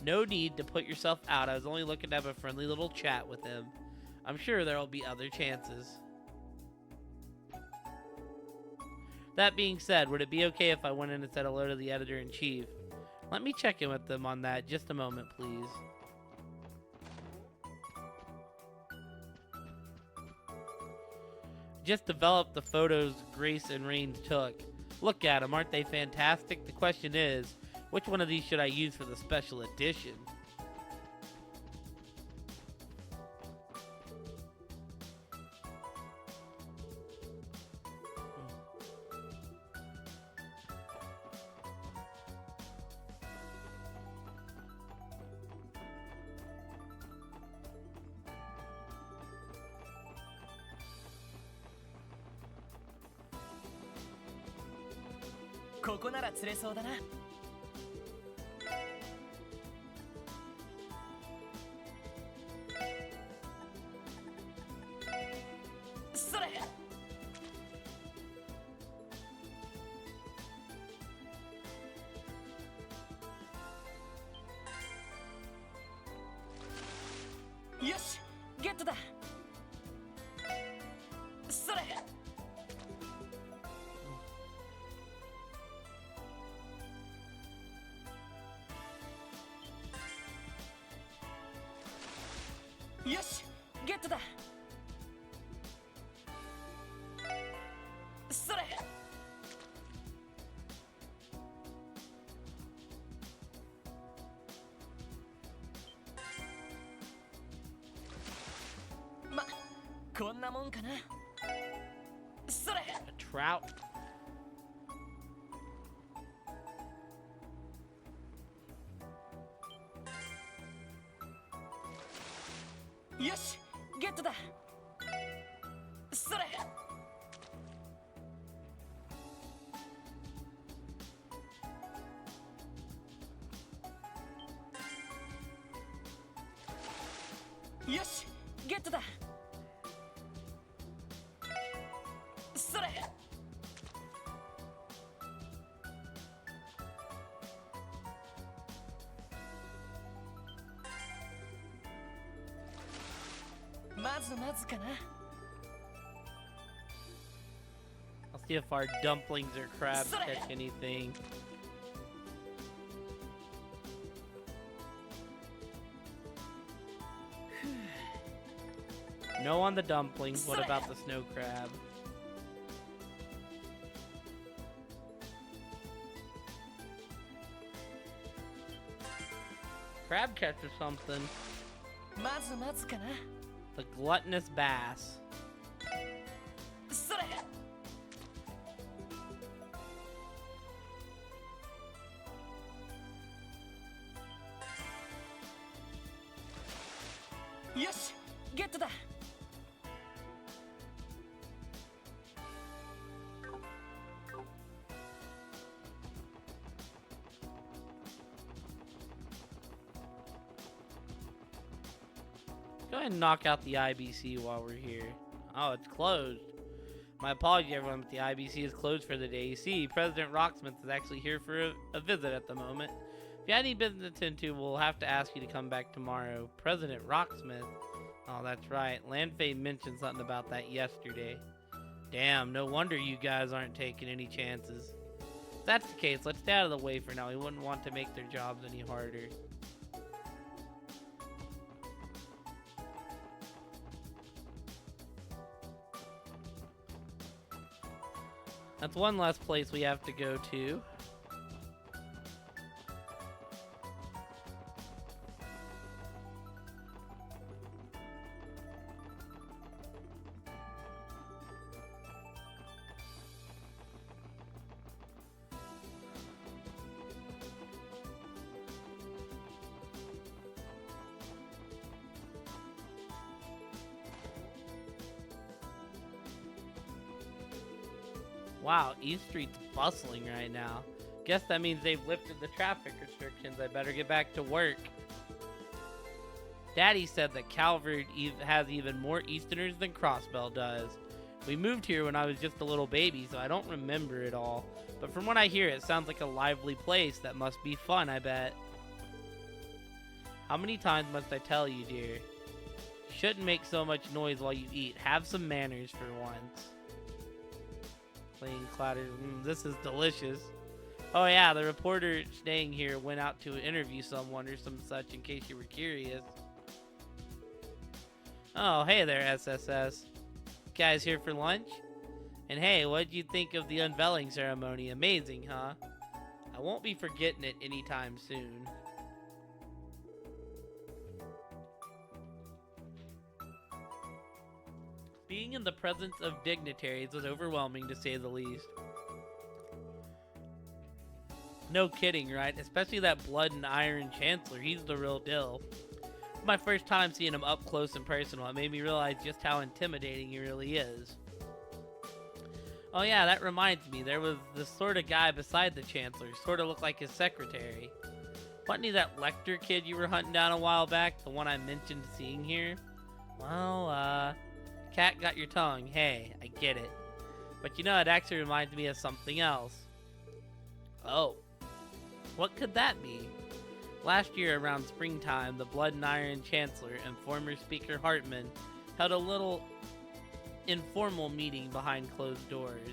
Speaker 1: No need to put yourself out. I was only looking to have a friendly little chat with him. I'm sure there will be other chances. That being said, would it be okay if I went in and said hello to the editor-in-chief? Let me check in with them on that. Just a moment, please. Just developed the photos Grace and Rain took. Look at them, aren't they fantastic? The question is, which one of these should I use for the special edition?
Speaker 2: Hmm. ここなら釣れそうだな。それ。よし、ゲットだ。それ。よし、ゲットだ。それ。ま、こんなもんかな。それ。
Speaker 1: A trout.
Speaker 2: よし、ゲットだ。それ。よし、ゲットだ。それ。まずまずかな。
Speaker 1: I'll see if our dumplings or crabs catch anything. No on the dumplings. What about the snow crab? Crab catches something.
Speaker 2: まずまずかな。
Speaker 1: The gluttonous bass.
Speaker 2: それ。よし、ゲットだ。
Speaker 1: Go ahead and knock out the IBC while we're here. Oh, it's closed. My apologies, everyone, but the IBC is closed for the day. You see, President Rocksmith is actually here for a visit at the moment. If you have any business to attend to, we'll have to ask you to come back tomorrow. President Rocksmith? Oh, that's right. Landfay mentioned something about that yesterday. Damn, no wonder you guys aren't taking any chances. If that's the case, let's stay out of the way for now. We wouldn't want to make their jobs any harder. That's one less place we have to go to. Wow, East Street's bustling right now. Guess that means they've lifted the traffic restrictions. I better get back to work. Daddy said that Calvert has even more Easterners than Crossbell does. We moved here when I was just a little baby, so I don't remember it all. But from what I hear, it sounds like a lively place that must be fun, I bet. How many times must I tell you, dear? You shouldn't make so much noise while you eat. Have some manners for once. Plain clatters. This is delicious. Oh yeah, the reporter staying here went out to interview someone or some such, in case you were curious. Oh, hey there, SSS. Guys here for lunch? And hey, what'd you think of the unveiling ceremony? Amazing, huh? I won't be forgetting it anytime soon. Being in the presence of dignitaries was overwhelming, to say the least. No kidding, right? Especially that blood and iron chancellor. He's the real deal. My first time seeing him up close and personal, it made me realize just how intimidating he really is. Oh yeah, that reminds me, there was this sort of guy beside the chancellor, sort of looked like his secretary. Wasn't he that Lecter kid you were hunting down a while back, the one I mentioned seeing here? Well, cat got your tongue, hey, I get it. But you know, it actually reminds me of something else. Oh, what could that be? Last year around springtime, the Blood and Iron Chancellor and former Speaker Hartman held a little informal meeting behind closed doors.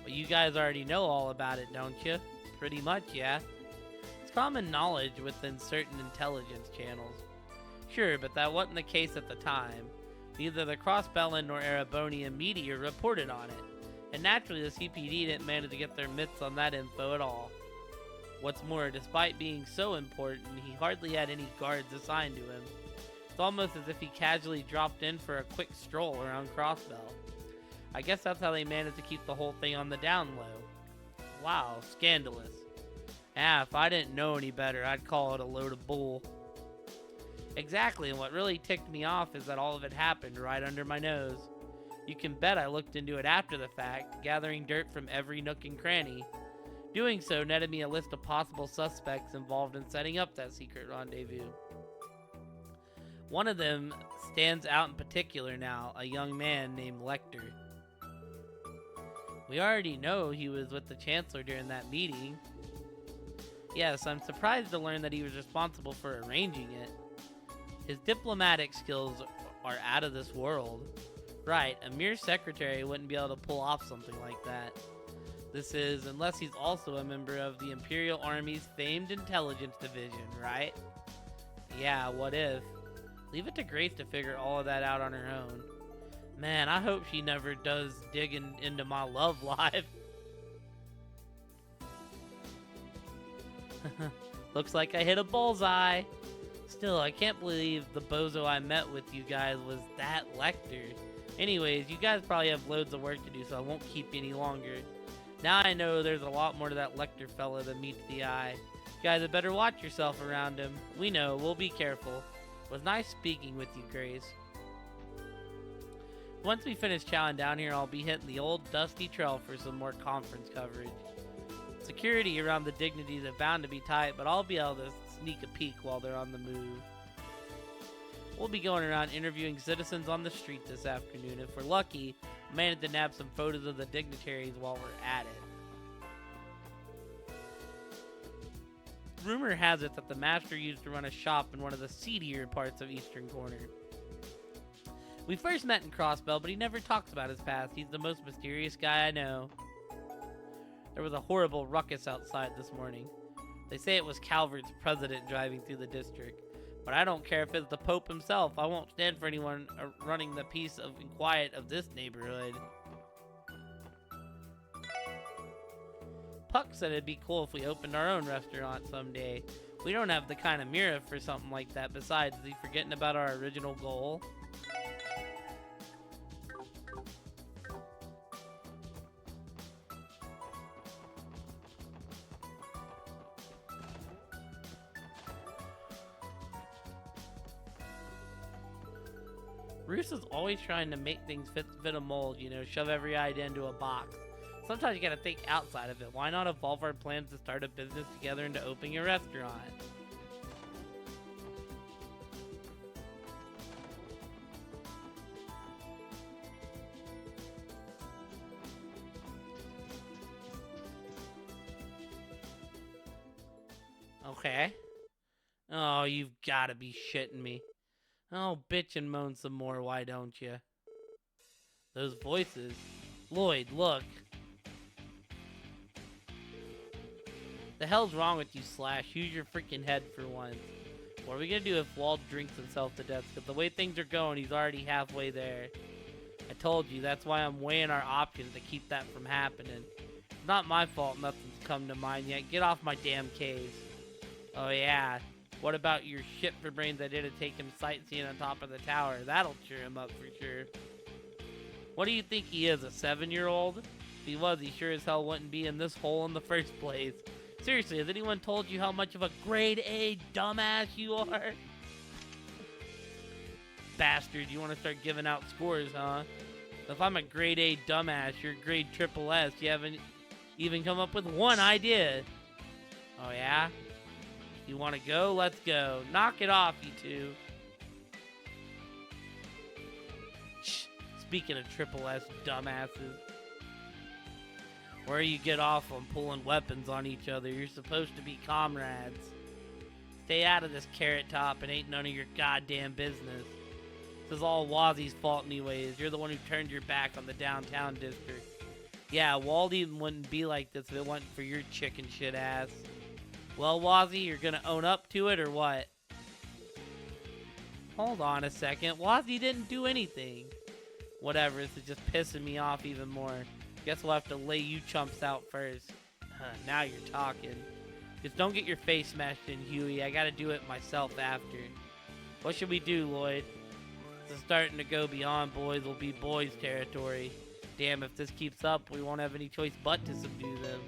Speaker 1: But you guys already know all about it, don't you? Pretty much, yeah. It's common knowledge within certain intelligence channels. Sure, but that wasn't the case at the time. Neither the Crossbellin nor Erebonian media reported on it. And naturally, the CPD didn't manage to get their mitts on that info at all. What's more, despite being so important, he hardly had any guards assigned to him. It's almost as if he casually dropped in for a quick stroll around Crossbell. I guess that's how they managed to keep the whole thing on the down low. Wow, scandalous. Ah, if I didn't know any better, I'd call it a load of bull. Exactly, and what really ticked me off is that all of it happened right under my nose. You can bet I looked into it after the fact, gathering dirt from every nook and cranny. Doing so netted me a list of possible suspects involved in setting up that secret rendezvous. One of them stands out in particular now, a young man named Lecter. We already know he was with the Chancellor during that meeting. Yes, I'm surprised to learn that he was responsible for arranging it. His diplomatic skills are out of this world. Right, a mere secretary wouldn't be able to pull off something like that. This is, unless he's also a member of the Imperial Army's famed intelligence division, right? Yeah, what if? Leave it to Grace to figure all of that out on her own. Man, I hope she never does dig into my love life. Looks like I hit a bullseye. Still, I can't believe the bozo I met with you guys was that Lecter. Anyways, you guys probably have loads of work to do, so I won't keep you any longer. Now I know there's a lot more to that Lecter fella than meets the eye. You guys had better watch yourself around him. We know, we'll be careful. It was nice speaking with you, Grace. Once we finish chowing down here, I'll be hitting the old dusty trail for some more conference coverage. Security around the dignities are bound to be tight, but I'll be able to sneak a peek while they're on the move. We'll be going around interviewing citizens on the street this afternoon. If we're lucky, I managed to nab some photos of the dignitaries while we're at it. Rumor has it that the master used to run a shop in one of the seedier parts of Eastern Corner. We first met in Crossbell, but he never talks about his past. He's the most mysterious guy I know. There was a horrible ruckus outside this morning. They say it was Calvert's president driving through the district. But I don't care if it's the Pope himself. I won't stand for anyone running the peace and quiet of this neighborhood. Puck said it'd be cool if we opened our own restaurant someday. We don't have the kind of mirror for something like that. Besides, is he forgetting about our original goal? Roos is always trying to make things fit a mold, you know, shove every idea into a box. Sometimes you gotta think outside of it. Why not evolve our plans to start a business together into opening a restaurant? Okay. Oh, you've got to be shitting me. Oh, bitch and moan some more, why don't you? Those voices. Lloyd, look. The hell's wrong with you, Slash? Use your freaking head for once. What are we gonna do if Walt drinks himself to death? Because the way things are going, he's already halfway there. I told you, that's why I'm weighing our options to keep that from happening. It's not my fault nothing's come to mind yet. Get off my damn case. Oh yeah. What about your shit for brains I didn't take him sightseeing on top of the tower? That'll cheer him up for sure. What do you think he is, a 7-year-old? If he was, he sure as hell wouldn't be in this hole in the first place. Seriously, has anyone told you how much of a grade A dumbass you are? Bastard, you want to start giving out scores, huh? If I'm a grade A dumbass, you're grade triple S. You haven't even come up with one idea. Oh yeah? You want to go? Let's go. Knock it off, you two. Shh. Speaking of triple S dumbasses. Where you get off on pulling weapons on each other. You're supposed to be comrades. Stay out of this, Carrot Top. It ain't none of your goddamn business. This is all Wazzy's fault anyways. You're the one who turned your back on the downtown district. Yeah, Waldy wouldn't be like this if it wasn't for your chicken shit ass. Well, Wazzy, you're gonna own up to it or what? Hold on a second. Wazzy didn't do anything. Whatever, this is just pissing me off even more. Guess we'll have to lay you chumps out first. Now you're talking. Just don't get your face smashed in, Huey. I gotta do it myself after. What should we do, Lloyd? This is starting to go beyond boys will be boys territory. Damn, if this keeps up, we won't have any choice but to subdue them.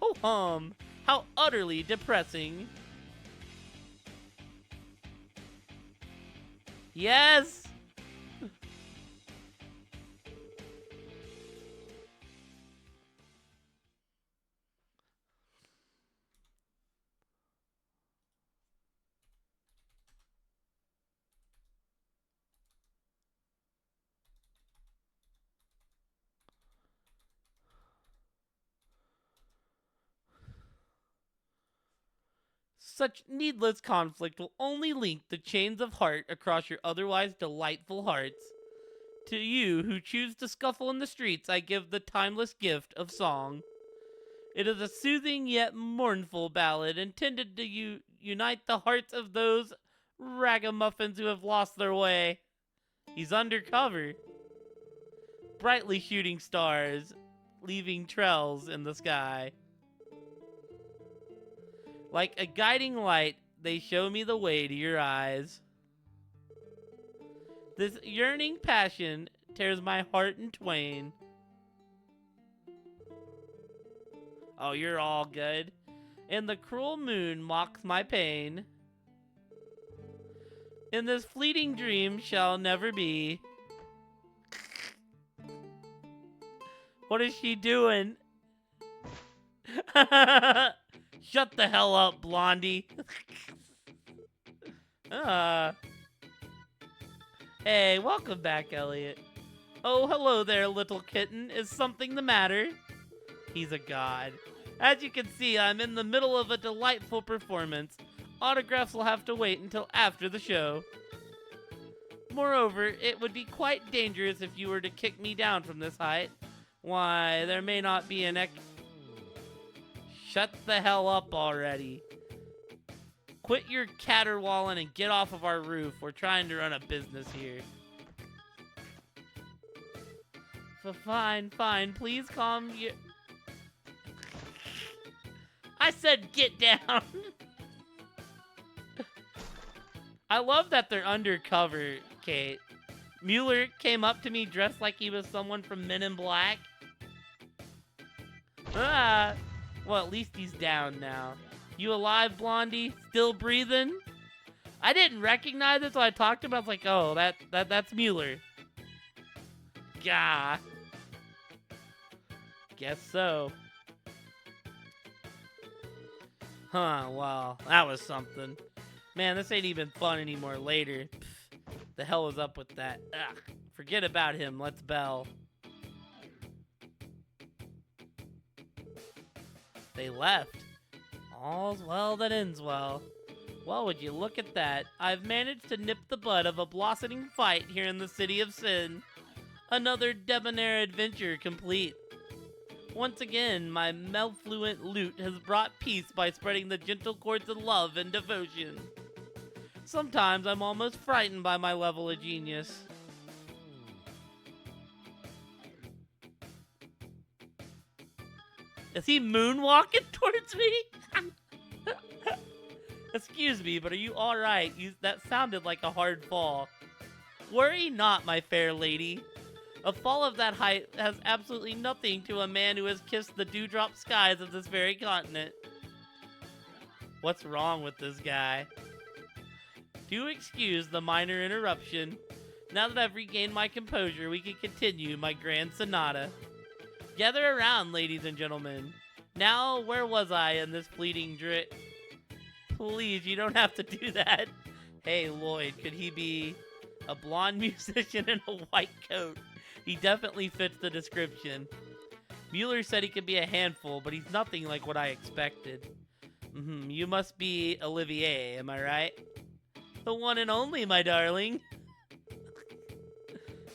Speaker 1: Ho-hum! How utterly depressing. Yes! Such needless conflict will only link the chains of heart across your otherwise delightful hearts. To you who choose to scuffle in the streets, I give the timeless gift of song. It is a soothing yet mournful ballad intended to unite the hearts of those ragamuffins who have lost their way. He's undercover, brightly shooting stars, leaving trails in the sky. Like a guiding light, they show me the way to your eyes. This yearning passion tears my heart in twain. Oh, you're all good. And the cruel moon mocks my pain. In this fleeting dream shall never be. What is she doing? Shut the hell up, Blondie. Hey, welcome back, Elliot. Oh, hello there, little kitten. Is something the matter? He's a god. As you can see, I'm in the middle of a delightful performance. Autographs will have to wait until after the show. Moreover, it would be quite dangerous if you were to kick me down from this height. Why, there may not be an Shut the hell up already. Quit your caterwauling and get off of our roof. We're trying to run a business here. Fine. Please calm your... I said get down. I love that they're undercover, Kate. Mueller came up to me dressed like he was someone from Men in Black. Well, at least he's down now. You alive, Blondie? Still breathing? I didn't recognize it, so I talked to him. I was like, oh, that's Mueller. Gah. Guess so. Huh, well, that was something. Man, this ain't even fun anymore later. Pfft, the hell was up with that? Ugh, forget about him. Let's bell. They left. All's well that ends well. Well, would you look at that? I've managed to nip the bud of a blossoming fight here in the City of Sin. Another debonair adventure complete. Once again, my mellfluent lute has brought peace by spreading the gentle chords of love and devotion. Sometimes I'm almost frightened by my level of genius. Is he moonwalking towards me? Excuse me, but are you alright? That sounded like a hard fall. Worry not, my fair lady. A fall of that height has absolutely nothing to a man who has kissed the dewdrop skies of this very continent. What's wrong with this guy? Do excuse the minor interruption. Now that I've regained my composure, we can continue my grand sonata. Gather around, ladies and gentlemen. Now, where was I in this fleeting drit? Please, you don't have to do that. Hey, Lloyd, could he be a blonde musician in a white coat? He definitely fits the description. Mueller said he could be a handful, but he's nothing like what I expected. You must be Olivier, am I right? The one and only, my darling.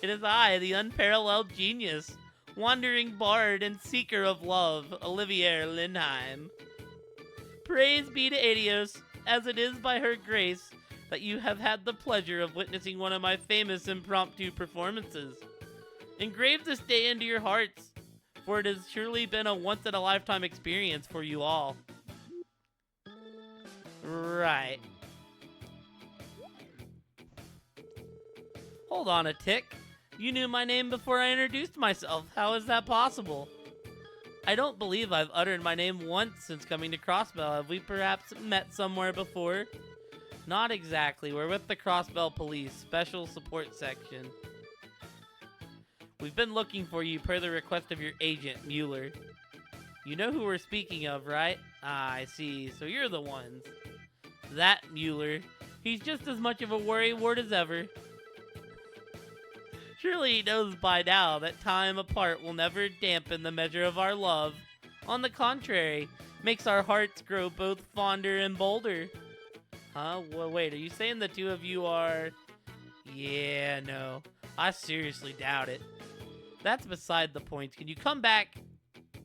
Speaker 1: It is I, the unparalleled genius, wandering bard and seeker of love, Olivier Lindheim. Praise be to Adios, as it is by her grace that you have had the pleasure of witnessing one of my famous impromptu performances. Engrave this day into your hearts, for it has surely been a once-in-a-lifetime experience for you all. Right. Hold on a tick. You knew my name before I introduced myself. How is that possible? I don't believe I've uttered my name once since coming to Crossbell. Have we perhaps met somewhere before? Not exactly. We're with the Crossbell Police, Special Support Section. We've been looking for you per the request of your agent, Mueller. You know who we're speaking of, right? Ah, I see. So you're the ones. That Mueller. He's just as much of a worrywart as ever. Surely he knows by now that time apart will never dampen the measure of our love. On the contrary, makes our hearts grow both fonder and bolder. Huh? Well, wait, are you saying the two of you are... Yeah, no. I seriously doubt it. That's beside the point. Can you come back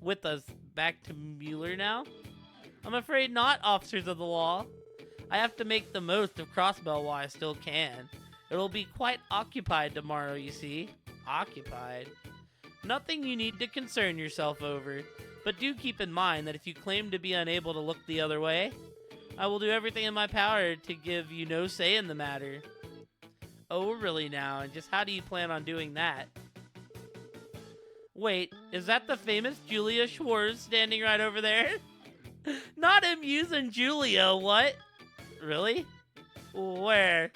Speaker 1: with us back to Mueller now? I'm afraid not, officers of the law. I have to make the most of Crossbell while I still can. It'll be quite occupied tomorrow, you see. Occupied. Nothing you need to concern yourself over. But do keep in mind that if you claim to be unable to look the other way, I will do everything in my power to give you no say in the matter. Oh, really now? And just how do you plan on doing that? Wait, is that the famous Julia Schwartz standing right over there? Not him using Julia, what? Really? Where?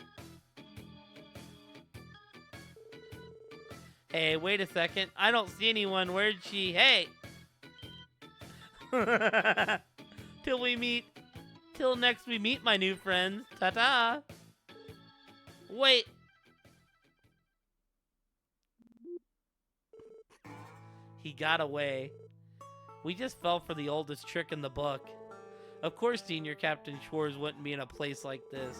Speaker 1: Hey, wait a second. I don't see anyone. Where'd she? Hey! Till next we meet, my new friends. Ta-ta! Wait! He got away. We just fell for the oldest trick in the book. Of course, Senior Captain Schwartz wouldn't be in a place like this.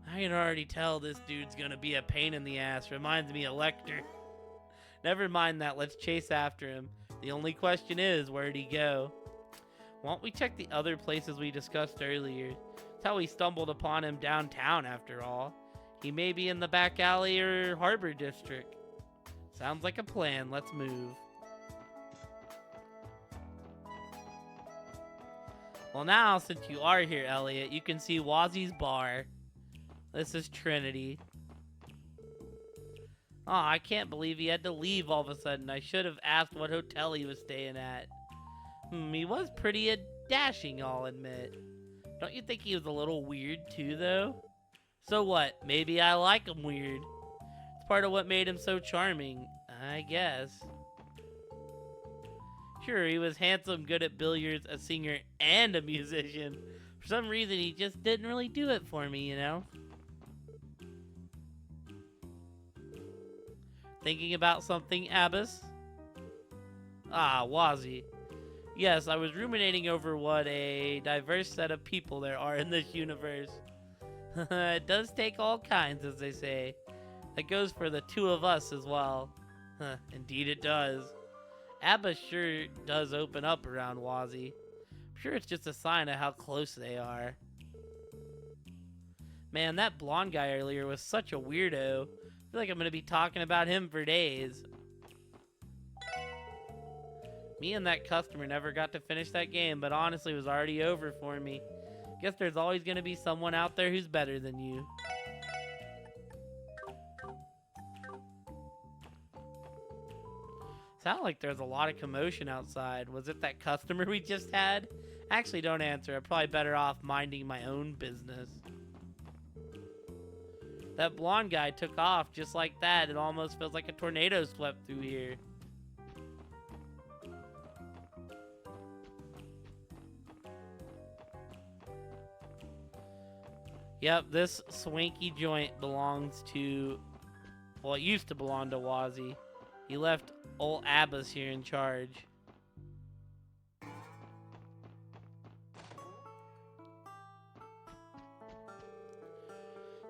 Speaker 1: I can already tell this dude's gonna be a pain in the ass. Reminds me of Lecter. Never mind that, let's chase after him. The only question is, where'd he go? Why don't we check the other places we discussed earlier? That's how we stumbled upon him downtown, after all. He may be in the back alley or harbor district. Sounds like a plan, let's move. Well now, since you are here, Elliot, you can see Wazzy's bar. This is Trinity. Oh, I can't believe he had to leave all of a sudden. I should have asked what hotel he was staying at. He was pretty dashing, I'll admit. Don't you think he was a little weird too, though? So what? Maybe I like him weird. It's part of what made him so charming, I guess. Sure, he was handsome, good at billiards, a singer, and a musician. For some reason, he just didn't really do it for me, you know? Thinking about something, Abbas? Ah, Wazzy. Yes, I was ruminating over what a diverse set of people there are in this universe. It does take all kinds, as they say. That goes for the two of us as well. Indeed it does. Abba sure does open up around Wazzy. I'm sure it's just a sign of how close they are. Man, that blonde guy earlier was such a weirdo. I feel like I'm going to be talking about him for days. Me and that customer never got to finish that game, but honestly it was already over for me. Guess there's always going to be someone out there who's better than you. Sounded like there's a lot of commotion outside. Was it that customer we just had? Actually, don't answer. I'm probably better off minding my own business. That blonde guy took off just like that. It almost feels like a tornado swept through here. Yep, this swanky joint belongs to... Well, it used to belong to Wazzy. He left old Abba's here in charge.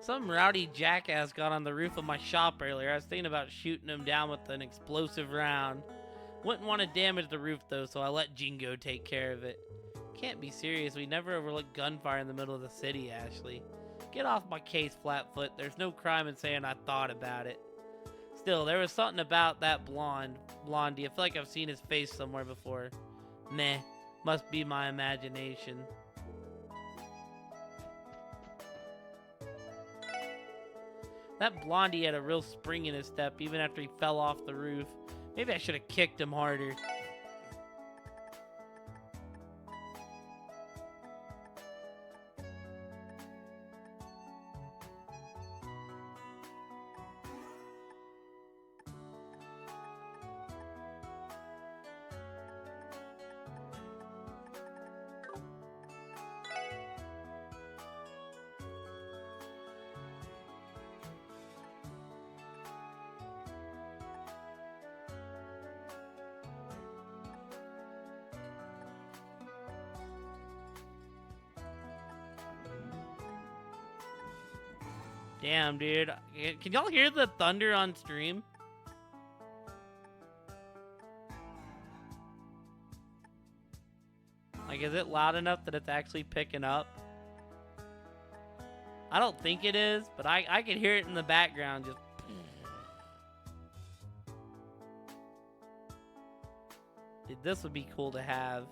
Speaker 1: Some rowdy jackass got on the roof of my shop earlier. I was thinking about shooting him down with an explosive round. Wouldn't want to damage the roof though, so I let Jingo take care of it. Can't be serious. We never overlook gunfire in the middle of the city, Ashley. Get off my case, Flatfoot. There's no crime in saying I thought about it. Still, there was something about that blondie. I feel like I've seen his face somewhere before. Meh. Must be my imagination. That blondie had a real spring in his step even after he fell off the roof. Maybe I should have kicked him harder. Damn, dude. Can y'all hear the thunder on stream? Like, is it loud enough that it's actually picking up? I don't think it is, but I can hear it in the background just... Dude, this would be cool to have.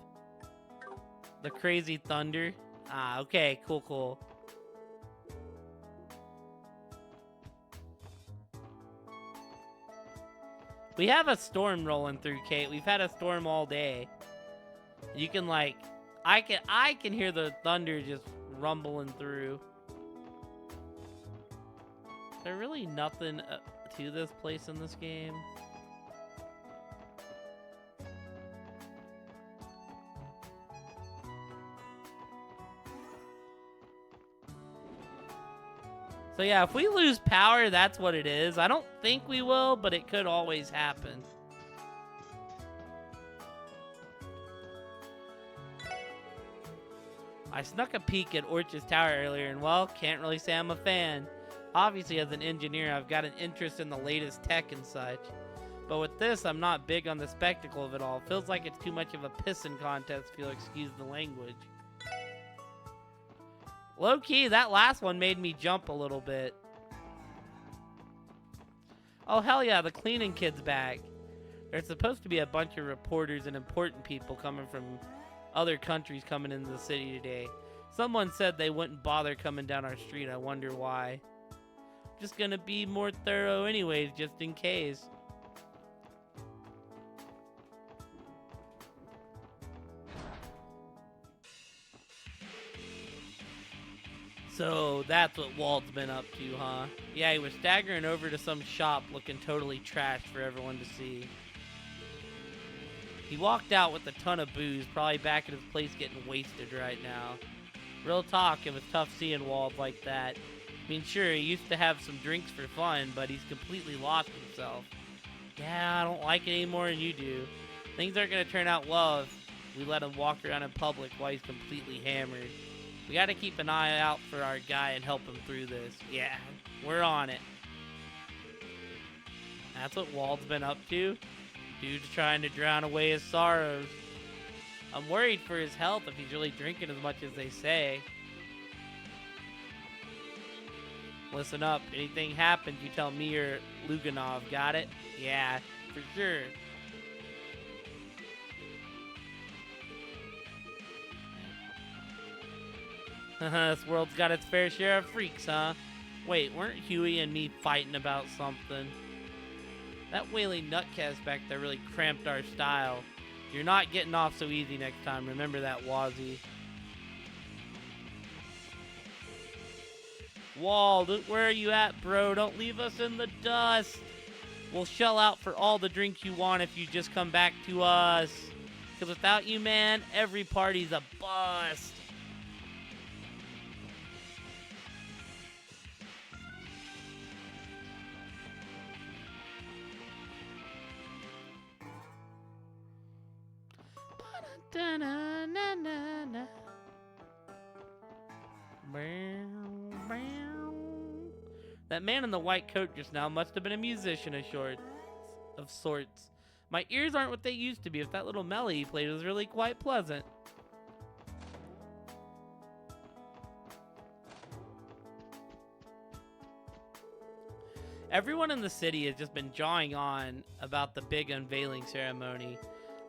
Speaker 1: The crazy thunder. Ah, okay. Cool. We have a storm rolling through, Kate. We've had a storm all day. You can like, I can hear the thunder just rumbling through. Is there really nothing to this place in this game? So yeah, if we lose power, that's what it is. I don't think we will, but it could always happen. I snuck a peek at Orch's Tower earlier, and well, can't really say I'm a fan. Obviously, as an engineer, I've got an interest in the latest tech and such. But with this, I'm not big on the spectacle of it all. Feels like it's too much of a pissing contest, if you'll excuse the language. Low-key, that last one made me jump a little bit. Oh, hell yeah, the cleaning kid's back. There's supposed to be a bunch of reporters and important people coming from other countries coming into the city today. Someone said they wouldn't bother coming down our street. I wonder why. Just gonna be more thorough anyways, just in case. So that's what Walt's been up to, huh? Yeah, he was staggering over to some shop looking totally trashed for everyone to see. He walked out with a ton of booze, probably back at his place getting wasted right now. Real talk, it was tough seeing Walt like that. I mean, sure, he used to have some drinks for fun, but he's completely lost himself. Yeah, I don't like it any more than you do. Things aren't going to turn out well we let him walk around in public while he's completely hammered. We gotta keep an eye out for our guy and help him through this. Yeah, we're on it. That's what Wald's been up to. Dude's trying to drown away his sorrows. I'm worried for his health if he's really drinking as much as they say. Listen up. Anything happens, you tell me or Luganov. Got it? Yeah, for sure. This world's got its fair share of freaks, huh? Wait, weren't Huey and me fighting about something? That wailing nutcast back there really cramped our style. You're not getting off so easy next time. Remember that, Wazzy. Wald, where are you at, bro? Don't leave us in the dust. We'll shell out for all the drinks you want if you just come back to us. Because without you, man, every party's a bust. Da-na-na-na-na. That man in the white coat just now must have been a musician of sorts. My ears aren't what they used to be. If that little melody he played was really quite pleasant. Everyone in the city has just been jawing on about the big unveiling ceremony.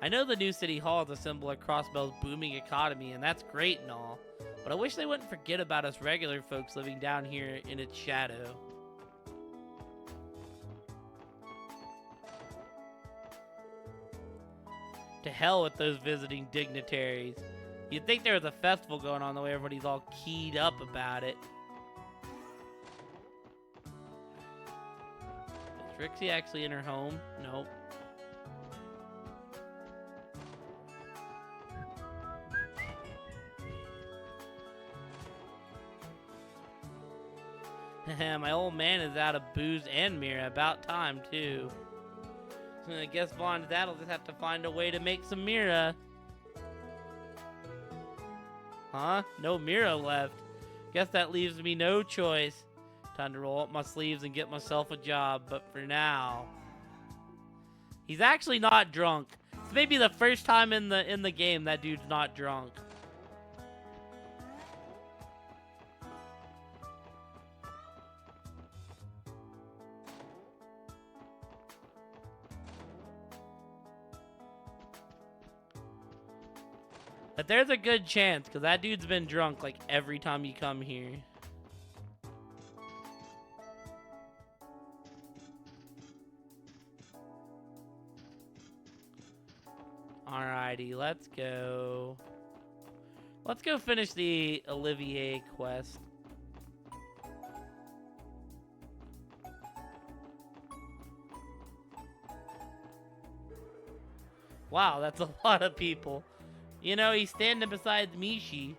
Speaker 1: I know the new city hall is a symbol of Crossbell's booming economy, and that's great and all, but I wish they wouldn't forget about us regular folks living down here in its shadow. To hell with those visiting dignitaries. You'd think there was a festival going on the way everybody's all keyed up about it. Is Trixie actually in her home? Nope. My old man is out of booze and mirror. About time, too. I guess Vaughn's dad will just have to find a way to make some Mira. Huh? No Mira left. Guess that leaves me no choice. Time to roll up my sleeves and get myself a job, but for now... He's actually not drunk. It's maybe the first time in the game that dude's not drunk. But there's a good chance, because that dude's been drunk like every time you come here. Alrighty, let's go. Let's go finish the Olivier quest. Wow, that's a lot of people. You know, he's standing beside Mishi.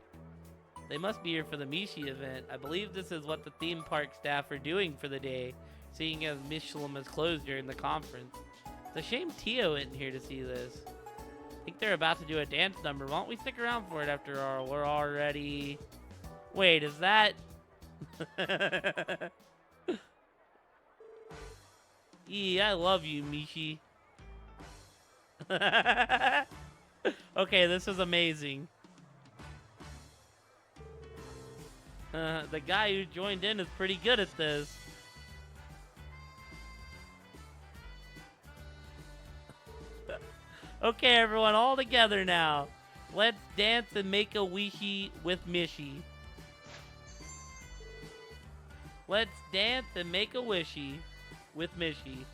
Speaker 1: They must be here for the Mishi event. I believe this is what the theme park staff are doing for the day, seeing as Michelin is closed during the conference. It's a shame Tio isn't here to see this. I think they're about to do a dance number. Why don't we stick around for it after all? We're already... Wait, is that... Yeah, I love you, Mishi. Okay, this is amazing. The guy who joined in is pretty good at this. Okay, everyone, all together now. Let's dance and make a wishy with Mishi. Let's dance and make a wishy with Mishi.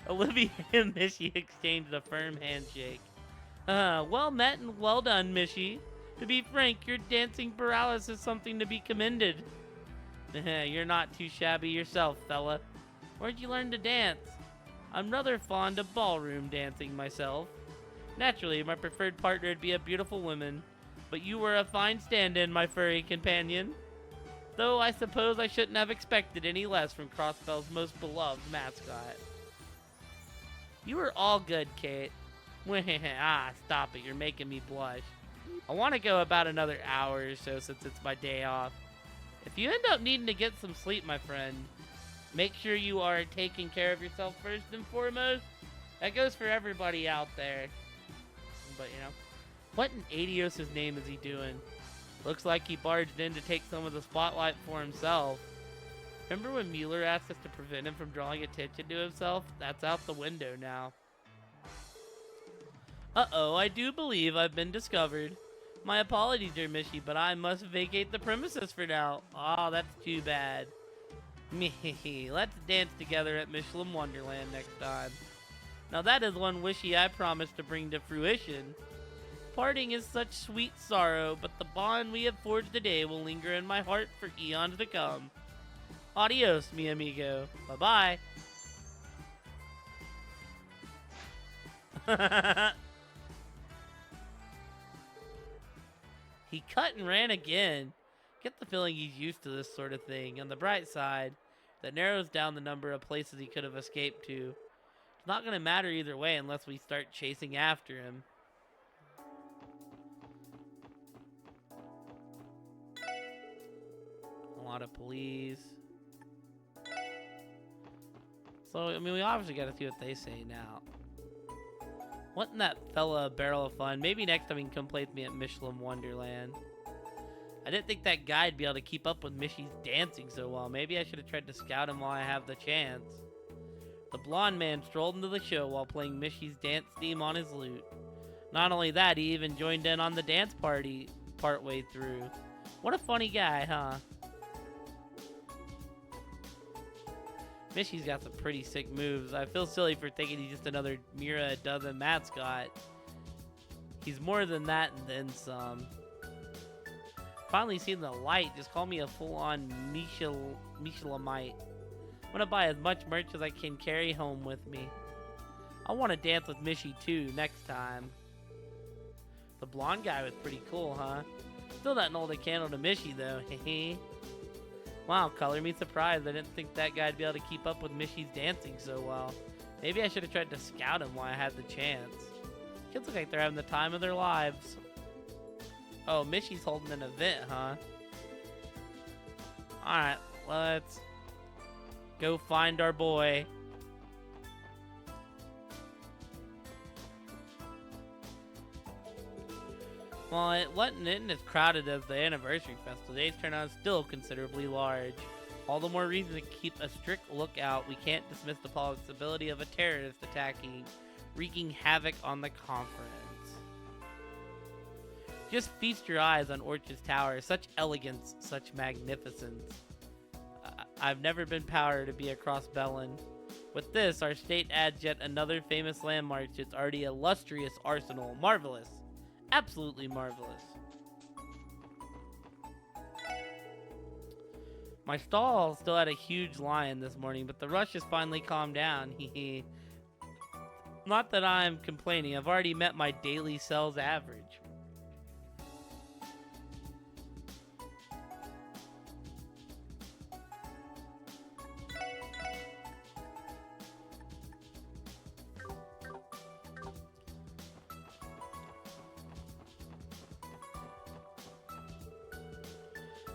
Speaker 1: Olivia and Mishi exchanged a firm handshake. Well met and well done, Mishi. To be frank, your dancing paralysis is something to be commended. You're not too shabby yourself, fella. Where'd you learn to dance? I'm rather fond of ballroom dancing myself. Naturally, my preferred partner would be a beautiful woman, but you were a fine stand-in, my furry companion. Though I suppose I shouldn't have expected any less from Crossbell's most beloved mascot. You were all good, Kate. Ah, stop it. You're making me blush. I want to go about another hour or so since it's my day off. If you end up needing to get some sleep, my friend, make sure you are taking care of yourself first and foremost. That goes for everybody out there. But, you know, what in Adios' name is he doing? Looks like he barged in to take some of the spotlight for himself. Remember when Mueller asked us to prevent him from drawing attention to himself? That's out the window now. Uh-oh, I do believe I've been discovered. My apologies, dear Mishi, but I must vacate the premises for now. Oh, that's too bad. Meh, let's dance together at Michelin Wonderland next time. Now that is one wishy I promised to bring to fruition. Parting is such sweet sorrow, but the bond we have forged today will linger in my heart for eons to come. Adios, mi amigo. Bye-bye. He cut and ran again. Get the feeling he's used to this sort of thing. On the bright side, that narrows down the number of places he could have escaped to. It's not going to matter either way unless we start chasing after him. A lot of police. So, I mean, we obviously got to see what they say now. Wasn't that fella a barrel of fun? Maybe next time he can come play with me at Michelin Wonderland. I didn't think that guy'd be able to keep up with Mishy's dancing so well. Maybe I should have tried to scout him while I have the chance. The blonde man strolled into the show while playing Mishy's dance theme on his lute. Not only that, he even joined in on the dance party partway through. What a funny guy, huh? Mishy's got some pretty sick moves. I feel silly for thinking he's just another Mira a dozen mascot. He's more than that and then some. Finally seen the light. Just call me a full-on Michelamite. I'm gonna buy as much merch as I can carry home with me. I want to dance with Mishy too next time. The blonde guy was pretty cool, huh? Still doesn't hold a candle to Mishy though. Hehe. Wow, color me surprised. I didn't think that guy'd be able to keep up with Mishy's dancing so well. Maybe I should have tried to scout him while I had the chance. Kids look like they're having the time of their lives. Oh, Mishy's holding an event, huh? Alright, let's go find our boy. While it wasn't as crowded as the anniversary festival, today's turnout is still considerably large. All the more reason to keep a strict lookout. We can't dismiss the possibility of a terrorist attacking, wreaking havoc on the conference. Just feast your eyes on Orchard's Tower. Such elegance, such magnificence. I've never been prouder to be across Bellin. With this, our state adds yet another famous landmark to its already illustrious arsenal. Marvelous. Absolutely marvelous. My stall still had a huge lion this morning, but the rush has finally calmed down. Not that I'm complaining. I've already met my daily sales average.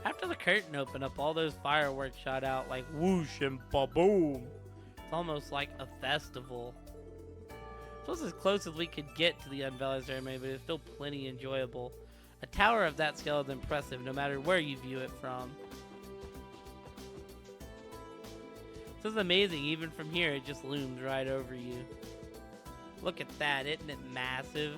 Speaker 1: After the curtain opened up, all those fireworks shot out like whoosh and ba-boom. It's almost like a festival. It was as close as we could get to the unveiling ceremony, but it's still plenty enjoyable. A tower of that scale is impressive, no matter where you view it from. This is amazing. Even from here, it just looms right over you. Look at that. Isn't it massive?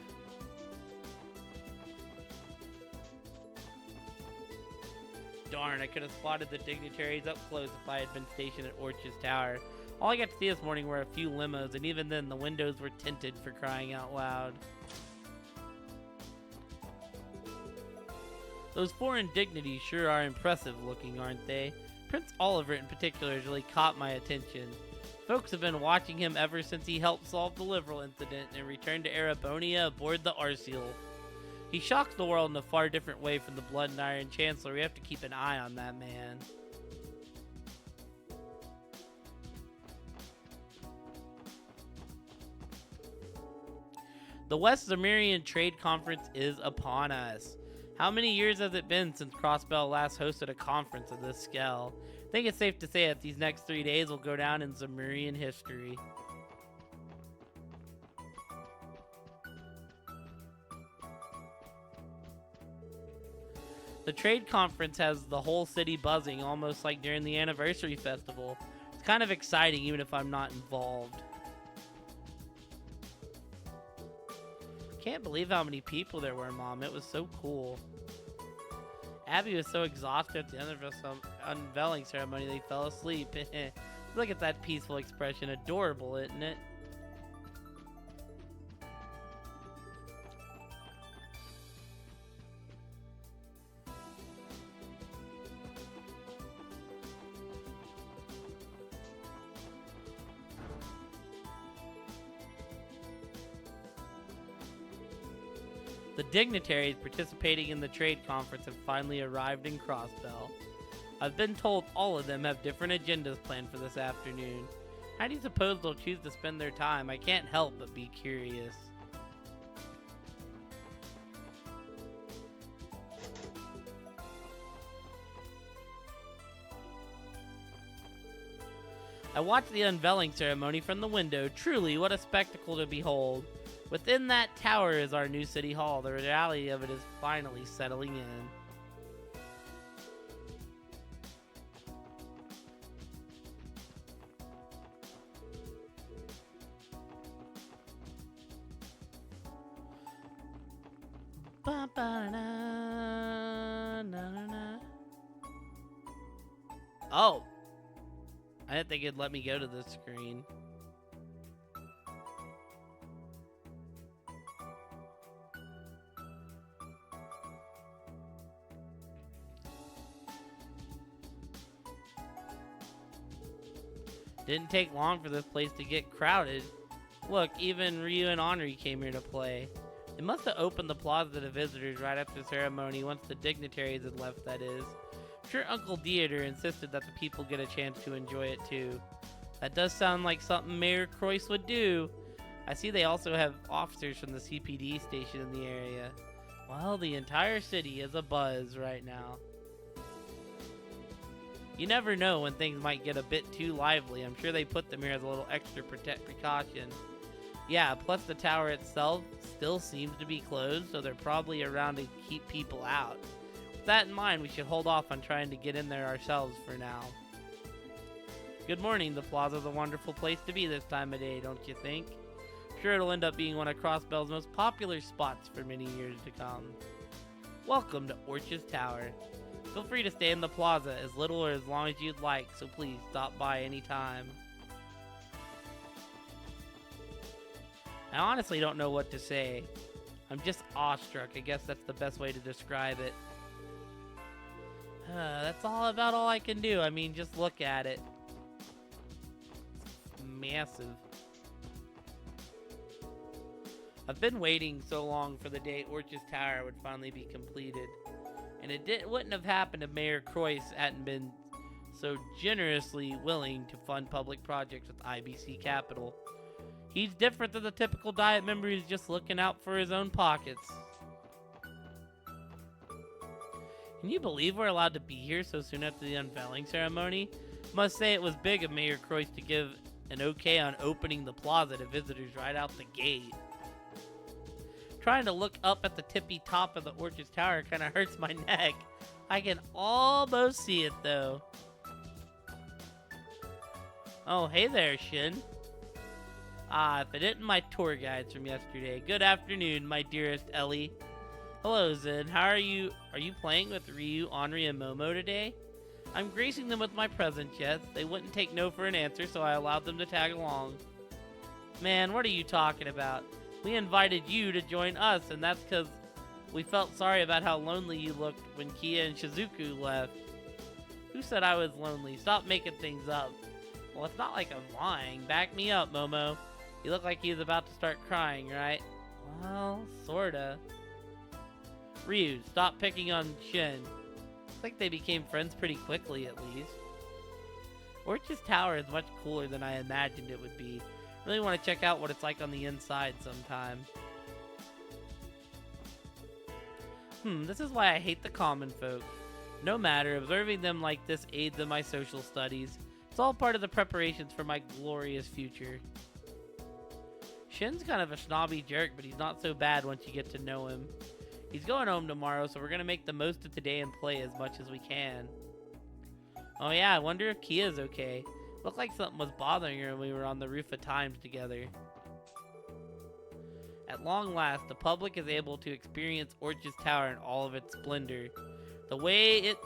Speaker 1: Darn, I could have spotted the dignitaries up close if I had been stationed at Orchard's Tower. All I got to see this morning were a few limos, and even then the windows were tinted, for crying out loud. Those foreign dignities sure are impressive looking, aren't they? Prince Oliver in particular has really caught my attention. Folks have been watching him ever since he helped solve the Liberal incident and returned to Erebonia aboard the Arseal. He shocks the world in a far different way from the Blood and Iron Chancellor. We have to keep an eye on that man. The West Zemurian Trade Conference is upon us. How many years has it been since Crossbell last hosted a conference of this scale? I think it's safe to say that these next 3 days will go down in Zemurian history. The trade conference has the whole city buzzing, almost like during the anniversary festival. It's kind of exciting even if I'm not involved. Can't believe how many people there were, Mom. It was so cool. Abby was so exhausted at the end of the unveiling ceremony they fell asleep. Look at that peaceful expression. Adorable, isn't it? The dignitaries participating in the trade conference have finally arrived in Crossbell. I've been told all of them have different agendas planned for this afternoon. How do you suppose they'll choose to spend their time? I can't help but be curious. I watched the unveiling ceremony from the window. Truly, what a spectacle to behold. Within that tower is our new city hall. The reality of it is finally settling in. Oh! I didn't think it'd let me go to this screen. Didn't take long for this place to get crowded. Look, even Ryu and Henri came here to play. They must have opened the plaza to visitors right after the ceremony, once the dignitaries had left, that is. I'm sure Uncle Theodore insisted that the people get a chance to enjoy it too. That does sound like something Mayor Croyce would do. I see they also have officers from the CPD station in the area. Well, the entire city is abuzz right now. You never know when things might get a bit too lively. I'm sure they put them here as a little extra precaution. Yeah, plus the tower itself still seems to be closed, so they're probably around to keep people out. With that in mind, we should hold off on trying to get in there ourselves for now. Good morning. The plaza's a wonderful place to be this time of day, don't you think? I'm sure it'll end up being one of Crossbell's most popular spots for many years to come. Welcome to Orch's Tower. Feel free to stay in the plaza as little or as long as you'd like, so please stop by anytime. I honestly don't know what to say. I'm just awestruck. I guess that's the best way to describe it. That's about all I can do. I mean, just look at it. It's massive. I've been waiting so long for the day Orch's Tower would finally be completed. And it wouldn't have happened if Mayor Croyce hadn't been so generously willing to fund public projects with IBC Capital. He's different than the typical Diet member who's just looking out for his own pockets. Can you believe we're allowed to be here so soon after the unveiling ceremony? Must say it was big of Mayor Croyce to give an okay on opening the plaza to visitors right out the gate. Trying to look up at the tippy top of the Orchard's Tower kind of hurts my neck. I can almost see it though. Oh, hey there, Shin. If it isn't my tour guides from yesterday. Good afternoon, my dearest Ellie. Hello, Zen. How are you? Are you playing with Ryu, Henri, and Momo today? I'm gracing them with my presence, yes. They wouldn't take no for an answer, so I allowed them to tag along. Man, what are you talking about? We invited you to join us, and that's because we felt sorry about how lonely you looked when Kia and Shizuku left. Who said I was lonely? Stop making things up. Well, it's not like I'm lying. Back me up, Momo. You look like he's about to start crying, right? Well, sorta. Ryu, stop picking on Shin. Looks like they became friends pretty quickly, at least. Orch's Tower is much cooler than I imagined it would be. Really want to check out what it's like on the inside sometime. This is why I hate the common folk. No matter, observing them like this aids in my social studies. It's all part of the preparations for my glorious future. Shin's kind of a snobby jerk, but he's not so bad once you get to know him. He's going home tomorrow, so we're gonna make the most of today and play as much as we can. Oh yeah, I wonder if Kia's okay. Looked like something was bothering her when we were on the roof of Times together. At long last, the public is able to experience Orch's Tower in all of its splendor. The way it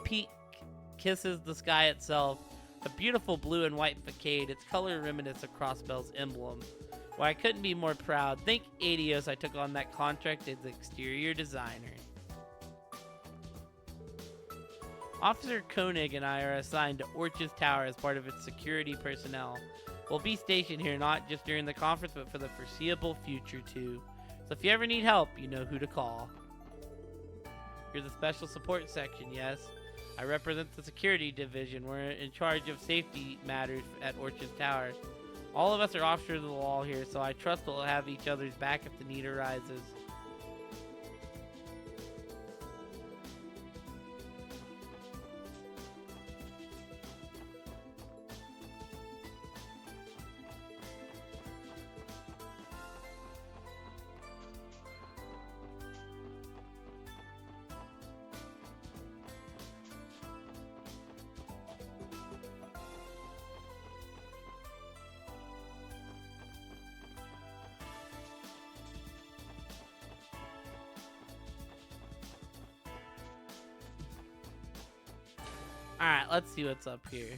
Speaker 1: kisses the sky itself, the beautiful blue and white facade, its color reminiscent of Crossbell's emblem. Why I couldn't be more proud. Thank Adios I took on that contract as exterior designer. Officer Koenig and I are assigned to Orch's Tower as part of its security personnel. We'll be stationed here not just during the conference, but for the foreseeable future too. So if you ever need help, you know who to call. You're the special support section, yes. I represent the security division. We're in charge of safety matters at Orch's Tower. All of us are officers of the law here, so I trust we'll have each other's back if the need arises. Alright, let's see what's up here.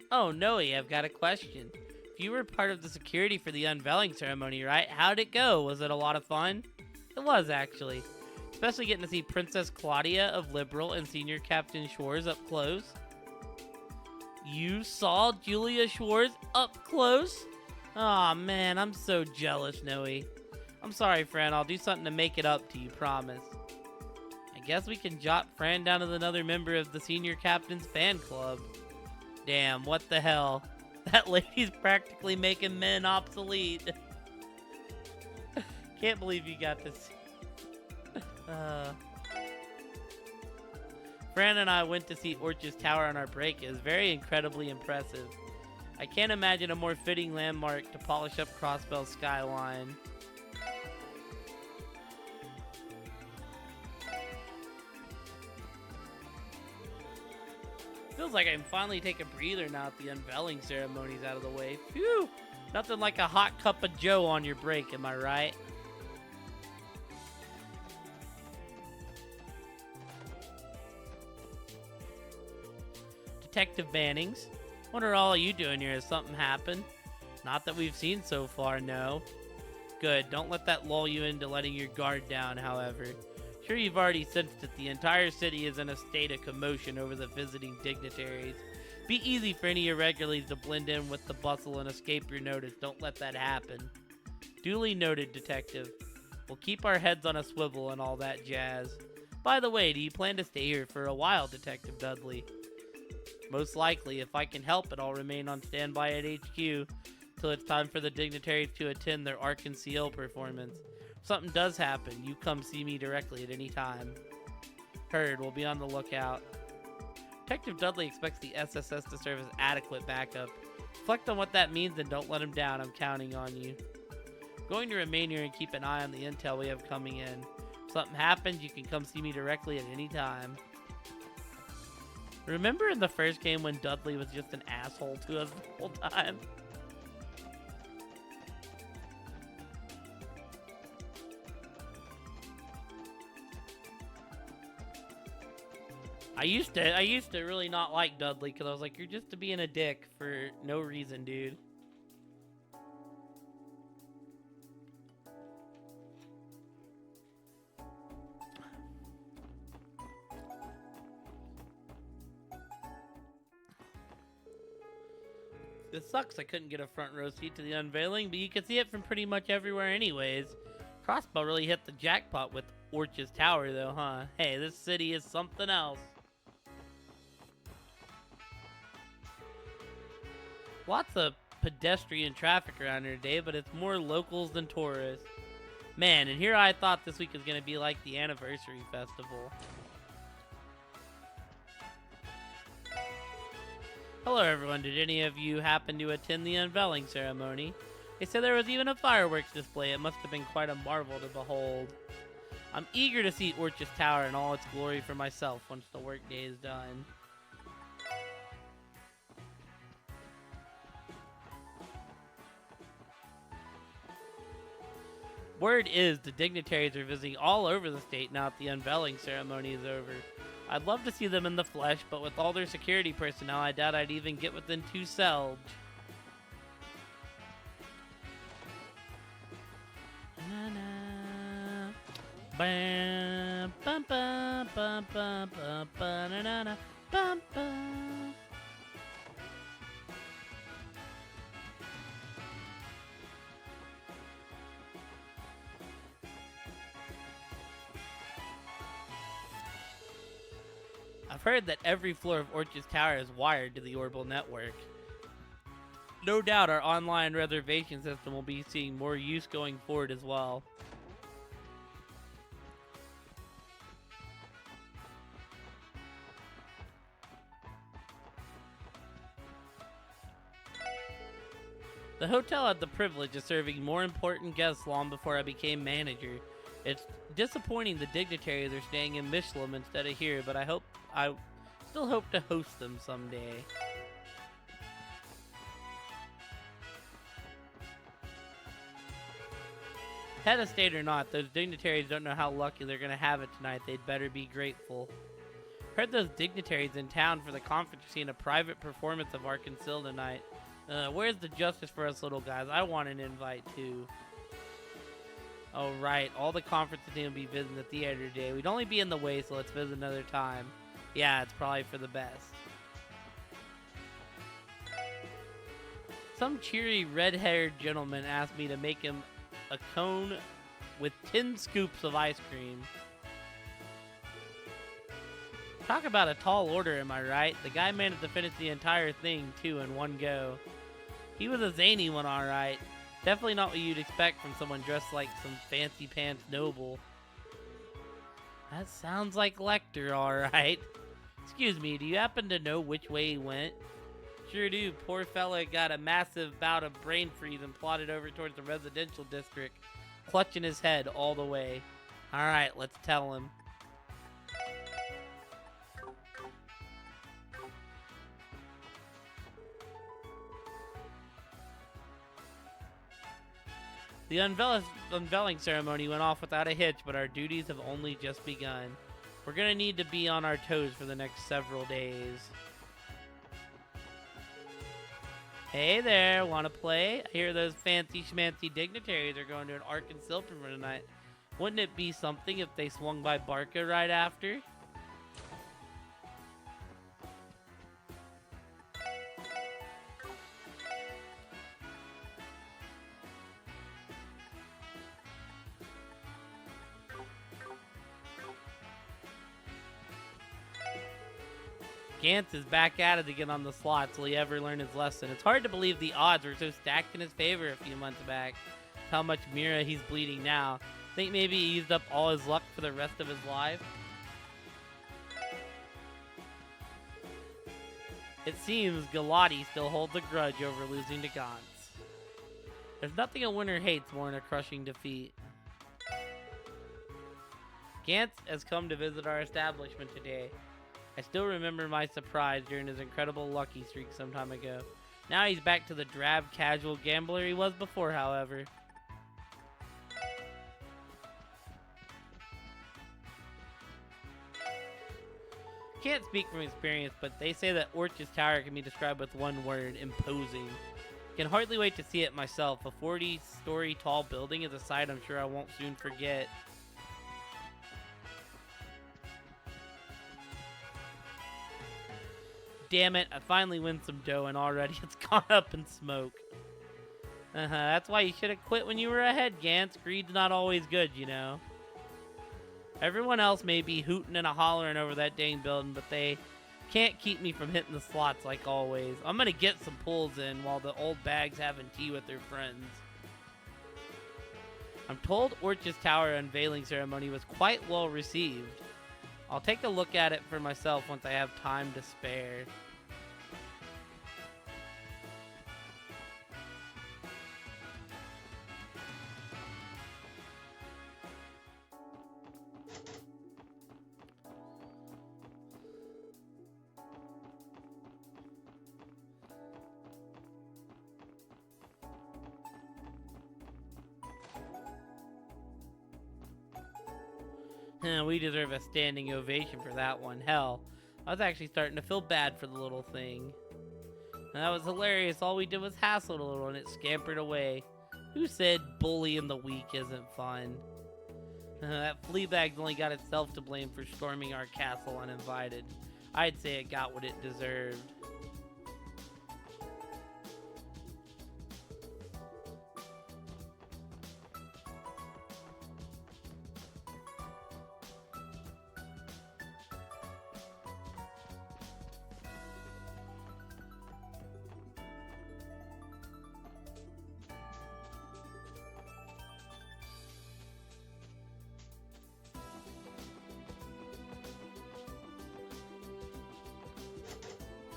Speaker 1: Oh, Noe, I've got a question. You were part of the security for the unveiling ceremony, right? How'd it go? Was it a lot of fun? It was, actually. Especially getting to see Princess Claudia of Liberal and Senior Captain Schwartz up close. You saw Julia Schwartz up close? Aw, man, I'm so jealous, Noe. I'm sorry, friend. I'll do something to make it up to you, promise. I guess we can jot Fran down as another member of the Senior Captain's fan club. Damn, what the hell? That lady's practically making men obsolete. Can't believe you got this. Fran and I went to see Orch's Tower on our break. It was very incredibly impressive. I can't imagine a more fitting landmark to polish up Crossbell's skyline. Feels like I can finally take a breather now that the unveiling ceremony's out of the way. Phew! Nothing like a hot cup of joe on your break, am I right? Detective Bannings, what are all you doing here? Has something happened? Not that we've seen so far, no. Good, don't let that lull you into letting your guard down, however. Sure, you've already sensed that the entire city is in a state of commotion over the visiting dignitaries. Be easy for any irregularities to blend in with the bustle and escape your notice. Don't let that happen. Duly noted, Detective. We'll keep our heads on a swivel and all that jazz. By the way, do you plan to stay here for a while, Detective Dudley? Most likely. If I can help it, I'll remain on standby at HQ till it's time for the dignitaries to attend their Arc-and-Ciel performance. If something does happen, you come see me directly at any time. Heard, we'll be on the lookout. Detective Dudley expects the SSS to serve as adequate backup. Reflect on what that means and don't let him down. I'm counting on you. I'm going to remain here and keep an eye on the intel we have coming in. If something happens, you can come see me directly at any time. Remember in the first game when Dudley was just an asshole to us the whole time? I used to really not like Dudley because I was like, you're just being a dick for no reason, dude. This sucks I couldn't get a front row seat to the unveiling, but you can see it from pretty much everywhere anyways. Crossbow really hit the jackpot with Orch's Tower though, huh? Hey, this city is something else. Lots of pedestrian traffic around here today, but it's more locals than tourists. Man, and here I thought this week was going to be like the anniversary festival. Hello everyone, did any of you happen to attend the unveiling ceremony? They said there was even a fireworks display. It must have been quite a marvel to behold. I'm eager to see Orchis Tower in all its glory for myself once the workday is done. Word is the dignitaries are visiting all over the state now that the unveiling ceremony is over. I'd love to see them in the flesh, but with all their security personnel, I doubt I'd even get within 2 cells. Bam, bum, bum, bum, bum, bum, ba-na-na-na, bum, bum. I've heard that every floor of Orchis Tower is wired to the orbital network. No doubt our online reservation system will be seeing more use going forward as well. The hotel had the privilege of serving more important guests long before I became manager. It's disappointing the dignitaries are staying in Michelin instead of here, but I still hope to host them someday. Head of state or not, those dignitaries don't know how lucky they're gonna have it tonight. They'd better be grateful. Heard those dignitaries in town for the conference are seeing a private performance of Arkansas tonight. Where's the justice for us little guys? I want an invite too. Oh right, all the conference team will be visiting the theater today. We'd only be in the way, so let's visit another time. Yeah, it's probably for the best. Some cheery red-haired gentleman asked me to make him a cone with 10 scoops of ice cream. Talk about a tall order, am I right? The guy managed to finish the entire thing, too, in one go. He was a zany one, alright. Definitely not what you'd expect from someone dressed like some fancy pants noble. That sounds like Lecter, alright. Excuse me, do you happen to know which way he went? Sure do. Poor fella got a massive bout of brain freeze and plodded over towards the residential district, clutching his head all the way. Alright, let's tell him. The unveiling ceremony went off without a hitch, but our duties have only just begun. We're gonna need to be on our toes for the next several days. Hey there, wanna play? I hear those fancy schmancy dignitaries are going to an Arkansas premiere tonight. Wouldn't it be something if they swung by Barca right after? Gantz is back at it again on the slots. Will he ever learn his lesson? It's hard to believe the odds were so stacked in his favor a few months back. How much Mira he's bleeding now. Think maybe he used up all his luck for the rest of his life? It seems Galati still holds a grudge over losing to Gantz. There's nothing a winner hates more than a crushing defeat. Gantz has come to visit our establishment today. I still remember my surprise during his incredible lucky streak some time ago. Now he's back to the drab, casual gambler he was before, however. Can't speak from experience, but they say that Orchis Tower can be described with one word: imposing. Can hardly wait to see it myself. A 40-story tall building is a sight I'm sure I won't soon forget. Damn it, I finally win some dough and already it's gone up in smoke. That's why you should have quit when you were ahead, Gantz. Greed's not always good, you know. Everyone else may be hooting and hollering over that dang building, but they can't keep me from hitting the slots like always. I'm gonna get some pulls in while the old bag's having tea with their friends. I'm told Orch's Tower unveiling ceremony was quite well received. I'll take a look at it for myself once I have time to spare. We deserve a standing ovation for that one. Hell, I was actually starting to feel bad for the little thing. And that was hilarious. All we did was hassle it a little and it scampered away. Who said bullying the weak isn't fun? That Fleabag's only got itself to blame for storming our castle uninvited. I'd say it got what it deserved.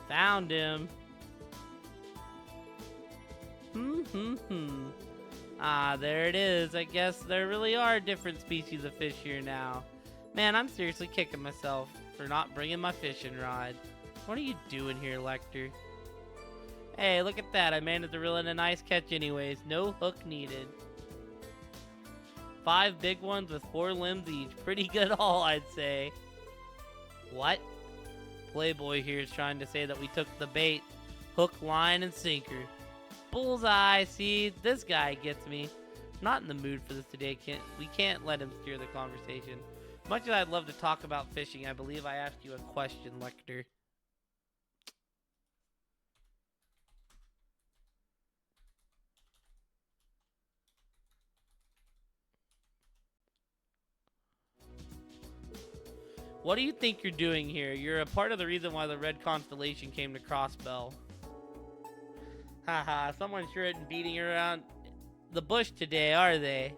Speaker 1: Found him. Ah, there it is. I guess there really are different species of fish here now. Man, I'm seriously kicking myself for not bringing my fishing rod. What are you doing here, Lecter? Hey, look at that. I managed to reel in a nice catch anyways. No hook needed. 5 big ones with 4 limbs each. Pretty good haul, I'd say. What? Playboy here is trying to say that we took the bait. Hook, line, and sinker. Bullseye, see? This guy gets me. Not in the mood for this today. We can't let him steer the conversation. Much as I'd love to talk about fishing, I believe I asked you a question, Lecter. What do you think you're doing here? You're a part of the reason why the Red Constellation came to Crossbell. Haha, someone sure isn't beating around the bush today, are they?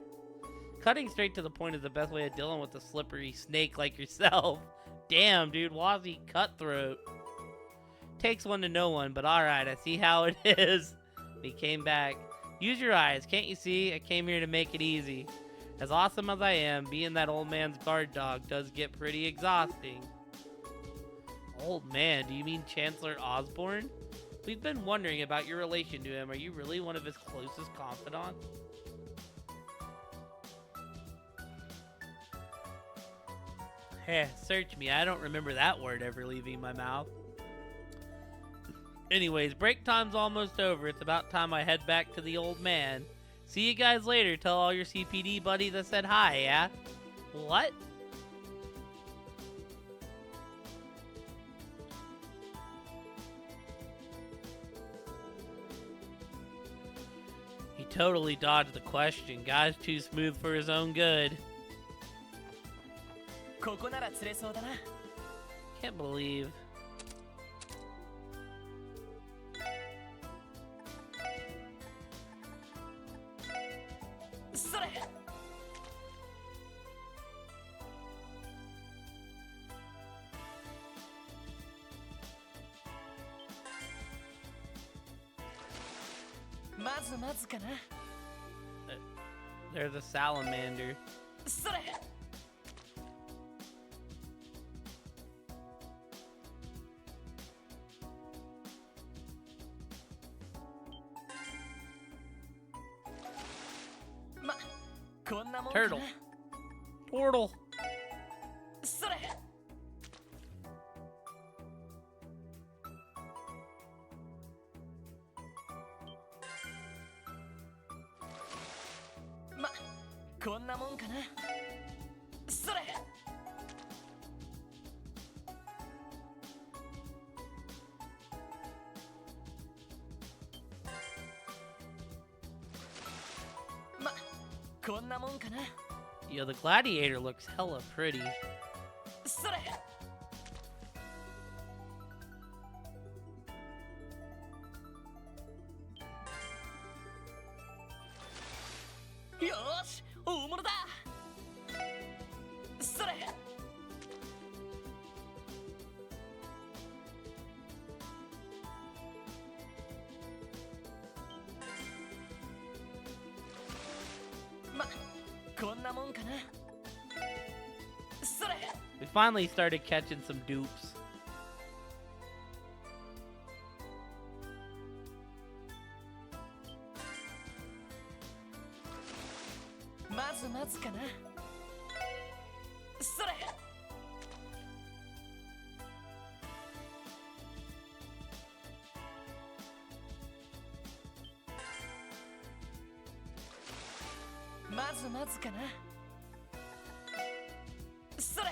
Speaker 1: Cutting straight to the point is the best way of dealing with a slippery snake like yourself. Damn, dude, Wazzy cutthroat. Takes one to know one, but alright, I see how it is. He came back. Use your eyes, can't you see? I came here to make it easy. As awesome as I am, being that old man's guard dog does get pretty exhausting. Old man, do you mean Chancellor Osborne? We've been wondering about your relation to him. Are you really one of his closest confidants? Heh, search me. I don't remember that word ever leaving my mouth. Anyways, break time's almost over. It's about time I head back to the old man. See you guys later. Tell all your CPD buddies I said hi, yeah? What? He totally dodged the question. Guy's too smooth for his own good.
Speaker 2: ここなら釣れそうだな。
Speaker 1: Can't believe. There's a salamander.
Speaker 2: それ。
Speaker 1: Turtle. Portal.
Speaker 2: それ。 こんなもんかな。それ。 こんなもんかな。
Speaker 1: Yo, the gladiator looks hella pretty.
Speaker 2: それ。 よーし、こんなもんかな。それ。
Speaker 1: We finally started catching some dupes.
Speaker 2: まずまずかな。それ。 まずまずかな。それ。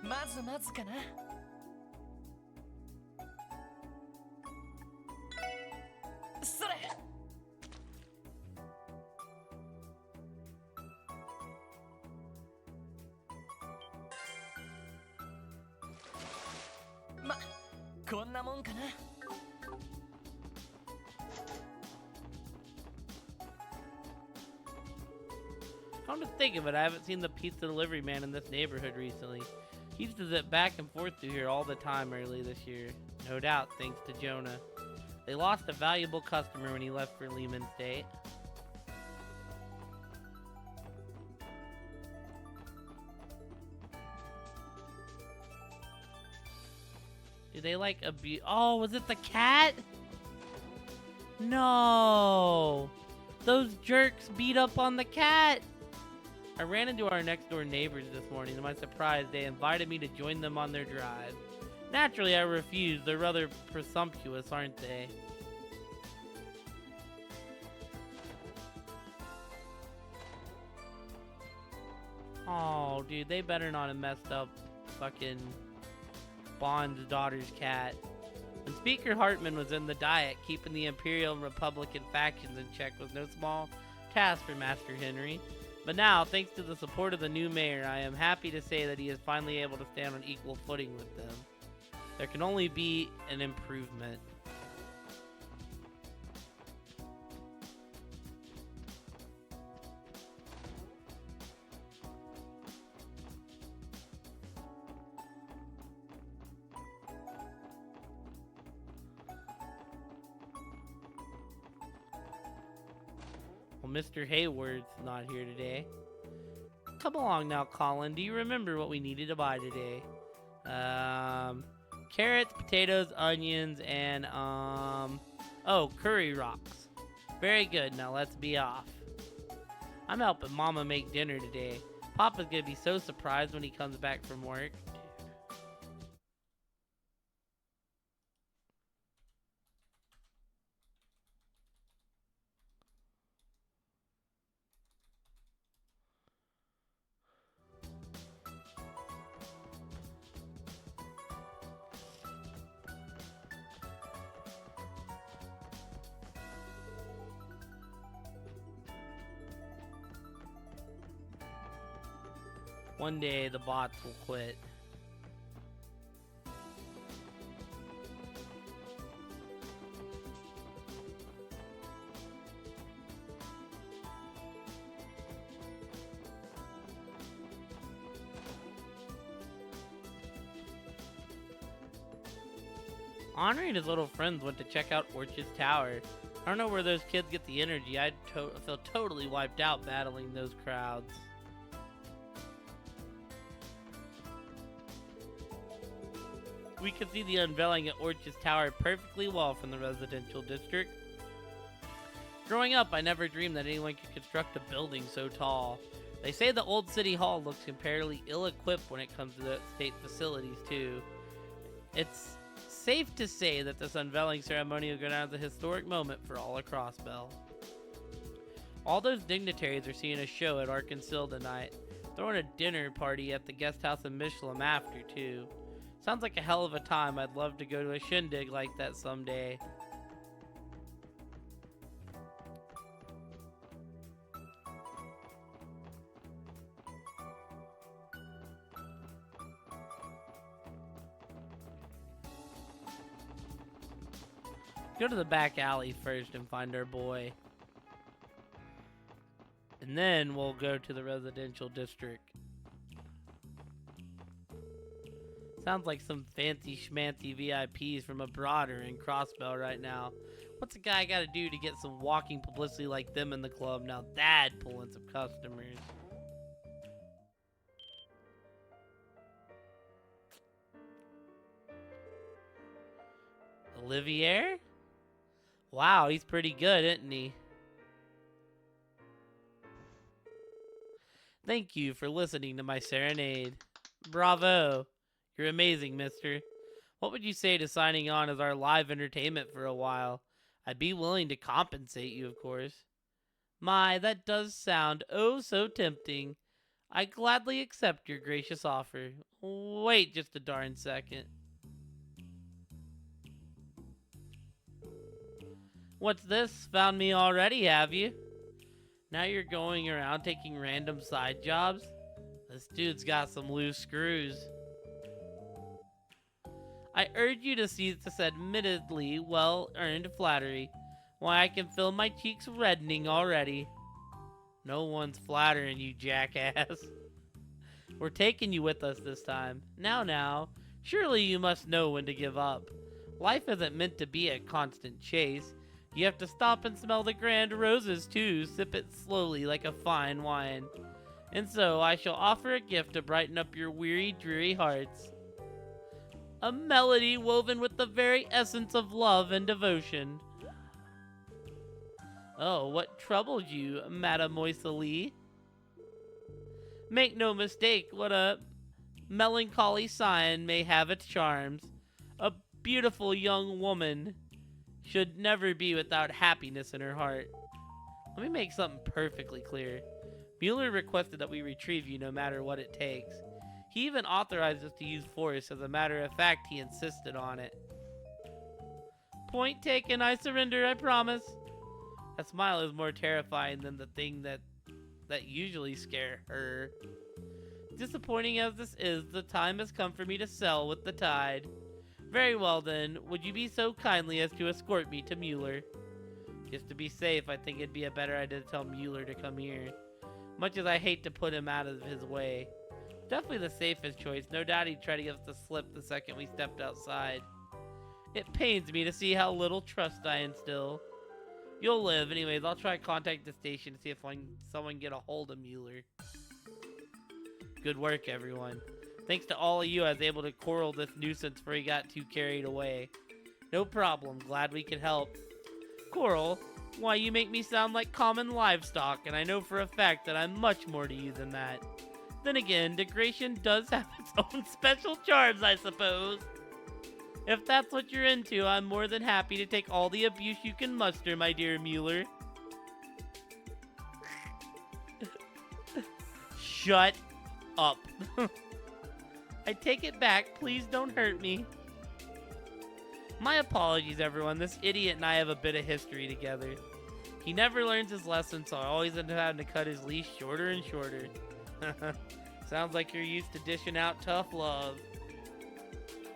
Speaker 2: まずまずかな。それ。 ま、こんなもんかな。
Speaker 1: Come to think of it, I haven't seen the pizza delivery man in this neighborhood recently. He used to zip back and forth through here all the time early this year. No doubt, thanks to Jonah. They lost a valuable customer when he left for Lehman State. Do they like abuse? Oh, was it the cat? No! Those jerks beat up on the cat! I ran into our next door neighbors this morning. To my surprise, they invited me to join them on their drive. Naturally, I refused. They're rather presumptuous, aren't they? Oh, dude, they better not have messed up fucking Bond's daughter's cat. When Speaker Hartman was in the Diet, keeping the Imperial and Republican factions in check was no small task for Master Henry. But now, thanks to the support of the new mayor, I am happy to say that he is finally able to stand on equal footing with them. There can only be an improvement. Well, Mr. Hayward's not here today. Come along now, Colin. Do you remember what we needed to buy today? Carrots, potatoes, onions, and, oh, curry rocks. Very good. Now let's be off. I'm helping Mama make dinner today. Papa's gonna be so surprised when he comes back from work. One day the bots will quit. Henri and his little friends went to check out Orchard's Tower. I don't know where those kids get the energy. I feel totally wiped out battling those crowds. We can see the unveiling at Orchard's Tower perfectly well from the residential district. Growing up, I never dreamed that anyone could construct a building so tall. They say the old city hall looks comparatively ill-equipped when it comes to the state facilities, too. It's safe to say that this unveiling ceremony will go down as a historic moment for all of Crossbell. All those dignitaries are seeing a show at Arkansas tonight. Throwing a dinner party at the guest house in Michelin after, too. Sounds like a hell of a time. I'd love to go to a shindig like that someday. Go to the back alley first and find our boy. And then we'll go to the residential district. Sounds like some fancy schmancy VIPs from abroad are in Crossbell right now. What's a guy gotta do to get some walking publicity like them in the club? Now that'd pull in some customers. Olivier? Wow, he's pretty good, isn't he? Thank you for listening to my serenade. Bravo. You're amazing, mister. What would you say to signing on as our live entertainment for a while? I'd be willing to compensate you, of course. My, that does sound oh so tempting. I gladly accept your gracious offer. Wait just a darn second. What's this? Found me already, have you? Now you're going around taking random side jobs? This dude's got some loose screws. I urge you to seize this admittedly well-earned flattery. Why, I can feel my cheeks reddening already. No one's flattering you, jackass. We're taking you with us this time. Now, surely you must know when to give up. Life isn't meant to be a constant chase. You have to stop and smell the grand roses too, sip it slowly like a fine wine. And so I shall offer a gift to brighten up your weary, dreary hearts. A melody woven with the very essence of love and devotion. Oh, what troubles you, Mademoiselle? Make no mistake, what a melancholy sign may have its charms. A beautiful young woman should never be without happiness in her heart. Let me make something perfectly clear. Mueller requested that we retrieve you no matter what it takes. He even authorized us to use force. As a matter of fact, he insisted on it. Point taken, I surrender, I promise. That smile is more terrifying than the thing that usually scare her. Disappointing as this is, the time has come for me to sail with the tide. Very well then, would you be so kindly as to escort me to Mueller? Just to be safe, I think it'd be a better idea to tell Mueller to come here. Much as I hate to put him out of his way. Definitely the safest choice. No doubt he'd try to give us the slip the second we stepped outside. It pains me to see how little trust I instill. You'll live. Anyways, I'll try to contact the station to see if someone can get a hold of Mueller. Good work, everyone. Thanks to all of you, I was able to coral this nuisance before he got too carried away. No problem. Glad we could help. Coral? Why, you make me sound like common livestock, and I know for a fact that I'm much more to you than that. Then again, degradation does have its own special charms, I suppose. If that's what you're into, I'm more than happy to take all the abuse you can muster, my dear Mueller. Shut up. I take it back. Please don't hurt me. My apologies, everyone. This idiot and I have a bit of history together. He never learns his lesson, so I always end up having to cut his leash shorter and shorter. Sounds like you're used to dishing out tough love.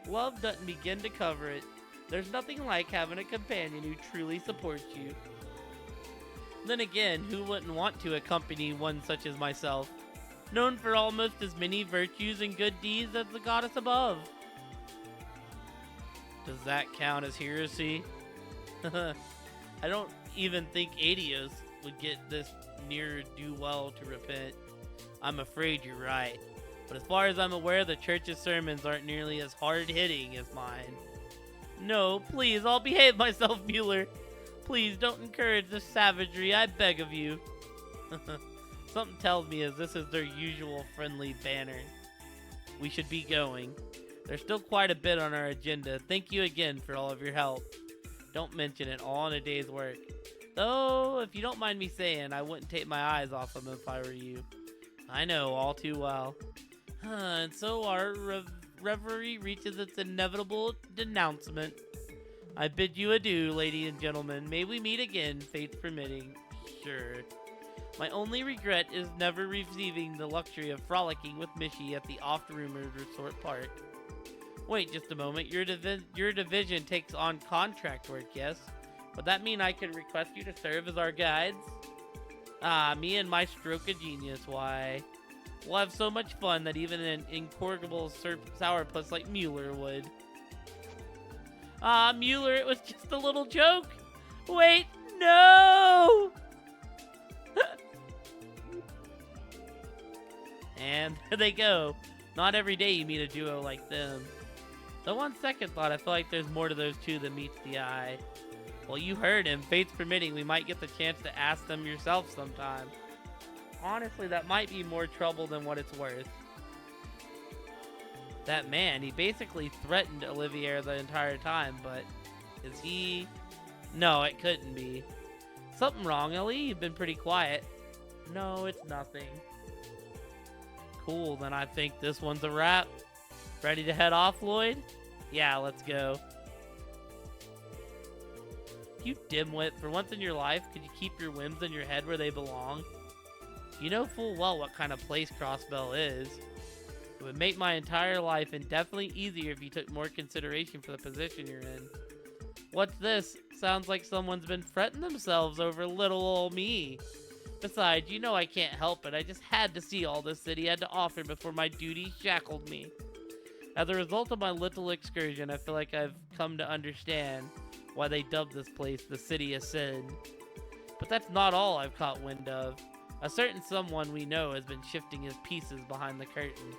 Speaker 1: Love doesn't begin to cover it. There's nothing like having a companion who truly supports you. Then again, who wouldn't want to accompany one such as myself? Known for almost as many virtues and good deeds as the goddess above. Does that count as heresy? I don't even think Adios would get this near do well to repent. I'm afraid you're right. But as far as I'm aware, the church's sermons aren't nearly as hard-hitting as mine. No, please, I'll behave myself, Mueller. Please don't encourage this savagery, I beg of you. Something tells me as this is their usual friendly banner. We should be going. There's still quite a bit on our agenda. Thank you again for all of your help. Don't mention it, all in a day's work. Though, if you don't mind me saying, I wouldn't take my eyes off them if I were you. I know, all too well. And so our reverie reaches its inevitable denouncement. I bid you adieu, ladies and gentlemen. May we meet again, fate permitting. Sure. My only regret is never receiving the luxury of frolicking with Mishi at the oft-rumored resort park. Wait just a moment. Your division takes on contract work, yes? Would that mean I could request you to serve as our guides? Ah, me and my stroke of genius, why? We'll have so much fun that even an incorrigible sourpuss like Mueller would. Ah, Mueller, it was just a little joke. Wait, no! And there they go. Not every day you meet a duo like them. Though on second thought, I feel like there's more to those two than meets the eye. Well, you heard him. Fate's permitting, we might get the chance to ask them yourself sometime. Honestly, that might be more trouble than what it's worth. That man, he basically threatened Olivier the entire time, but is he? No, it couldn't be. Something wrong, Ellie? You've been pretty quiet. No, it's nothing. Cool, then I think this one's a wrap. Ready to head off, Lloyd? Yeah, let's go. You dimwit, for once in your life, could you keep your whims in your head where they belong? You know full well what kind of place Crossbell is. It would make my entire life indefinitely easier if you took more consideration for the position you're in. What's this? Sounds like someone's been fretting themselves over little old me. Besides, you know I can't help it. I just had to see all this city had to offer before my duties shackled me. As a result of my little excursion, I feel like I've come to understand why they dubbed this place the City of Sin. But that's not all I've caught wind of. A certain someone we know has been shifting his pieces behind the curtain.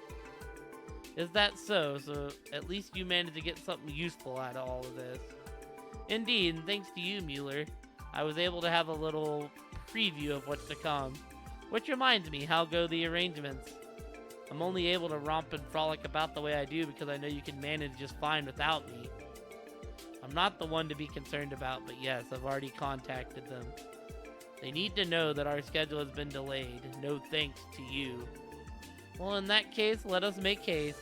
Speaker 1: Is that so? So at least you managed to get something useful out of all of this. Indeed, and thanks to you, Mueller, I was able to have a little preview of what's to come. Which reminds me, how go the arrangements? I'm only able to romp and frolic about the way I do because I know you can manage just fine without me. I'm not the one to be concerned about, but yes, I've already contacted them. They need to know that our schedule has been delayed, no thanks to you. Well, in that case, let us make haste.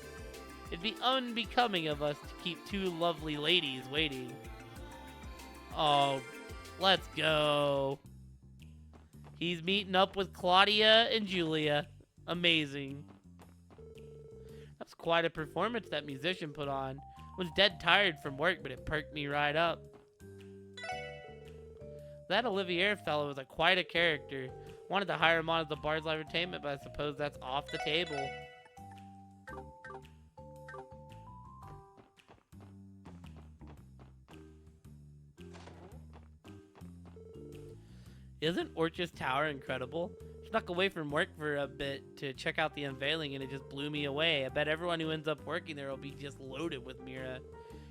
Speaker 1: It'd be unbecoming of us to keep two lovely ladies waiting. Oh, let's go. He's meeting up with Claudia and Julia. Amazing. That's quite a performance that musician put on. Was dead tired from work, but it perked me right up. That Olivier fellow was quite a character. Wanted to hire him on as the bar's live entertainment, but I suppose that's off the table. Isn't Orchard's Tower incredible? Snuck away from work for a bit to check out the unveiling and it just blew me away. I bet everyone who ends up working there will be just loaded with Mira.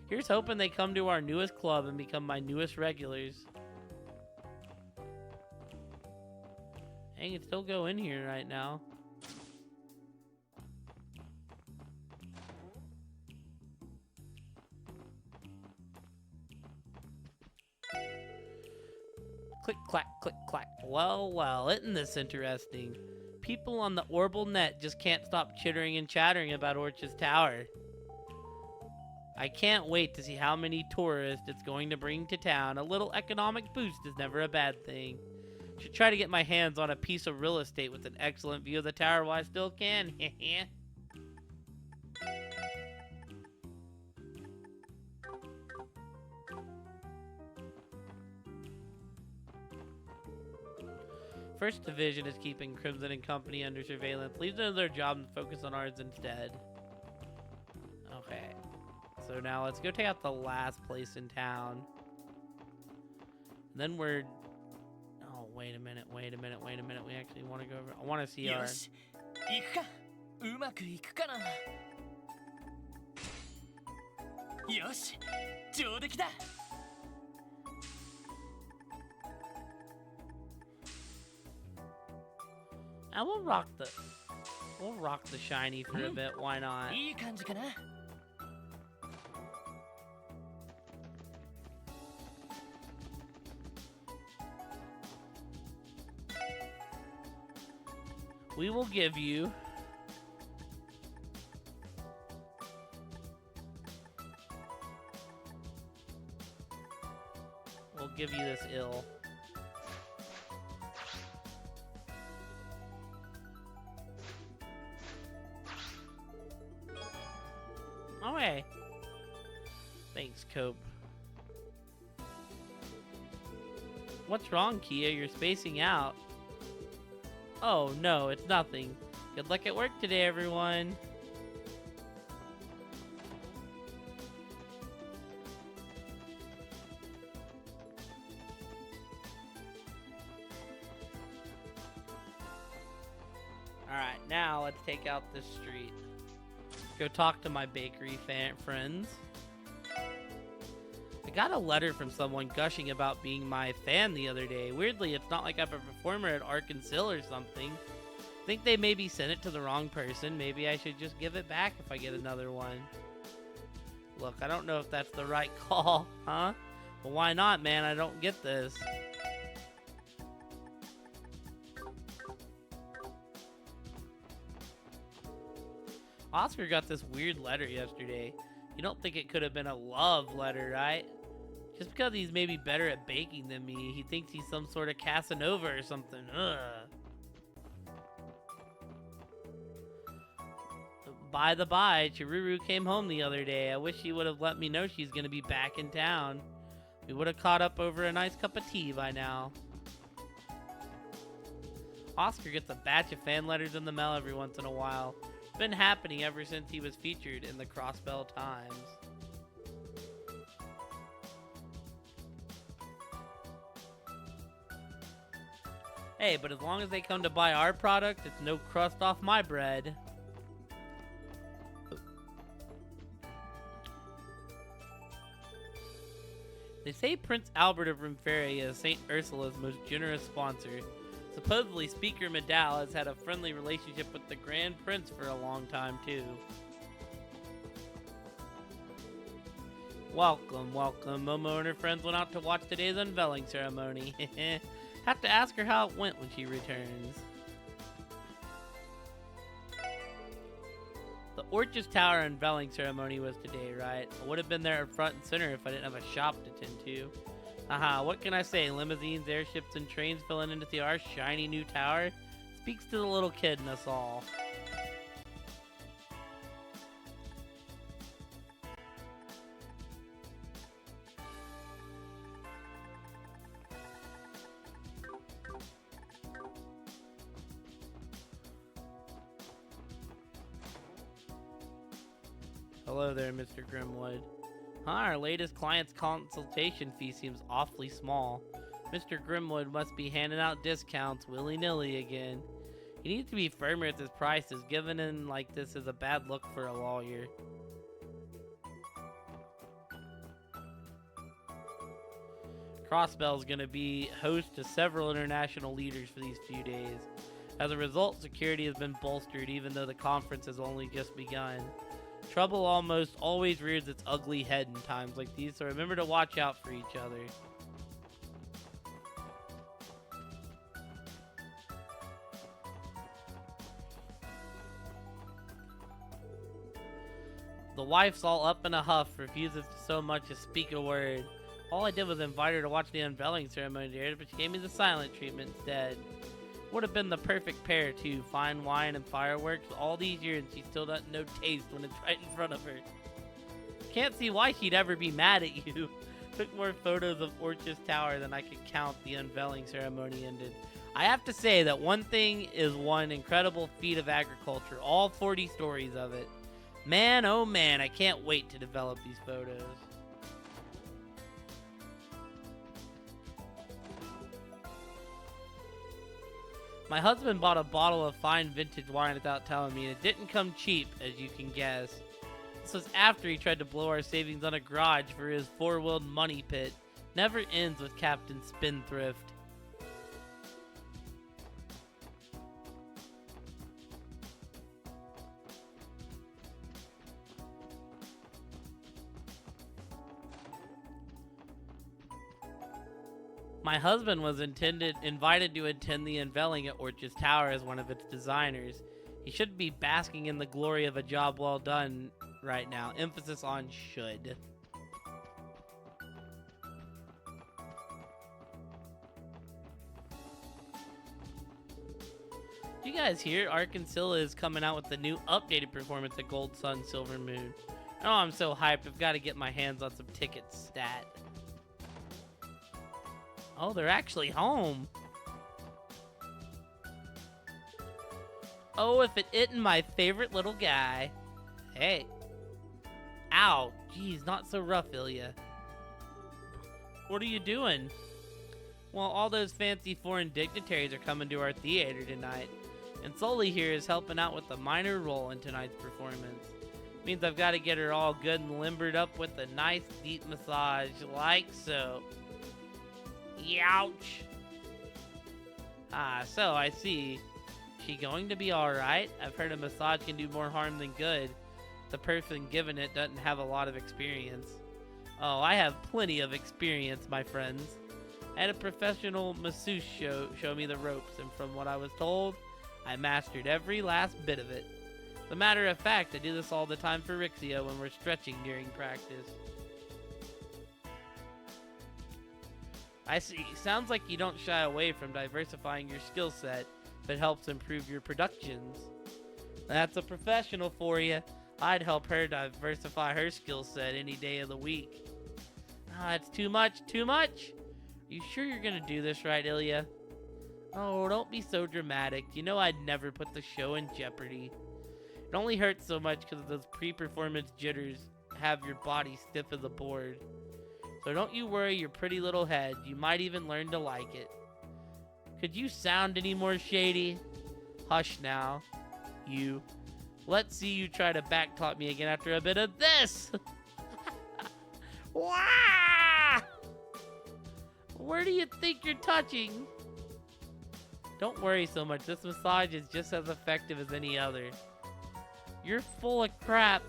Speaker 1: Here's hoping they come to our newest club and become my newest regulars. I can still go in here right now. Click, clack, click, clack. Well, well, isn't this interesting? People on the Orbital net just can't stop chittering and chattering about Orchard's Tower. I can't wait to see how many tourists it's going to bring to town. A little economic boost is never a bad thing. Should try to get my hands on a piece of real estate with an excellent view of the tower while I still can. First Division is keeping Crimson and Company under surveillance. Leave them to their job and focus on ours instead. Okay. So now let's go take out the last place in town. Then we're... Oh, wait a minute. We actually want to go over... I want to see our...
Speaker 2: よし、行くか。うまくいくかな。よし、上出来だ。
Speaker 1: I will rock the shiny for a bit. Why not?
Speaker 2: いい感じかな。
Speaker 1: We will give you... We'll give you this ill. Okay. Thanks, Cope. What's wrong, Kia? You're spacing out. Oh, no, it's nothing. Good luck at work today, everyone. Alright, now let's take out this street. Go talk to my bakery friends. I got a letter from someone gushing about being my fan the other day. Weirdly, it's not like I'm a performer at Arkansas or something. Think they maybe sent it to the wrong person. Maybe I should just give it back if I get another one. Look, I don't know if that's the right call, huh? But why not, man? I don't get this. Oscar got this weird letter yesterday. You don't think it could have been a love letter, right? Just because he's maybe better at baking than me, he thinks he's some sort of Casanova or something. Ugh. By the by, Chiruru came home the other day. I wish she would have let me know she's gonna be back in town. We would have caught up over a nice cup of tea by now. Oscar gets a batch of fan letters in the mail every once in a while. It's been happening ever since he was featured in the Crossbell Times. Hey, but as long as they come to buy our product, it's no crust off my bread. They say Prince Albert of Rimferia is St. Ursula's most generous sponsor. Supposedly, Speaker Medal has had a friendly relationship with the Grand Prince for a long time, too. Welcome, welcome. Momo and her friends went out to watch today's unveiling ceremony. Have to ask her how it went when she returns. The Orchis Tower unveiling ceremony was today, right? I would have been there front and center if I didn't have a shop to tend to. Haha, what can I say? Limousines, airships, and trains filling into our shiny new tower speaks to the little kid in us all. Hello there, Mr. Grimwood. Our latest client's consultation fee seems awfully small. Mr. Grimwood must be handing out discounts willy-nilly again. He needs to be firmer with his prices. Giving in like this is a bad look for a lawyer. Crossbell's gonna be host to several international leaders for these few days. As a result, security has been bolstered even though the conference has only just begun. Trouble almost always rears its ugly head in times like these, so remember to watch out for each other. The wife's all up in a huff, refuses to so much as speak a word. All I did was invite her to watch the unveiling ceremony there, but she gave me the silent treatment instead. Would have been the perfect pair too. Fine wine and fireworks. All these years and she still doesn't know taste when it's right in front of her. Can't see why she'd ever be mad at you. Took more photos of Orchis Tower than I could count. The unveiling ceremony ended. I have to say that one thing is one incredible feat of agriculture. All 40 stories of it. Man, oh man, I can't wait to develop these photos. My husband bought a bottle of fine vintage wine without telling me, and it didn't come cheap, as you can guess. This was after he tried to blow our savings on a garage for his four-wheeled money pit. Never ends with Captain Spendthrift. My husband was invited to attend the unveiling at Orchis Tower as one of its designers. He should be basking in the glory of a job well done right now. Emphasis on should. You guys hear? Arkansas is coming out with the new updated performance at Gold Sun Silver Moon. Oh, I'm so hyped. I've got to get my hands on some tickets stat. Oh, they're actually home. Oh, if it isn't my favorite little guy. Hey. Ow. Geez, not so rough, Ilya. What are you doing? Well, all those fancy foreign dignitaries are coming to our theater tonight, and Sully here is helping out with a minor role in tonight's performance. Means I've got to get her all good and limbered up with a nice deep massage, like so. Youch. Ah, so I see. She going to be alright? I've heard a massage can do more harm than good. The person giving it doesn't have a lot of experience. Oh, I have plenty of experience, my friends. I had a professional masseuse show me the ropes, and from what I was told, I mastered every last bit of it. As a matter of fact, I do this all the time for Rixia when we're stretching during practice. I see. Sounds like you don't shy away from diversifying your skill set if it helps improve your productions. That's a professional for you. I'd help her diversify her skill set any day of the week. Ah, it's too much, too much? You sure you're gonna do this right, Ilya? Oh, don't be so dramatic. You know I'd never put the show in jeopardy. It only hurts so much because those pre-performance jitters have your body stiff as a board. So don't you worry your pretty little head. You might even learn to like it. Could you sound any more shady? Hush now. You. Let's see you try to backtalk me again after a bit of this. Wah! Where do you think you're touching? Don't worry so much. This massage is just as effective as any other. You're full of crap.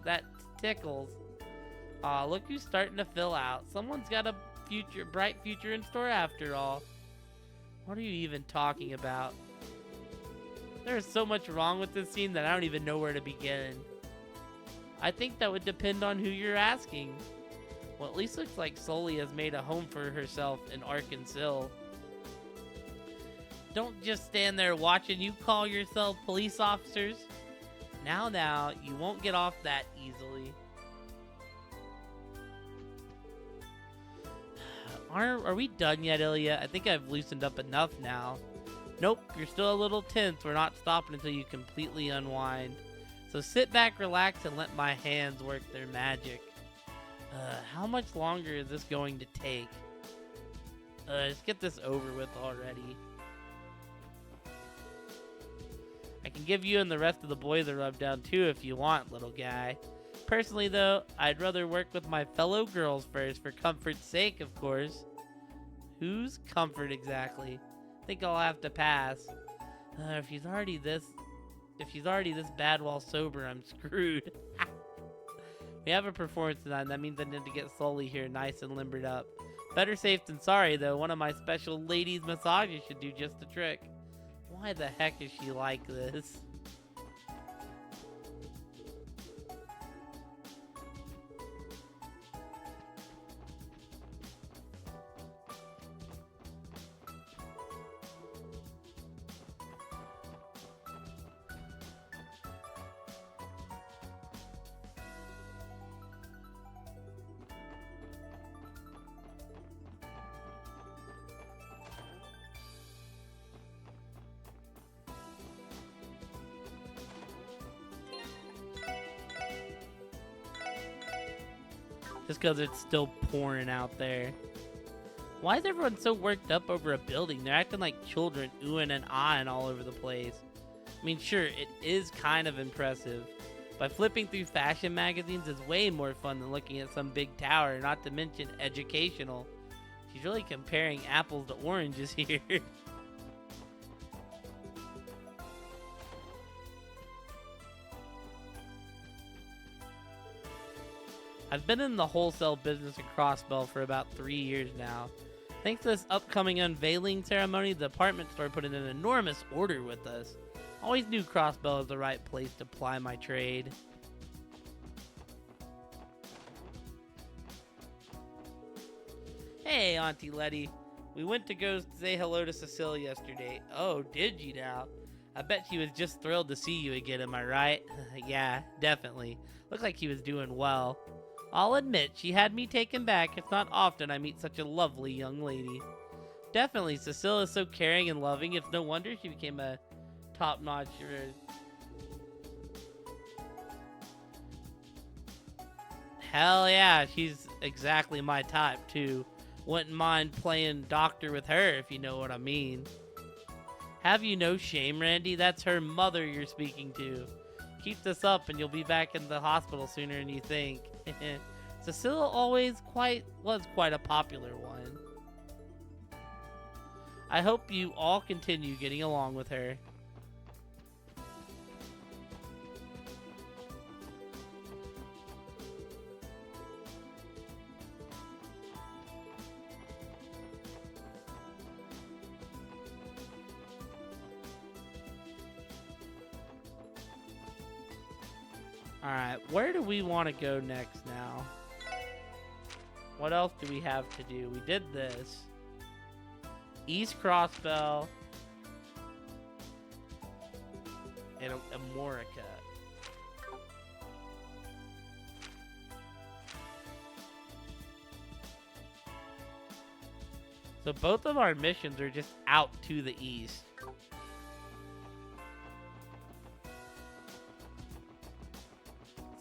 Speaker 1: That tickles. Aw, look who's starting to fill out. Someone's got a bright future in store after all. What are you even talking about? There's so much wrong with this scene that I don't even know where to begin. I think that would depend on who you're asking. Well, at least looks like Sully has made a home for herself in Arkansas. Don't just stand there watching you call yourself police officers. Now, you won't get off that easily. Are we done yet, Ilya? I think I've loosened up enough now. Nope, you're still a little tense. We're not stopping until you completely unwind. So sit back, relax, and let my hands work their magic. How much longer is this going to take? Let's get this over with already. I can give you and the rest of the boys a rub down too if you want, little guy. Personally though, I'd rather work with my fellow girls first for comfort's sake, of course. Whose comfort exactly? Think I'll have to pass. If she's already this bad while sober, I'm screwed. We have a performance tonight, and that means I need to get Sully here nice and limbered up. Better safe than sorry, though. One of my special ladies' massages should do just the trick. Why the heck is she like this? Just because it's still pouring out there. Why is everyone so worked up over a building? They're acting like children, oohing and ahhing all over the place. I mean, sure, it is kind of impressive, but flipping through fashion magazines is way more fun than looking at some big tower, not to mention educational. She's really comparing apples to oranges here. I've been in the wholesale business of Crossbell for about 3 years now. Thanks to this upcoming unveiling ceremony, the department store put in an enormous order with us. Always knew Crossbell was the right place to ply my trade. Hey, Auntie Letty. We went to go say hello to Cecile yesterday. Oh, did you now? I bet she was just thrilled to see you again, am I right? Yeah, definitely. Looked like he was doing well. I'll admit, she had me taken back. It's not often I meet such a lovely young lady. Definitely, Cecile is so caring and loving. It's no wonder she became a top notch. Hell yeah, she's exactly my type too. Wouldn't mind playing doctor with her, if you know what I mean. Have you no shame, Randy? That's her mother you're speaking to. Keep this up and you'll be back in the hospital sooner than you think. Cecilia always was quite a popular one. I hope you all continue getting along with her. Alright, where do we want to go next now? What else do we have to do? We did this. East Crossbell. And Amorica. So both of our missions are just out to the east.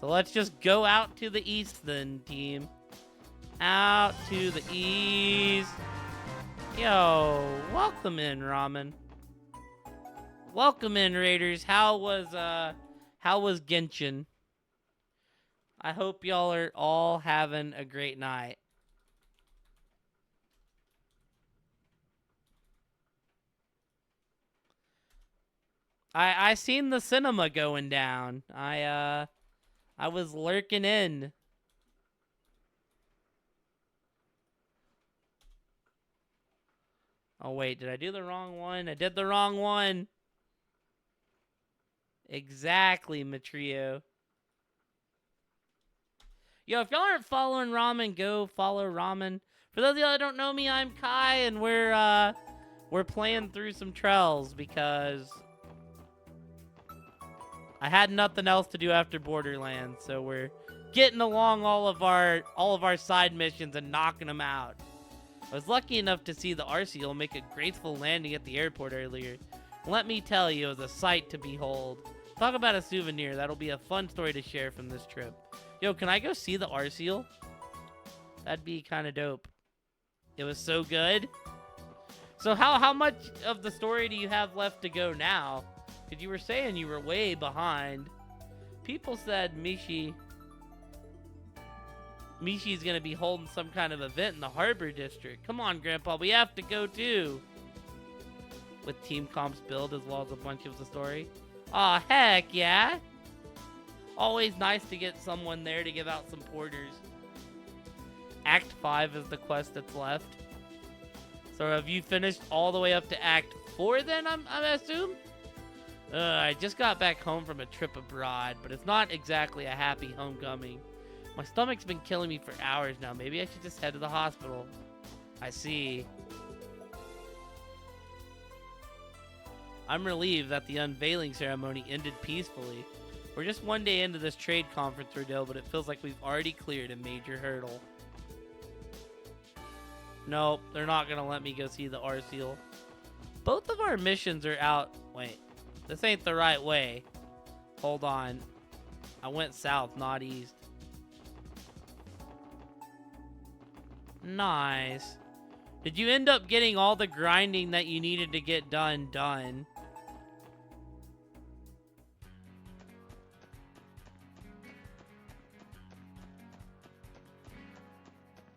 Speaker 1: So let's just go out to the east then, team. Out to the east. Yo, welcome in, Ramen. Welcome in, Raiders. How was Genshin? I hope y'all are all having a great night. I seen the cinema going down. I was lurking in. Oh, wait. Did I do the wrong one? I did the wrong one. Exactly, Matrio. Yo, if y'all aren't following Ramen, go follow Ramen. For those of y'all that don't know me, I'm Kai, and we're playing through some Trails because I had nothing else to do after Borderlands, so we're getting along all of our side missions and knocking them out. I was lucky enough to see the Arceal make a graceful landing at the airport earlier. Let me tell you, it was a sight to behold. Talk about a souvenir. That'll be a fun story to share from this trip. Yo, can I go see the Arceal? That'd be kind of dope. It was so good. So how much of the story do you have left to go now? Because you were saying you were way behind. People said Mishi's going to be holding some kind of event in the Harbor District. Come on, Grandpa, we have to go too. With Team Comp's build as well as a bunch of the story. Aw, heck yeah. Always nice to get someone there to give out some porters. Act 5 is the quest that's left. So have you finished all the way up to Act 4 then, I'm assume? I just got back home from a trip abroad, but it's not exactly a happy homecoming. My stomach's been killing me for hours now. Maybe I should just head to the hospital. I see. I'm relieved that the unveiling ceremony ended peacefully. We're just one day into this trade conference ordeal, but it feels like we've already cleared a major hurdle. Nope, they're not gonna let me go see the Arceal. Both of our missions are out. Wait, this ain't the right way. Hold on. I went south, not east. Nice. Did you end up getting all the grinding that you needed to get done?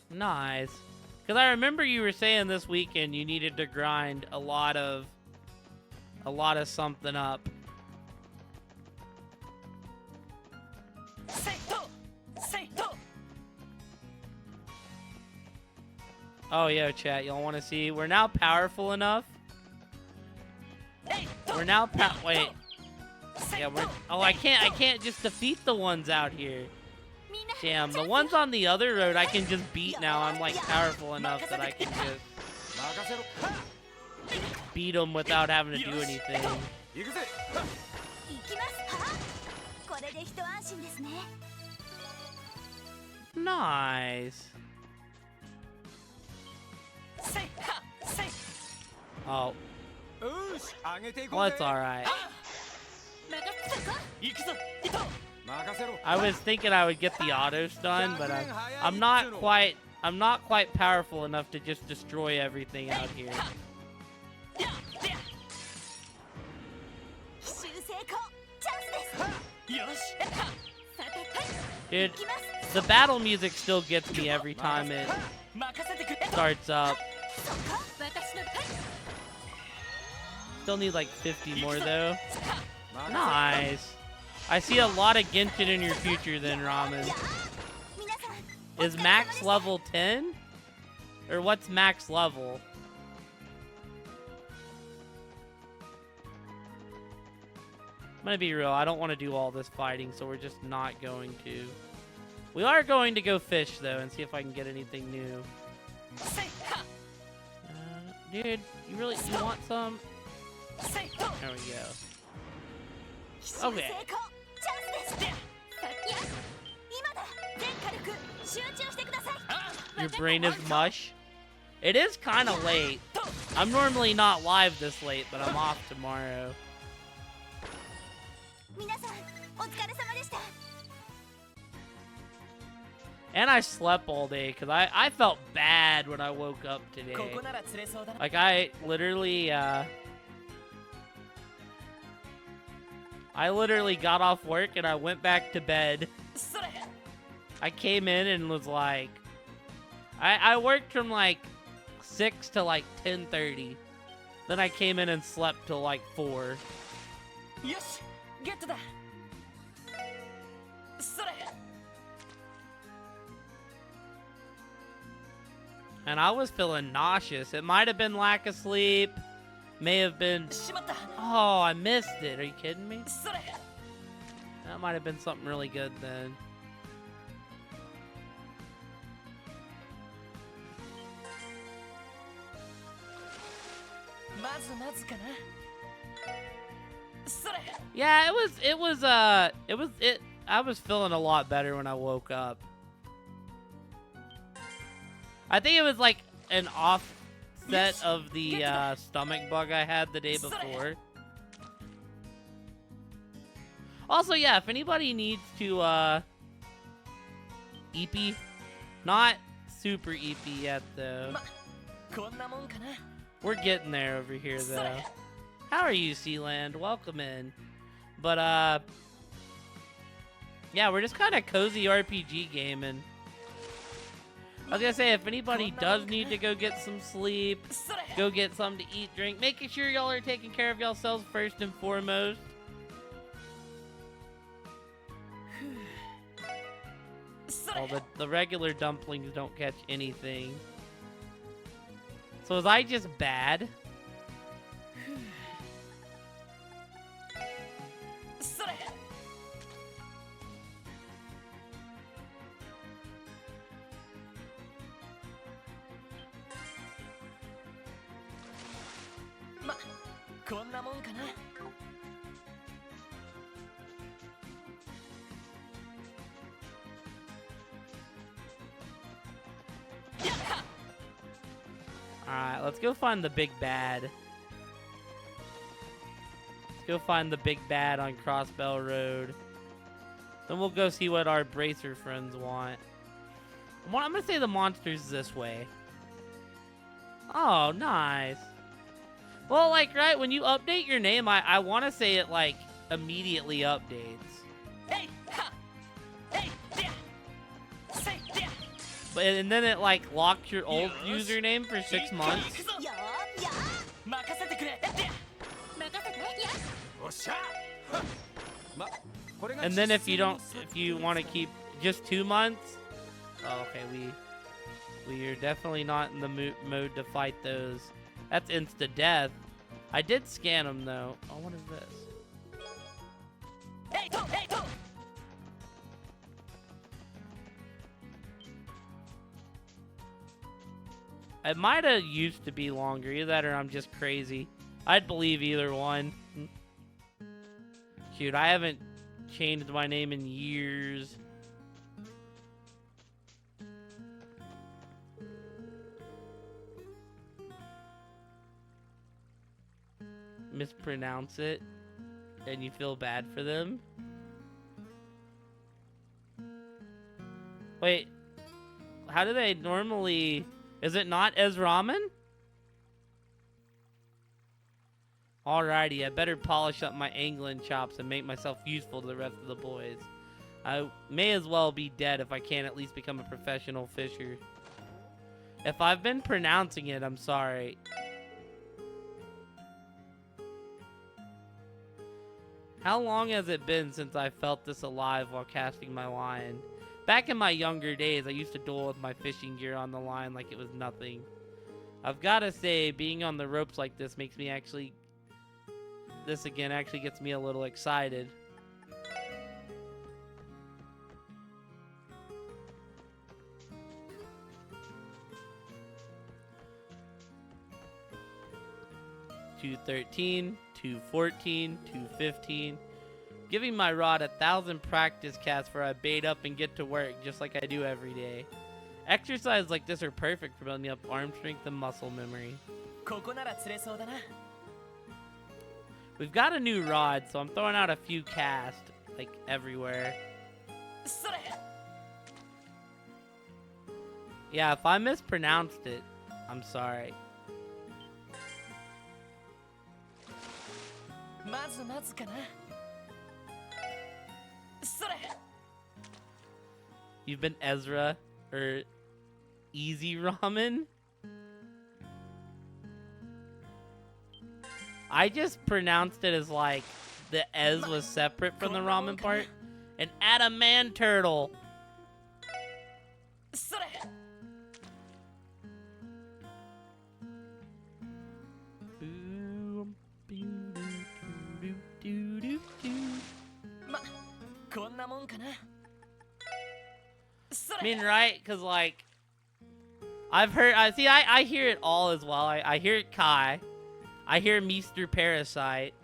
Speaker 1: Nice. Because I remember you were saying this weekend you needed to grind a lot of something up. Oh, yo, chat, y'all want to see? We're now powerful enough. We're now wait. Yeah, I can't just defeat the ones out here. Damn, the ones on the other road I can just beat now. I'm like powerful enough that I can just beat them without having to do anything. Nice. Oh,
Speaker 4: よし上げていこ
Speaker 1: Well,
Speaker 4: うぜ
Speaker 1: it's alright.
Speaker 3: 任せたぞ。
Speaker 2: 行くぞ伊藤
Speaker 4: 任せろ
Speaker 1: I was thinking I would get the auto stun, but I'm not quite powerful enough to just destroy everything out here.
Speaker 2: やや
Speaker 3: 奇襲成功。チャンスです。
Speaker 2: よしやった
Speaker 3: さて、はい。
Speaker 1: Dude,
Speaker 3: 行きます。
Speaker 1: the battle music still gets me every time it
Speaker 2: 任せてくれ
Speaker 1: starts up.
Speaker 3: そうか。私のはい。
Speaker 1: Still need like 50 more though.
Speaker 4: 任せろ
Speaker 1: Nice. I see a lot of Genshin in your future then, Ramen.
Speaker 3: 皆さん。
Speaker 1: Is max level 10? Or what's max level? I'm gonna be real, I don't want to do all this fighting, so we're just not going to. We are going to go fish, though, and see if I can get anything new.
Speaker 2: せいは
Speaker 1: Dude, you want some?
Speaker 2: せいと
Speaker 1: There we go.
Speaker 3: 奇襲成功。
Speaker 1: Okay.
Speaker 3: チャンスです。さいや、今だ。全火力集中してください。
Speaker 1: Your brain is mush. It is kind of late. I'm normally not live this late, but I'm off tomorrow.
Speaker 3: 皆さん、お疲れ様でした。
Speaker 1: And I slept all day because I felt bad when I woke up today.
Speaker 2: ここなら釣れそうだな
Speaker 1: Like I literally got off work and I went back to bed.
Speaker 2: それ
Speaker 1: I came in and was like, I worked from like 6 to like 10:30. Then I came in and slept till like 4.
Speaker 2: よしゲットだそれ
Speaker 1: And I was feeling nauseous. It might have been lack of sleep. May have been...
Speaker 2: しまった
Speaker 1: Oh, I missed it. Are you kidding me?
Speaker 2: それ
Speaker 1: That might have been something really good then.
Speaker 2: まずまずかなそれ
Speaker 1: Yeah, I was feeling a lot better when I woke up. I think it was like an offset of the stomach bug I had the day before. Also, yeah, if anybody needs to EP, not super EP yet though.
Speaker 2: こんなもんかな
Speaker 1: We're getting there over here though. How are you, Sealand? Welcome in. But yeah, we're just kind of cozy RPG gaming. I was gonna say, if anybody does need to go get some sleep,
Speaker 2: それ
Speaker 1: go get something to eat, drink, making sure y'all are taking care of yourselves first and foremost.
Speaker 2: そ
Speaker 1: Well,
Speaker 2: れ
Speaker 1: the regular dumplings don't catch anything. So was I just bad?
Speaker 2: それ まこんなもんかな やった
Speaker 1: Alright, let's go find the big bad. Let's go find the big bad on Crossbell Road. Then we'll go see what our bracer friends want. I'm gonna say the monster's this way. Oh, nice. Well, like, right, when you update your name, I want to say it, like, immediately updates.
Speaker 2: えいはえいでやせいでや
Speaker 1: But, and then it, like, locks your old
Speaker 2: Yes.
Speaker 1: username for 6 months.
Speaker 2: 行くぞ
Speaker 3: よーよ
Speaker 2: 任せてくれでや
Speaker 3: ー。任せて。や。
Speaker 4: おっしゃはっまこれが
Speaker 1: And then if
Speaker 4: 実
Speaker 1: you
Speaker 4: 践
Speaker 1: don't,
Speaker 4: の設
Speaker 1: if you
Speaker 4: 定
Speaker 1: want to
Speaker 4: さ
Speaker 1: keep just 2 months, oh, okay, we are definitely not in the mode to fight those. That's insta death. I did scan them though. Oh, what is this?
Speaker 2: えいとえいと
Speaker 1: It might have used to be longer. Either that or I'm just crazy. I'd believe either one. Shoot, I haven't changed my name in years. mispronounce it and you feel bad for them. Wait, how do they normally... Is it not as ramen? Alrighty, I better polish up my angling chops and make myself useful to the rest of the boys. I may as well be dead if I can't at least become a professional fisher. If I've been pronouncing it, I'm sorry. How long has it been since I felt this alive while casting my line? Back in my younger days, I used to duel with my fishing gear on the line like it was nothing. I've gotta say, being on the ropes like this makes me actually... This again actually gets me a little excited. $213, $214, $215. Giving my rod 1,000 practice casts before I bait up and get to work, just like I do every day. Exercises like this are perfect for building up arm strength and muscle memory.
Speaker 2: ここなら釣れそうだな。
Speaker 1: We've got a new rod, so I'm throwing out a few casts, like, everywhere.
Speaker 2: それ。
Speaker 1: Yeah, if I mispronounced it, I'm sorry.
Speaker 2: まずまずかな。それ。
Speaker 1: You've been Ezra, or Easy Ramen? I just pronounced it as like the Ez was separate from the ramen part. An adamant turtle.
Speaker 2: それ。 ま、こんなもんかな。そ
Speaker 1: I
Speaker 2: れ。
Speaker 1: mean, right? Because, like, I've heard... I hear it all as well. I hear it Kai. I hear Mr. Parasite.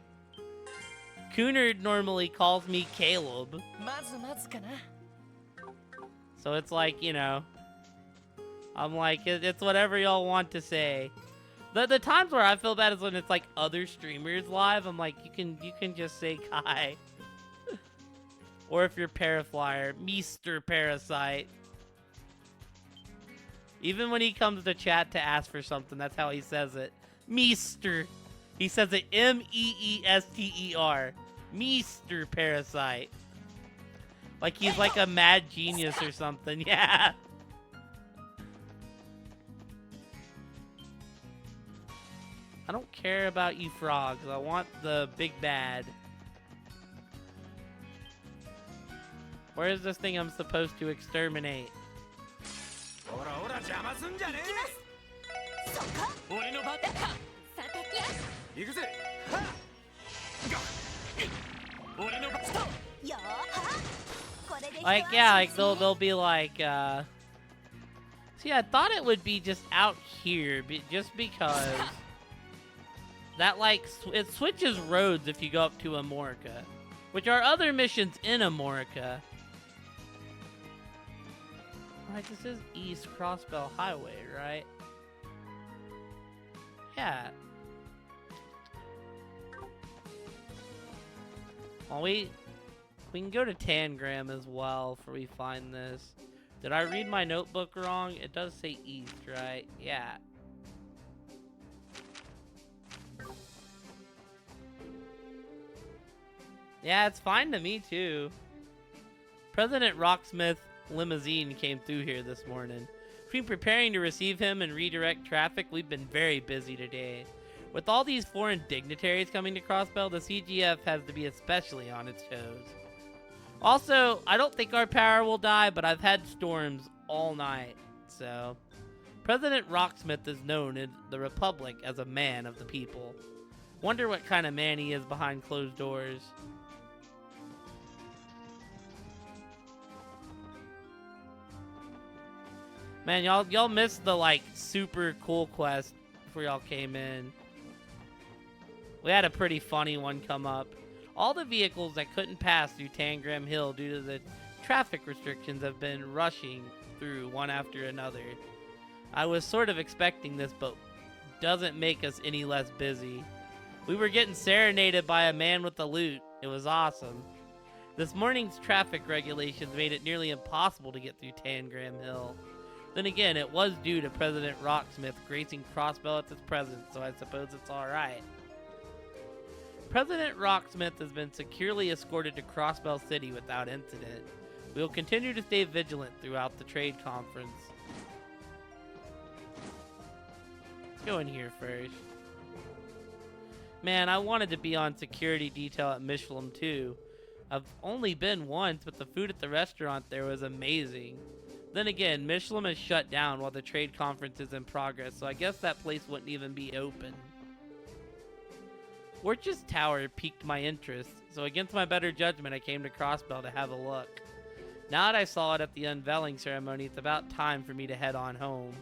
Speaker 1: Cooner normally calls me Caleb.
Speaker 2: まずまずかな。
Speaker 1: So it's like, you know... I'm like, it's whatever y'all want to say. The times where I feel bad is when it's like other streamers live. I'm like, you can just say Kai. Or if you're Paraflyer, Mr. Parasite. Even when he comes to chat to ask for something, that's how he says it. Meester. He says it M-E-E-S-T-E-R. Meester Parasite. Like he's like a mad genius or something. Yeah. I don't care about you frogs. I want the big bad. Where is this thing I'm supposed to exterminate?
Speaker 4: ほらほら邪魔すんじゃね
Speaker 3: そこ
Speaker 2: 俺の番だ。
Speaker 3: さたきや
Speaker 4: え行くぜはっ
Speaker 2: 俺の番。ストップ。
Speaker 3: よーはこれで
Speaker 1: Like, yeah, like they'll be like, see, I thought it would be just out here, just because that, like, it switches roads if you go up to Amorica, which are other missions in Amorica. Like, this is East Crossbell Highway, right? Yeah. Well, we can go to Tangram as well before we find this. Did I read my notebook wrong? It does say east, right? Yeah. Yeah, it's fine to me too. President Rocksmith limousine came through here this morning. Between preparing to receive him and redirect traffic, we've been very busy today. With all these foreign dignitaries coming to Crossbell, the CGF has to be especially on its toes. Also, I don't think our power will die, but I've had storms all night, so... President Rocksmith is known in the Republic as a man of the people. Wonder what kind of man he is behind closed doors. Man, y'all missed the, like, super cool quest before y'all came in. We had a pretty funny one come up. All the vehicles that couldn't pass through Tangram Hill due to the traffic restrictions have been rushing through one after another. I was sort of expecting this, but doesn't make us any less busy. We were getting serenaded by a man with a lute. It was awesome. This morning's traffic regulations made it nearly impossible to get through Tangram Hill. Then again, it was due to President Rocksmith gracing Crossbell with his presence, so I suppose it's alright. President Rocksmith has been securely escorted to Crossbell City without incident. We will continue to stay vigilant throughout the trade conference. Let's go in here first. Man, I wanted to be on security detail at Michelin too. I've only been once, but the food at the restaurant there was amazing. Then again, Michelin is shut down while the trade conference is in progress, so I guess that place wouldn't even be open. Orchard's Tower piqued my interest, so against my better judgment I came to Crossbell to have a look. Now that I saw it at the unveiling ceremony, it's about time for me to head on home.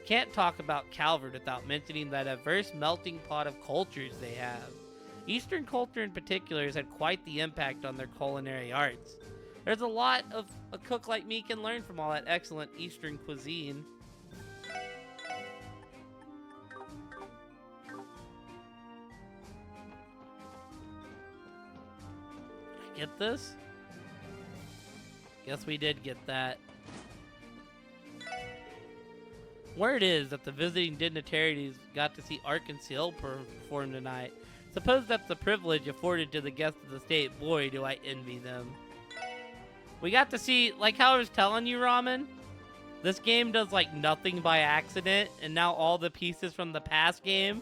Speaker 1: Can't talk about Calvert without mentioning that diverse melting pot of cultures they have. Eastern culture in particular has had quite the impact on their culinary arts. There's a lot of a cook like me can learn from all that excellent Eastern cuisine. Did I get this? Guess we did get that. Word is that the visiting dignitaries got to see Arkansas perform tonight. Suppose that's the privilege afforded to the guests of the state. Boy, do I envy them. We got to see, like how I was telling you, Ramen, this game does like nothing by accident, and now all the pieces from the past game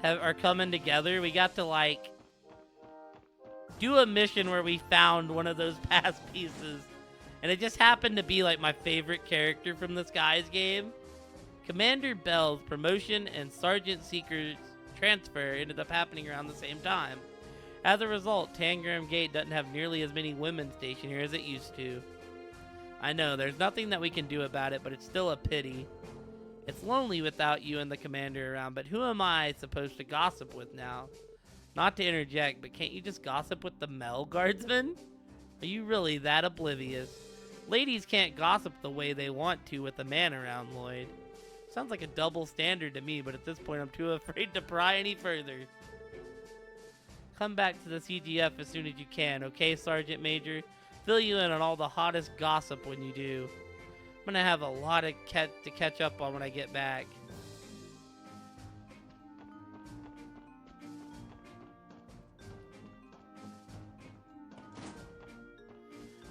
Speaker 1: are coming together. We got to like do a mission where we found one of those past pieces, and it just happened to be like my favorite character from this guy's game. Commander Bell's promotion and Sergeant Seeker's transfer ended up happening around the same time. As a result, Tangram Gate doesn't have nearly as many women stationed here as it used to. I know, there's nothing that we can do about it, but it's still a pity. It's lonely without you and the commander around, but who am I supposed to gossip with now? Not to interject, but can't you just gossip with the Mel Guardsman? Are you really that oblivious? Ladies can't gossip the way they want to with a man around, Lloyd. Sounds like a double standard to me, but at this point I'm too afraid to pry any further. Come back to the CGF as soon as you can, okay, Sergeant Major? Fill you in on all the hottest gossip when you do. I'm gonna have a lot to catch up on when I get back.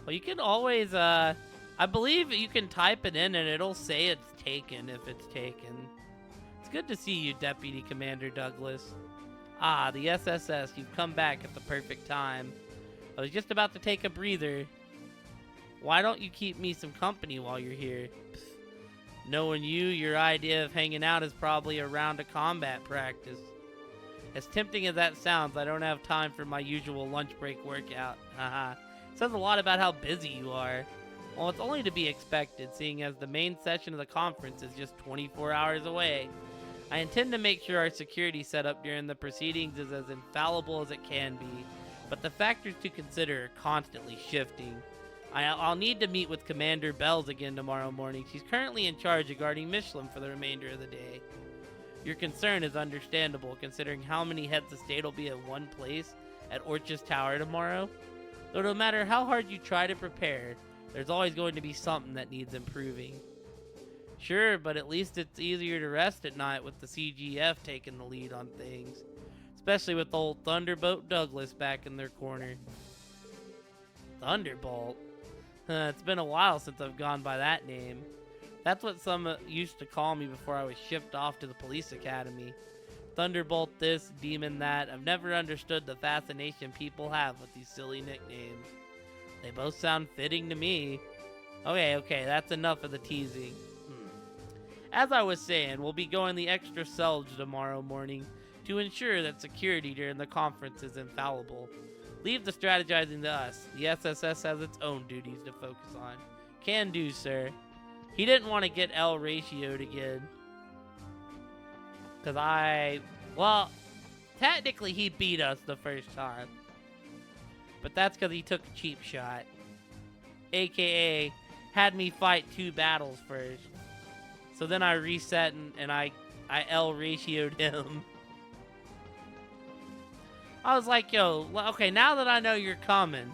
Speaker 1: Well, you can always, I believe you can type it in and it'll say it's taken if it's taken. It's good to see you, Deputy Commander Douglas. Ah, the SSS, you've come back at the perfect time. I was just about to take a breather. Why don't you keep me some company while you're here? Pfft. Knowing you, your idea of hanging out is probably a round of combat practice. As tempting as that sounds, I don't have time for my usual lunch break workout. Haha. Says a lot about how busy you are. Well, it's only to be expected, seeing as the main session of the conference is just 24 hours away. I intend to make sure our security setup during the proceedings is as infallible as it can be, but the factors to consider are constantly shifting. I'll need to meet with Commander Bells again tomorrow morning. She's currently in charge of guarding Michelin for the remainder of the day. Your concern is understandable, considering how many heads of state will be at one place at Orchard's Tower tomorrow. Though no matter how hard you try to prepare, there's always going to be something that needs improving. Sure, but at least it's easier to rest at night with the CGF taking the lead on things. Especially with old Thunderbolt Douglas back in their corner. Thunderbolt? It's been a while since I've gone by that name. That's what some used to call me before I was shipped off to the police academy. Thunderbolt this, Demon that. I've never understood the fascination people have with these silly nicknames. They both sound fitting to me. Okay, that's enough of the teasing. As I was saying, we'll be going the extra selge tomorrow morning to ensure that security during the conference is infallible. Leave the strategizing to us. The SSS has its own duties to focus on. Can do, sir. He didn't want to get L ratioed again. Well, technically he beat us the first time. But that's because he took a cheap shot. AKA, had me fight 2 battles first. So then I reset and I I L ratioed him. I was like, yo, okay, now that I know you're coming,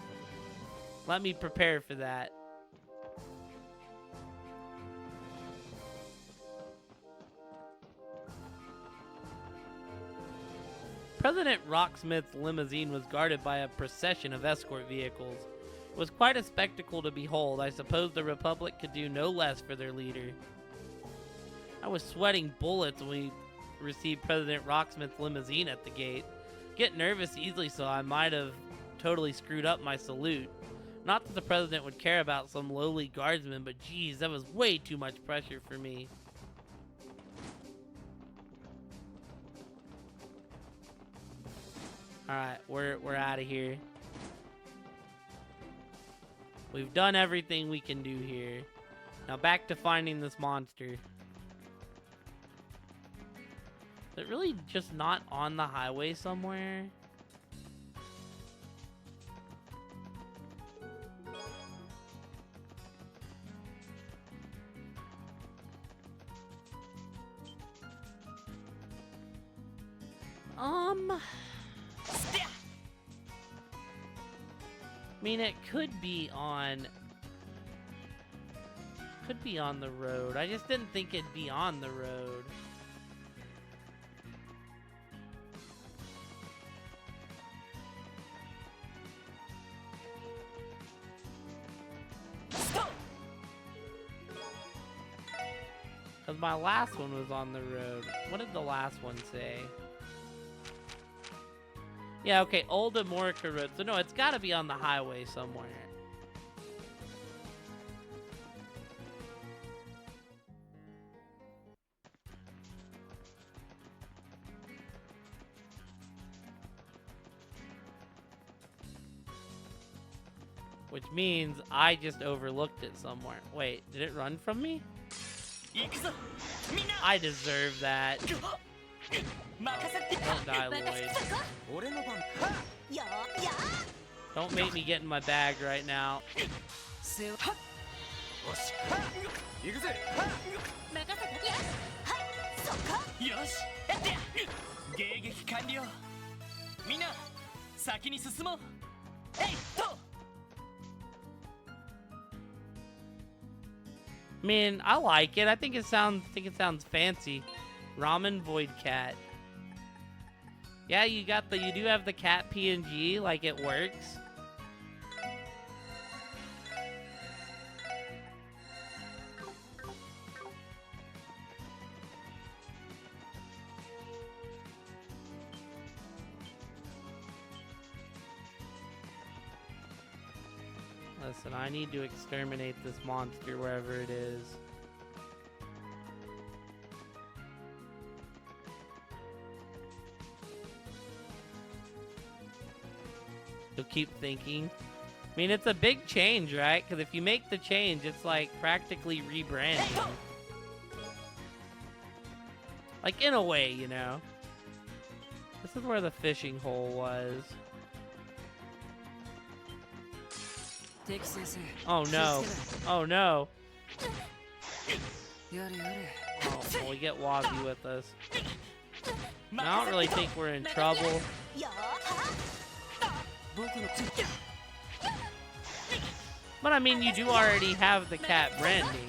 Speaker 1: let me prepare for that. President Rocksmith's limousine was guarded by a procession of escort vehicles. It was quite a spectacle to behold. I suppose the Republic could do no less for their leader. I was sweating bullets when we received President Rocksmith's limousine at the gate. Get nervous easily, so I might have totally screwed up my salute. Not that the president would care about some lowly guardsman, but geez, that was way too much pressure for me. Alright, we're out of here. We've done everything we can do here. Now back to finding this monster. Is it really just not on the highway somewhere? I mean, it could be on the road. I just didn't think it'd be on the road. Because my last one was on the road. What did the last one say? Yeah, okay, Old Amorica Road. So no, it's gotta be on the highway somewhere. Which means I just overlooked it somewhere. Wait, did it run from me? I deserve that. Don't die, Lloyd. Don't make me get in my bag right now. I mean, I like it. I think it sounds fancy. Ramen Void Cat. Yeah, you do have the cat PNG, like it works. Listen, I need to exterminate this monster wherever it is. You'll keep thinking. I mean, it's a big change, right? Because if you make the change, it's like practically rebranding. Like, in a way, you know? This is where the fishing hole was. Oh no. Oh no. Oh, well, we get Wazzy with us. I don't really think we're in trouble. But I mean, you do already have the cat branding.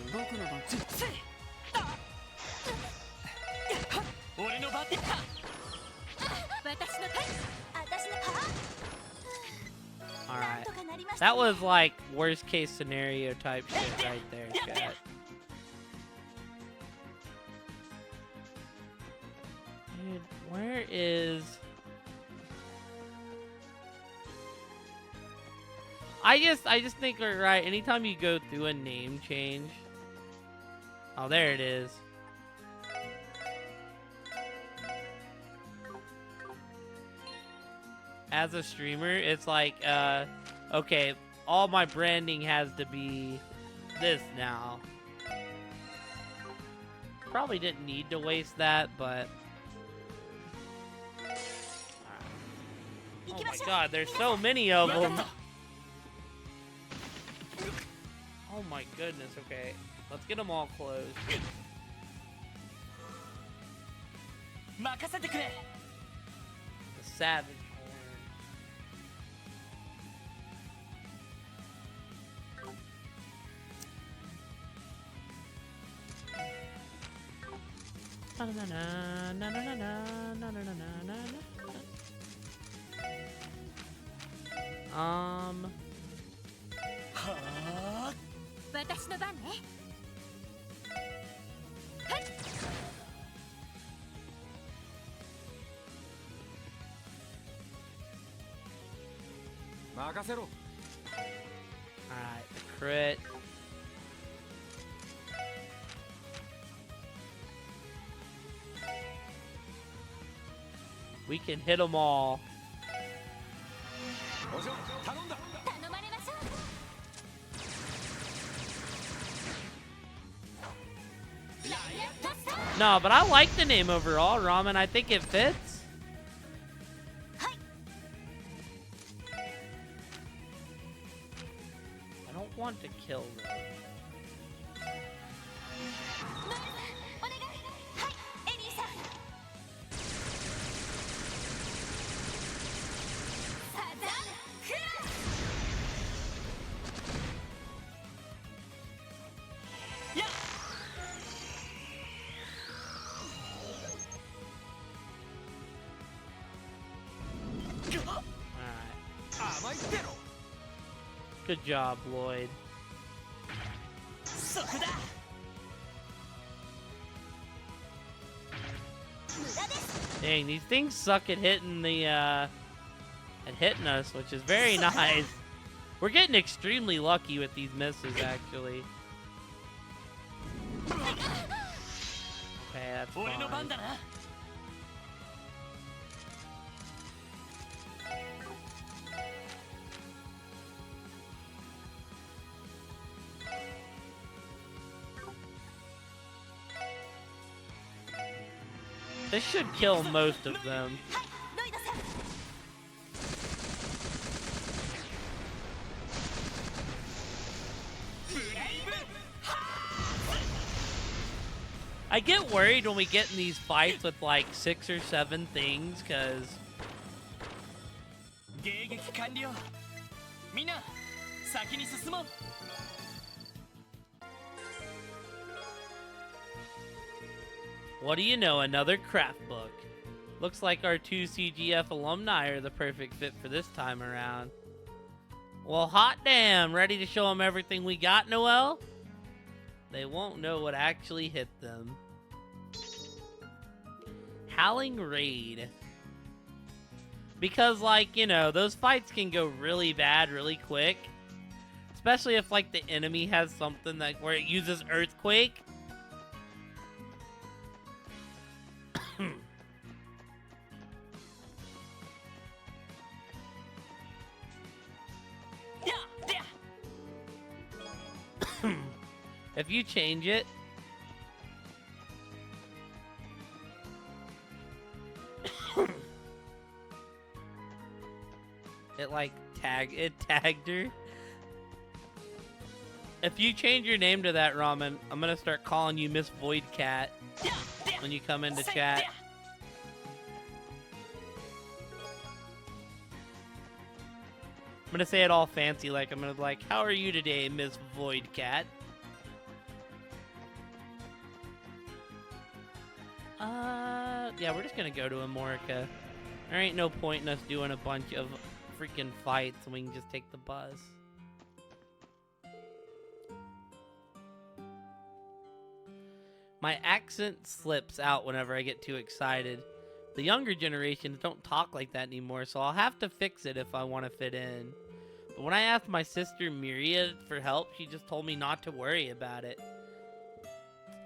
Speaker 1: Alright. That was like worst case scenario type shit right there, chat. Dude, where is... I just think we're right. Anytime you go through a name change. Oh, there it is. As a streamer, it's like, okay, all my branding has to be this now. Probably didn't need to waste that, but... Oh my god, there's so many of them. Oh my goodness, okay. Let's get them all closed.
Speaker 2: 任せてくれ。
Speaker 1: The savage horn. Um,
Speaker 3: 私の番ね。
Speaker 4: 任せろ。
Speaker 1: alright, the crit. We can hit them all.
Speaker 4: お嬢頼んだ。
Speaker 3: 頼まれましょう。
Speaker 1: No, but I like the name overall, Ramen. I think it fits. I don't want to kill them.
Speaker 3: お願い。はい、エリーさん。サザンクラス。
Speaker 2: やっ
Speaker 1: Alright.
Speaker 4: 甘いってろ。
Speaker 1: Good job, Lloyd.
Speaker 2: そこだ。
Speaker 1: Dang, these things suck at hitting at hitting us, which is very nice. We're getting extremely lucky with these misses, actually. Okay, that's
Speaker 2: 俺の番
Speaker 1: fine.
Speaker 2: だな。
Speaker 1: This should kill most of them.
Speaker 3: ロイドさん。
Speaker 1: I get worried when we get in these fights with like 6 or 7 things, cause
Speaker 2: 迎撃完了。みんな先に進もう。
Speaker 1: what do you know, another craft book. Looks like our 2 CGF alumni are the perfect fit for this time around. Well, hot damn, ready to show them everything we got, Noel? They won't know what actually hit them. Howling Raid. Because, like, you know, those fights can go really bad really quick. Especially if, like, the enemy has something that where it uses Earthquake. If you change it, it tagged her. If you change your name to that, Ramen, I'm gonna start calling you Miss Void Cat when you come into chat. I'm gonna say it all fancy, like I'm gonna be like, "How are you today, Miss Void Cat?" Yeah, we're just gonna go to Amorica. There ain't no point in us doing a bunch of freaking fights when we can just take the bus. My accent slips out whenever I get too excited. The younger generations don't talk like that anymore, so I'll have to fix it if I want to fit in. But when I asked my sister Myriad for help, she just told me not to worry about it.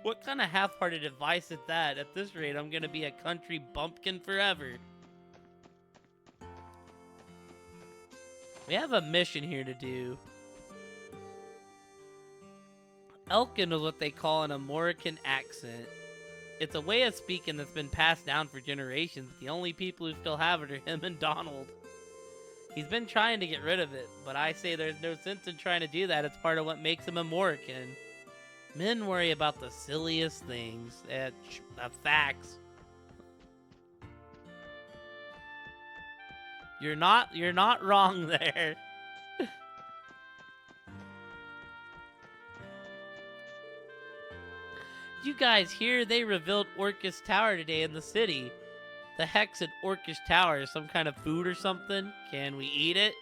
Speaker 1: What kind of half-hearted advice is that? At this rate, I'm gonna be a country bumpkin forever. We have a mission here to do. Elkin is what they call an Amorican accent. It's a way of speaking that's been passed down for generations. The only people who still have it are him and Donald. He's been trying to get rid of it, but I say there's no sense in trying to do that. It's part of what makes him Amorican. Men worry about the silliest things. Facts. You're not wrong there. You guys hear they revealed Orcus Tower today in the city. The heck's at Orcus Tower? Some kind of food or something? Can we eat it?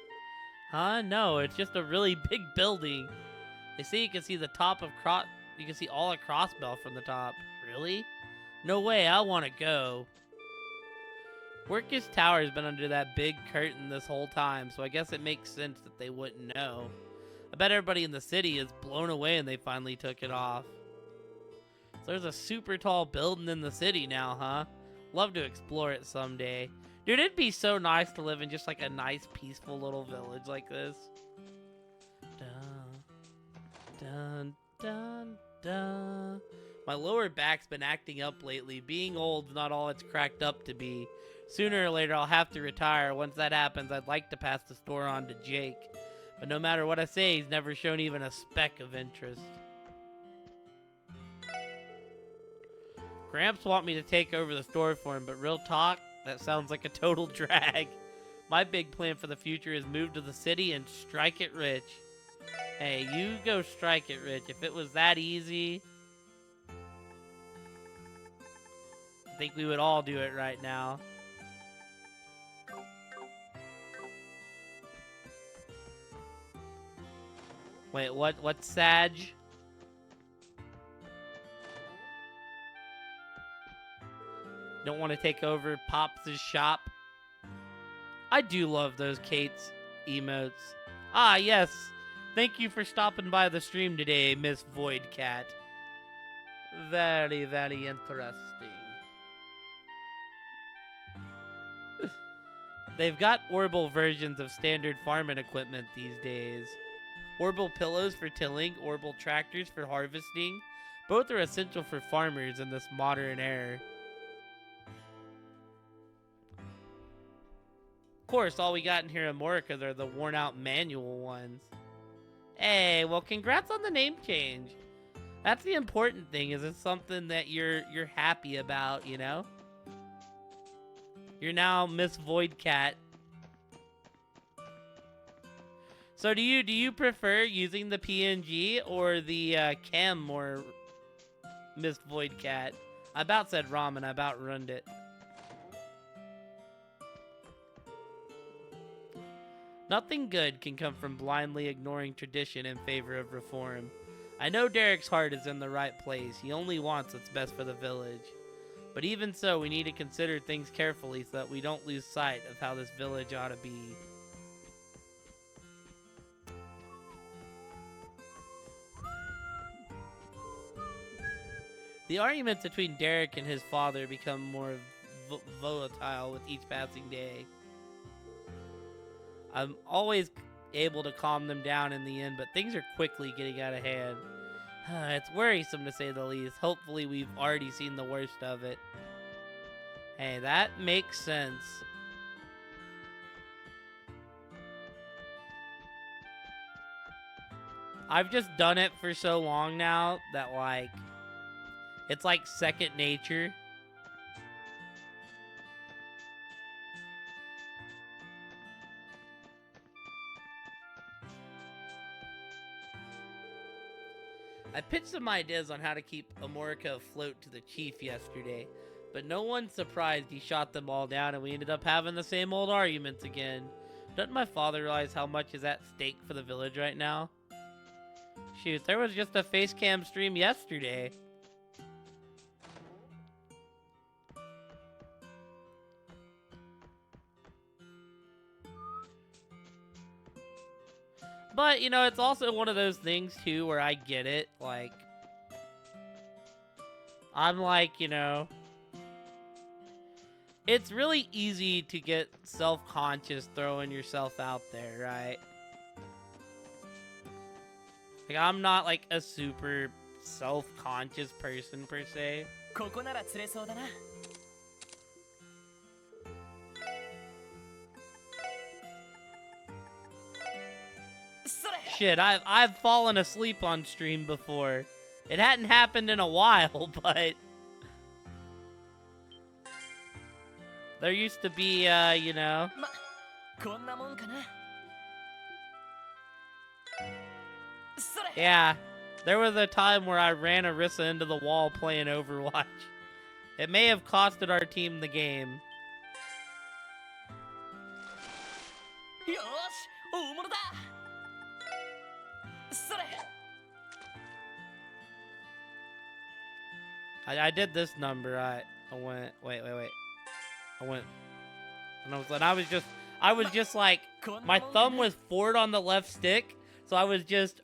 Speaker 1: Huh? No, it's just a really big building. They say you can see the top of you can see all of Crossbell from the top. Really? No way, I want to go. Orcus Tower has been under that big curtain this whole time, so I guess it makes sense that they wouldn't know. I bet everybody in the city is blown away and they finally took it off. So there's a super tall building in the city now, huh? Love to explore it someday. Dude, it'd be so nice to live in just like a nice, peaceful little village like this. Dun, dun, dun, dun. My lower back's been acting up lately. Being old's not all it's cracked up to be. Sooner or later, I'll have to retire. Once that happens, I'd like to pass the store on to Jake. But no matter what I say, he's never shown even a speck of interest. Gramps want me to take over the store for him, but real talk, that sounds like a total drag. My big plan for the future is move to the city and strike it rich. Hey, you go strike it rich. If it was that easy, I think we would all do it right now. Wait, what's Sag? Don't want to take over Pops' shop? I do love those Kate's emotes. Ah, yes. Thank you for stopping by the stream today, Miss Voidcat. Very, very interesting. They've got Orbital versions of standard farming equipment these days. Orbital pillows for tilling, Orbital tractors for harvesting. Both are essential for farmers in this modern era. Of course, all we got in here in Morica are the worn-out manual ones. Hey, well, congrats on the name change. That's the important thing, is it's something that you're happy about, you know? You're now Miss Voidcat. So do you prefer using the PNG or the cam more, Miss Voidcat? I about said ramen, I about ruined it. Nothing good can come from blindly ignoring tradition in favor of reform. I know Derek's heart is in the right place. He only wants what's best for the village. But even so, we need to consider things carefully so that we don't lose sight of how this village ought to be. The arguments between Derek and his father become more volatile with each passing day. I'm always able to calm them down in the end, but things are quickly getting out of hand. It's worrisome to say the least. Hopefully we've already seen the worst of it. Hey, that makes sense. I've just done it for so long now that, like, it's like second nature. I pitched some ideas on how to keep Amorica afloat to the chief yesterday, but no one's surprised he shot them all down and we ended up having the same old arguments again. Doesn't my father realize how much is at stake for the village right now? Shoot, there was just a face cam stream yesterday. But, you know, it's also one of those things, too, where I get it. Like, I'm like, you know, it's really easy to get self-conscious throwing yourself out there, right? Like, I'm not, like, a super self-conscious person, per se.
Speaker 2: ここなら釣れそうだな。
Speaker 1: Shit, I've fallen asleep on stream before. It hadn't happened in a while, but there used to be, you know,
Speaker 2: こんなもんかな。それ。
Speaker 1: Yeah, there was a time where I ran Arissa into the wall playing Overwatch. It may have costed our team the game.
Speaker 2: よーし、大物だ。それ。
Speaker 1: I did this number. I went. Wait. I went. And I was just like, my thumb was forward on the left stick, so I was just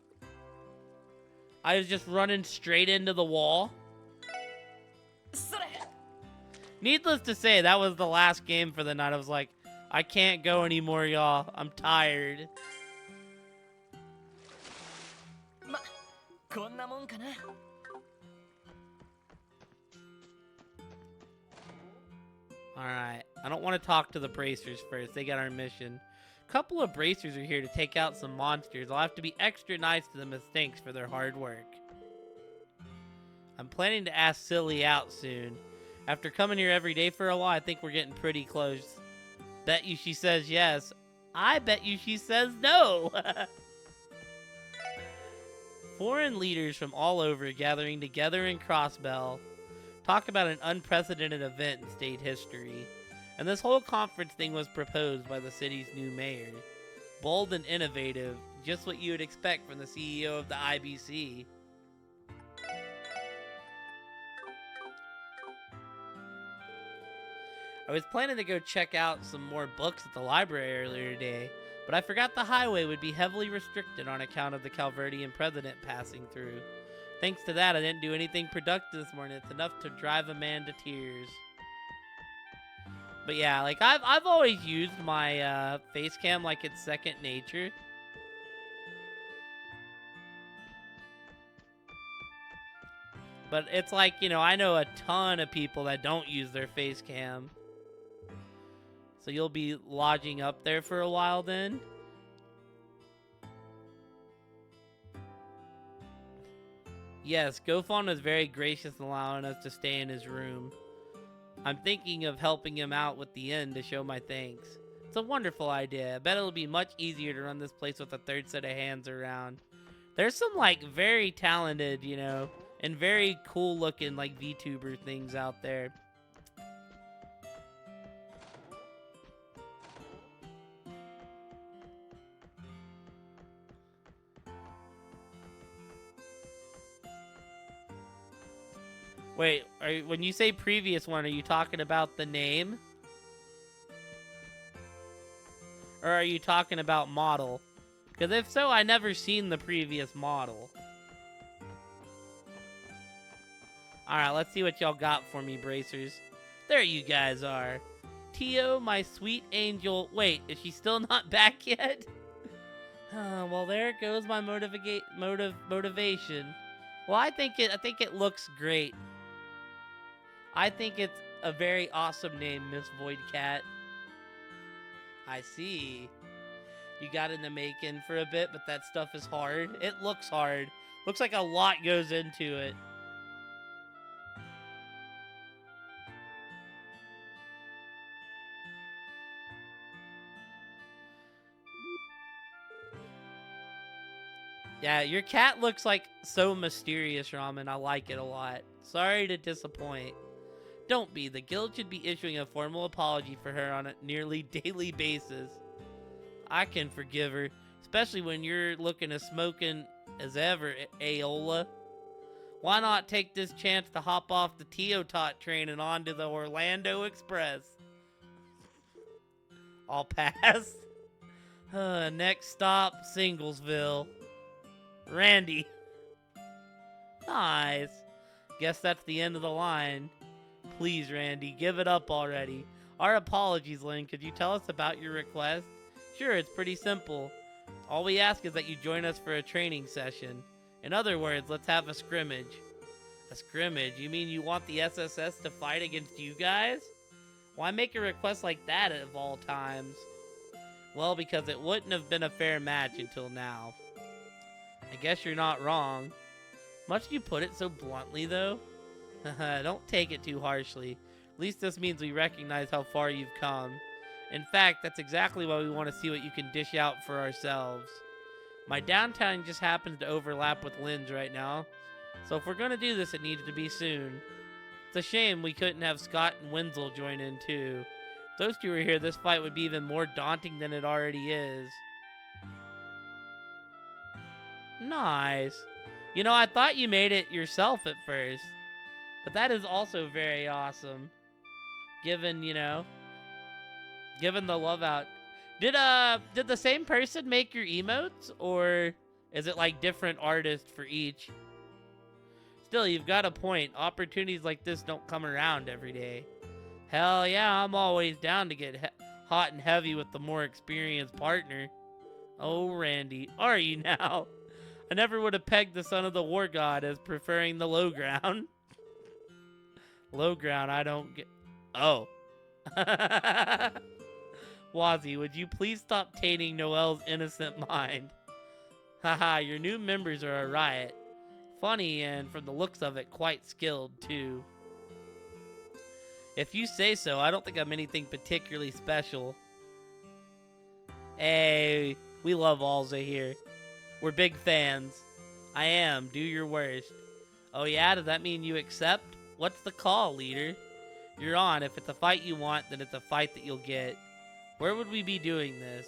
Speaker 1: running straight into the wall.
Speaker 2: それ。
Speaker 1: Needless to say, that was the last game for the night. I was like, I can't go anymore, y'all. I'm tired.
Speaker 2: ま、こんなもんかな。
Speaker 1: Alright, I don't want to talk to the bracers first. They got our mission. A couple of bracers are here to take out some monsters. I'll have to be extra nice to them as thanks for their hard work. I'm planning to ask Silly out soon. After coming here every day for a while, I think we're getting pretty close. Bet you she says yes. I bet you she says no. Foreign leaders from all over gathering together in Crossbell. Talk about an unprecedented event in state history. And this whole conference thing was proposed by the city's new mayor. Bold and innovative, just what you would expect from the CEO of the IBC. I was planning to go check out some more books at the library earlier today, but I forgot the highway would be heavily restricted on account of the Calverdian president passing through. Thanks to that, I didn't do anything productive this morning. It's enough to drive a man to tears. But yeah, like I've always used my face cam like it's second nature. But it's like, you know, I know a ton of people that don't use their face cam. So you'll be lodging up there for a while then. Yes, GoFon was very gracious in allowing us to stay in his room. I'm thinking of helping him out with the inn to show my thanks. It's a wonderful idea. I bet it'll be much easier to run this place with a third set of hands around. There's some, like, very talented, you know, and very cool looking, like, VTuber things out there. Wait, when you say previous one, are you talking about the name? Or are you talking about model? Because if so, I never seen the previous model. Alright, let's see what y'all got for me, bracers. There you guys are. Tio, my sweet angel. Wait, is she still not back yet? Well, there goes my motivation. Well, I think it looks great. I think it's a very awesome name, Miss Voidcat. I see. You got in the making for a bit, but that stuff is hard. It looks hard. Looks like a lot goes into it. Yeah, your cat looks like so mysterious, Ramen. I like it a lot. Sorry to disappoint. Don't be. The guild should be issuing a formal apology for her on a nearly daily basis. I can forgive her, especially when you're looking as smoking as ever, Aola. Why not take this chance to hop off the Teotot train and onto the Orlando Express? I'll pass. Next stop, Singlesville. Randy. Nice. Guess that's the end of the line. Please, Randy, give it up already. Our apologies, Lynn. Could you tell us about your request? Sure, it's pretty simple. All we ask is that you join us for a training session. In other words, let's have a scrimmage. A scrimmage? You mean you want the SSS to fight against you guys? Why make a request like that of all times? Well, because it wouldn't have been a fair match until now. I guess you're not wrong. Must you put it so bluntly, though? Don't take it too harshly. At least this means we recognize how far you've come. In fact, that's exactly why we want to see what you can dish out for ourselves. My downtown just happens to overlap with Lynn's right now, so if we're going to do this, it needs to be soon. It's a shame we couldn't have Scott and Wenzel join in too. If those two were here, this fight would be even more daunting than it already is. Nice. You know, I thought you made it yourself at first, but that is also very awesome. Given, you know, given the love out. Did the same person make your emotes, or is it like different artists for each? Still, you've got a point. Opportunities like this don't come around every day. Hell yeah, I'm always down to get hot and heavy with the more experienced partner. Oh, Randy, are you now? I never would have pegged the son of the war god as preferring the low ground. Low ground, I don't get... Oh. Wazzy, would you please stop tainting Noelle's innocent mind? Haha, your new members are a riot. Funny, and from the looks of it, quite skilled, too. If you say so, I don't think I'm anything particularly special. Hey, we love Alza here. We're big fans. I am. Do your worst. Oh yeah? Does that mean you accept? What's the call, leader? You're on. If it's a fight you want, then it's a fight that you'll get. Where would we be doing this?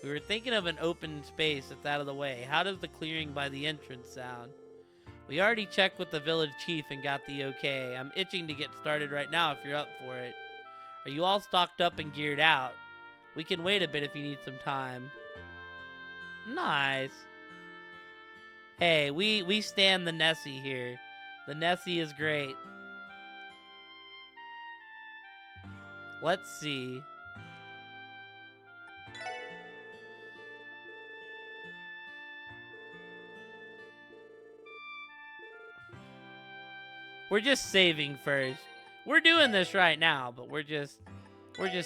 Speaker 1: We were thinking of an open space that's out of the way. How does the clearing by the entrance sound? We already checked with the village chief and got the okay. I'm itching to get started right now if you're up for it. Are you all stocked up and geared out? We can wait a bit if you need some time. Nice. Hey, we stand the Nessie here. The Nessie is great. Let's see. We're just saving first. We're doing this right now, but we're just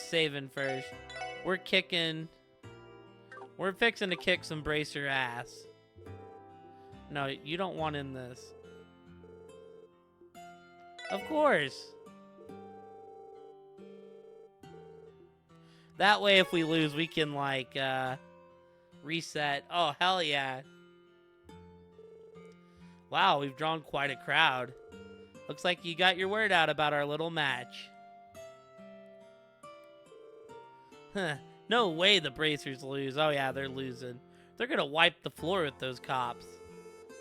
Speaker 1: saving first. We're fixing to kick some bracer ass. No, you don't want in this. Of course. That way, if we lose, we can, like, reset. Oh, hell yeah. Wow, we've drawn quite a crowd. Looks like you got your word out about our little match. Huh. No way the Bracers lose. Oh yeah, they're losing. They're gonna wipe the floor with those cops.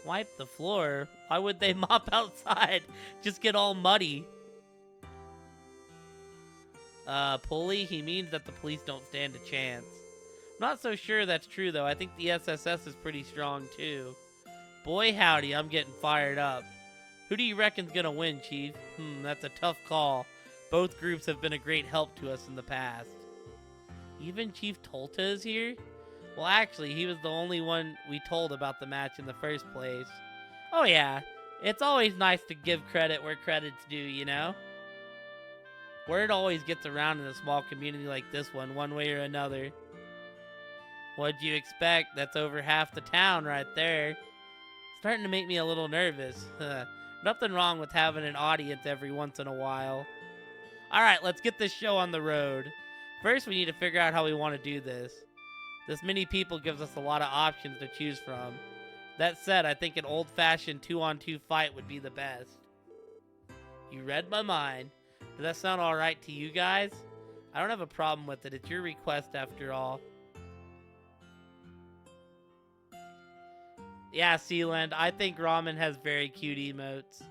Speaker 1: Wipe the floor? Why would they mop outside? Just get all muddy. Pulley? He means that the police don't stand a chance. I'm not so sure that's true though. I think the SSS is pretty strong too. Boy howdy, I'm getting fired up. Who do you reckon's gonna win, Chief? That's a tough call. Both groups have been a great help to us in the past. Even Chief Tolta is here? Well, actually, he was the only one we told about the match in the first place. Oh yeah, it's always nice to give credit where credit's due, you know? Word always gets around in a small community like this one way or another. What'd you expect? That's over half the town right there. Starting to make me a little nervous. Nothing wrong with having an audience every once in a while. Alright, let's get this show on the road. First, we need to figure out how we want to do this. This many people gives us a lot of options to choose from. That said, I think an old-fashioned 2-on-2 fight would be the best. You read my mind. Does that sound alright to you guys? I don't have a problem with it. It's your request after all. Yeah, Sealand, I think Ramen has very cute emotes.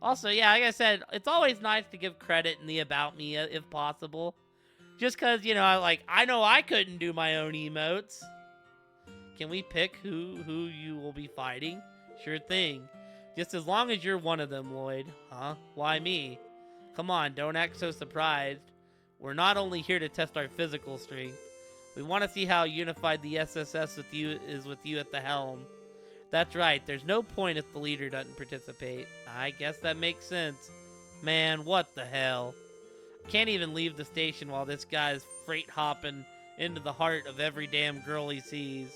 Speaker 1: Also, yeah, like I said, it's always nice to give credit in the About Me if possible. Just because, you know, I know I couldn't do my own emotes. Can we pick who you will be fighting? Sure thing. Just as long as you're one of them, Lloyd. Huh? Why me? Come on, don't act so surprised. We're not only here to test our physical strength. We want to see how unified the SSS is with you at the helm. That's right, there's no point if the leader doesn't participate. I guess that makes sense. Man, what the hell? Can't even leave the station while this guy's freight hopping into the heart of every damn girl he sees.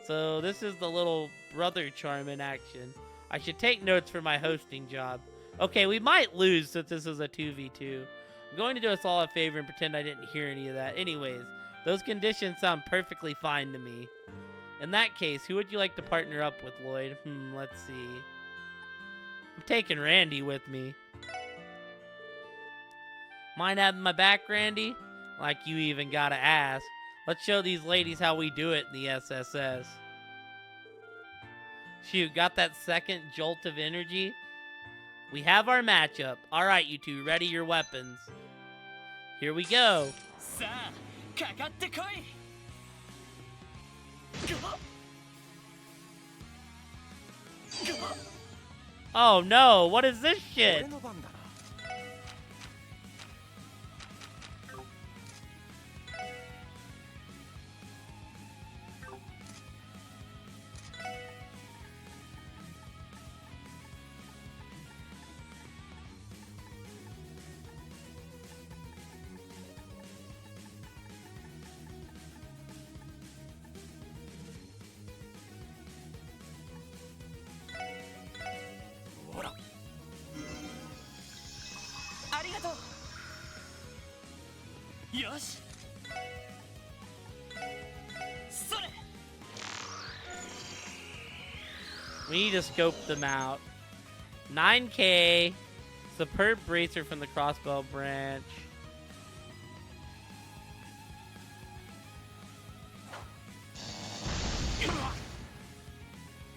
Speaker 1: So this is the little brother charm in action. I should take notes for my hosting job. Okay, we might lose since this is a 2v2. I'm going to do us all a favor and pretend I didn't hear any of that. Anyways, those conditions sound perfectly fine to me. In that case, who would you like to partner up with, Lloyd? Let's see. I'm taking Randy with me. Mind having my back, Randy? Like you even gotta ask. Let's show these ladies how we do it in the SSS. Shoot, got that second jolt of energy? We have our matchup. Alright, you two, ready your weapons. Here we go.
Speaker 2: さあかかってこい
Speaker 1: Oh no, what is this shit?
Speaker 4: 俺の番だな。ほら。
Speaker 2: ありがとうよしそれ
Speaker 1: We need to scope them out. 9K. Superb bracer from the crossbow branch.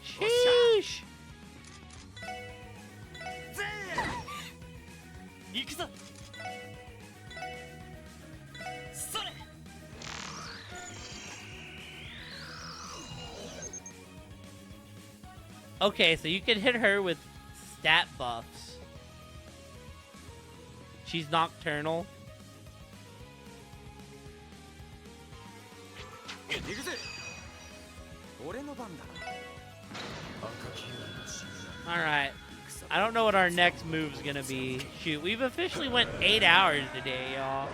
Speaker 1: Sheesh.
Speaker 2: 行くぞそれ
Speaker 1: Okay, so you can hit her with stat buffs. She's nocturnal.
Speaker 4: 行くぜ。俺の番だな。
Speaker 1: Alright. I don't know what our next move's gonna be. Shoot, we've officially went 8 hours today, y'all.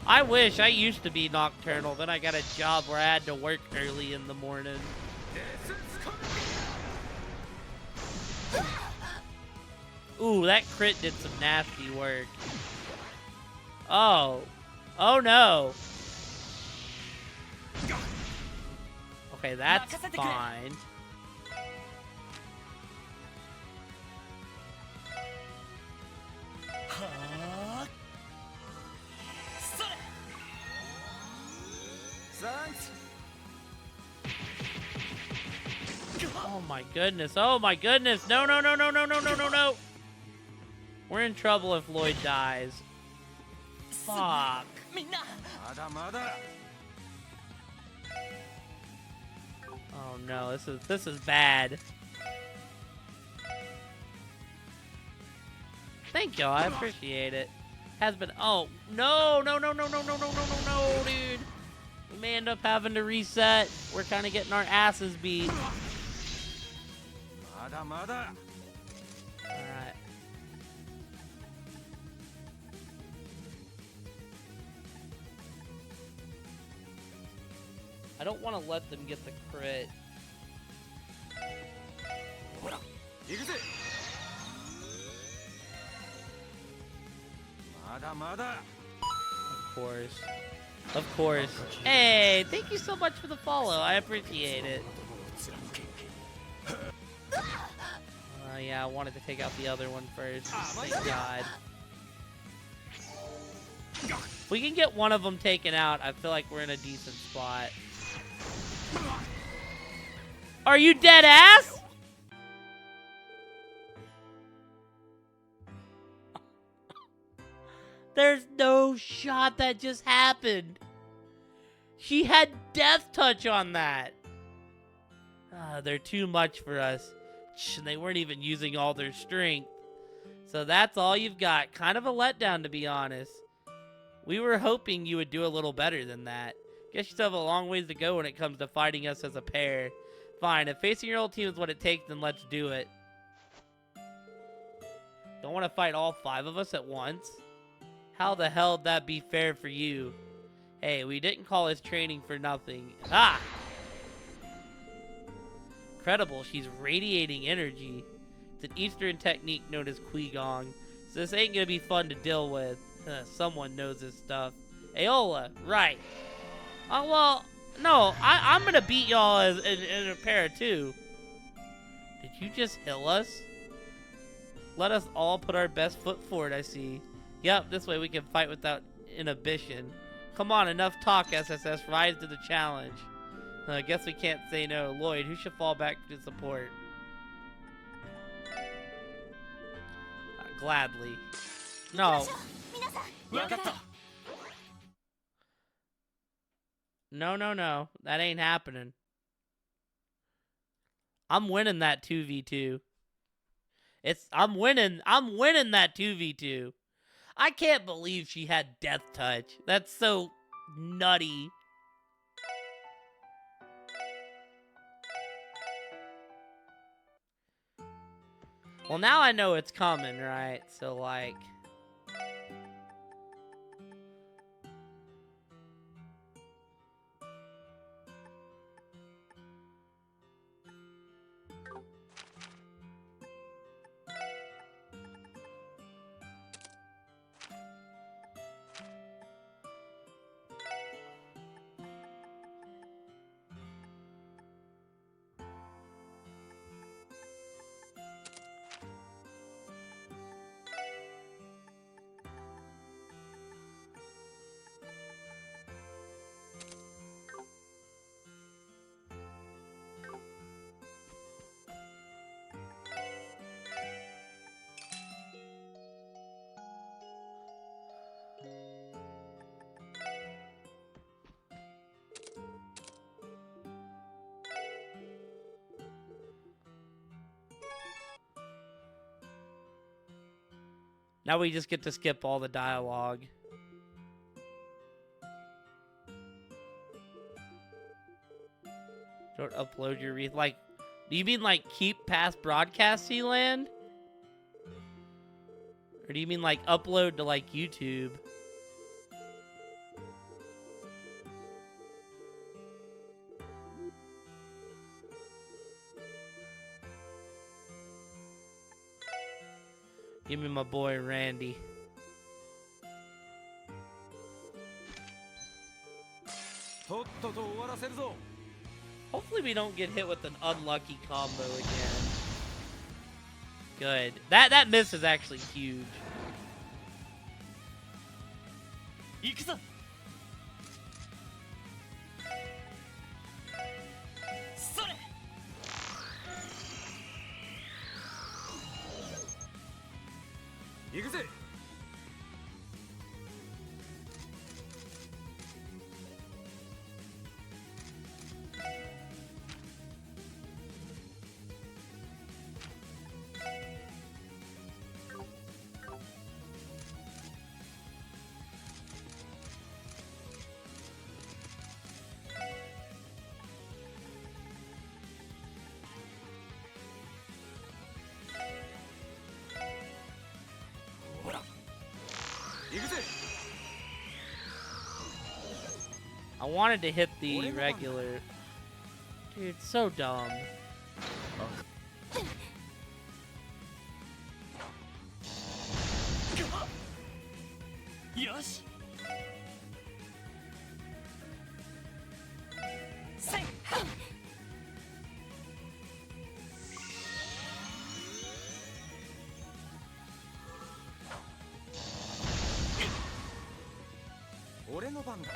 Speaker 1: I wish I used to be nocturnal, then I got a job where I had to work early in the morning. Ooh, that crit did some nasty work. Oh. Oh no. Okay, that's fine. Oh my goodness. Oh my goodness. No, no, no, no, no, no, no, no, no. We're in trouble if Lloyd dies. Fuck.
Speaker 2: みんな
Speaker 4: まだまだ。
Speaker 1: Oh no, this is bad. Thank y'all, I appreciate it. Has been oh no no no no no no no no no no dude. We may end up having to reset. We're kinda getting our asses beat.
Speaker 4: まだまだ。
Speaker 1: Alright. I don't want to let them get the crit.
Speaker 4: ほら。行くぜ。まだまだ。
Speaker 1: Of course. Of course. Hey, thank you so much for the follow. I appreciate it. Yeah, I wanted to take out the other one first. Thank God. If we can get one of them taken out, I feel like we're in a decent spot. Are you dead ass? There's no shot that just happened. She had death touch on that. They're too much for us. They weren't even using all their strength. So that's all you've got. Kind of a letdown, to be honest. We were hoping you would do a little better than that. Guess you still have a long ways to go when it comes to fighting us as a pair. Fine, if facing your old team is what it takes, then let's do it. Don't want to fight all 5 of us at once? How the hell would that be fair for you? Hey, we didn't call this training for nothing. Ah! Incredible, she's radiating energy. It's an Eastern technique known as Qui Gong. This ain't gonna be fun to deal with. Someone knows this stuff. Aola, right. Oh, well, no, I'm gonna beat y'all in a pair of two. Did you just hill us? Let us all put our best foot forward, I see. Yep, this way we can fight without inhibition. Come on, enough talk, SSS. Rise to the challenge. I guess we can't say no. Lloyd, who should fall back to support? Gladly. No.
Speaker 2: わかった
Speaker 1: No, no, no. That ain't happening. I'm winning that 2v2. I'm winning that 2v2. I can't believe she had Death Touch. That's so nutty. Well, now I know it's coming, right? So, like... Now we just get to skip all the dialogue. Don't upload your wreath. Like, do you mean like keep past broadcast Sealand? Or do you mean like upload to like YouTube? Give me my boy Randy. Hopefully we don't get hit with an unlucky combo again. Good. That miss is actually huge.
Speaker 2: 行くぞそれ
Speaker 4: 行くぜ。行くぜ。
Speaker 1: I wanted to hit the regular. Dude, so dumb.
Speaker 2: よしせい
Speaker 4: 俺の番だ。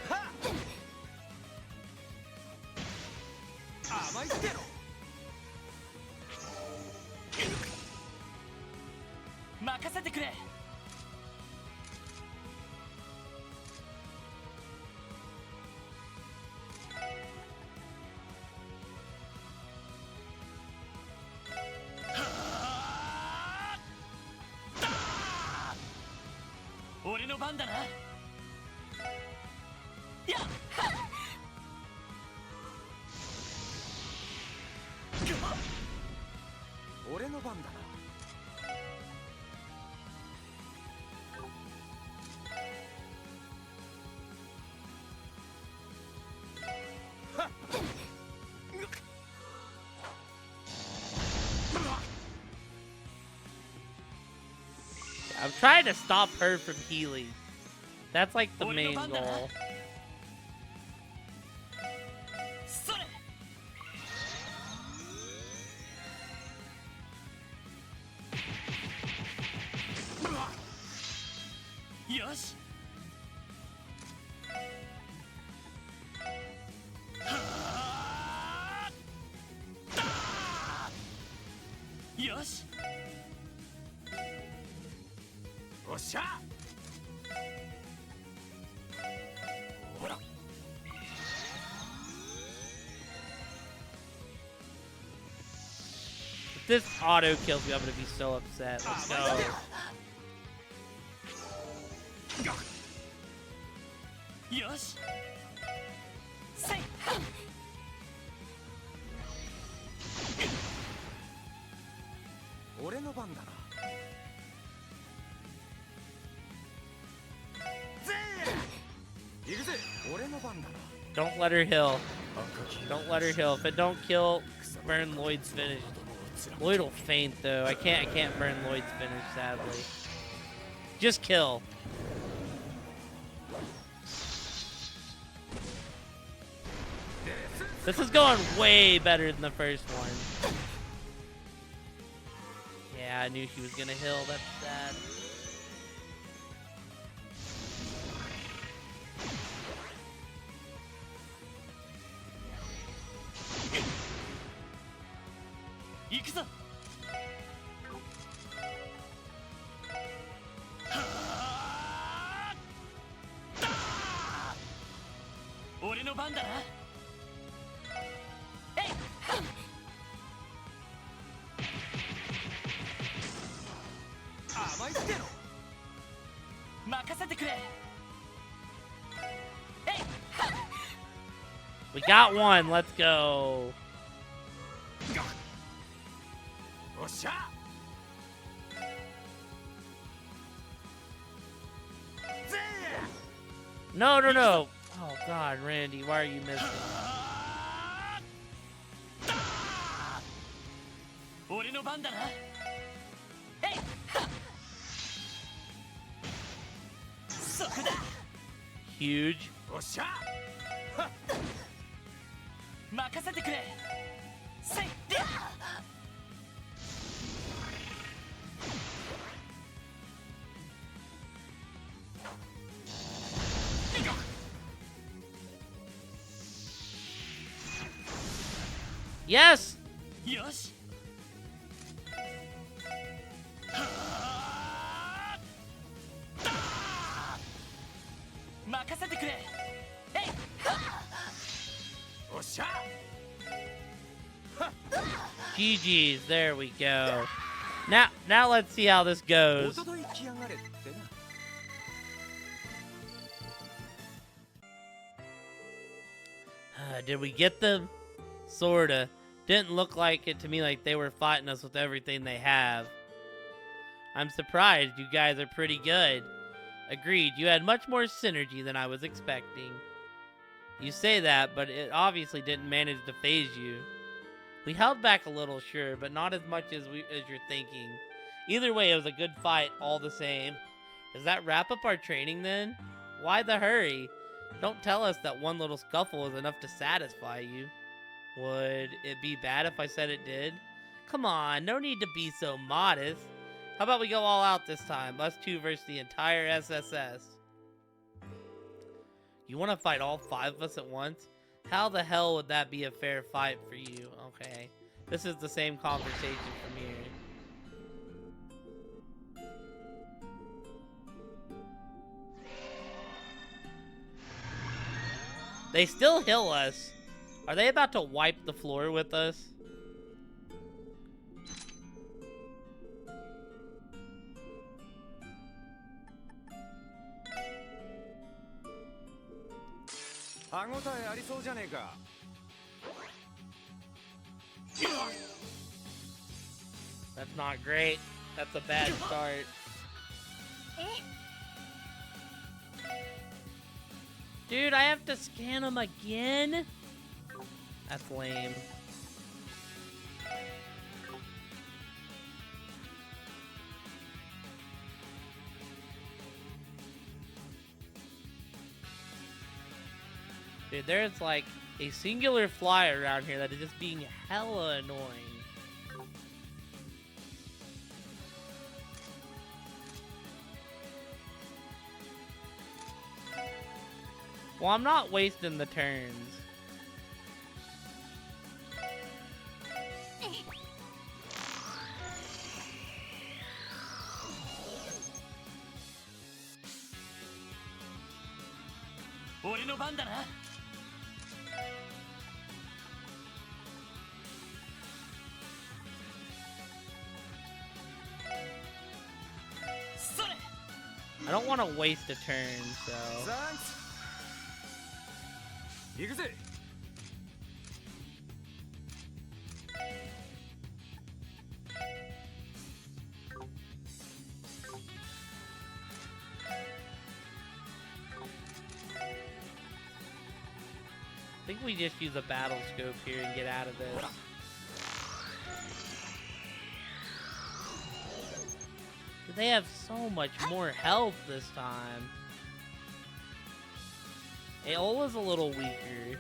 Speaker 4: はっ甘いってろ。
Speaker 2: 任せてくれ 俺の番だなやっ
Speaker 4: 俺の番だな。はっ
Speaker 1: trying to stop her from healing. That's like the main goal.
Speaker 2: それ よしよし
Speaker 4: おっしゃ
Speaker 1: If this auto kills me, I'm gonna be so upset. Let's go.
Speaker 2: よしせい
Speaker 4: 俺の番だなぜー行くぜ俺の番だな
Speaker 1: Don't let her heal. Don't let her heal. If it don't kill, burn Lloyd's finish. Lloyd will faint though. I can't burn Lloyd's finish, sadly. Just kill. This is going way better than the first one. Yeah, I knew she was gonna heal. That's sad.
Speaker 2: 行くぞ俺の番だなえい
Speaker 4: 甘いっての
Speaker 2: 任せてくれ
Speaker 1: We got one. Let's go.
Speaker 4: おっしゃ
Speaker 1: No, no, no. Oh, God, Randy, why are you missing?
Speaker 2: 俺の番だなえいそこだ
Speaker 1: Huge.
Speaker 4: おっしゃ
Speaker 2: 任せてくれせい
Speaker 1: Yes!
Speaker 2: よし任せてくれえい
Speaker 4: おっしゃ
Speaker 1: GG's. There we go. Now let's see how this
Speaker 4: お
Speaker 1: goes.
Speaker 4: ととい来やがれってな
Speaker 1: Did we get them? Sorta. Didn't look like it to me like they were fighting us with everything they have. I'm surprised. You guys are pretty good. Agreed. You had much more synergy than I was expecting. You say that, but it obviously didn't manage to phase you. We held back a little, sure, but not as much as you're thinking. Either way, it was a good fight all the same. Does that wrap up our training then? Why the hurry? Don't tell us that one little scuffle is enough to satisfy you. Would it be bad if I said it did? Come on, no need to be so modest. How about we go all out this time? Us two versus the entire SSS. You want to fight all 5 of us at once? How the hell would that be a fair fight for you? Okay. This is the same conversation from here. They still heal us. Are they about to wipe the floor with us? That's not great. That's a bad start. Dude, I have to scan them again? That's lame. Dude, there's like a singular fly around here that is just being hella annoying. Well, I'm not wasting the turns. I don't want to waste a turn, so...
Speaker 4: ザンク行くぜ
Speaker 1: I think we just use a battle scope here and get out of this. They have so much more health this time. Aeola's a little weaker.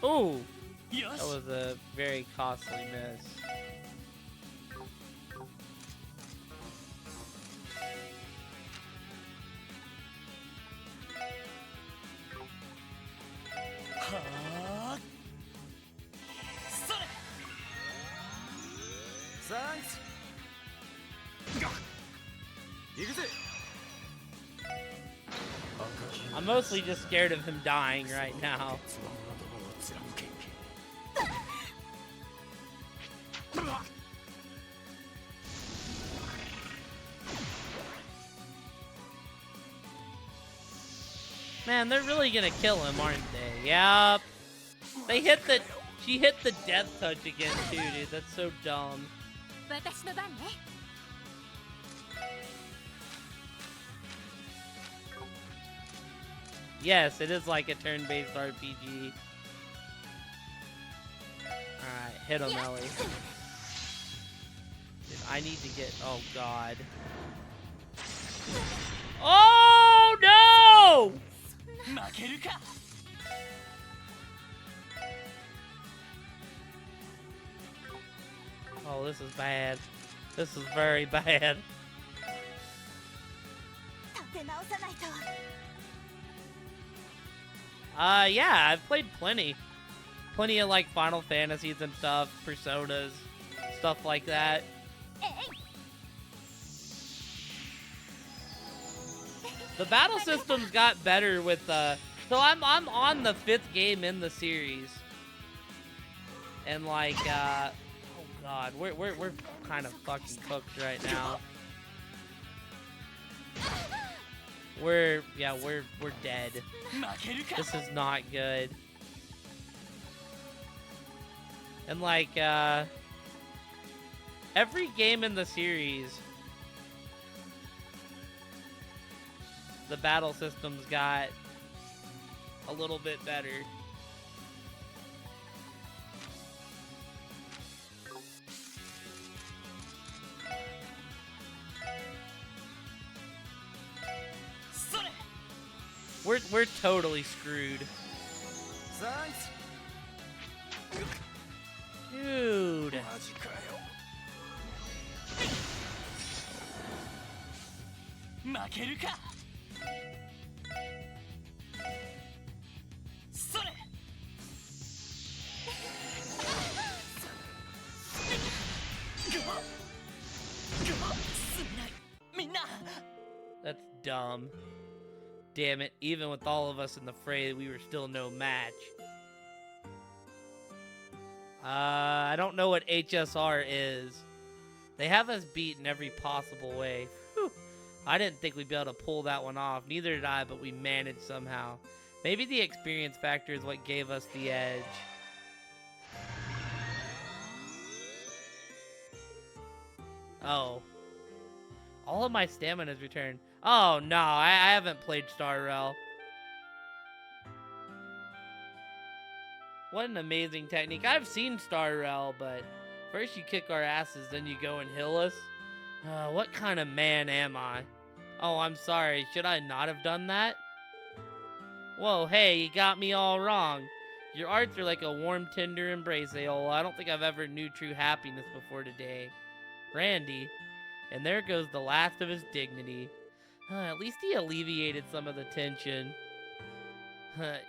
Speaker 1: Oh, that was a very costly miss. I'm mostly just scared of him dying right now. Man, they're really gonna kill him, aren't they? Yep. She hit the death touch again too, dude. That's so dumb. Yes, it is like a turn-based RPG. Alright, hit him, Ellie. Dude, I need to get... Oh, God. Oh, no! Oh, this is bad. This is very bad. Yeah, I've played plenty. Plenty of, like, Final Fantasies and stuff, Personas, stuff like that. The battle systems got better with, so I'm on the 5th game in the series. And, like, oh, God, we're kind of fucking cooked right now. We're dead. This is not good. And like, every game in the series, the battle systems got a little bit better. We're totally screwed.
Speaker 4: Thanks.
Speaker 1: Dude.
Speaker 4: マジかよ。
Speaker 2: 負けるか。それ。すんないみんな。
Speaker 1: That's dumb. Damn it, even with all of us in the fray, we were still no match. I don't know what HSR is. They have us beat in every possible way. Whew. I didn't think we'd be able to pull that one off. Neither did I, but we managed somehow. Maybe the experience factor is what gave us the edge. Oh. All of my stamina's returned. Oh no, I haven't played Star Rail. What an amazing technique. I've seen Star Rail, but first you kick our asses, then you go and heal us. What kind of man am I? Oh, I'm sorry. Should I not have done that? Whoa, hey, you got me all wrong. Your arts are like a warm, tender embrace, Aola. I don't think I've ever knew true happiness before today. Randy. And there goes the last of his dignity. At least he alleviated some of the tension.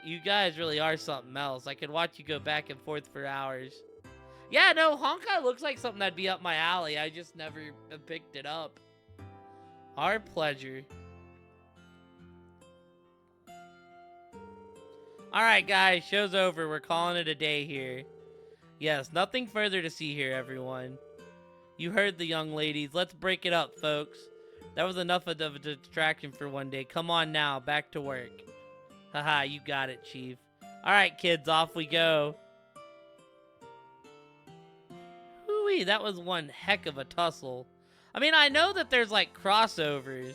Speaker 1: You guys really are something else. I could watch you go back and forth for hours. Yeah, no, Honkai looks like something that'd be up my alley. I just never picked it up. Our pleasure. Alright, guys, show's over. We're calling it a day here. Yes, nothing further to see here, everyone. You heard the young ladies. Let's break it up, folks. That was enough of a distraction for one day. Come on now, back to work. Haha, you got it, Chief. Alright, kids, off we go. Hooey, that was one heck of a tussle. I mean, I know that there's, like, crossovers.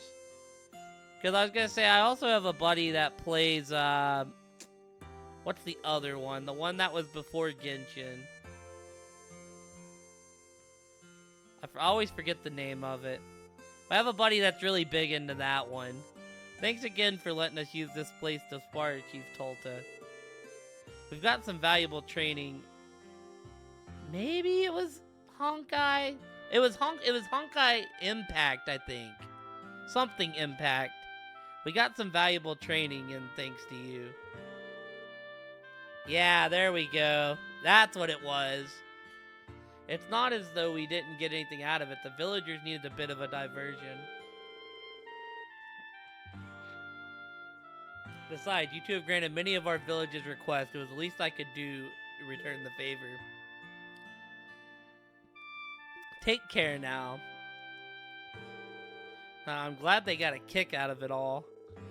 Speaker 1: Because I was going to say, I also have a buddy that plays, what's the other one? The one that was before Genshin. I always forget the name of it. I have a buddy that's really big into that one. Thanks again for letting us use this place to spar, Chief Tolta. We've got some valuable training. Maybe it was Honkai? It was Honkai Impact, I think. Something Impact. We got some valuable training and thanks to you. Yeah, there we go. That's what it was. It's not as though we didn't get anything out of it. The villagers needed a bit of a diversion. Besides, you two have granted many of our villages' requests. It was the least I could do to return the favor. Take care now. I'm glad they got a kick out of it all.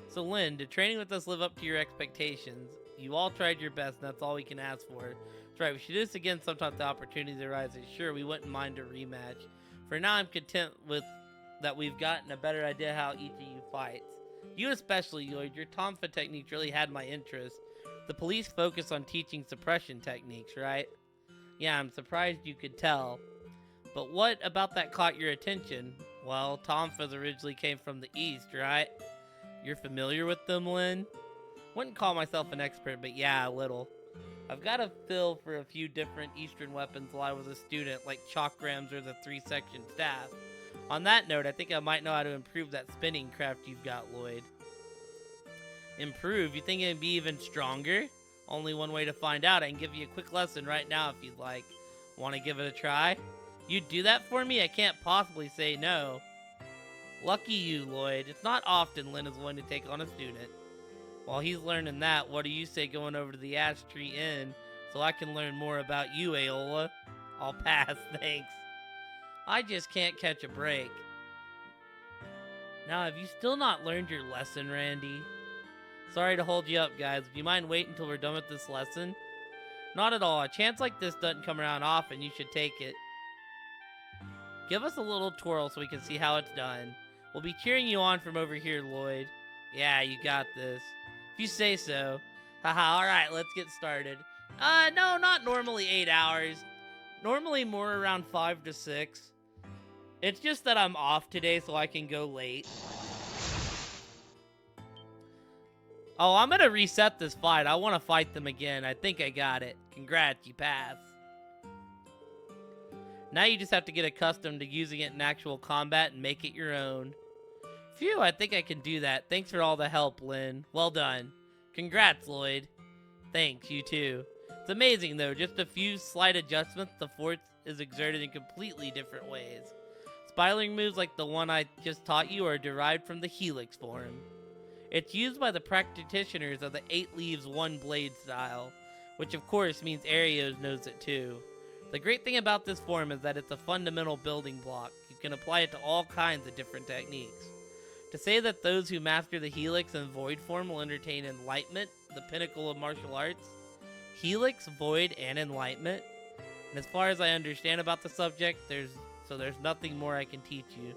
Speaker 1: So Lynn, did training with us live up to your expectations? You all tried your best, and that's all we can ask for. That's right, we should do this again sometime if the opportunity arises. Sure, we wouldn't mind a rematch. For now, I'm content with that we've gotten a better idea how each of you fights. You especially, Lloyd, your Tonfa techniques really had my interest. The police focus on teaching suppression techniques, right? Yeah, I'm surprised you could tell. But what about that caught your attention? Well, Tonfas originally came from the East, right? You're familiar with them, Lynn? Wouldn't call myself an expert, but yeah, a little. I've got a feel for a few different Eastern weapons while I was a student, like chakrams or the 3-section staff. On that note, I think I might know how to improve that spinning craft you've got, Lloyd. Improve? You think it'd be even stronger? Only one way to find out. I can give you a quick lesson right now if you'd like. Want to give it a try? You'd do that for me? I can't possibly say no. Lucky you, Lloyd. It's not often Lynn is willing to take on a student. While he's learning that, what do you say going over to the Ash Tree Inn so I can learn more about you, Aola? I'll pass, thanks. I just can't catch a break. Now, have you still not learned your lesson, Randy? Sorry to hold you up, guys. Do you mind waiting until we're done with this lesson? Not at all. A chance like this doesn't come around often. You should take it. Give us a little twirl so we can see how it's done. We'll be cheering you on from over here, Lloyd. Yeah, you got this. If you say so. Haha, alright, let's get started. No, not normally 8 hours. Normally more around 5 to 6. It's just that I'm off today, so I can go late. Oh, I'm gonna reset this fight. I want to fight them again. I think I got it. Congrats, you pass. Now you just have to get accustomed to using it in actual combat and make it your own. Phew, I think I can do that. Thanks for all the help, Lynn. Well done. Congrats, Lloyd. Thanks, you too. It's amazing, though. Just a few slight adjustments, the force is exerted in completely different ways. Spiraling moves like the one I just taught you are derived from the Helix form. It's used by the practitioners of the 8 leaves 1 blade style, which of course means Arios knows it too. The great thing about this form is that it's a fundamental building block. You can apply it to all kinds of different techniques. To say that those who master the Helix and Void form will entertain Enlightenment, the pinnacle of martial arts. Helix, Void, and Enlightenment. And as far as I understand about the subject, there's nothing more I can teach you.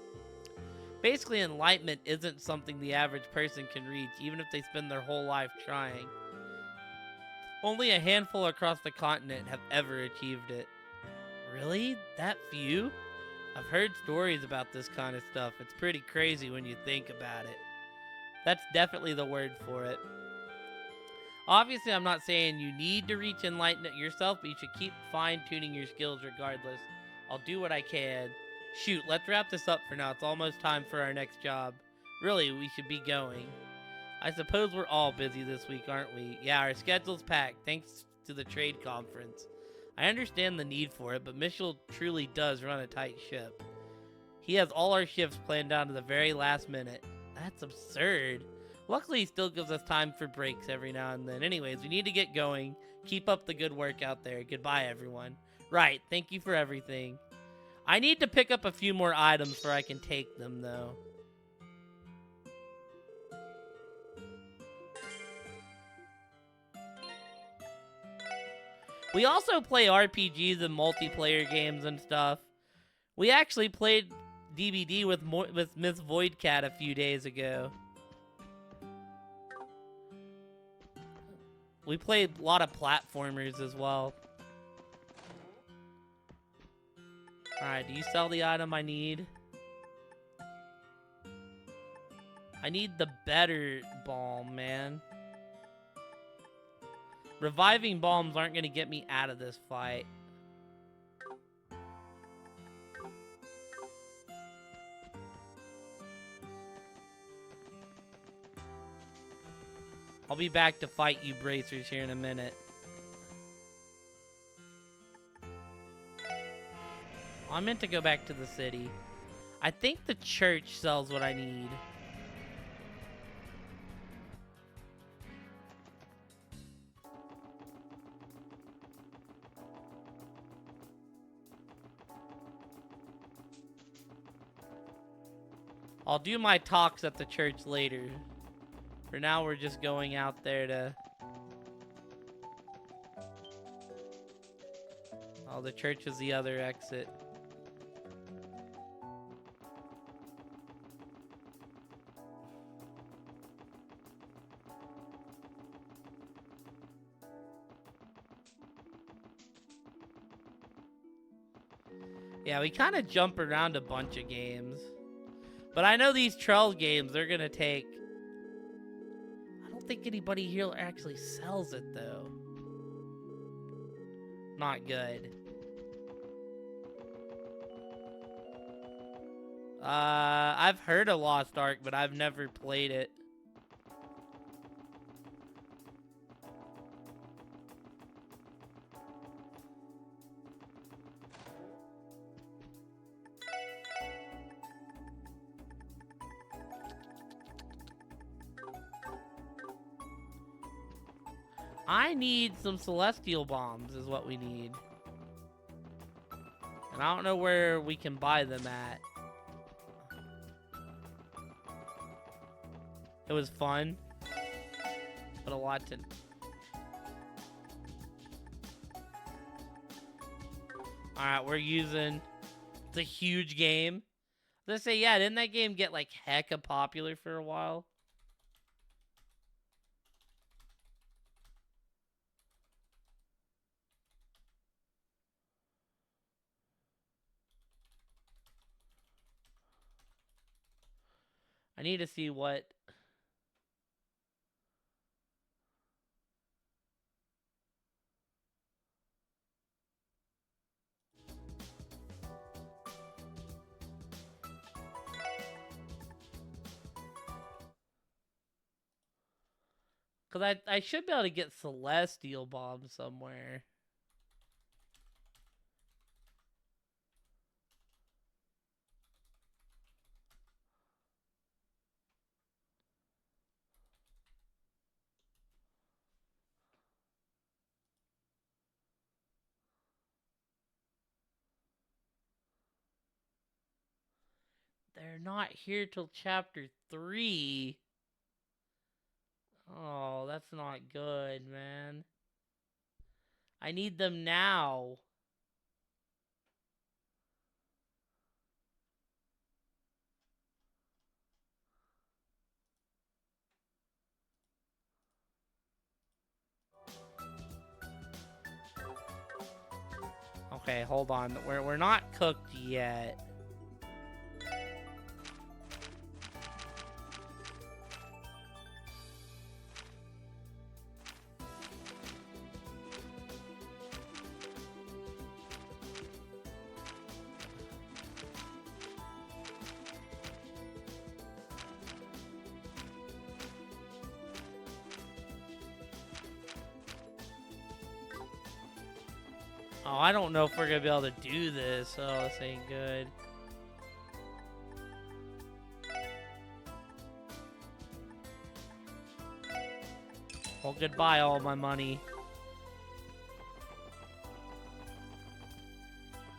Speaker 1: Basically, Enlightenment isn't something the average person can reach, even if they spend their whole life trying. Only a handful across the continent have ever achieved it. Really? That few? I've heard stories about this kind of stuff. It's pretty crazy when you think about it. That's definitely the word for it. Obviously, I'm not saying you need to reach Enlightenment yourself, but you should keep fine-tuning your skills regardless. I'll do what I can. Shoot, let's wrap this up for now. It's almost time for our next job. Really, we should be going. I suppose we're all busy this week, aren't we? Yeah, our schedule's packed, thanks to the trade conference. I understand the need for it, but Mitchell truly does run a tight ship. He has all our shifts planned down to the very last minute. That's absurd. Luckily, he still gives us time for breaks every now and then. Anyways, we need to get going. Keep up the good work out there. Goodbye, everyone. Right, thank you for everything. I need to pick up a few more items before I can take them, though. We also play RPGs and multiplayer games and stuff. We actually played DBD with Miss Voidcat a few days ago. We played a lot of platformers as well. Alright, do you sell the item I need? I need the better balm, man. Reviving bombs aren't going to get me out of this fight. I'll be back to fight you bracers here in a minute. I meant to go back to the city. I think the church sells what I need. I'll do my talks at the church later. For now, we're just going out there to... Oh, the church is the other exit. Yeah, we kind of jump around a bunch of games. But I know these Trell games, they're gonna take... I don't think anybody here actually sells it, though. Not good. I've heard of Lost Ark, but I've never played it. I need some celestial bombs is what we need. And I don't know where we can buy them at. It was fun, but a lot to... Alright, we're using... It's a huge game. Let's say, yeah, didn't that game get like hecka popular for a while? I need to see what... Because I should be able to get Celestial Bomb somewhere. They're not here till chapter 3. Oh, that's not good, man. I need them now. Okay, hold on. We're not cooked yet. Oh, I don't know if we're gonna be able to do this. Oh, this ain't good. Well, goodbye, all my money.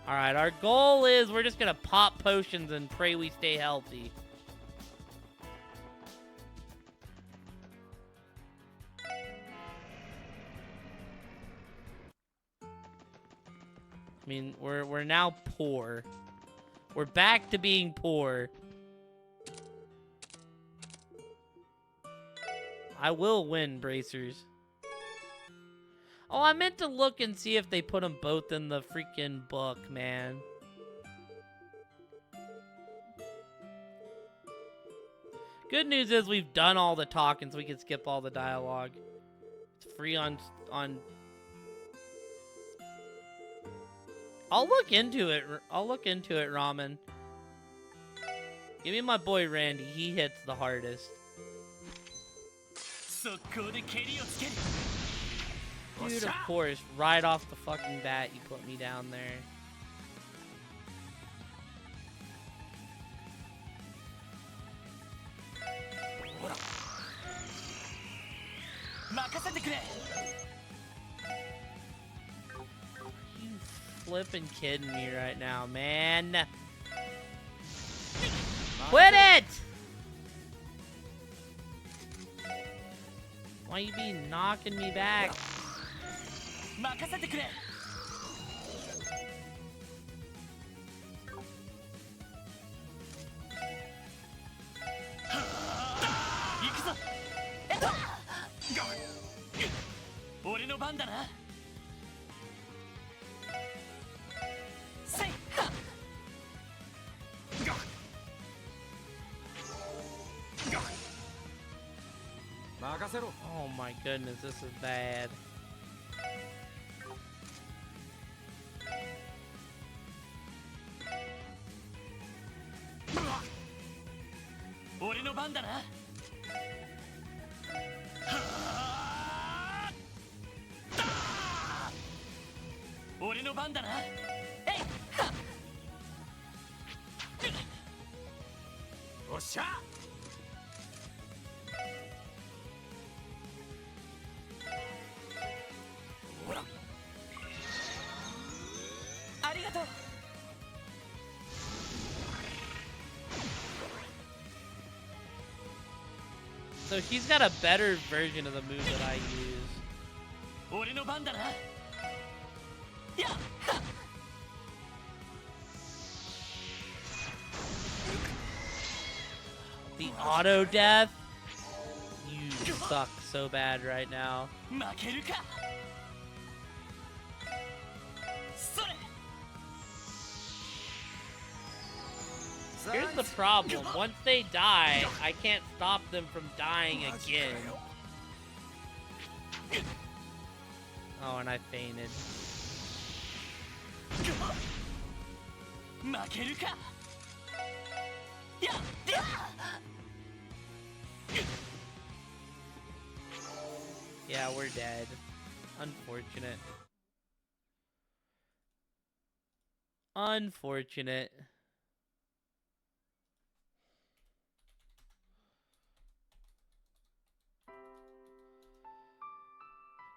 Speaker 1: Alright, our goal is we're just gonna pop potions and pray we stay healthy. I mean, we're now poor. We're back to being poor. I will win, bracers. Oh, I meant to look and see if they put them both in the freaking book, man. Good news is we've done all the talking, so we can skip all the dialogue. It's free on... I'll look into it. I'll look into it, Ramen. Give me my boy Randy. He hits the hardest. Dude, of course. Right off the fucking bat, you put me down there. You flipping kidding me right now, man. Quit it! Why you be knocking me back? Oh my goodness, this is bad. So he's got a better version of the move that I use. The auto death? You suck so bad right now. Here's the problem. Once they die, I can't stop them from dying again. Oh, and I fainted.
Speaker 2: 負けるかやってや
Speaker 1: Yeah, we're dead. Unfortunate. Unfortunate.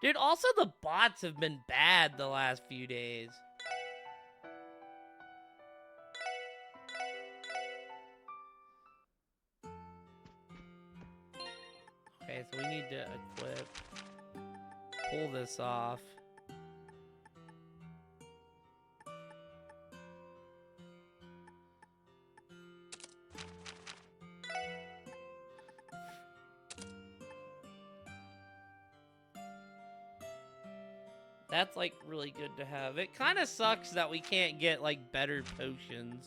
Speaker 1: Dude, also the bots have been bad the last few days. Okay, so we need to equip. Pull this off. That's like really good to have. It kind of sucks that we can't get like better potions.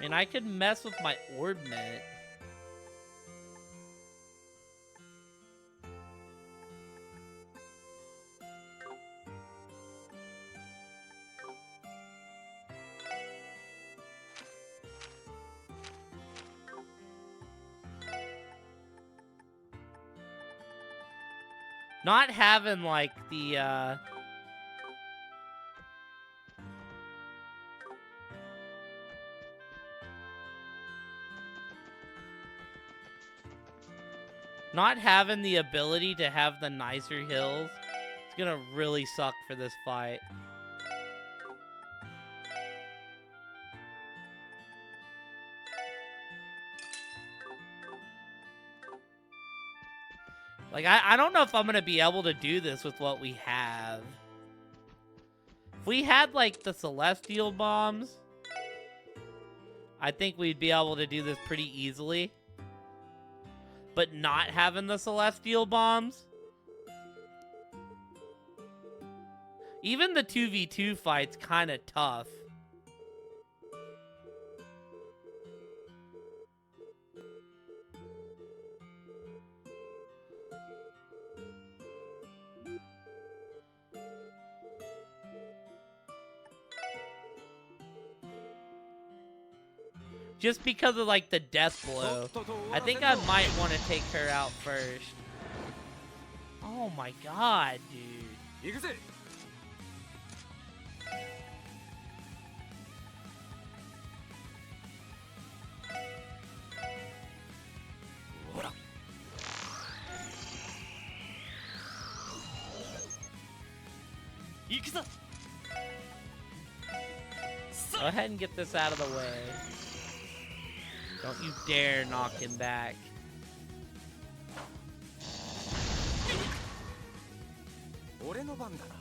Speaker 1: And I could mess with my orb net. Not having like the not having the ability to have the nicer hills, it's gonna really suck for this fight. Like, I don't know if I'm gonna be able to do this with what we have. If we had, like, the Celestial Bombs, I think we'd be able to do this pretty easily. But not having the Celestial Bombs, even the 2v2 fight's kind of tough. Just because of, like, the death blow. I think I might want to take her out first. Oh my god, dude.
Speaker 4: 行くぜ
Speaker 2: 行くぞ
Speaker 1: Go ahead and get this out of the way. Don't you dare knock him back.
Speaker 4: 俺の番だな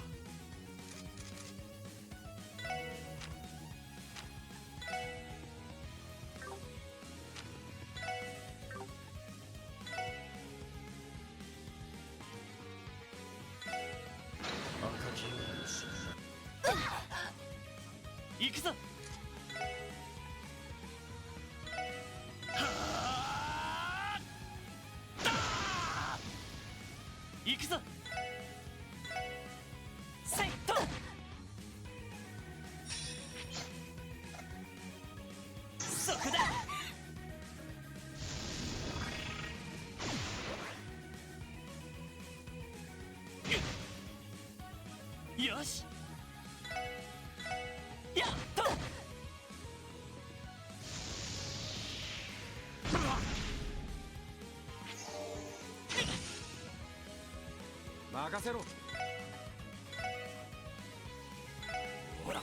Speaker 2: 行くぞ行くぞセットそこだよしやっと
Speaker 4: 任せろ
Speaker 2: ほら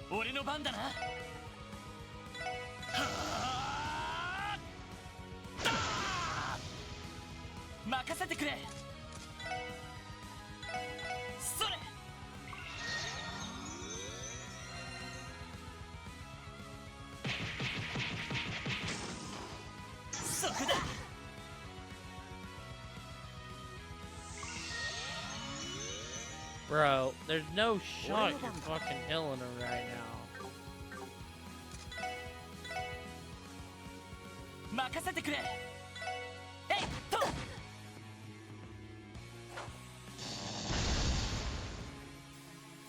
Speaker 2: 俺の番だなはあだ任せてくれそれ
Speaker 1: Bro, there's no shot you're fucking killing him right now.
Speaker 2: 任せてくれ。えいっと。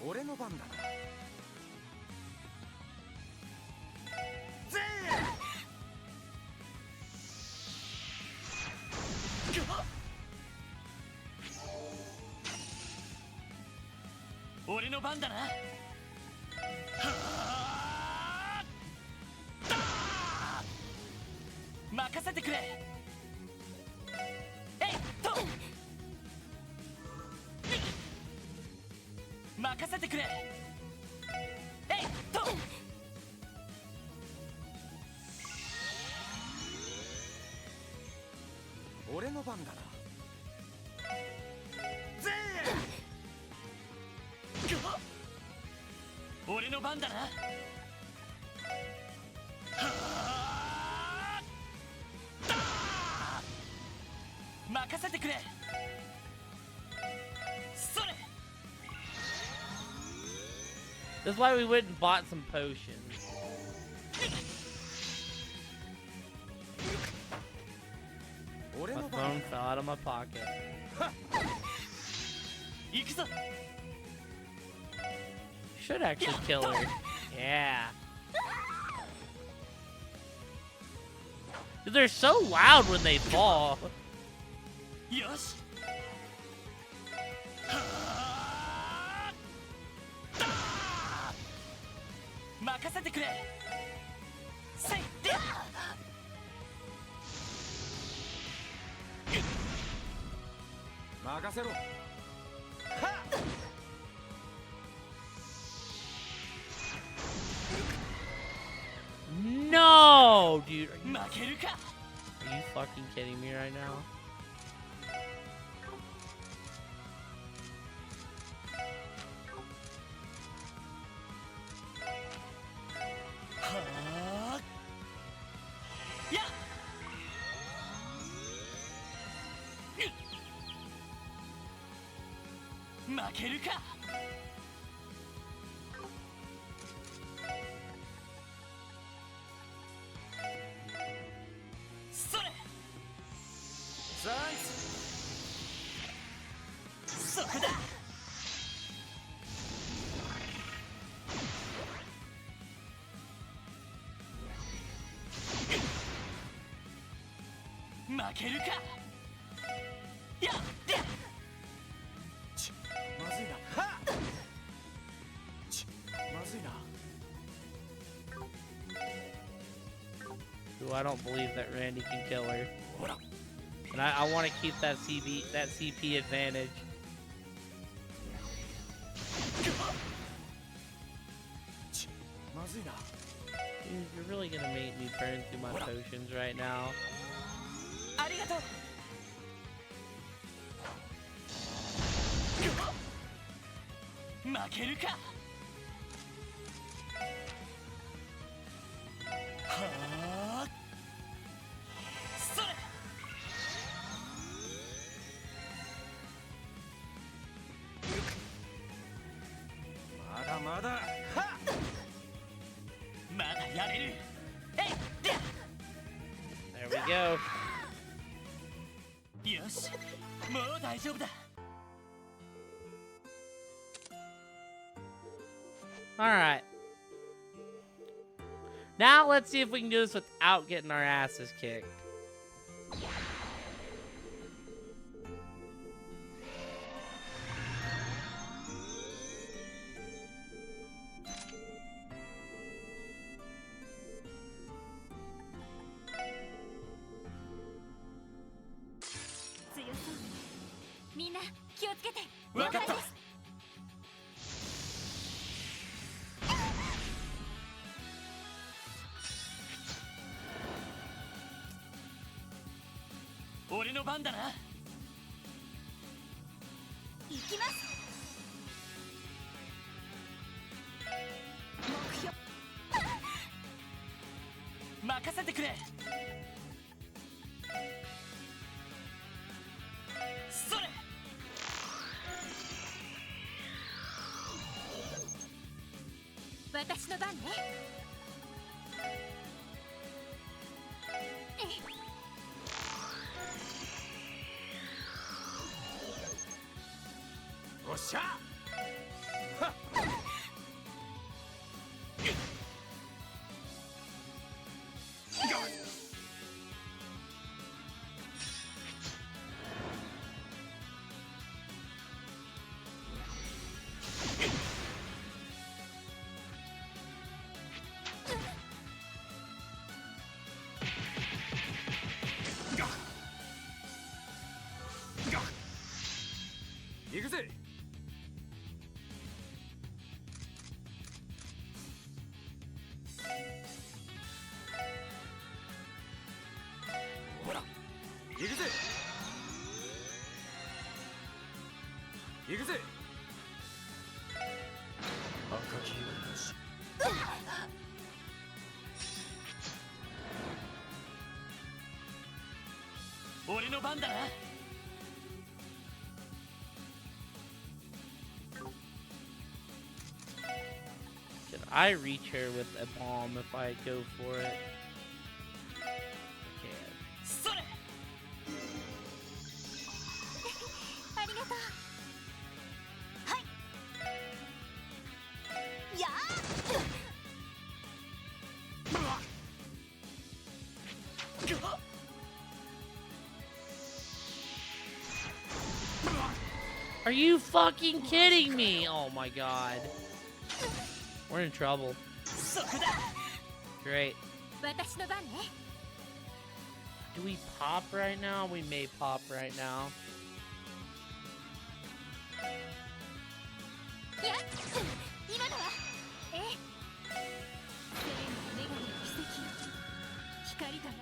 Speaker 4: 俺の番だな。ぜ
Speaker 2: 俺の番だな。はあだー任せてくれ。えいっと。任せてくれ。えいっと。
Speaker 4: 俺の番だな。ぜ
Speaker 2: 俺の番だな。はあだー任せてくれ。それ。
Speaker 1: That's why we went and bought some potions.
Speaker 4: 俺
Speaker 1: My
Speaker 4: の番
Speaker 1: phone fell out of my pocket.
Speaker 2: 行くぞ。
Speaker 1: Should actually kill her. Yeah. They're so loud when they fall.
Speaker 2: よし。はあだー任せてくれ。せいで。
Speaker 4: 任せろ。
Speaker 1: No, dude.
Speaker 2: 負けるか。
Speaker 1: Are you fucking kidding me right now?
Speaker 2: はあやっ負けるか。それ。
Speaker 4: サイ
Speaker 2: そこだ。負けるか。やっ
Speaker 4: まずいな。はっまずいな。
Speaker 1: Ooh, I don't believe that Randy can kill her. And I want to keep that CP advantage.
Speaker 4: まずいな。
Speaker 1: Dude, you're really gonna make me burn through my potions right now.
Speaker 2: ありがとう。負けるか。はあそれ。
Speaker 4: まだまだ。はっ
Speaker 2: まだやれる。えいで。
Speaker 1: There we go.
Speaker 2: よし、もう大丈夫だ。
Speaker 1: Alright. Now let's see if we can do this without getting our asses kicked.
Speaker 3: Mina, 気をつけて。
Speaker 2: わかった。俺の番だな。
Speaker 3: 行きます。目標。
Speaker 2: 任せてくれ。それ。
Speaker 3: 私の番ね。
Speaker 4: おっしゃ行くぜ。ほら行くぜ。行くぜ。赤き星。
Speaker 2: 俺の番だな。
Speaker 1: Can I reach her with a bomb if I go for it? I can.
Speaker 2: それ。
Speaker 3: ありがとう。はい。やー。
Speaker 1: Are you fucking kidding me? Oh my god. We're in trouble.
Speaker 2: そこだ。
Speaker 1: Great.
Speaker 3: 私の番ね。
Speaker 1: Do we pop right now? We may pop right now.
Speaker 3: やっ今だわ。ええ。生の女神の奇跡。光とな。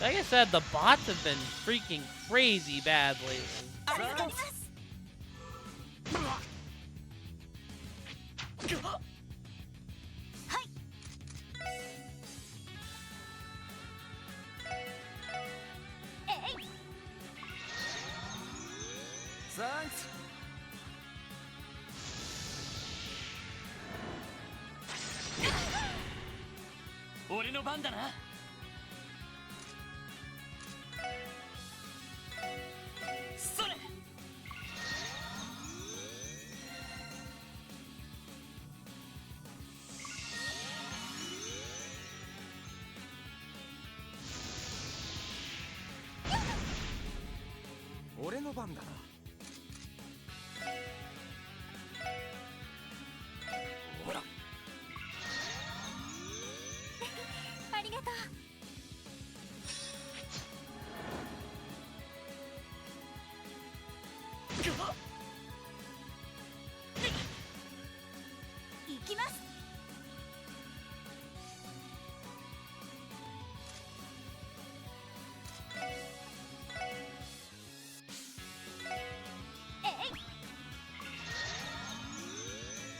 Speaker 1: Like I said, the bots have been freaking crazy bad lately.
Speaker 3: ありがとうございます。はい。えい。
Speaker 4: サンクス。
Speaker 2: 俺の番だな。それ。
Speaker 4: 俺の番だな。ほら
Speaker 3: ありがとう。行きます。えい。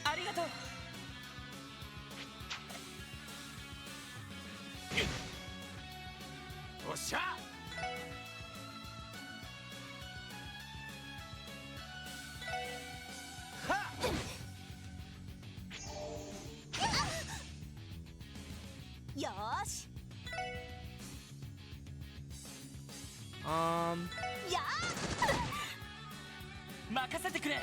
Speaker 2: ありがとう。
Speaker 4: おっしゃ
Speaker 3: よーし。や
Speaker 2: 任せてくれ。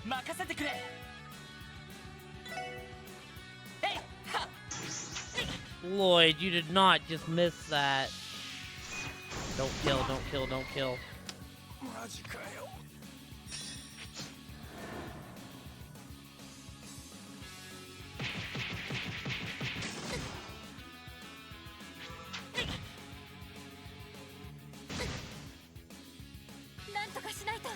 Speaker 2: 任せてくれ。
Speaker 1: Lloyd, you did not just miss that. Don't kill, don't kill, don't kill.
Speaker 4: マジかよ。
Speaker 3: なんとかしないと。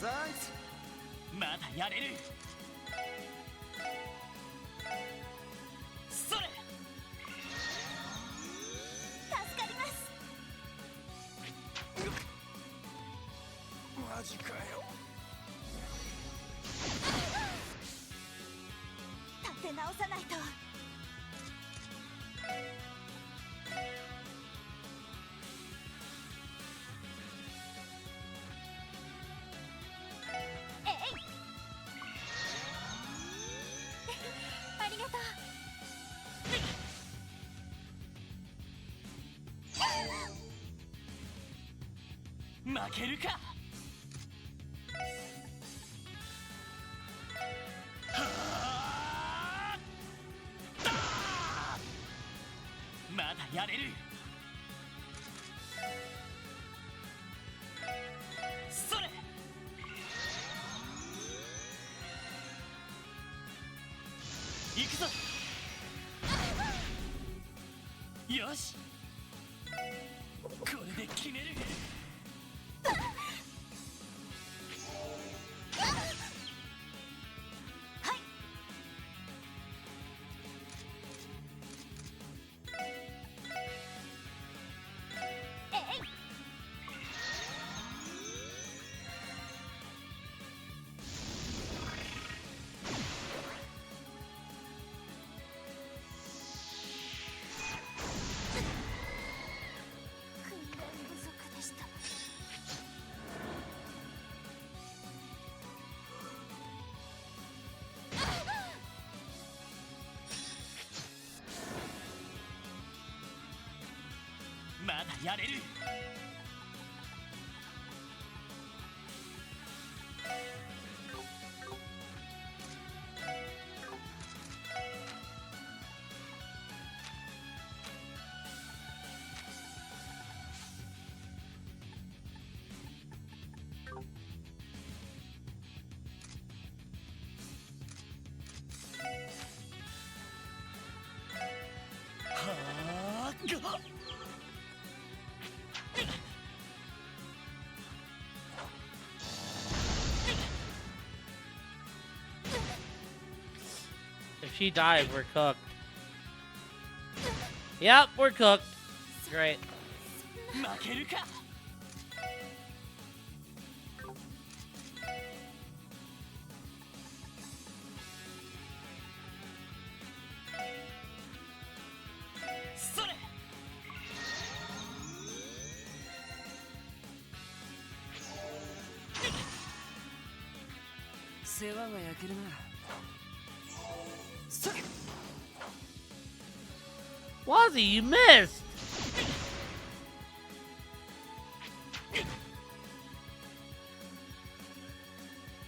Speaker 4: サンクス。
Speaker 2: まだやれる。それ。
Speaker 3: て直さないと。えいありがとう。
Speaker 2: 負けるか。はーだーまだやれる。それ行くぞ。よしこれで決める。
Speaker 3: 訓練不足でした。
Speaker 2: まだやれる。はーがっ
Speaker 1: If she dies, we're cooked. Yep, we're cooked. Great.
Speaker 2: 負けるか。それ
Speaker 6: 世話が焼けるな。
Speaker 2: それ
Speaker 1: Wazzy, you missed!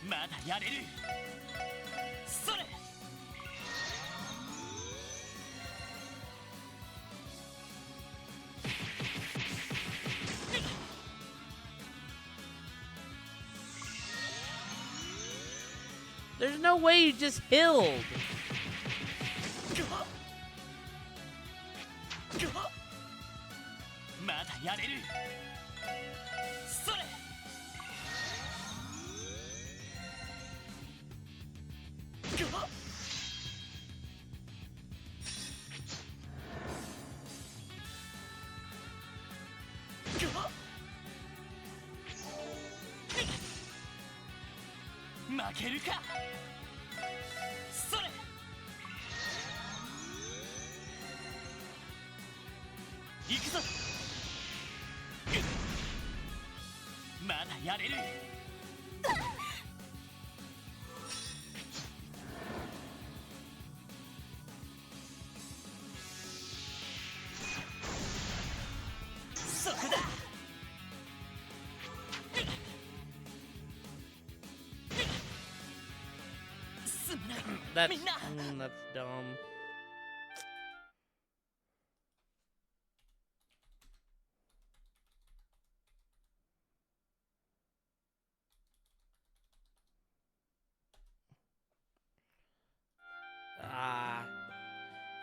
Speaker 2: まだやれる。それ
Speaker 1: There's no way you just healed.
Speaker 2: まだやれる。それ負けるか。それ行くぞ。まだやれる。そこだ。すまない。
Speaker 1: That's,
Speaker 2: みんな
Speaker 1: that's dumb.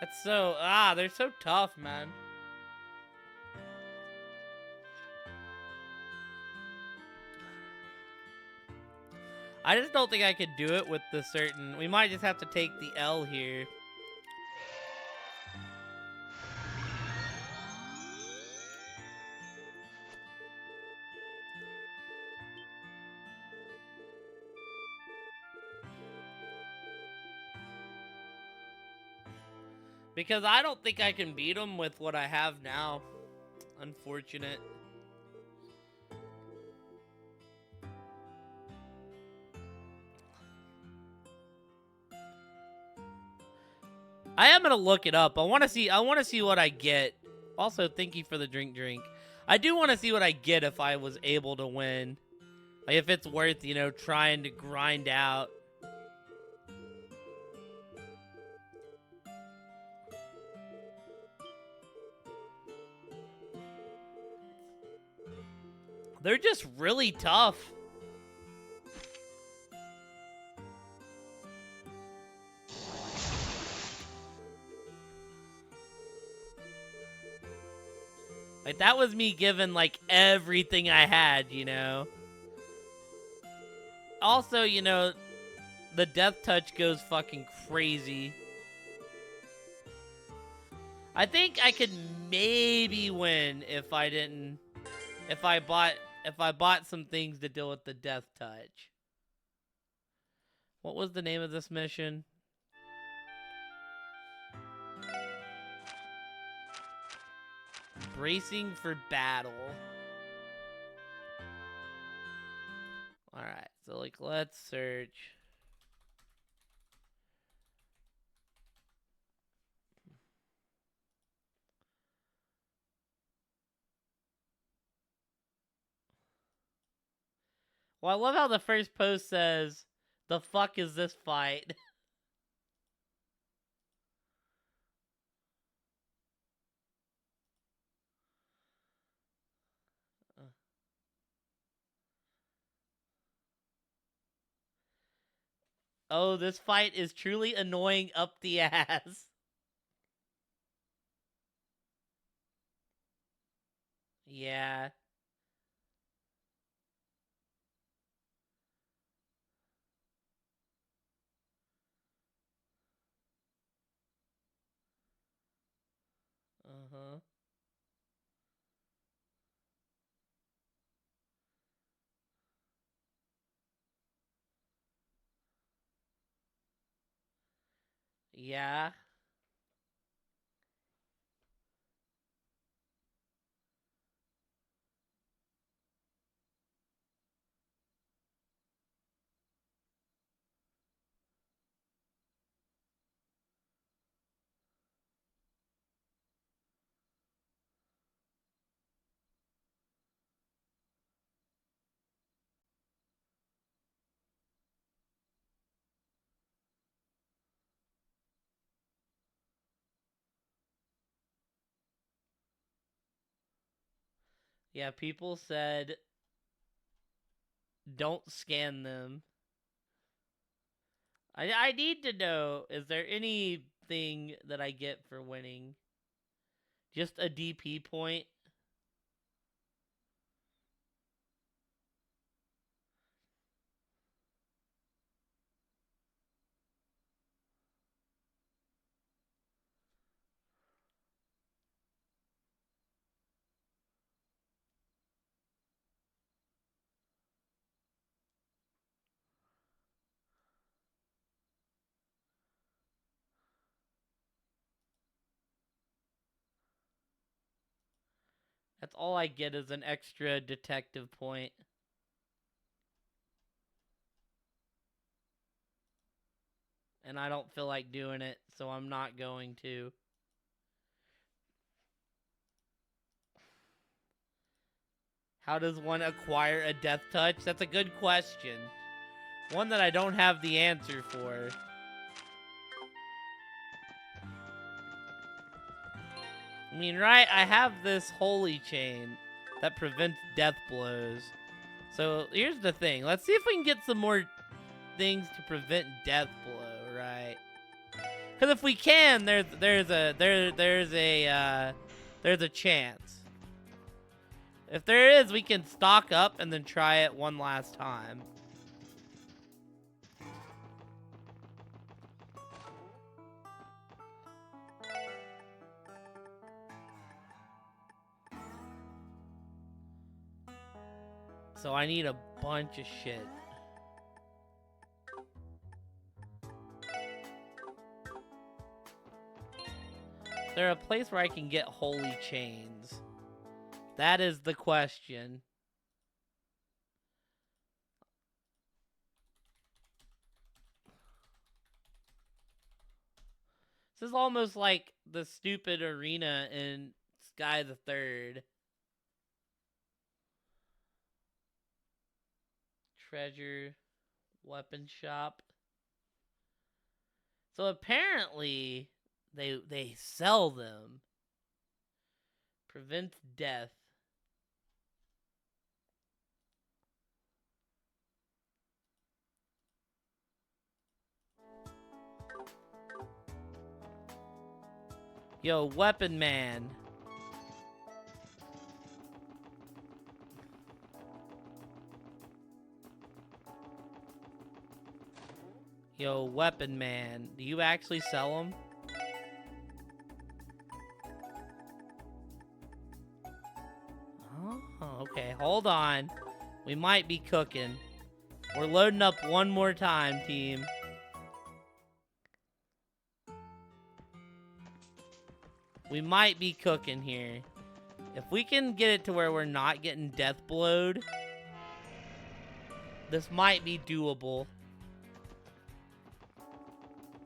Speaker 1: That's so, they're so tough, man. I just don't think I could do it with the certain, we might just have to take the L here. Because I don't think I can beat him with what I have now. Unfortunate. I am gonna look it up. I want to see what I get. Also, thank you for the drink. I do want to see what I get if I was able to win. Like, if it's worth, you know, trying to grind out. They're just really tough. Like, that was me giving, like, everything I had, you know? Also, you know, the death touch goes fucking crazy. I think I could maybe win if I didn't... If I bought some things to deal with the death touch. What was the name of this mission? Bracing for battle. Alright, so like let's search. Well, I love how the first post says, "The fuck is this fight?" Oh, this fight is truly annoying up the ass. Yeah. Uh-huh. Yeah. Yeah, people said don't scan them. I need to know, is there anything that I get for winning? Just a DP point? That's all I get is an extra detective point. And I don't feel like doing it, so I'm not going to. How does one acquire a death touch? That's a good question. One that I don't have the answer for. I mean, right, I have this holy chain that prevents death blows. So here's the thing. Let's see if we can get some more things to prevent death blow, right? Because if we can, there's a chance. If there is, we can stock up and then try it one last time. So I need a bunch of shit. Is there a place where I can get holy chains? That is the question. This is almost like the stupid arena in Sky the Third. Treasure weapon shop. So apparently they sell them. Prevents death. Yo, weapon man. Yo, weapon man. Do you actually sell them? Oh, okay. Hold on. We might be cooking. We're loading up one more time, team. We might be cooking here. If we can get it to where we're not getting death blowed, this might be doable.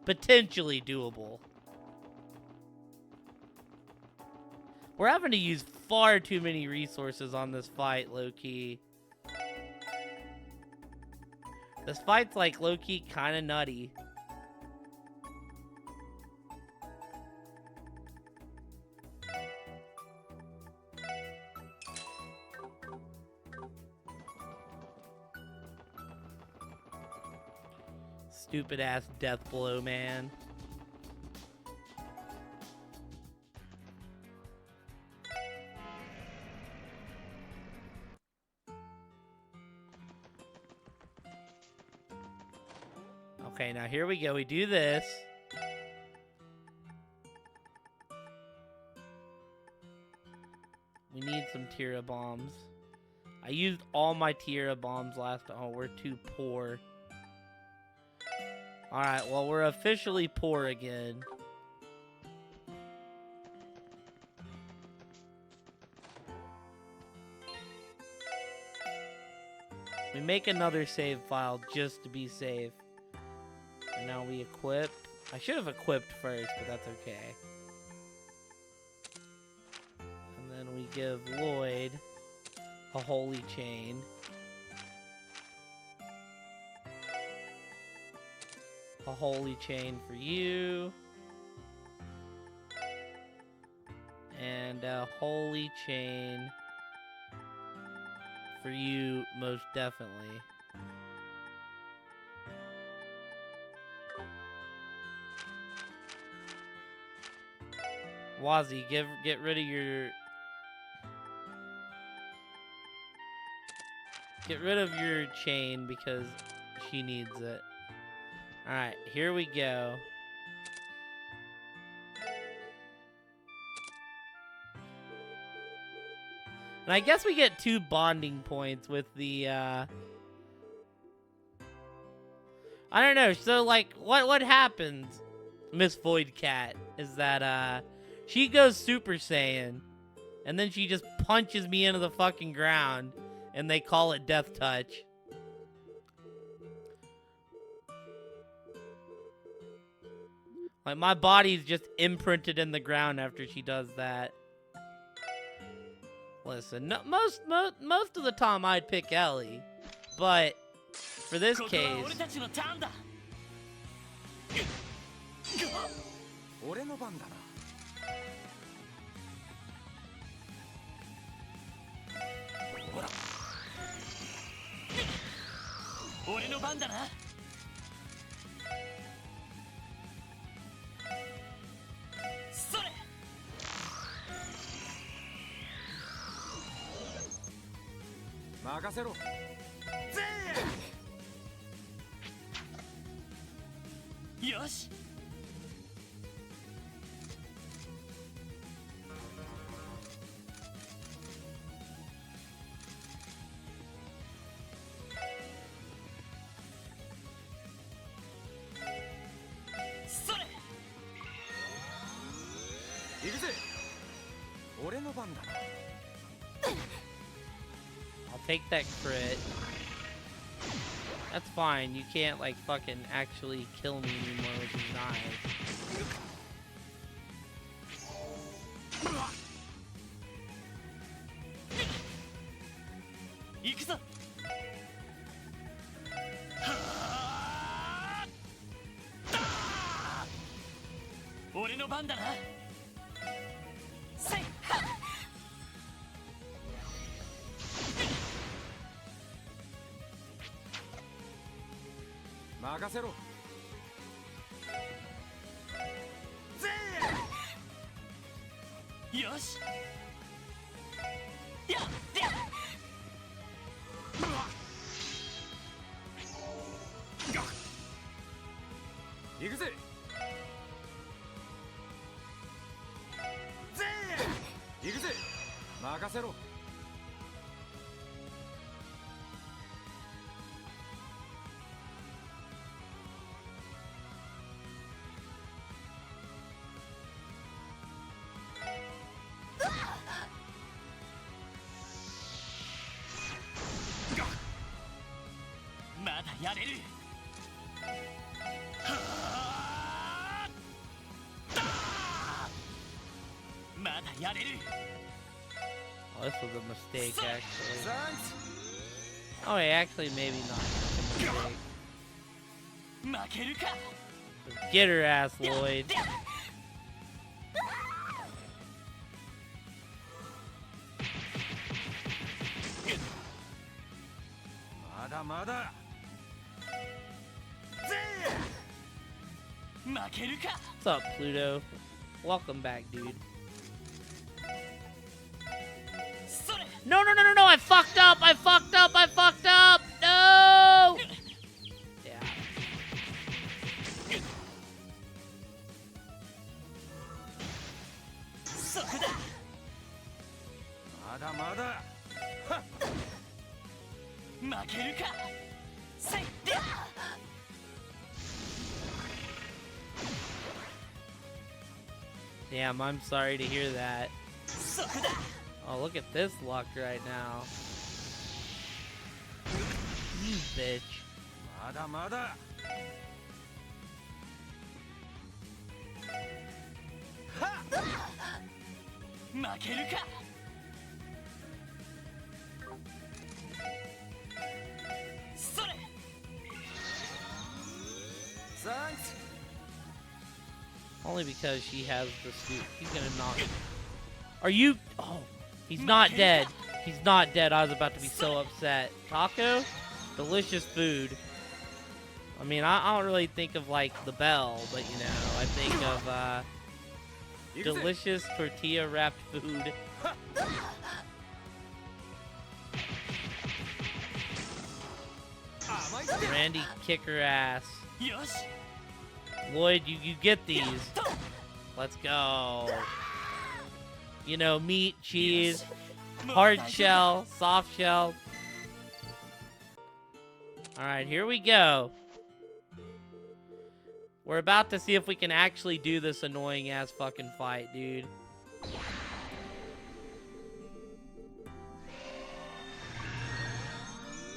Speaker 1: Potentially doable. We're having to use far too many resources on this fight, low-key. This fight's like low-key kind of nutty. Stupid ass death blow, man. Okay, now here we go. We do this. We need some Tira bombs. I used all my Tira bombs last time. Oh, we're too poor. Alright, well, we're officially poor again. We make another save file just to be safe. And now we equip. I should have equipped first, but that's okay. And then we give Lloyd a holy chain. A holy chain for you. And a holy chain for you, most definitely. Wazzy, get rid of your... Get rid of your chain because she needs it. Alright, here we go. And I guess we get 2 bonding points with the, I don't know, so, like, what happens, Miss Void Cat, is that, she goes Super Saiyan, and then she just punches me into the fucking ground, and they call it Death Touch. Like, my body's just imprinted in the ground after she does that. Listen, no, most of the time I'd pick Ellie, but for this case,
Speaker 4: 俺の番だな。ほら。
Speaker 2: 俺の番だな。それ。
Speaker 4: 任せろ。
Speaker 2: よし。それ。
Speaker 4: 行くぜ。俺の番だな。
Speaker 1: I'll take that crit. That's fine. You can't like fucking actually kill me anymore with these knives.
Speaker 2: 行くぞ。俺の番だな。せい。
Speaker 4: 任せろ。
Speaker 2: よし。やっ。
Speaker 4: 行くぜ。行くぜ。任せろ。
Speaker 2: まだやれる。まだやれる。
Speaker 1: Oh, this was a mistake, actually.
Speaker 4: ザンク
Speaker 1: Oh, wait, actually, maybe not. It's a mistake.
Speaker 2: 負けるか。
Speaker 1: Get her ass, Lloyd.
Speaker 4: まだまだ。
Speaker 2: 負けるか。
Speaker 1: What's up, Pluto? Welcome back, dude.
Speaker 2: それ。
Speaker 1: No, no, no, no, no! I fucked up! I fucked up! I fucked up! No! Yeah.
Speaker 2: そこだ。
Speaker 4: まだまだ。
Speaker 2: 負けるか。せい。
Speaker 1: Damn, I'm sorry to hear that.
Speaker 2: そこだ。
Speaker 1: Oh, look at this luck right now. You bitch.
Speaker 4: まだまだ。
Speaker 2: 負けるか。それ。
Speaker 4: ザンク
Speaker 1: Only because she has the suit. He's gonna knock. Are you? Oh, he's not dead. He's not dead. I was about to be so upset. Taco? Delicious food. I mean, I don't really think of like the bell, but you know, I think of delicious tortilla wrapped food. Randy, kick her ass.
Speaker 2: よし。
Speaker 1: Lloyd, you get these. Let's go. You know, meat, cheese, hard shell, soft shell. Alright, here we go. We're about to see if we can actually do this annoying ass fucking fight, dude.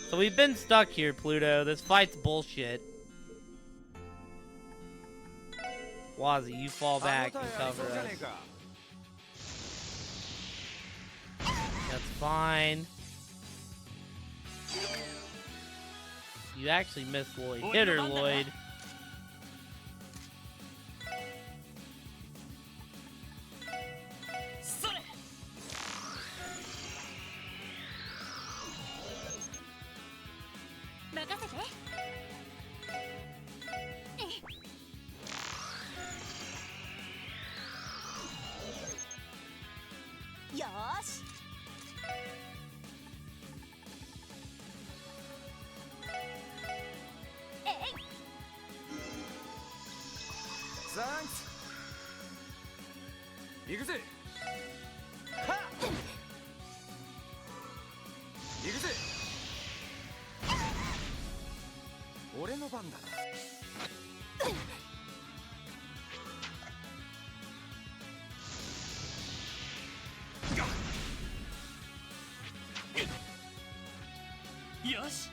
Speaker 1: So we've been stuck here, Pluto. This fight's bullshit. Wazzy, you fall back and cover us. That's fine. You actually missed Lloyd. Hit her, Lloyd.
Speaker 4: Thanks. 行くぜ。はっ。行くぜ。俺の番だな。
Speaker 2: よし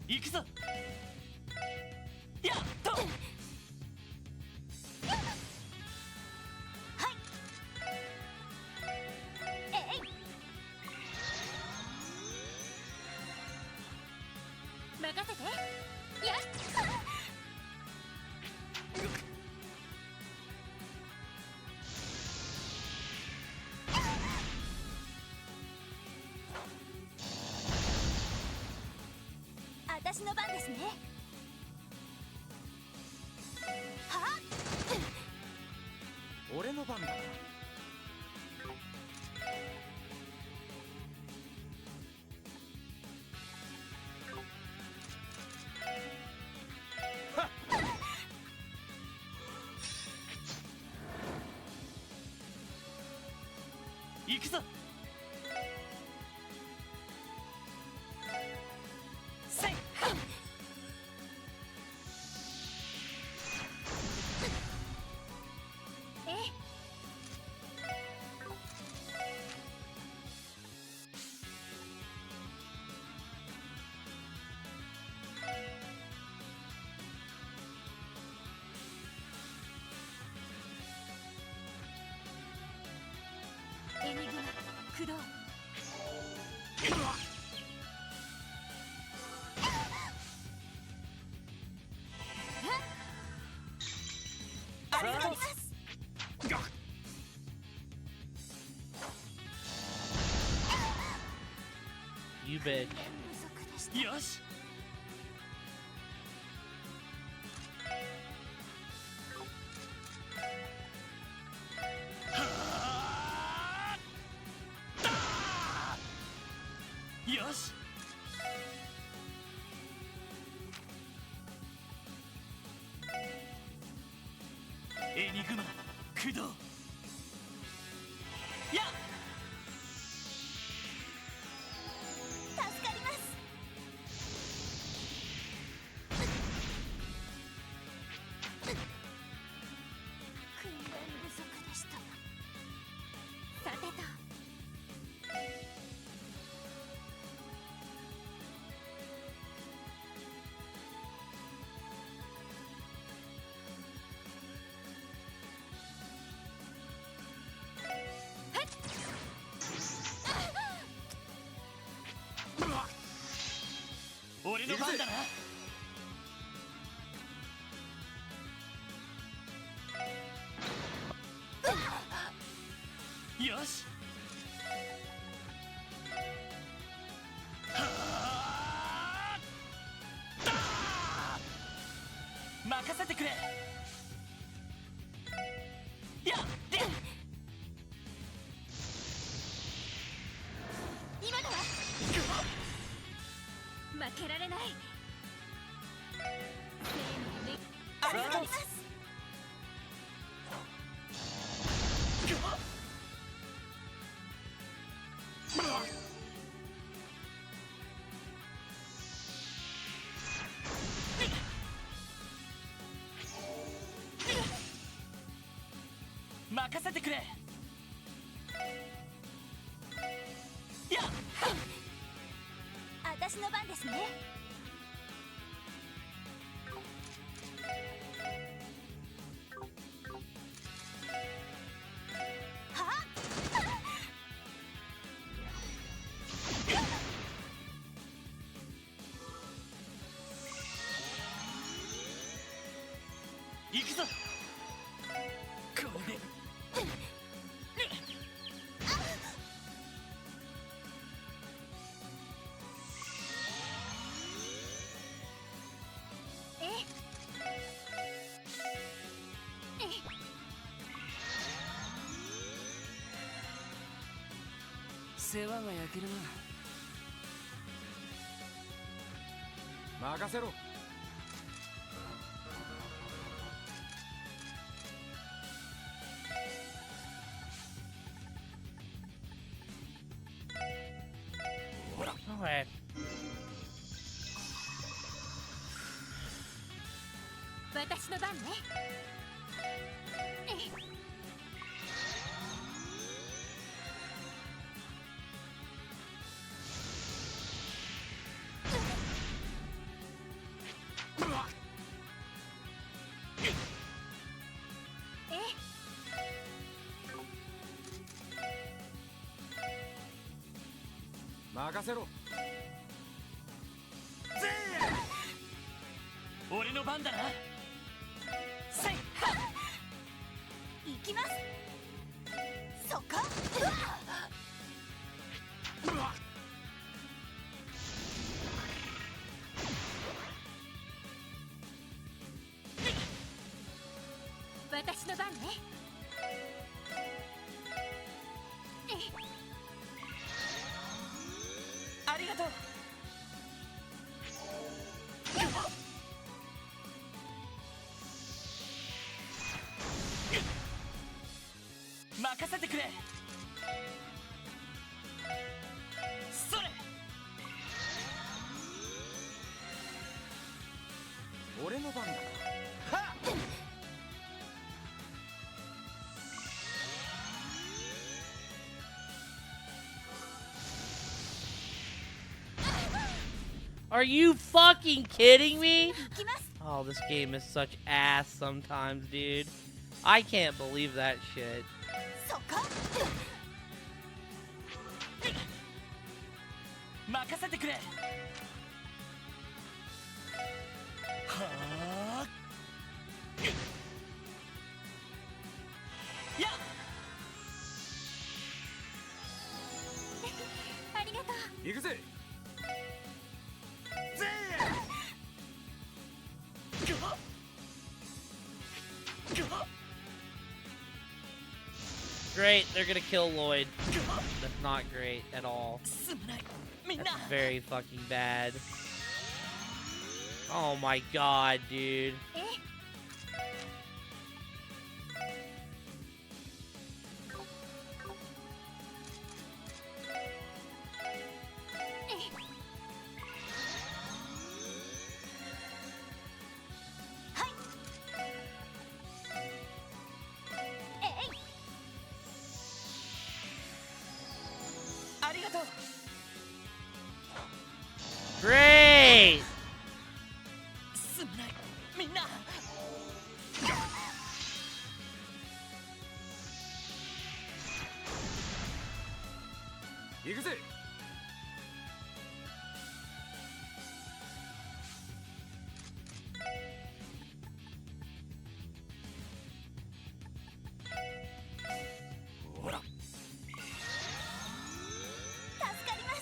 Speaker 2: 行くぞやっと
Speaker 3: えい任せてやっ私の番ですねはっ
Speaker 4: 俺の番だな。
Speaker 2: 行くぞせい
Speaker 3: えエニグマ駆動ありがとうございます
Speaker 1: You bitch.
Speaker 3: 不足でした
Speaker 2: よしよしエニグマ駆動やっ
Speaker 3: 助かります訓練不足でしたさてと
Speaker 2: 俺の番だなよし任せてくれやっ
Speaker 3: 今のは負けられないありがとうございます
Speaker 2: 任せてくれやっ
Speaker 3: 私の番ですねはっ
Speaker 2: 行くぞこれ
Speaker 3: え
Speaker 6: 世話が焼けるな。
Speaker 4: 任せろ。
Speaker 1: Okay.
Speaker 3: 私私の番ね。
Speaker 4: 任せろ。
Speaker 2: 俺の番だな。せい
Speaker 3: 行きます。そこ。私の番ね。
Speaker 2: ありがとう。任せてくれ。それ。
Speaker 4: 俺の番だ。はっ。
Speaker 1: Are you fucking kidding me?
Speaker 3: 行きます。
Speaker 1: Oh, this game is such ass sometimes, dude. I can't believe that shit.
Speaker 3: そこ。
Speaker 2: 任せてくれ。はあ。やっ。
Speaker 3: ありがとう。
Speaker 4: 行くぜ。
Speaker 1: Great, they're gonna kill Lloyd. That's not great at all.
Speaker 2: すまない。みんな。
Speaker 1: That's very fucking bad. Oh my god, dude. Great!
Speaker 2: すまないみんな。
Speaker 4: 行くぜ。ほら。
Speaker 3: 助かります。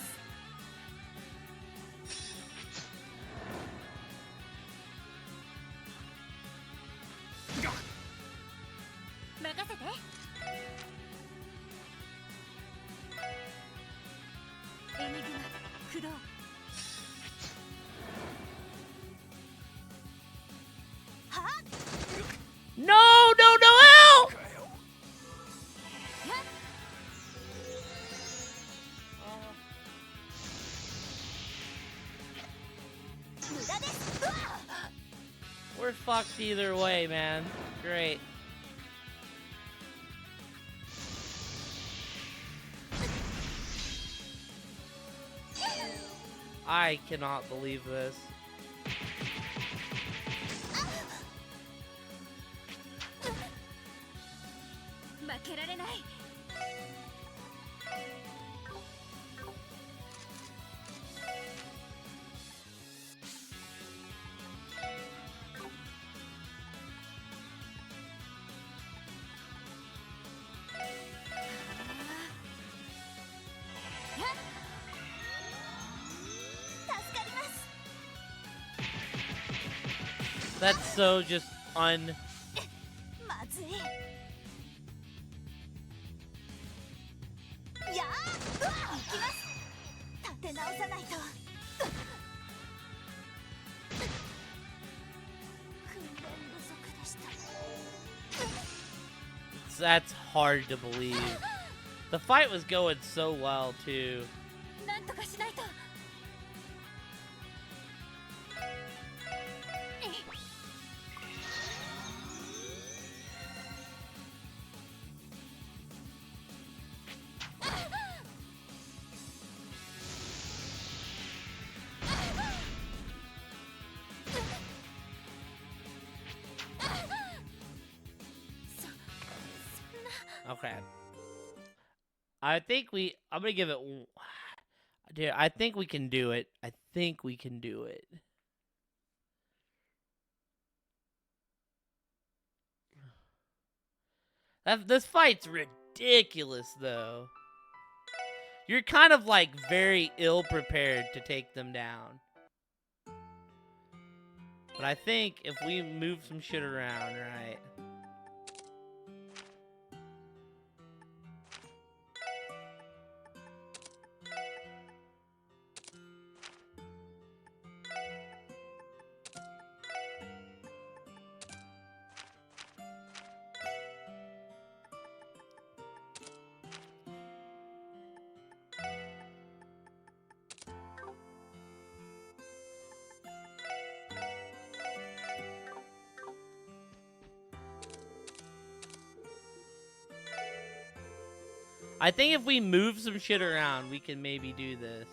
Speaker 3: 任せて。エニグマ駆動。はっ。
Speaker 1: No, no, no, help!
Speaker 3: 無駄です。うわっ。
Speaker 1: We're fucked either way, man. Great. I cannot believe this.
Speaker 3: 負けられない。助かります。
Speaker 1: That's so just
Speaker 3: まずい。やー、行きます。立て直さないと。訓練不足でした。
Speaker 1: That's hard to believe. The fight was going so well, too.
Speaker 3: なんとかしないと。
Speaker 1: Okay. I'm gonna give it. Dude, I think we can do it. I think we can do it. This fight's ridiculous, though. You're kind of like very ill prepared to take them down. But I think if we move some shit around, right? I think if we move some shit around, we can maybe do this.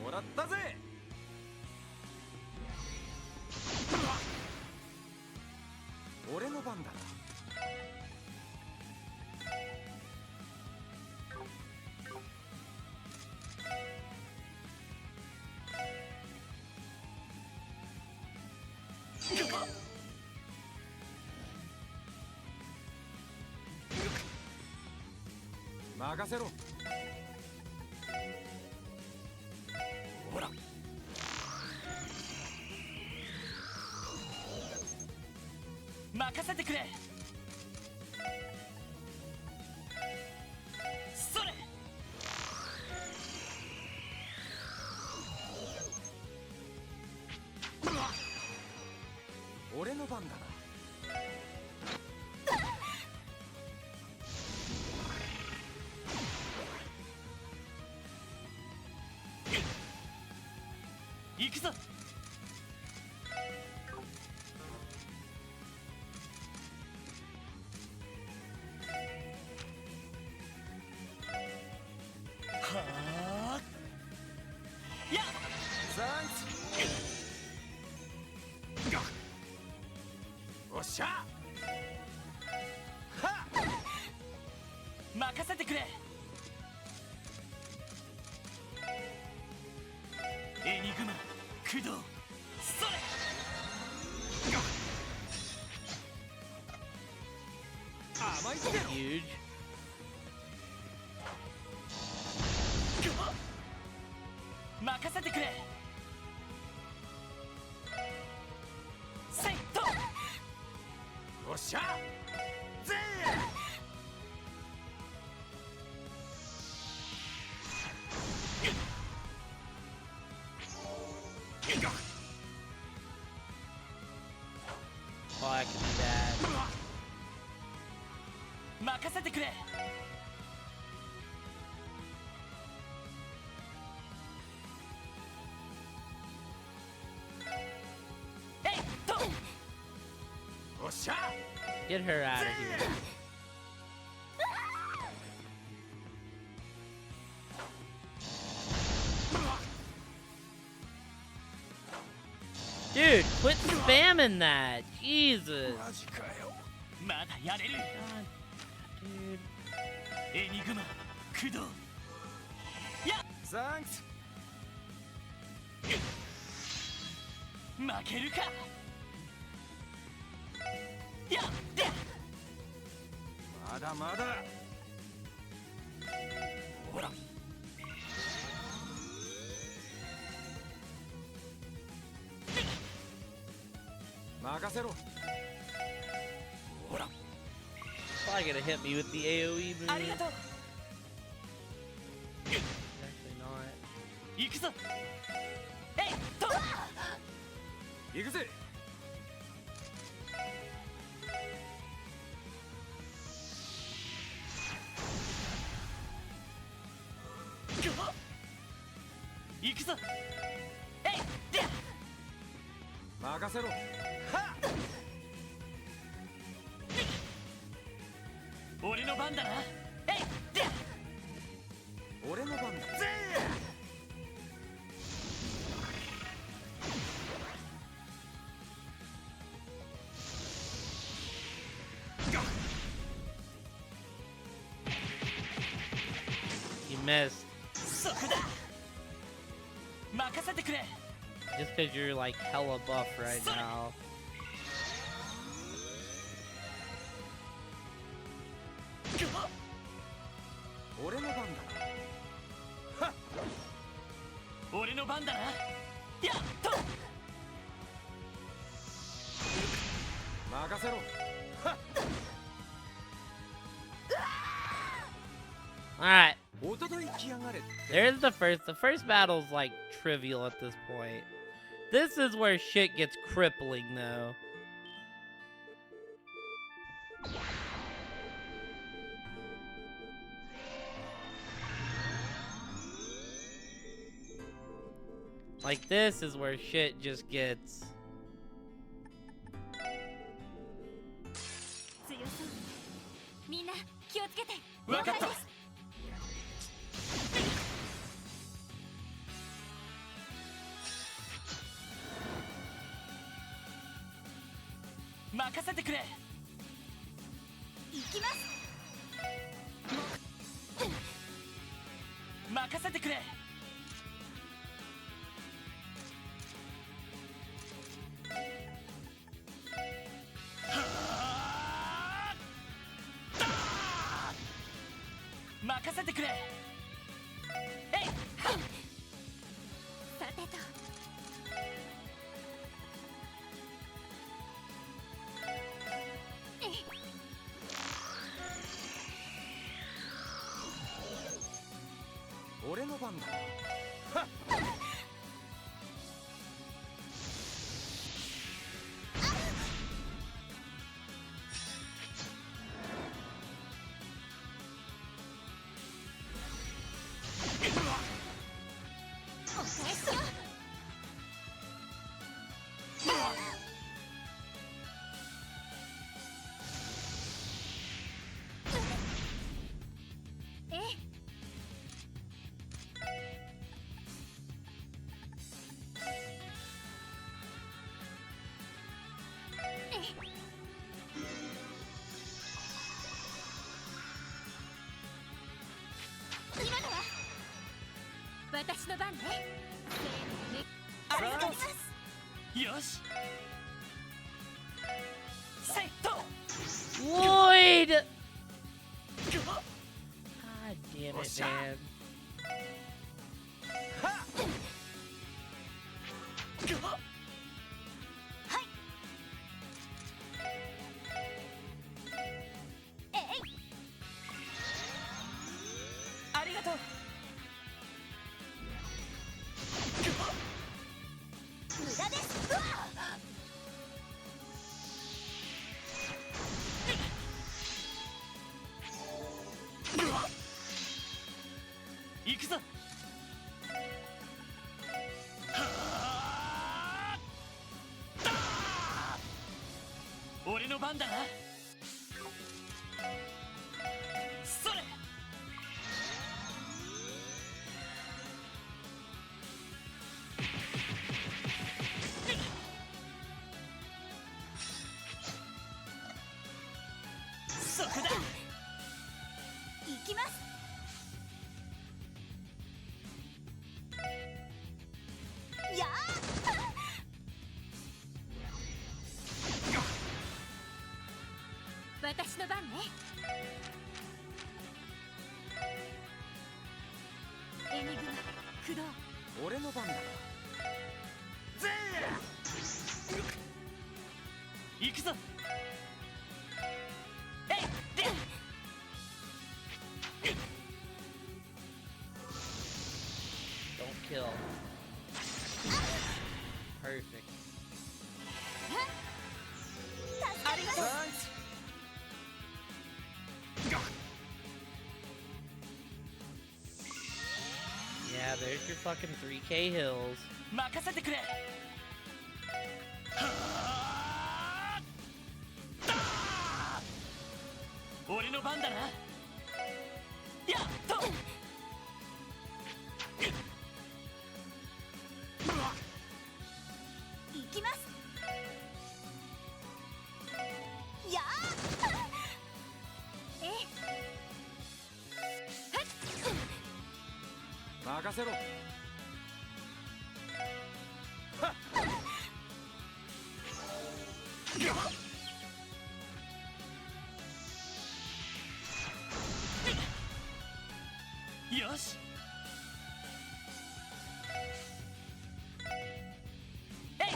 Speaker 4: もらったぜ。俺の番だ。任せろ。ほら。
Speaker 2: 任せてくれ。それ。
Speaker 4: 俺の番だな。
Speaker 2: 行くぞ。はあ。やっ。
Speaker 4: サンキュー。おっしゃ。はっ。
Speaker 2: 任せてくれ。エニグマ駆動。それ。
Speaker 4: 甘いってろ。
Speaker 1: Huge.
Speaker 2: 任せてくれ。セイト。
Speaker 4: おっしゃ。ぜ
Speaker 1: Oh, that could be bad.
Speaker 2: 任せてくれ。えいっと。
Speaker 4: おっしゃ。
Speaker 1: Get her out of here. Dude, quit spamming that. Jesus.
Speaker 4: マジかよ。
Speaker 2: まだやれる。
Speaker 1: God, dude.
Speaker 2: エニグマ駆動。やっ。
Speaker 4: サンキ
Speaker 2: 負けるか。やっ。で。
Speaker 4: ュー。まだまだ。ほら。任せろ。ほら。
Speaker 1: Probably gonna hit me with the AoE move.
Speaker 2: ありがとう。
Speaker 1: Actually not.
Speaker 2: 行くぞ。えいっと。
Speaker 4: 行くぜ。
Speaker 2: 行くぞ。えいで
Speaker 4: 任せろ。は
Speaker 2: 俺の番だな。えいで
Speaker 4: 俺の番だ。ぜ
Speaker 1: You missed.
Speaker 2: そこだ。任せてくれ。
Speaker 1: Just because you're like hella buff right now.
Speaker 4: 俺の番だ。
Speaker 2: 俺の番だな。やっと。
Speaker 4: 任せろ。
Speaker 1: Alright,
Speaker 4: おととい来やがれって。
Speaker 1: there's the first. The first battle's like trivial at this point. This is where shit gets crippling though. Like this is where shit just gets.
Speaker 3: 強そう。みんな気をつけて。
Speaker 2: わかった
Speaker 3: 了解です。
Speaker 2: 任せてくれ。
Speaker 3: 行きます。
Speaker 2: 任せてくれ。任せてくれ。えい
Speaker 3: さてと。
Speaker 4: 俺の番だ。
Speaker 3: お返しよ。ええ。今のは私の番ね。ありがとうございます。
Speaker 2: よし。セット。
Speaker 1: Lloyd! God damn it, man.
Speaker 3: はい。えい。
Speaker 2: ありがとう。
Speaker 3: 無駄です。うわっ。
Speaker 2: 行くぞ。俺の番だな。それ。そこだ。
Speaker 3: 行きます。やー。私の番ね。エニグマ駆動。
Speaker 4: 俺の番だ。
Speaker 2: 行くぞ。えいで。
Speaker 1: Don't kill. Perfect.
Speaker 3: ありがとう。
Speaker 1: Yeah, there's your fucking 3K hills.
Speaker 2: 任せてくれ。俺の番だな。やっと。
Speaker 3: 行きます。やーえ
Speaker 4: 任せろ。
Speaker 2: よし。えい。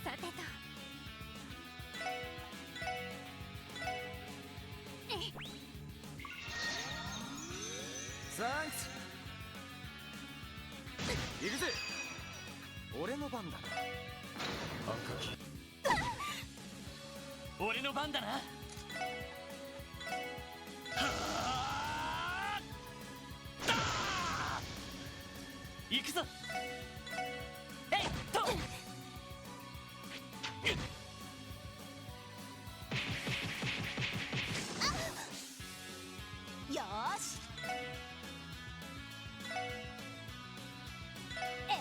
Speaker 3: さてと。
Speaker 4: サンクス。行くぜ。俺の番だな。
Speaker 2: 俺の番だな。行くぞ。えいっと。
Speaker 3: よーし。えい。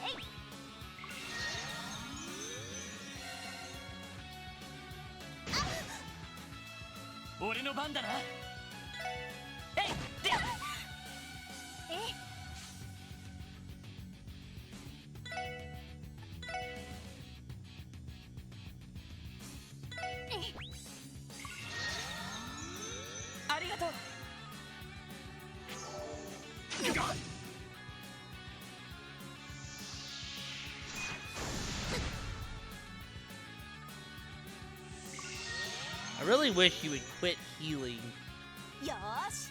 Speaker 2: 俺の番だな。えいで。
Speaker 3: え
Speaker 2: ありがとう。
Speaker 1: I really wish you would quit healing.
Speaker 3: よーし。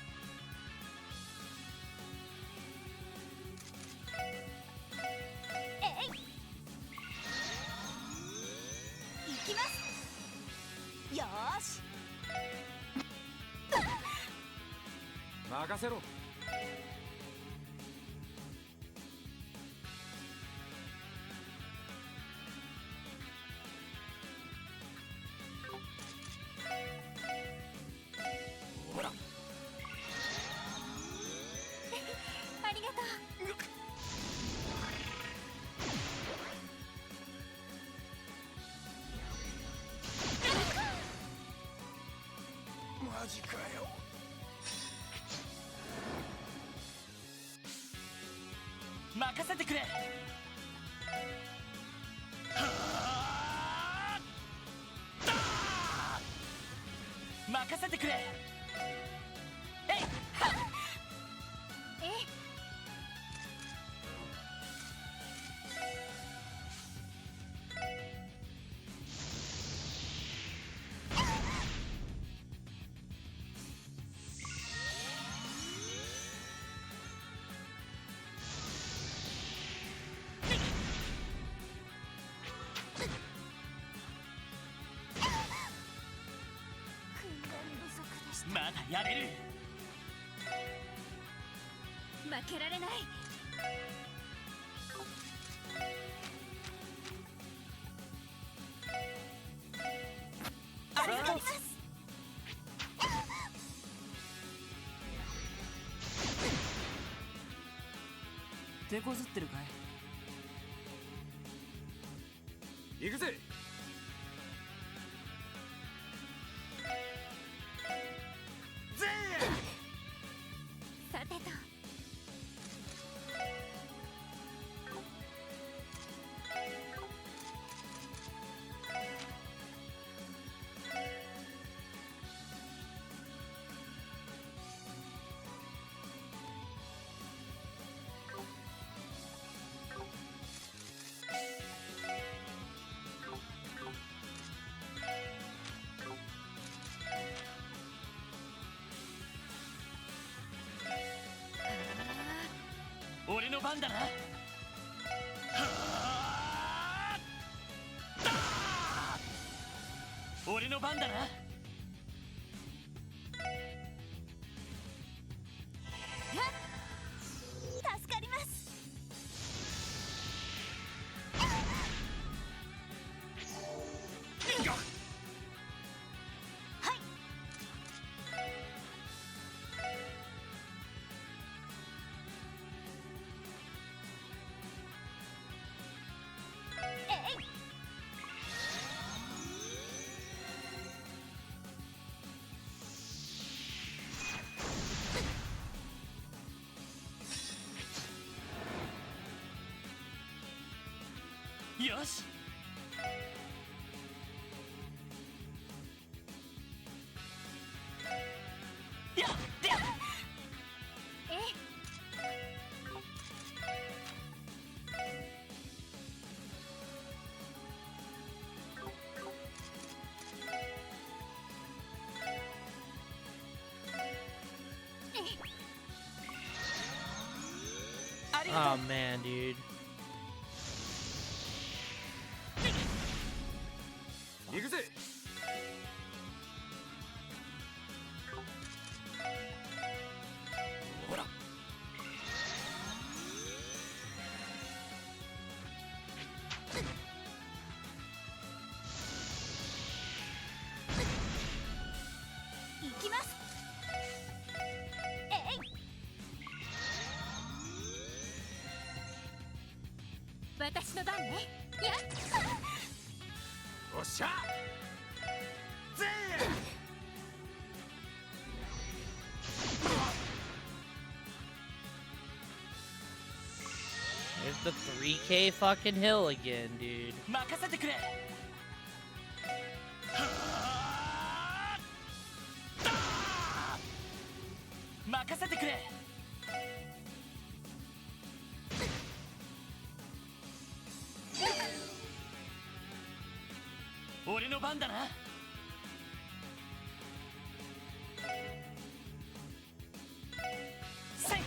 Speaker 3: えい。行きます。よーし。
Speaker 4: 任せろ。
Speaker 3: ありがとう。
Speaker 4: マジかよ。
Speaker 2: 任せてくれ。任せてくれ。えい。
Speaker 3: え訓練不足でした。
Speaker 2: まだやれる。
Speaker 3: 負けられない。
Speaker 2: ありがとう。
Speaker 6: 手こずってるかい。
Speaker 4: 行くぜ。
Speaker 3: さてと。
Speaker 2: 番だな。はあだー俺の番だな。
Speaker 3: 助かります。はい。えい。
Speaker 2: よし。やっありがとう。
Speaker 1: Oh man, dude.
Speaker 4: 行くぜ。
Speaker 2: ほら。
Speaker 3: 行きます。えい。私の番ね。やっ。
Speaker 4: おっしゃ。ぜ
Speaker 1: There's the 3K fucking hill again, dude.
Speaker 2: 任せてくれ。はあだー任せてくれ。俺の番だな。せい。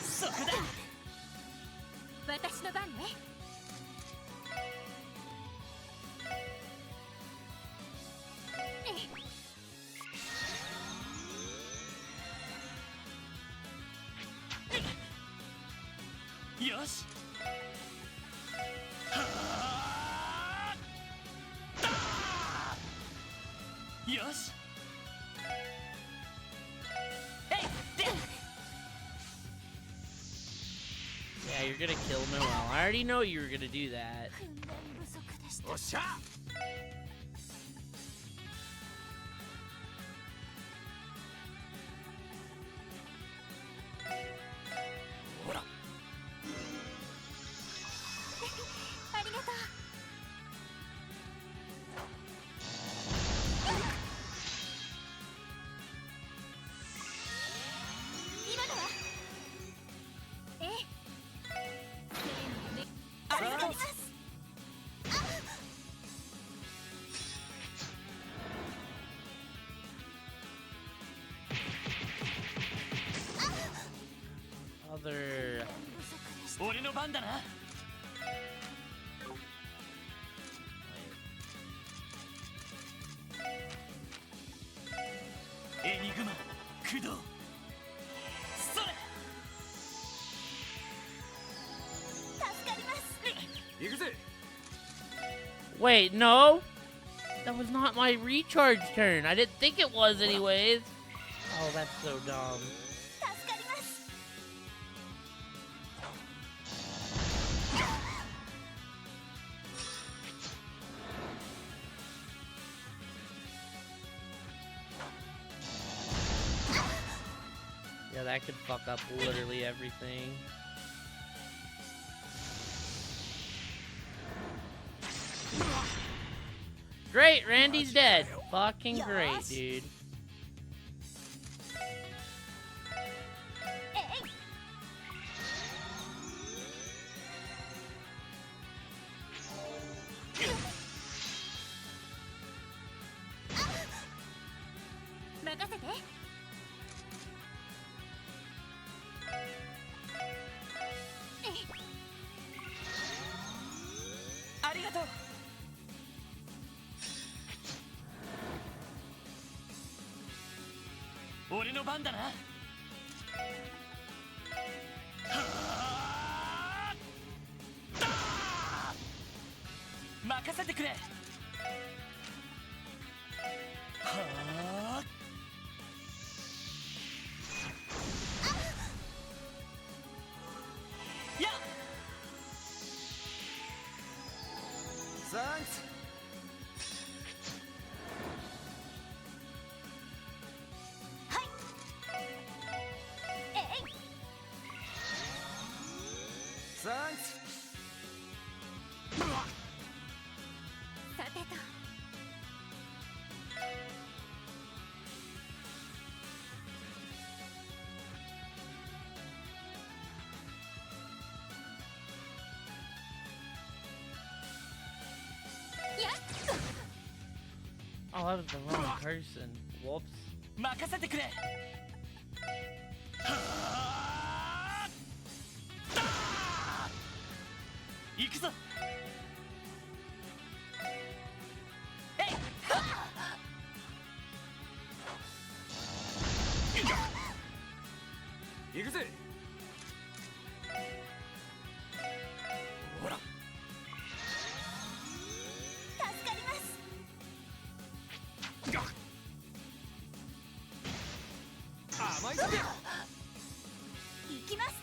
Speaker 2: そこだ。
Speaker 3: 私の番ね。
Speaker 2: よし。はあだーよし。えいで。
Speaker 1: Yeah, you're gonna kill Noel. I already know you were gonna do that.
Speaker 3: 訓練不足でした。
Speaker 4: おっしゃ。
Speaker 2: ほら。
Speaker 3: ありがとう。今のは。ええ。
Speaker 2: ありがとう。
Speaker 3: 助かります。
Speaker 1: Other.
Speaker 3: 不足でした。
Speaker 2: 俺の番だな。エニグマ駆動。それ。
Speaker 3: 助かります。
Speaker 4: 行くぜ。
Speaker 1: Wait, no? That was not my recharge turn. I didn't think it was, anyways. Oh, that's so dumb.
Speaker 3: 助かります。
Speaker 1: Yeah, that could fuck up literally everything. Great, Randy's dead. Fucking great, dude.
Speaker 3: えい。
Speaker 2: 俺の番だな。はあだー任せてくれ。はあやっ
Speaker 4: サンクス。
Speaker 3: はいえい
Speaker 4: サンクス。
Speaker 3: さてとやっ
Speaker 1: Oh, that was the wrong person. Whoops.
Speaker 2: 任せてくれ。はあだー行くぞ。えいはっ
Speaker 4: 行くぜ。
Speaker 2: ほら
Speaker 3: 助かります。
Speaker 4: 甘いぜ。
Speaker 3: 行きます。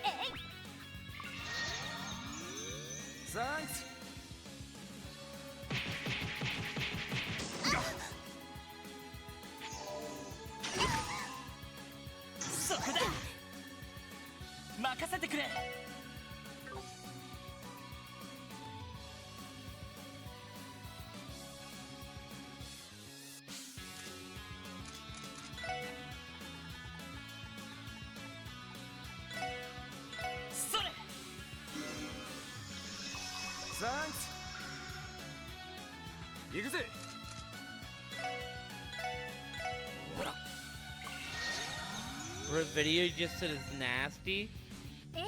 Speaker 3: えい
Speaker 4: サンクス。
Speaker 2: そこだ。任せてくれ。それ。
Speaker 4: サンクス。行くぜ。
Speaker 2: ほら
Speaker 1: For a video you just said is nasty.
Speaker 3: ええ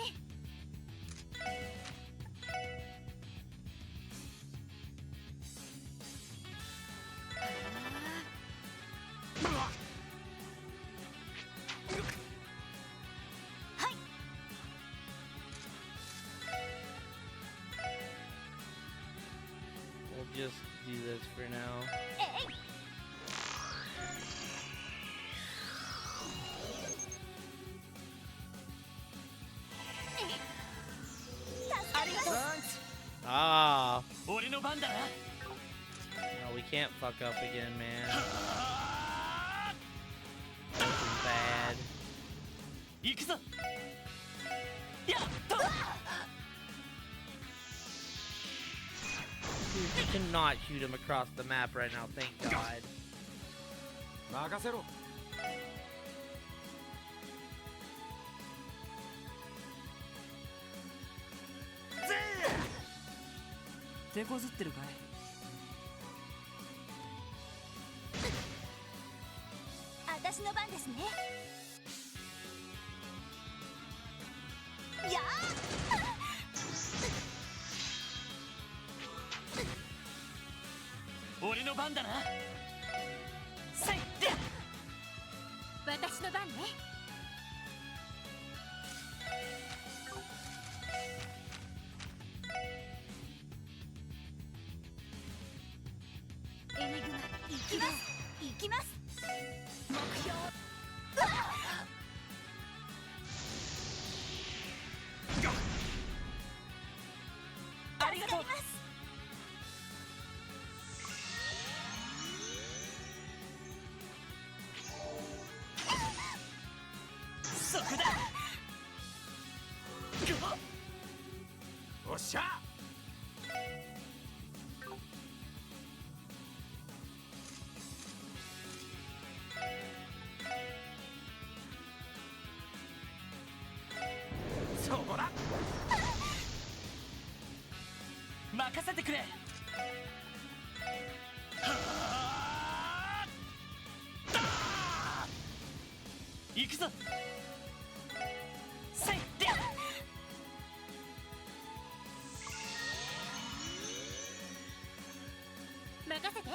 Speaker 3: はい
Speaker 1: We'll just do this for now.
Speaker 3: えい助かります。
Speaker 4: サンクス。
Speaker 1: Ah.
Speaker 2: 俺の番だな。
Speaker 1: No, we can't fuck up again, man.
Speaker 2: はあ
Speaker 1: This is bad.
Speaker 2: 行くぞ。やっと
Speaker 1: Dude, you cannot shoot him across the map right now, thank God.
Speaker 4: 任せろ。
Speaker 6: 手こずってるかい。
Speaker 3: 私の番ですね。や
Speaker 2: 俺の番だな。せいで
Speaker 3: 私の番ね。エニグマ行きます行きます。目標
Speaker 2: ありがとう。
Speaker 3: 助かります。
Speaker 2: そこだ。
Speaker 4: おっしゃ。そこだ。
Speaker 2: 任せてくれ。はあだー行くぞ。
Speaker 3: 任せて。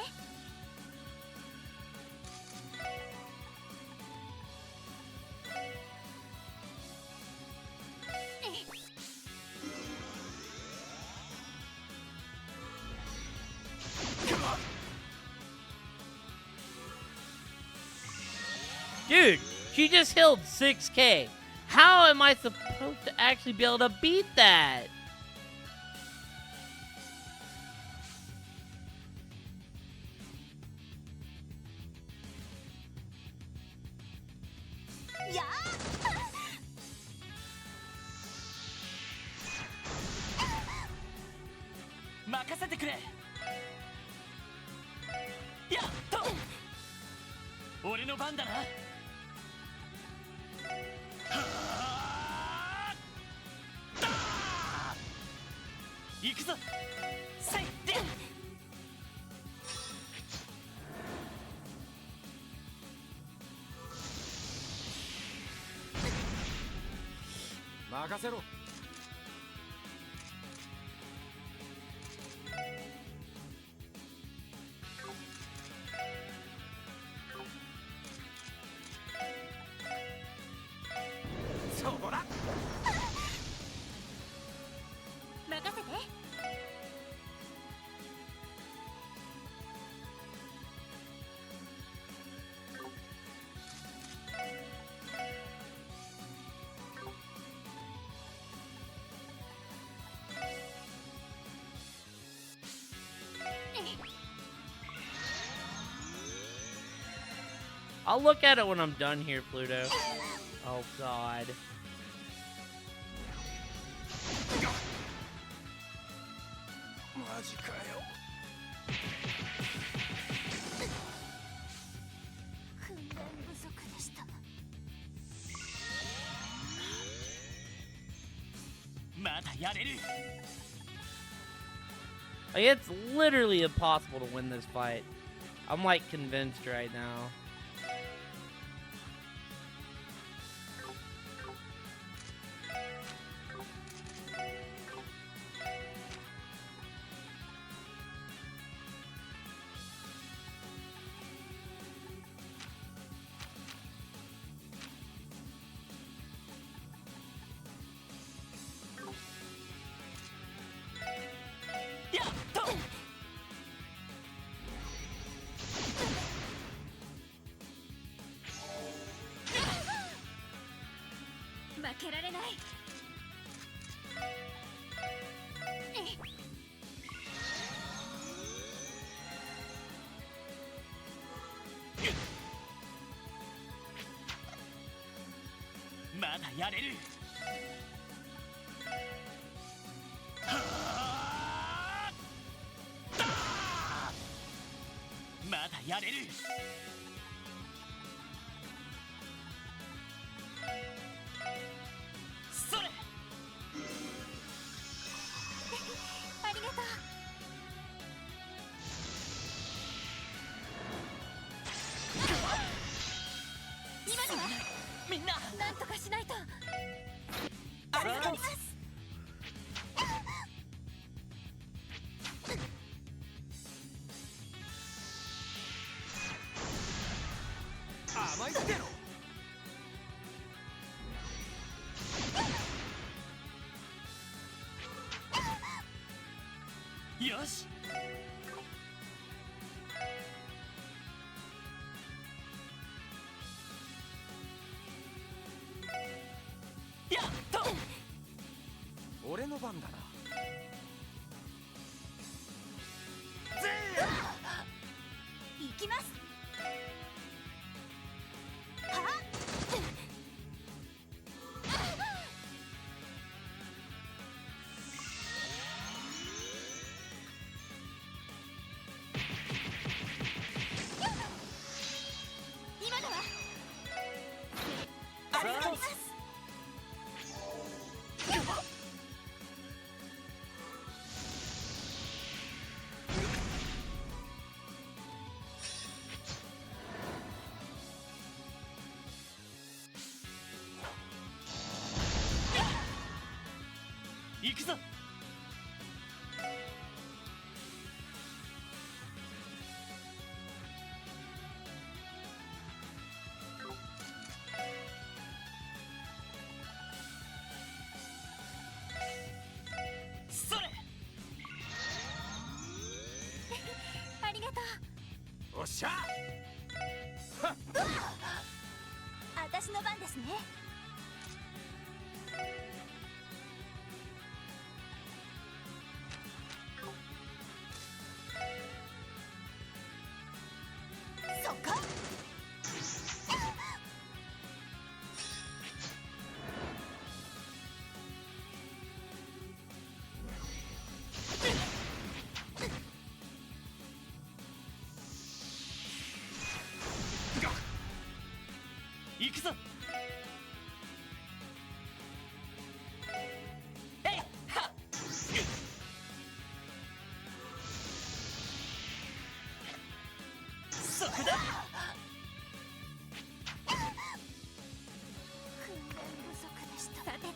Speaker 1: Dude, she just healed 6k. How am I supposed to actually be able to beat that?
Speaker 3: Yeah.
Speaker 2: 任せてくれ。やっと俺の番だな。はあだー行くぞ。せいで
Speaker 4: 任せろ。そこだ。
Speaker 3: 任せて。
Speaker 1: I'll look at it when I'm done here, Pluto. Oh, God.
Speaker 4: マジかよ。
Speaker 3: 訓練不足でした。
Speaker 2: まだやれる。
Speaker 1: Like, it's literally impossible to win this fight. I'm, like, convinced right now.
Speaker 2: やれる。はあだーまだやれる。それ。
Speaker 3: ありがとう。今だわ。
Speaker 2: みんな
Speaker 3: なんとかしないと。
Speaker 2: ありがとう。
Speaker 4: 甘いってろ。
Speaker 2: よし。やっと
Speaker 4: 俺の番だな。
Speaker 3: 行きます。はあ。今だわ。ありがとうございます。
Speaker 2: 行くぞ。
Speaker 4: おっしゃ。
Speaker 3: 私の番ですね。そっか。
Speaker 2: 行くぞ。えいはっ。そこだ。
Speaker 3: 訓練不足でした。さてと。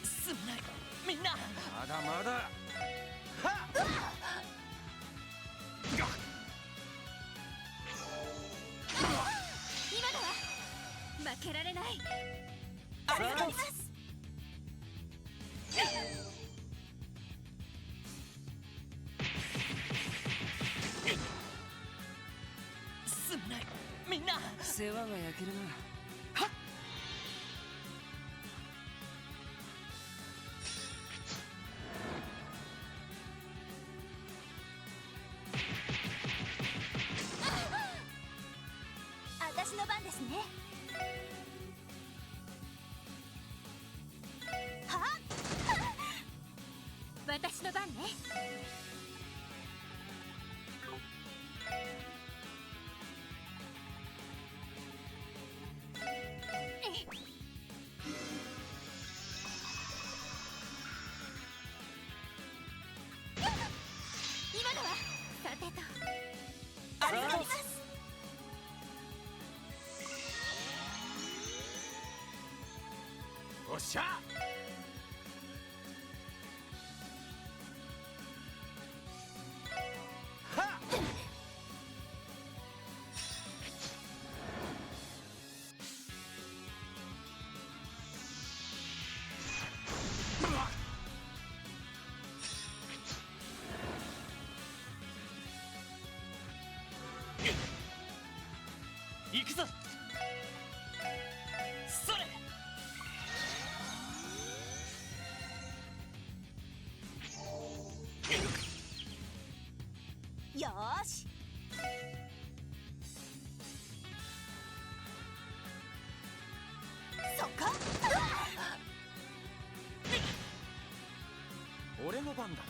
Speaker 2: すまないみんな。
Speaker 4: まだまだ。はっ。
Speaker 3: 今だわ。負けられない。
Speaker 2: ありがとう。すまないみんな。
Speaker 6: 世話が焼けるな。
Speaker 3: 私の番ですね。はっ。私の番ね。今だわ。さてと。
Speaker 2: ありがとう。
Speaker 4: おっしゃ。はっ。
Speaker 2: 行くぞ。それ。
Speaker 3: よーし。そっか。
Speaker 4: 俺の番だ。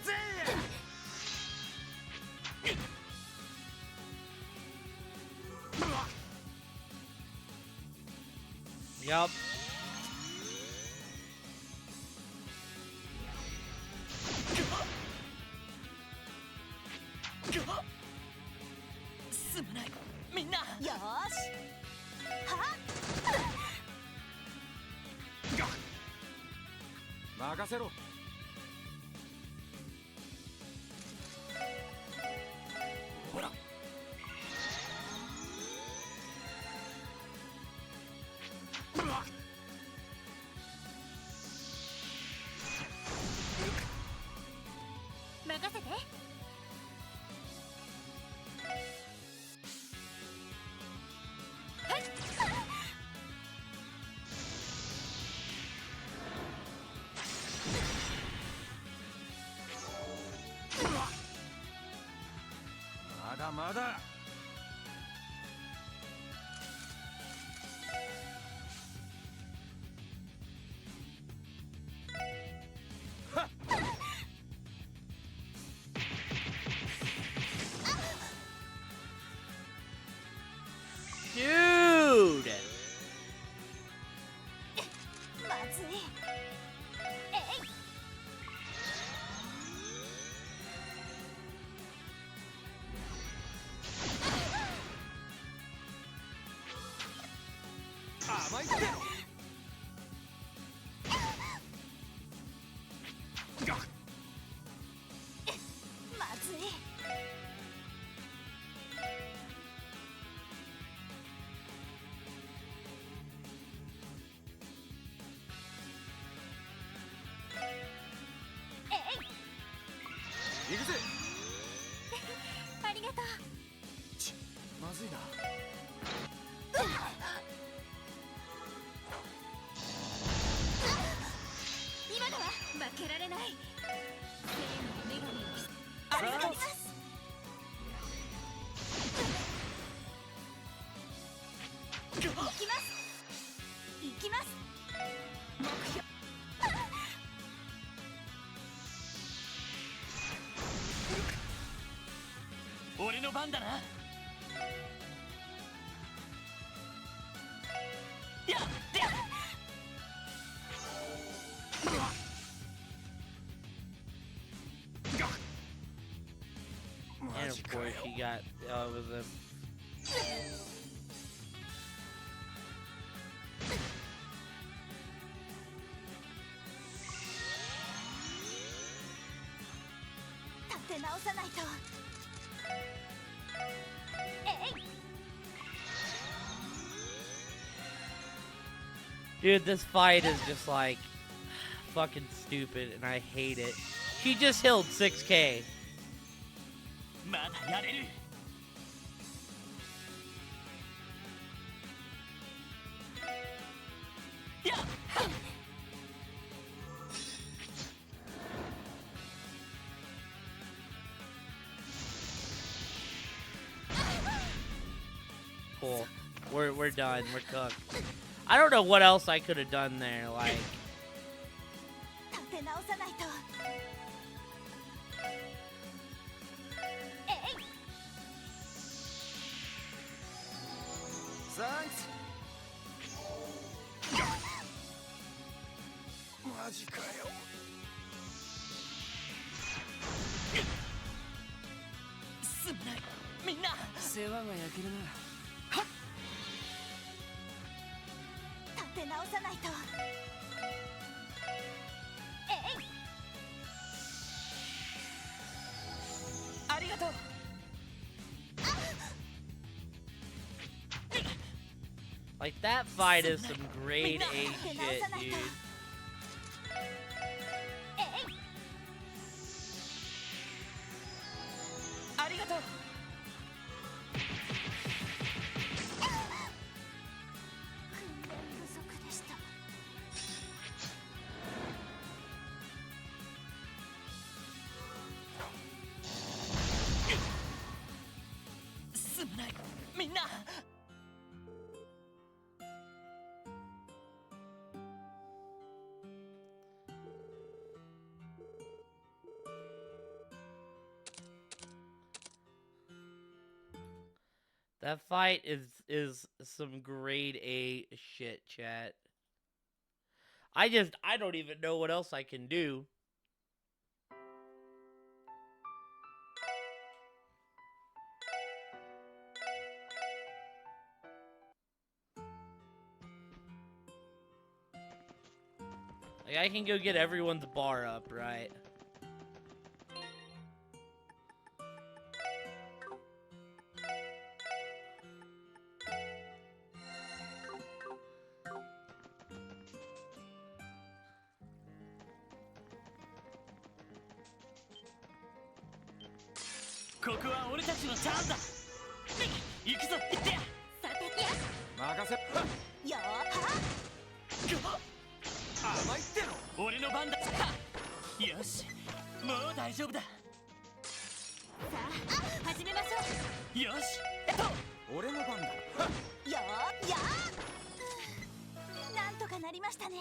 Speaker 4: ぜえ。
Speaker 1: Yup.
Speaker 2: すまないみんな。
Speaker 3: よーし。はっ。
Speaker 4: 任せろ。ほら。
Speaker 3: 任せて。はい。
Speaker 4: まだまだ。
Speaker 1: Dude!
Speaker 3: まずい。えい。
Speaker 4: 甘いっての
Speaker 3: まずい。
Speaker 4: 行くぜ。
Speaker 3: ありがとう。
Speaker 4: まずいな。
Speaker 3: 今のは負けられない。正義の女神をありがとうございます。行きます行きます。目標
Speaker 2: 俺の番だな。やっやっ
Speaker 1: And of course, she got. It was a.
Speaker 3: 立て直さないと。
Speaker 1: Dude, this fight is just like fucking stupid, and I hate it. She just healed 6k.
Speaker 2: まだやれる。やっ
Speaker 1: Cool. We're done. We're cooked. I don't know what else I could have done there. Like,
Speaker 3: 立て直さないと。
Speaker 4: サンクス。マジかよ。
Speaker 2: すまないみんな。
Speaker 6: 世話が焼けるな。
Speaker 3: 立て直さないと。
Speaker 2: ありがとう。
Speaker 1: like that fight is some grade A shit, dude.
Speaker 2: ありがとう。
Speaker 3: 訓練不足でした。
Speaker 2: すまないみんな。
Speaker 1: That fight is some grade A shit, chat. I don't even know what else I can do. Like, I can go get everyone's bar up, right?
Speaker 2: ここは俺たちのチャンスだ。行くぞ行ってや。
Speaker 3: さてや。
Speaker 4: 任せ。
Speaker 3: よーは。
Speaker 4: 甘いっての。
Speaker 2: 俺の番だ。よしもう大丈夫だ。
Speaker 3: さあ始めましょ
Speaker 2: よし
Speaker 4: 俺の番だ。
Speaker 3: う。よーやー。なんとかなりましたね。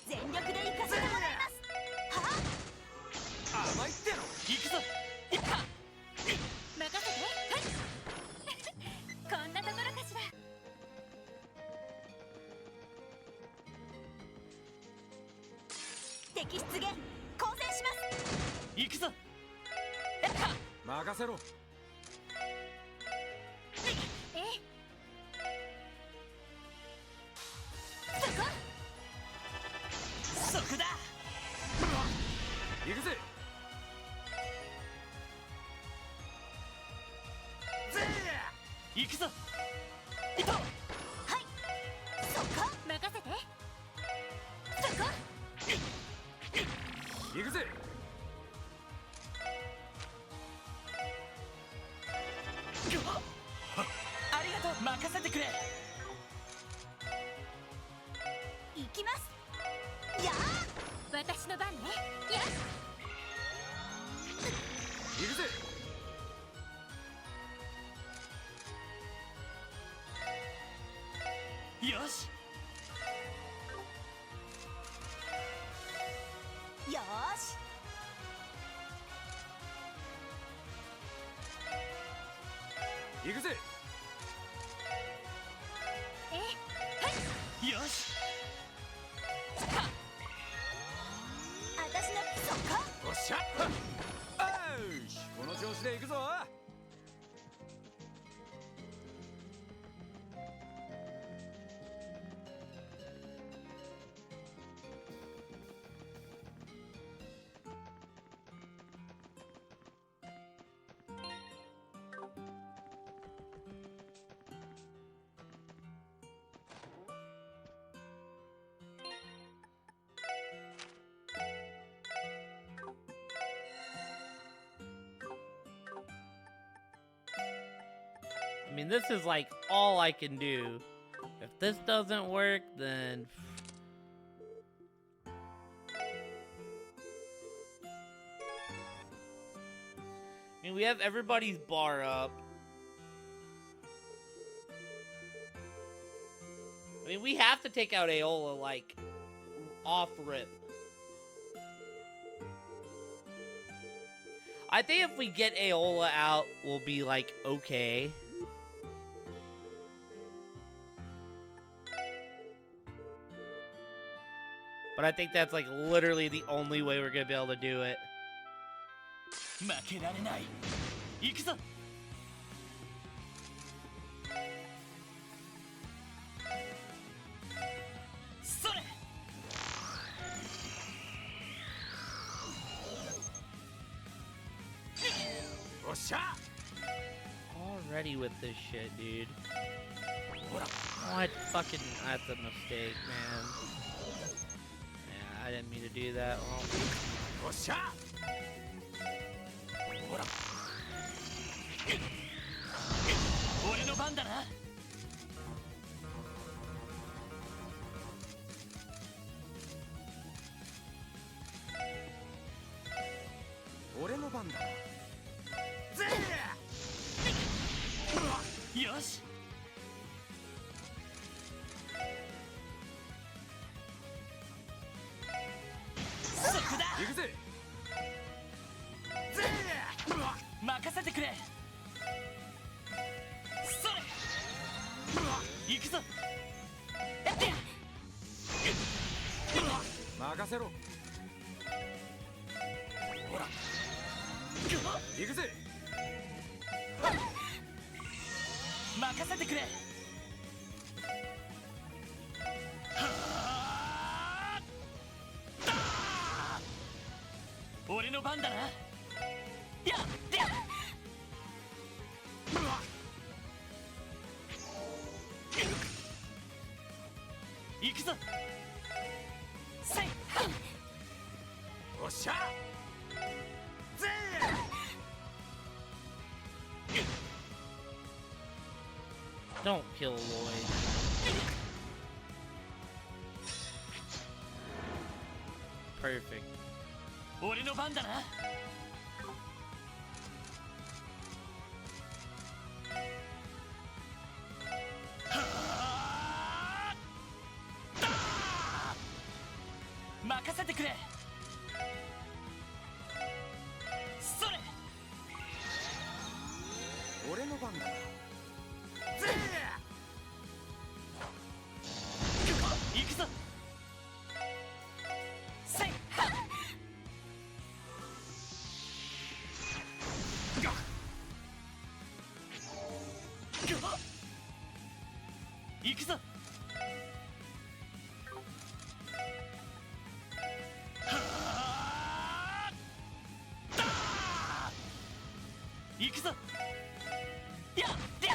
Speaker 3: 全力で行かせてもらいます。はあ。
Speaker 4: 甘いっての。
Speaker 2: 行くぞ行った。
Speaker 3: 任せて。こんなところかしら。敵出現交戦します。
Speaker 2: 行くぞ。
Speaker 4: 任せろ。
Speaker 2: そこだ。
Speaker 4: 行くぜ。
Speaker 2: 行くぞ。伊藤。
Speaker 3: はい、そこ任せて。そこ
Speaker 4: 行くぜ。
Speaker 2: ありがとう。任せてくれ。
Speaker 3: 行きます。やあ、私の番ね。や
Speaker 4: 行くぜ。
Speaker 2: よし。
Speaker 3: よーし。
Speaker 4: 行くぜ。
Speaker 2: よし。
Speaker 3: 私のそこ
Speaker 4: おっしゃ。よし、この調子で行くぞ。
Speaker 1: I mean, this is like all I can do. If this doesn't work, then... I mean, we have everybody's bar up. I mean, we have to take out Aola, like, off rip. I think if we get Aola out, we'll be, like, okay. But I think that's, like, literally the only way we're gonna be able to do it.
Speaker 2: 負けられない。行くぞ。それ。
Speaker 4: おっしゃ。
Speaker 1: Already with this shit, dude. What fucking... That's a mistake, man. Yeah, I didn't mean to do that. Well,
Speaker 4: おっしゃ。ほら。
Speaker 2: 俺の番だな。
Speaker 4: 俺の番だ。
Speaker 2: よし。そこだ。
Speaker 4: 行くぜ。
Speaker 2: 任せてくれ。それ。行くぞ。
Speaker 4: 任せろ。ほら。行くぜ。
Speaker 2: 任せてくれ。俺の番だな。やってや。行くぞ。せい。
Speaker 4: おっしゃ。ぜ。
Speaker 1: don't kill Lloyd. Perfect.
Speaker 2: 俺の番だな。任せてくれ。それ。
Speaker 4: 俺の番だ。
Speaker 2: 行くぞ。せい。行くぞ。行くぞやってや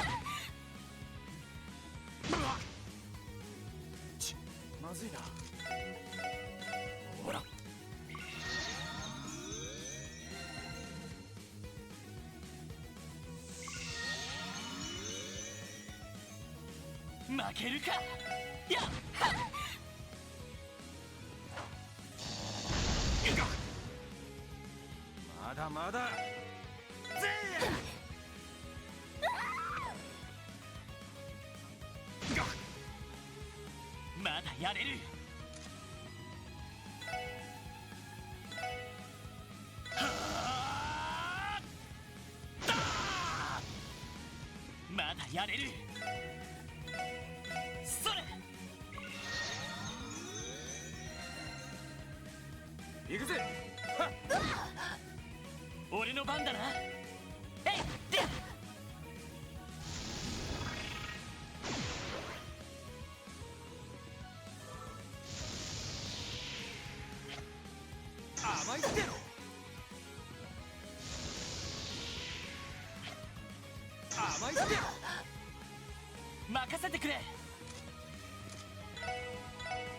Speaker 4: まずいな。ほら
Speaker 2: 負けるかやっは
Speaker 4: まだまだ
Speaker 2: まだやれるはーだーまだやれるそれ
Speaker 4: 行くぜ。
Speaker 2: 俺の番だなえいで
Speaker 4: 甘いってろ。甘いってろ。
Speaker 2: 任せてくれ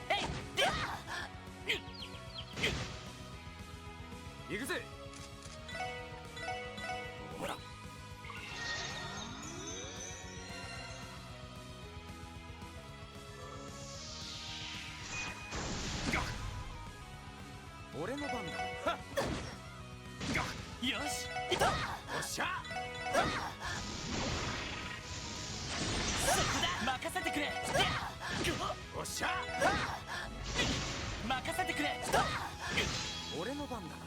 Speaker 2: えいで
Speaker 4: 行くぜ。ほら俺の番だ。はっ
Speaker 2: よしいった
Speaker 4: おっしゃ
Speaker 2: そこだ任せてくれ
Speaker 4: おっしゃ
Speaker 2: 任せてくれ
Speaker 4: 俺の番だな。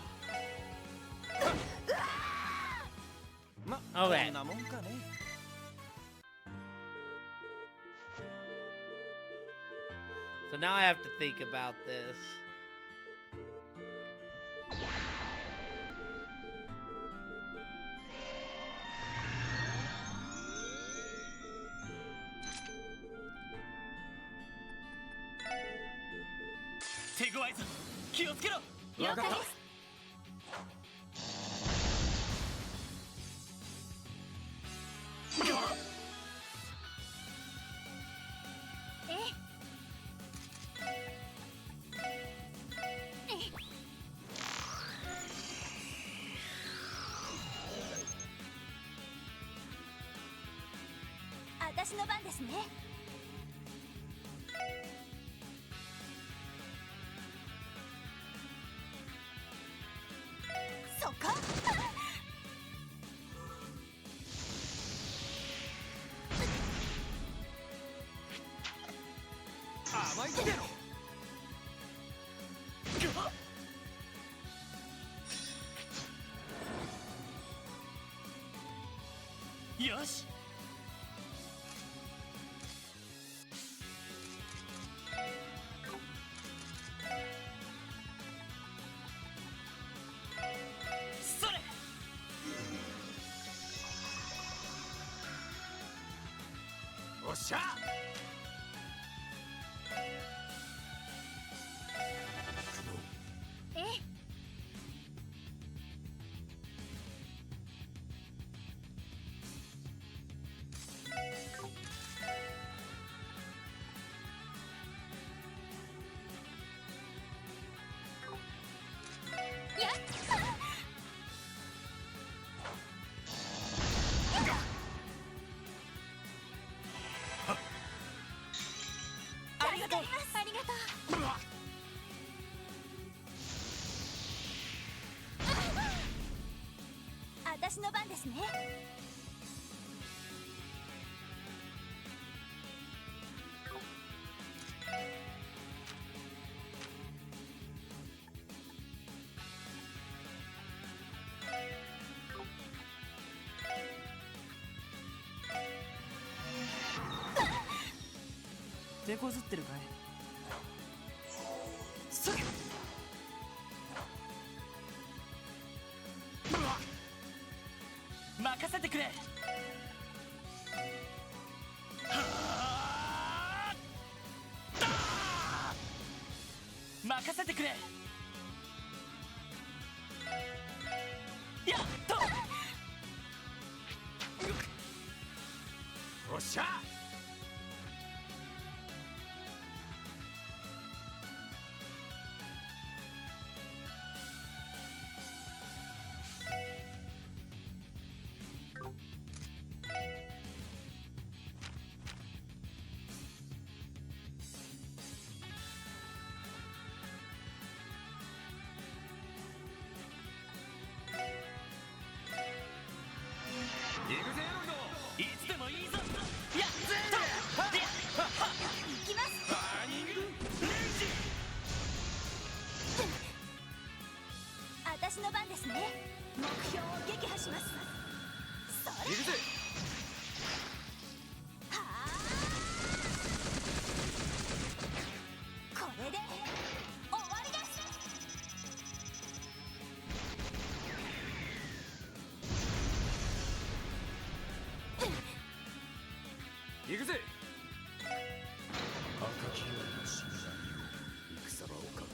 Speaker 4: ま、
Speaker 1: Okay.
Speaker 4: こんなもんかね。
Speaker 1: So now I have to think about this.
Speaker 2: Take 手強いぞ気をつけろ
Speaker 3: 了解です。ええ。私の番ですね。そこ。
Speaker 4: 甘いってろ
Speaker 2: よしそれ
Speaker 4: おっしゃ
Speaker 3: ええ。やっありがとう。ありがとう。私の番ですね。
Speaker 6: 手こずってるかい？
Speaker 2: それ任せてくれはーだー任せてくれやっと
Speaker 4: っしゃ。行くぜロイド。
Speaker 2: いつでもいいぞ。やっとで
Speaker 3: 行きます
Speaker 4: バーニングレンジ。
Speaker 3: 私の番ですね。目標を撃破します。それ
Speaker 4: 行くぜ。
Speaker 3: はあ、これで終わりです。
Speaker 4: 行くぜ。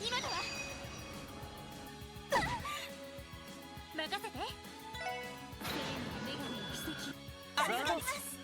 Speaker 3: 今のは任せて。正の女神の奇跡ありがとうございます。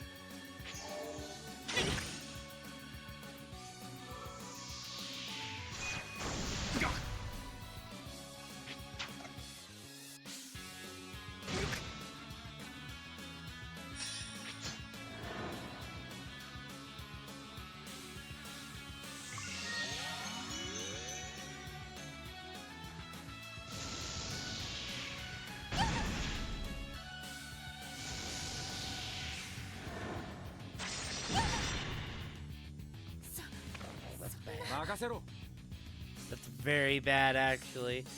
Speaker 4: 任せろ。
Speaker 1: That's very bad, actually.
Speaker 3: 「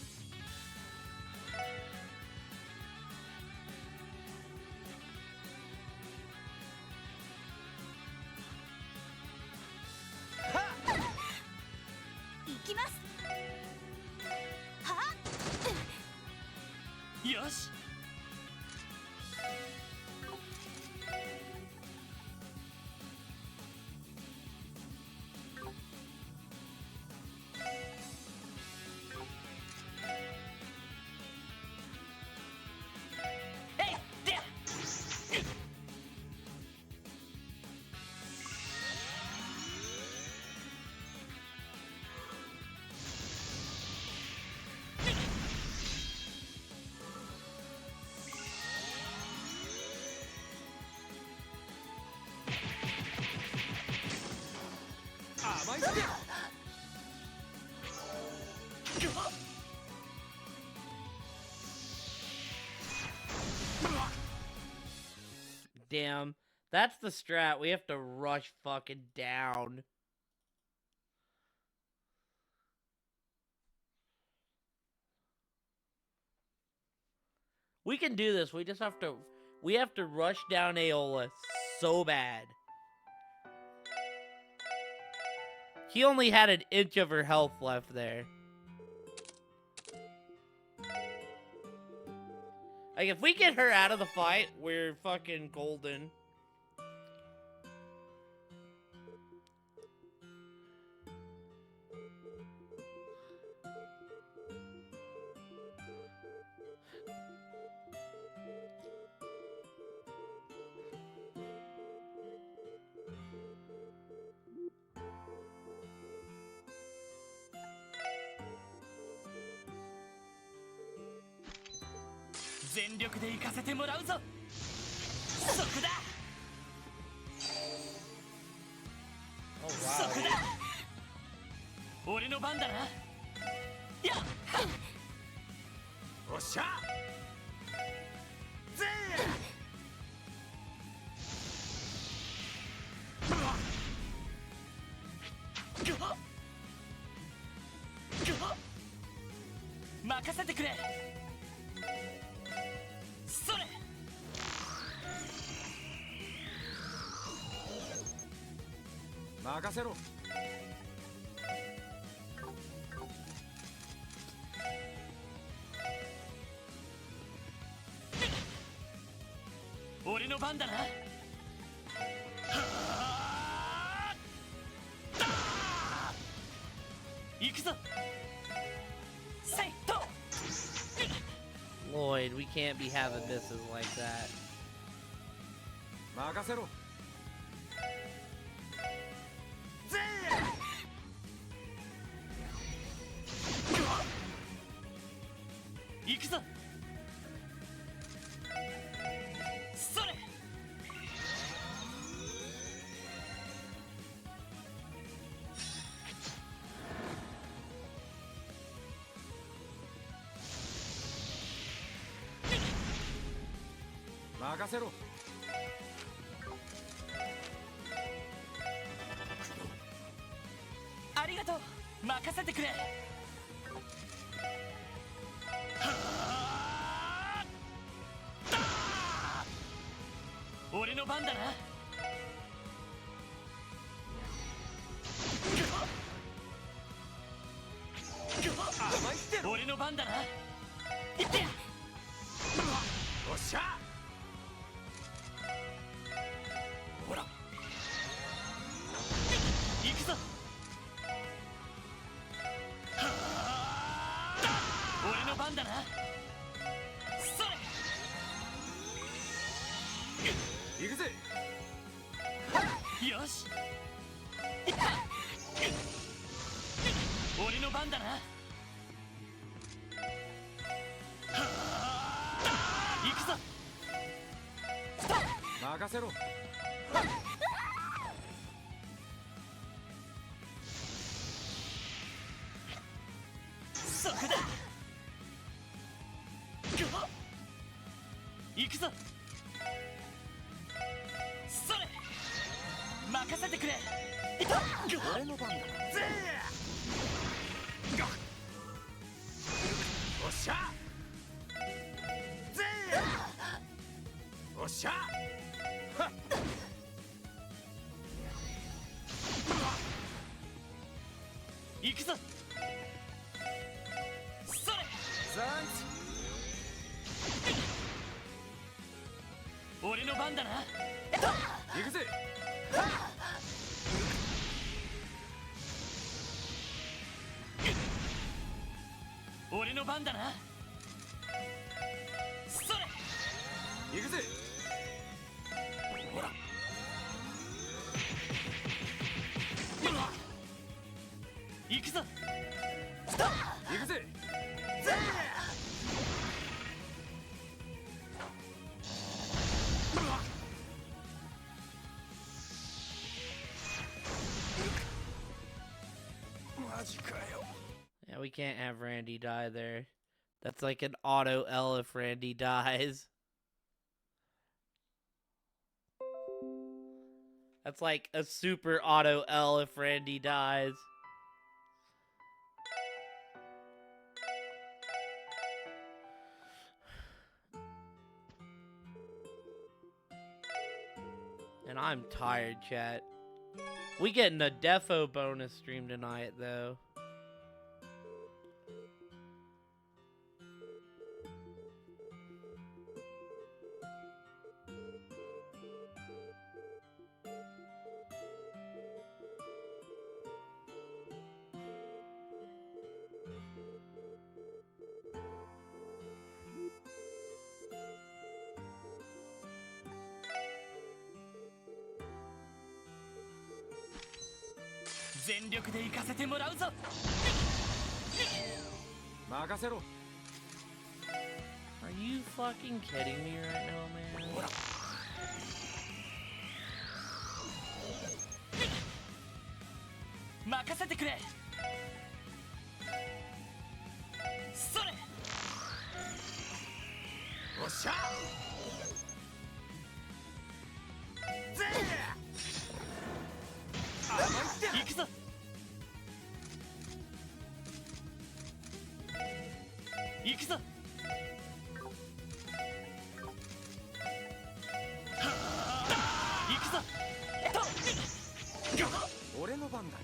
Speaker 3: 行きます」はあ、
Speaker 2: よし。えいでや。
Speaker 4: 甘いぜ。
Speaker 1: Damn. That's the strat. We have to rush fucking down. We can do this. We just have to... We have to rush down Aeolus so bad. He only had an inch of her health left there. Like, if we get her out of the fight, we're fucking golden.
Speaker 2: "全力で行かせてもらうぞ。そこだ。
Speaker 1: Oh,
Speaker 2: そ
Speaker 1: wow.
Speaker 2: こだ。俺の番だな。やっ。
Speaker 4: おっしゃ。ぜ。
Speaker 2: 任せてくれ。それ。
Speaker 4: 任せろ。
Speaker 2: 俺の番だな。はあ。行くぞ。セイト。
Speaker 1: Lloyd, we can't be having misses like that.
Speaker 4: 任せろ。ぜ
Speaker 2: 行くぞ。それ。
Speaker 4: 任せろ。
Speaker 2: ありがとう。任せてくれ。俺の番だな。
Speaker 4: 甘いってろ。
Speaker 2: 俺の番だな。
Speaker 4: よっしゃ。ほら。
Speaker 2: 行くぞ。俺の番だな。それ。
Speaker 4: 行くぜ。
Speaker 2: よし。俺の番だな。行くぞ。
Speaker 4: 任せろ。
Speaker 2: そこだ。行くぞ。それ。任せてくれ。
Speaker 4: 俺の番だ。ぜよっしゃ。ぜよっしゃ。はっ。
Speaker 2: 行くぞ。それ。
Speaker 4: ザンチ。
Speaker 2: 俺の番だな。
Speaker 4: 行くぜ。
Speaker 2: 俺の番だな。それ。
Speaker 4: 行くぜ。ほら。
Speaker 2: 行くぞ。
Speaker 4: 行くぜ。マジかよ。
Speaker 1: Yeah, we can't have Randy die there. That's like an auto L if Randy dies. That's like a super auto L if Randy dies. And I'm tired, chat. We getting a defo bonus stream tonight, though.
Speaker 2: 全力で行かせてもらうぞ。
Speaker 4: 任せろ。
Speaker 1: Are you fucking kidding me right now, man?
Speaker 2: 任せてくれ。それ。
Speaker 4: おっしゃ。ぜ
Speaker 2: 行くぞ。行くぞ。行くぞ。
Speaker 4: 俺の番だな。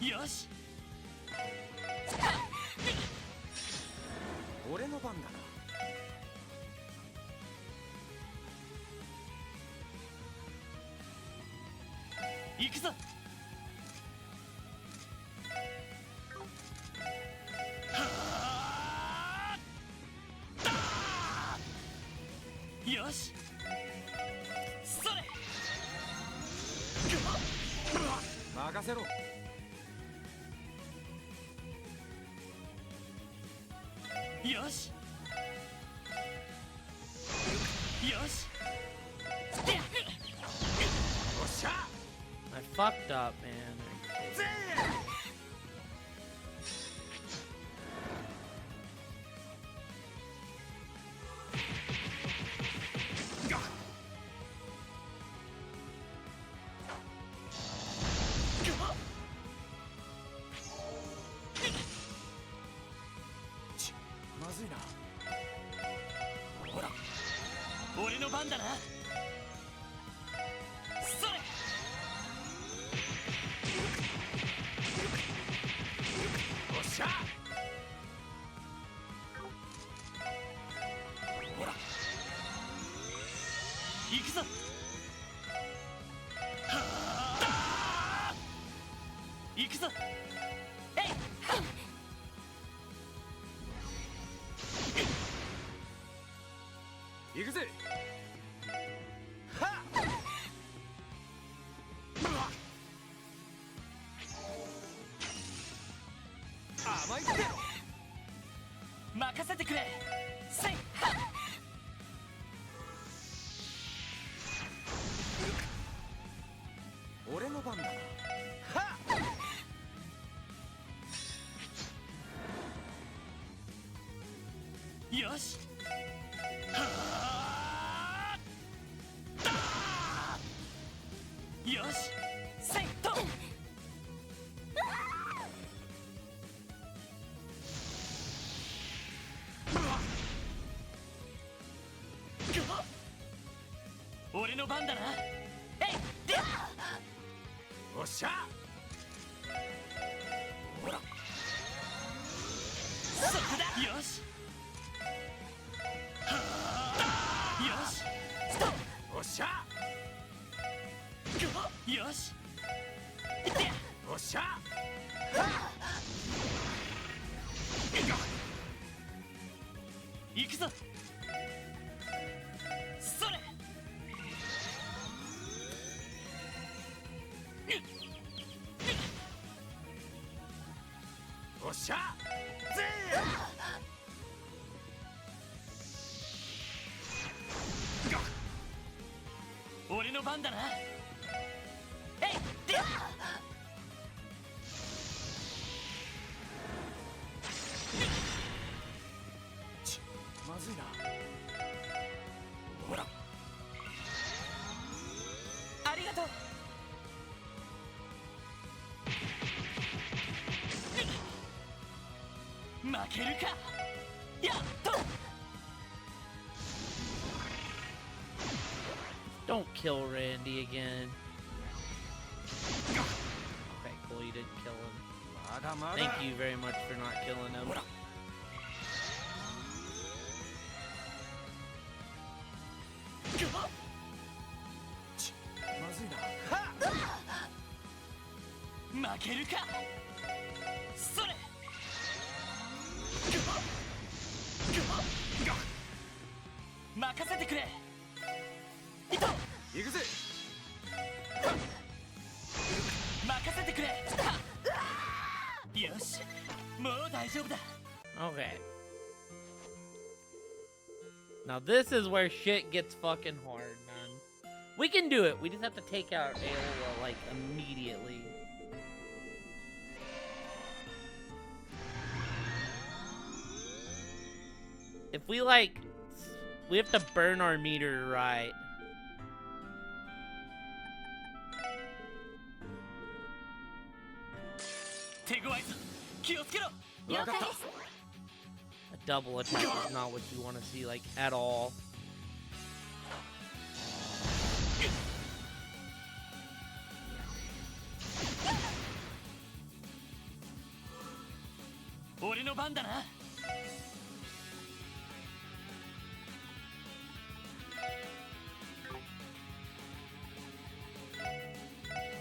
Speaker 2: よし。
Speaker 4: 俺の番だな。
Speaker 2: 行くぞ。よし。
Speaker 4: 任せろ。
Speaker 2: よしよし。
Speaker 4: おっしゃ
Speaker 1: I fucked up, man.
Speaker 4: ぜまずいな。ほら
Speaker 2: 俺の番だな。それ。
Speaker 4: おっしゃほら
Speaker 2: 行くぞ。行くぞ。えい。
Speaker 4: 行くぜ。はっ甘いってろ。
Speaker 2: 任せてくれ。せい。
Speaker 4: 俺の番だな。はっ
Speaker 2: よし。よし。せいと。俺の番だな。えい。で。
Speaker 4: おっしゃほら
Speaker 2: そこだ。よし。よし。
Speaker 4: おっしゃ
Speaker 2: よし。いってや。
Speaker 4: おっしゃ
Speaker 2: 行くぞ。それ。
Speaker 4: おっしゃぜ
Speaker 2: 俺の番だな。えい。で。
Speaker 4: まずいな。ほら
Speaker 2: ありがとう。負けるか。やっと。
Speaker 1: Don't kill Randy again. Okay, cool, you didn't kill him.
Speaker 4: まだまだ
Speaker 1: Thank you very much for not killing him.
Speaker 4: ほらまずいな。はっ
Speaker 2: 負けるか。それ。任せてくれ。いと。
Speaker 4: 行くぜ。
Speaker 2: 任せてくれ。よし。もう大丈夫だ。
Speaker 1: Okay. Now this is where shit gets fucking hard, man. We can do it. We just have to take out Aola, like, immediately. If we, like, we have to burn our meter right. A double attack is not what you want to see, like, at all.
Speaker 2: 俺の番だな。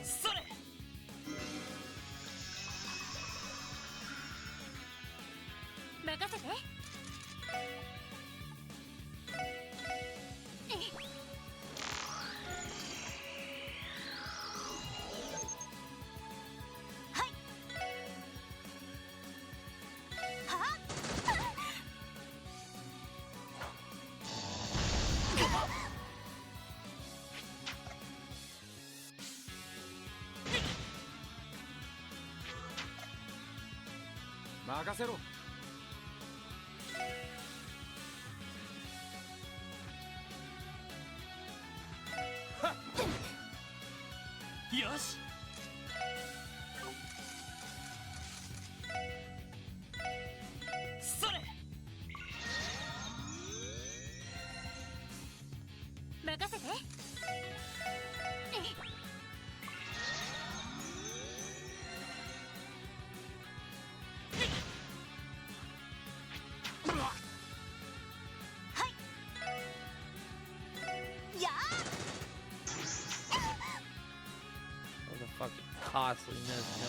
Speaker 2: それ。
Speaker 3: 任せて。
Speaker 4: 任せろ。
Speaker 2: よしそれ
Speaker 3: 任せて。やあ
Speaker 1: What a fucking costly miss, no.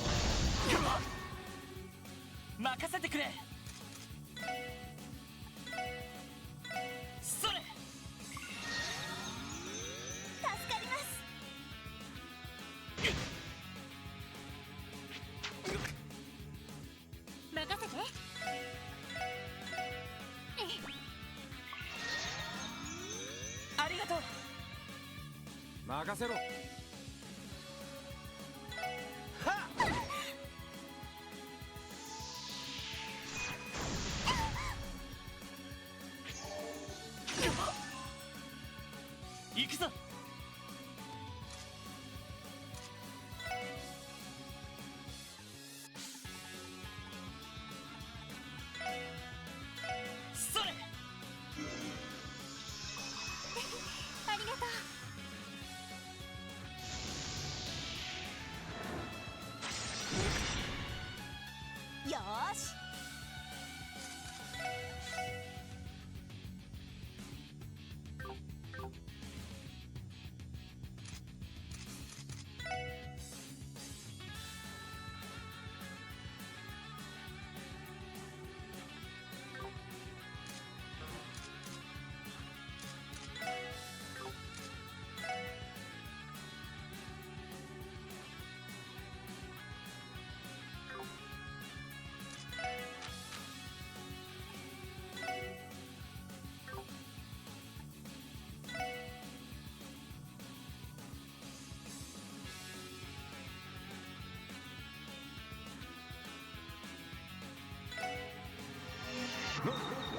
Speaker 2: 任せてくれそれ
Speaker 3: 助かります。任せて。
Speaker 2: ありがとう
Speaker 4: 任せろ。
Speaker 2: 行くぞそれ
Speaker 3: ありがとう。よーし。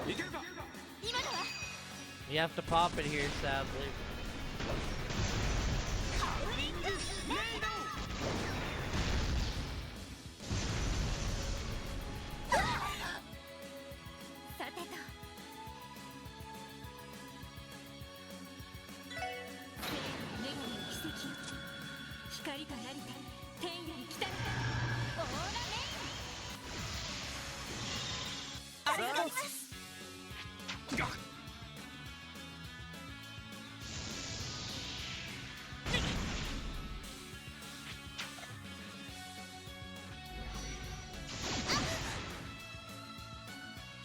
Speaker 4: いけるか。
Speaker 3: 今のは
Speaker 1: We have to pop it here, sadly.
Speaker 3: ハウリングレイド。さてと。女神の奇跡よ。光となりた天より来たるか。オーラメイン。ありがとうございます。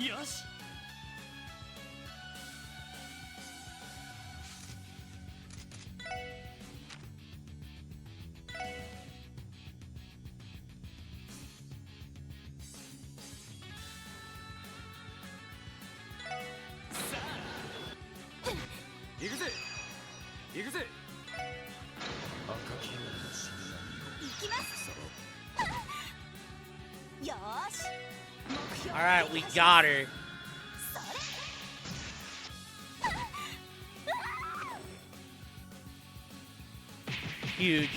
Speaker 2: よし
Speaker 4: 行くぜ行くぜ。
Speaker 3: 行きます。よーし。目標
Speaker 1: Alright, we got her.
Speaker 3: それ。
Speaker 1: Huge.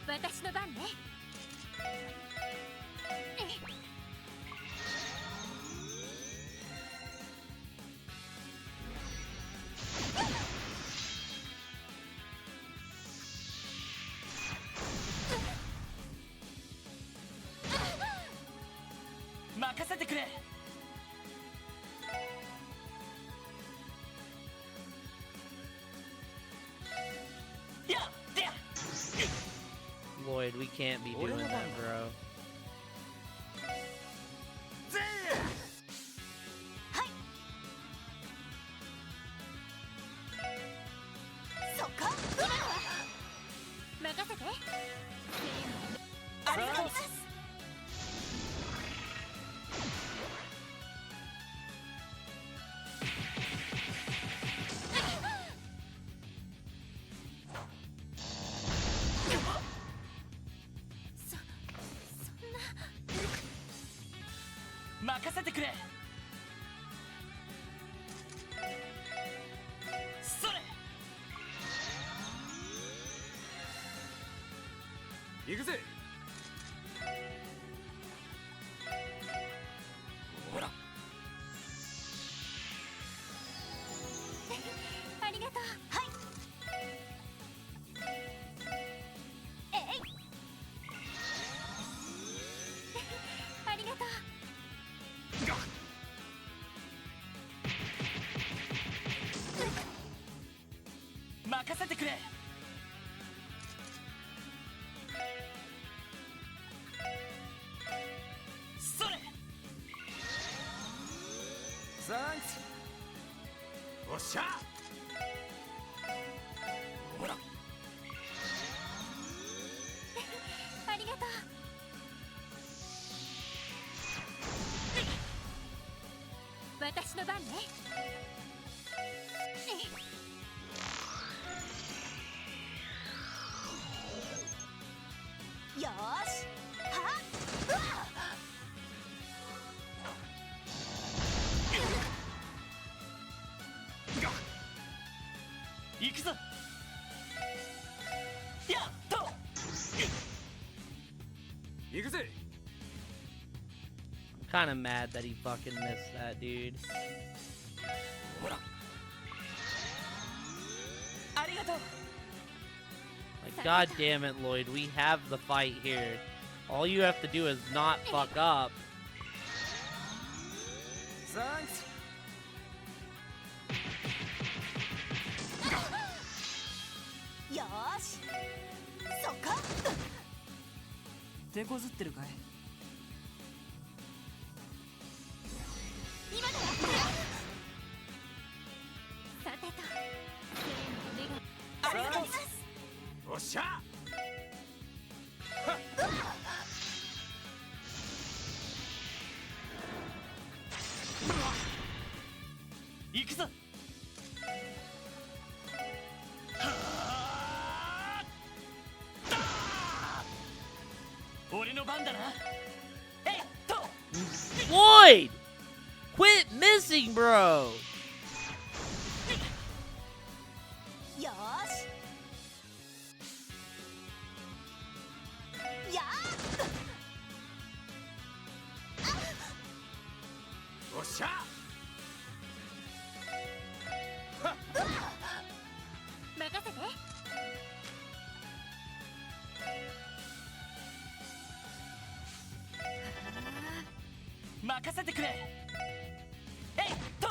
Speaker 3: 私の番ね。
Speaker 2: 任せてくれやっでや
Speaker 1: Lloyd, we can't be doing that, bro.
Speaker 3: はい。そっか。今のは任せて。ありがとうございます。
Speaker 2: 任せてくれ。それ。
Speaker 4: 行くぜ。
Speaker 2: ほら。
Speaker 3: ありがとう。はいえいありがとう。
Speaker 2: 任せてくれ。それ。
Speaker 4: サンクス。おっしゃ。
Speaker 2: ほら。
Speaker 3: ありがとう。私の番ね。よーし。はっ。うわっ。
Speaker 2: 行くぞ。やっと。
Speaker 4: 行くぜ。
Speaker 1: Kind of mad that he fucking missed that, dude.
Speaker 2: ほら。ありがとう。
Speaker 1: Like, god damn it, Lloyd. We have the fight here. All you have to do is not fuck up.
Speaker 4: サンクス。
Speaker 3: よーし。そこ。
Speaker 6: 手こずってるかい。
Speaker 3: 今だよ。さてと。
Speaker 2: ありがとう。
Speaker 4: おっしゃ。
Speaker 2: 行くぞ。俺の番だな。えいっと。
Speaker 1: Lloyd! Quit missing, bro!
Speaker 3: よーし。や
Speaker 4: おっしゃ。
Speaker 3: 任せて。
Speaker 2: 任せてくれ。えいっと。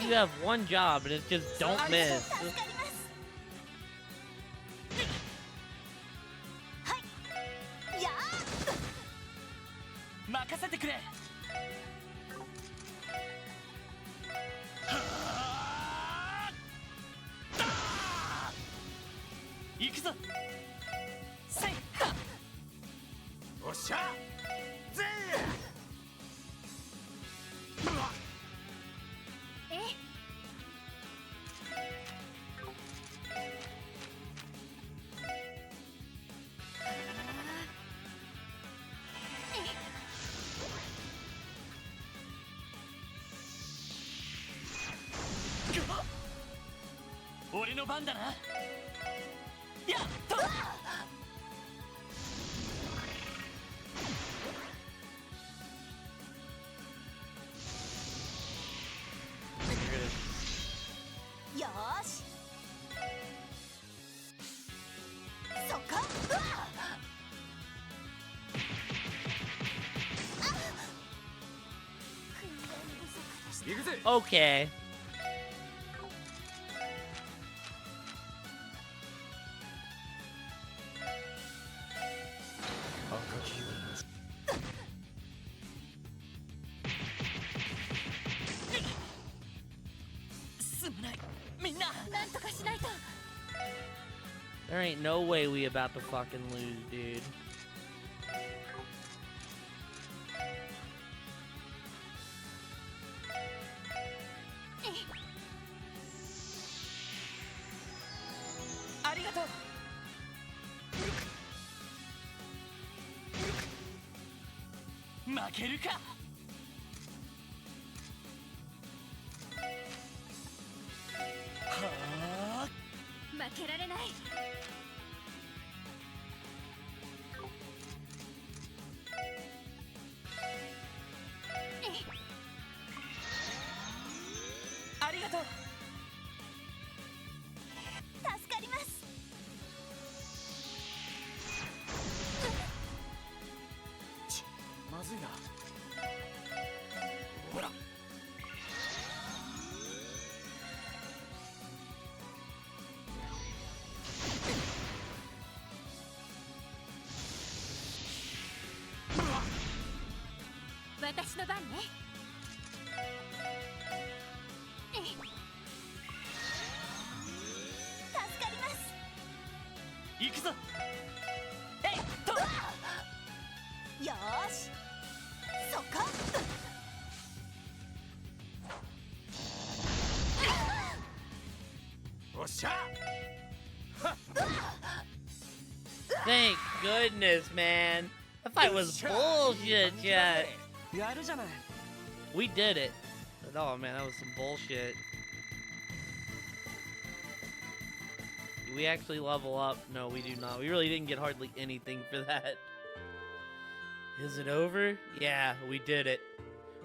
Speaker 1: You have one job, and it's just don't miss.
Speaker 3: 助かります。はいや
Speaker 2: 任せてくれ。行くぞ。せいは。
Speaker 4: おっしゃ。ぜ
Speaker 3: ええ。
Speaker 2: 俺の番だな。やっと。
Speaker 3: よーし。そこ。うわっ。訓練不足でした。
Speaker 4: 行くぜ。
Speaker 1: Okay. There ain't no way we about to fucking lose, dude.
Speaker 2: 負けるか。はあ。
Speaker 3: 負けられない。
Speaker 2: ありがとう。
Speaker 3: 助かります。
Speaker 2: まずいな。ほら。
Speaker 3: 私の番ね。助かります。
Speaker 2: 行くぞ。えいっと。
Speaker 3: よーし、そこ。
Speaker 4: おっしゃ
Speaker 1: Thank goodness, man. That fight was bullshit, chat.
Speaker 6: やるじゃない。
Speaker 1: We did it. Oh man, that was some bullshit. Do we actually level up? No, we do not. We really didn't get hardly anything for that. Is it over? Yeah, we did it.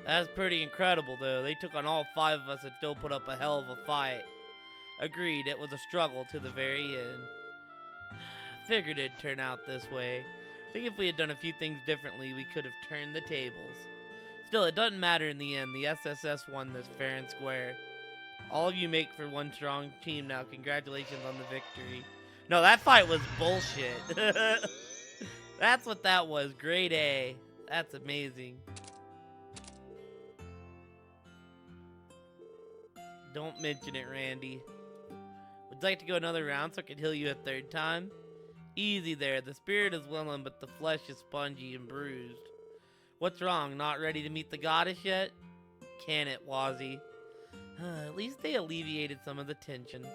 Speaker 1: That's pretty incredible, though. They took on all 5 of us and still put up a hell of a fight. Agreed, it was a struggle to the very end. Figured it'd turn out this way. I think if we had done a few things differently, we could have turned the tables. Still, it doesn't matter in the end. The SSS won this fair and square. All of you make for one strong team now. Congratulations on the victory. No, that fight was bullshit. That's what that was. Grade A. That's amazing. Don't mention it, Randy. Would you like to go another round so I can heal you a 3rd time? Easy there. The spirit is willing, but the flesh is spongy and bruised. What's wrong? Not ready to meet the goddess yet? Can it, Wazzy? At least they alleviated some of the tension.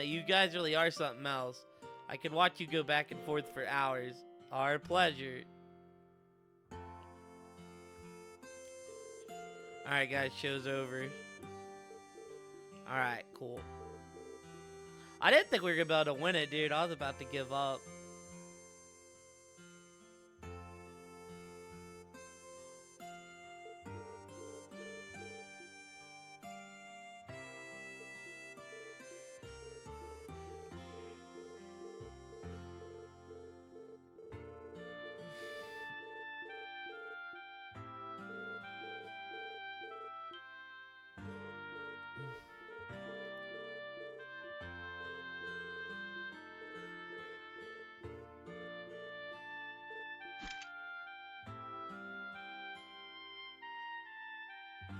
Speaker 1: You guys really are something else. I could watch you go back and forth for hours. Our pleasure. Alright guys, show's over. Alright, cool. I didn't think we were gonna be able to win it, dude. I was about to give up.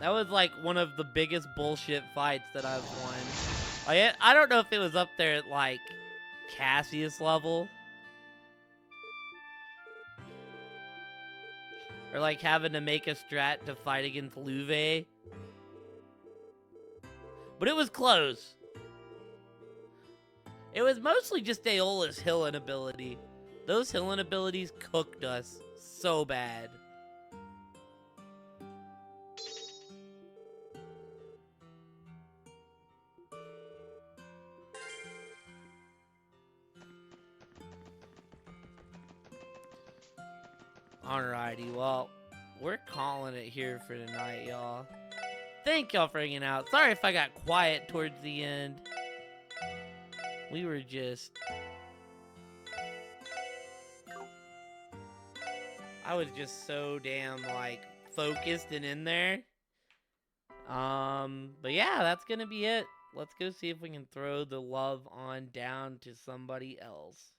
Speaker 1: That was like one of the biggest bullshit fights that I've won. I don't know if it was up there at like Cassius level. Or like having to make a strat to fight against Luve. But it was close. It was mostly just Aeola's healing ability. Those healing abilities cooked us so bad. Alrighty, well, we're calling it here for tonight, y'all. Thank y'all for hanging out. Sorry if I got quiet towards the end. We were just... I was just so damn, like, focused and in there. But yeah, that's gonna be it. Let's go see if we can throw the love on down to somebody else.